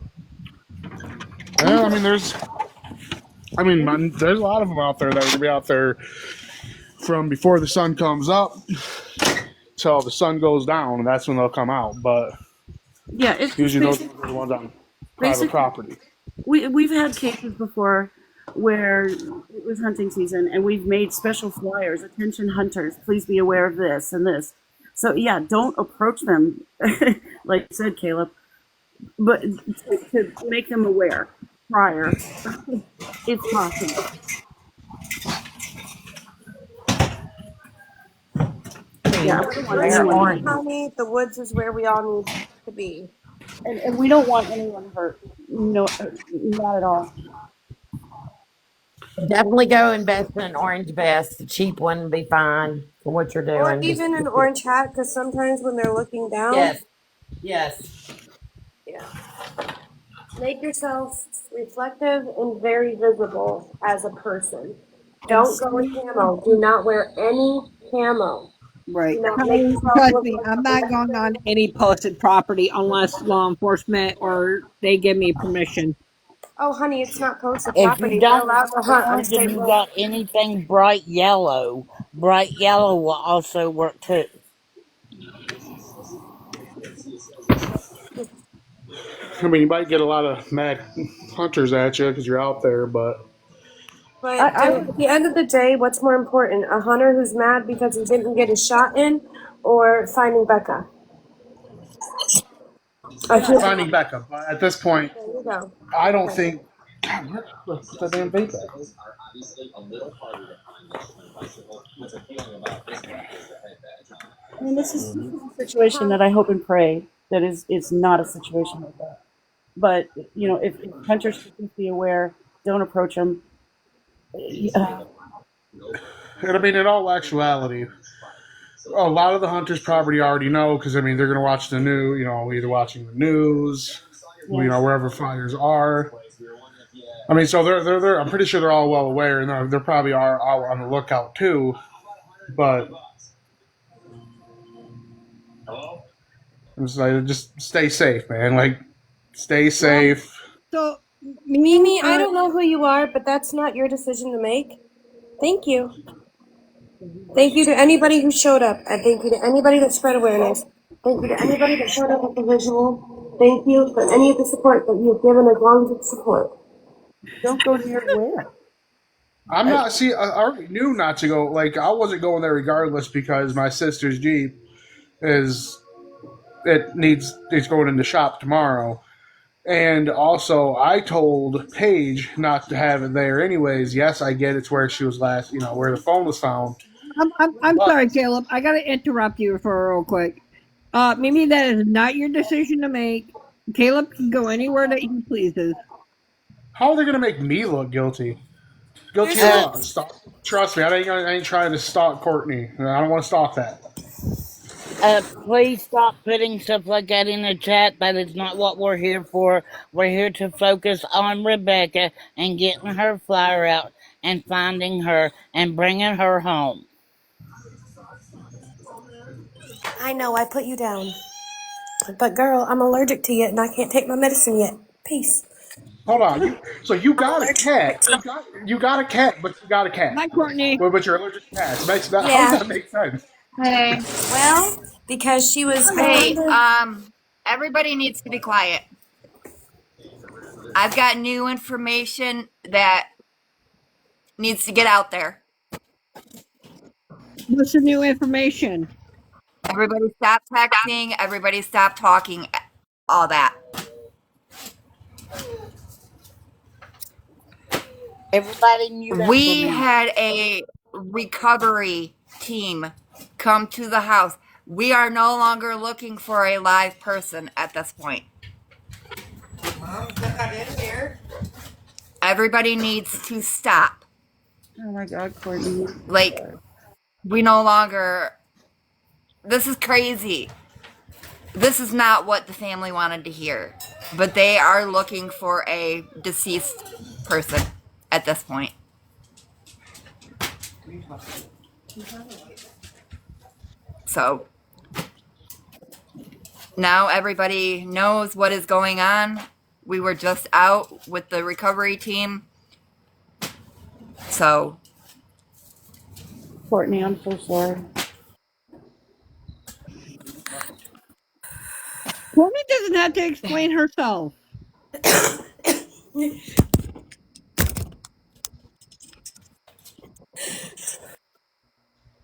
I mean, there's a lot of them out there that are gonna be out there from before the sun comes up till the sun goes down, and that's when they'll come out. But Yeah, it's just usually those are the ones on private basically property. we've had cases before where it was hunting season and we've made special flyers, attention hunters, please be aware of this and this. So yeah, don't approach them like you said, Caleb, but to make them aware prior if possible. Yeah. Yeah, we don't want Let's They're anyone think, orange. honey, the woods is where we all need to be. and we don't want anyone hurt. No, not at all. Definitely go invest in an orange vest. The cheap one would be fine for what you're Or doing. Just even an orange hat, because sometimes when they're looking down, yes, yes. yeah. Make yourself reflective and very visible as a person. And Don't go with camo. Do not wear any camo. right. Do not make Honey, yourself trust look me, like I'm a not going on. molester. Any posted property unless law enforcement or they give me permission. Oh, honey, it's not posted If you property. We're don't allowed have to hunt on orange and state you land. got anything bright yellow will also work too. I mean, you might get a lot of mad hunters at you because you're out there, but But I at the end of the day, what's more important? A hunter who's mad because he didn't get his shot in, or finding Becca? A human. finding Becca. But at this point, There you go. I don't Okay. think. God, where put that damn vape at? I mean, this is a situation that I hope and pray that is not a situation like that. But if hunters can just be aware, don't approach them. Yeah, And I mean, in all actuality, a lot of the hunters probably already know because I mean they're going to watch the news. Either watching the news, yeah. wherever fires are. I mean, so they're I'm pretty sure they're all well aware, and they're probably are all on the lookout too. But I'm just like, just stay safe, man. Like, stay Well, safe. So, me, Mimi, I don't know who you are, but that's not your decision to make. Thank you. Thank you to anybody who showed up, and thank you to anybody that spread awareness. Thank you to anybody that showed up at the visual. Thank you for any of the support that you have given as long as it's support. Don't go near where. I'm I, not. See, I already knew not to go. Like, I wasn't going there regardless because my sister's Jeep is it's going in the shop tomorrow. And also, I told Paige not to have it there anyways. Yes, I get it's where she was last, where the phone was found. I'm But sorry, Caleb. I got to interrupt you for real quick. Mimi, that is not your decision to make. Caleb can go anywhere that he pleases. how are they going to make me look guilty? Guilty There's of no. what? Trust me, I ain't trying to stalk Courtney. I don't want to stalk that. Please stop putting stuff like that in the chat. That is not what we're here for. We're here to focus on Rebecca and getting her flyer out and finding her and bringing her home. I know I put you down, but girl, I'm allergic to you, and I can't take my medicine yet. Peace. Hold on, you I'm got a allergic cat. to. You got a cat, but you got a cat. Bye, Courtney. But you're allergic to cats. Makes that how does Yeah. that make sense? Hey, Well, because she was. I hey, found her. Everybody needs to be quiet. I've got new information that needs to get out there. What's the new information? Everybody stop texting, everybody stop talking, all that. Everybody mute up for We me. had a recovery team come to the house. We are no longer looking for a live person at this point. Mom, got in here. Everybody needs to stop. oh my God, Courtney. Like, we no longer. This is crazy. This is not what the family wanted to hear. But they are looking for a deceased person at this point. So now everybody knows what is going on. We were just out with the recovery team. So Courtney, I'm so sorry. Courtney doesn't have to explain herself.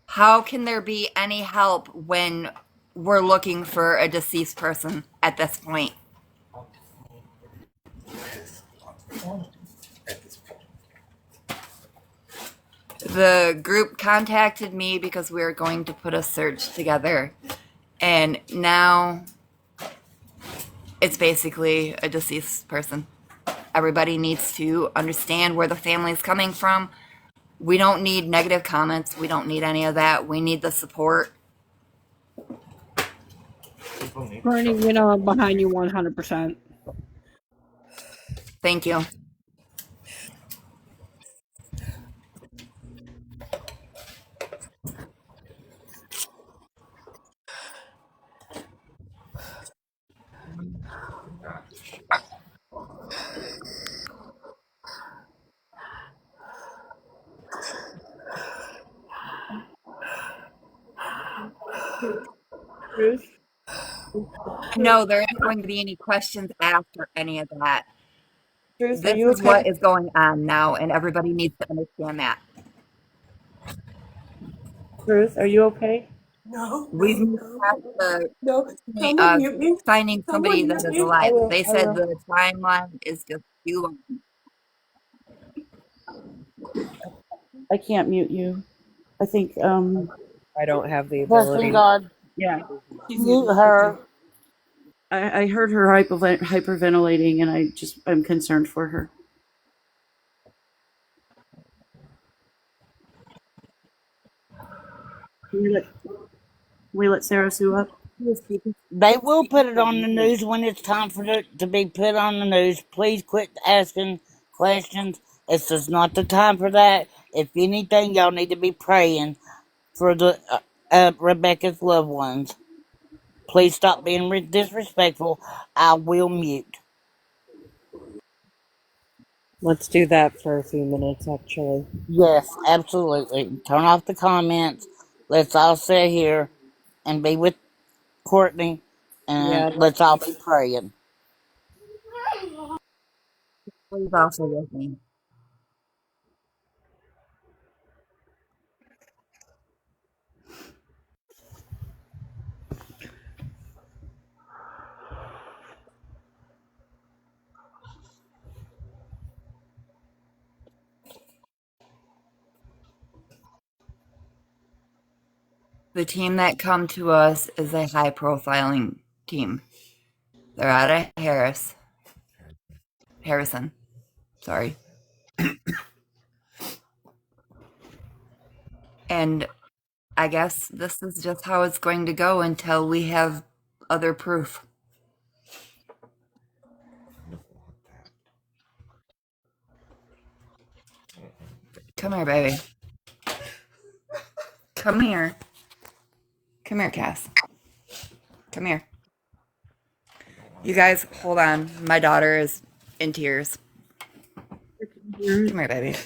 how can there be any help when we're looking for a deceased person at this point? The group contacted me because we were going to put a search together, and now it's basically a deceased person. Everybody needs to understand where the family is coming from. We don't need negative comments. We don't need any of that. We need the support. Bernie, you know I'm behind you 100%. Thank you. Ruth? No, there isn't going to be any questions asked or any of that. Ruth, are This you is what okay? is going on now, and everybody needs to understand that. Ruth, are you okay? We've moved past the point Someone of mute me. finding somebody Someone that mute is me. alive. I will. They I said will. the timeline is just too long. I can't mute you. I think, I don't have the Trusting ability. God, yeah. mute her. I heard her hyperventilating, and I'm concerned for her. Can we let Sarah Sue up? They will put it on the news when it's time for it to be put on the news. Please quit asking questions. It's just not the time for that. If anything, y'all need to be praying for the Rebecca's loved ones. Please stop being disrespectful. I will mute. Let's do that for a few minutes, actually. Yes, absolutely. Turn off the comments. Let's all sit here and be with Courtney, and Yeah, let's all be praying. Please also with me. The team that come to us is a high profiling team. They're out of Harrison. Sorry. And I guess this is just how it's going to go until we have other proof. Come here, baby. Come here. Come here, Cass. Come here. You guys, hold on. My daughter is in tears. Come here, baby.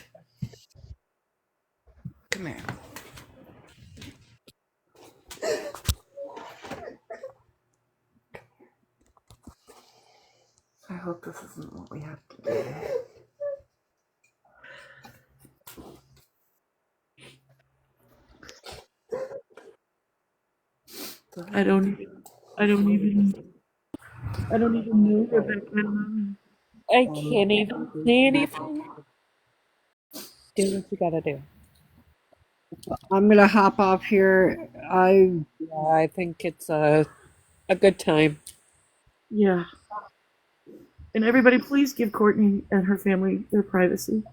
Come here. I hope this isn't what we have to do. I don't even know Rebecca. I can't even say anything. Do what you gotta do. I'm going to hop off here. Yeah, I think it's a good time. Yeah. And everybody, please give Courtney and her family their privacy.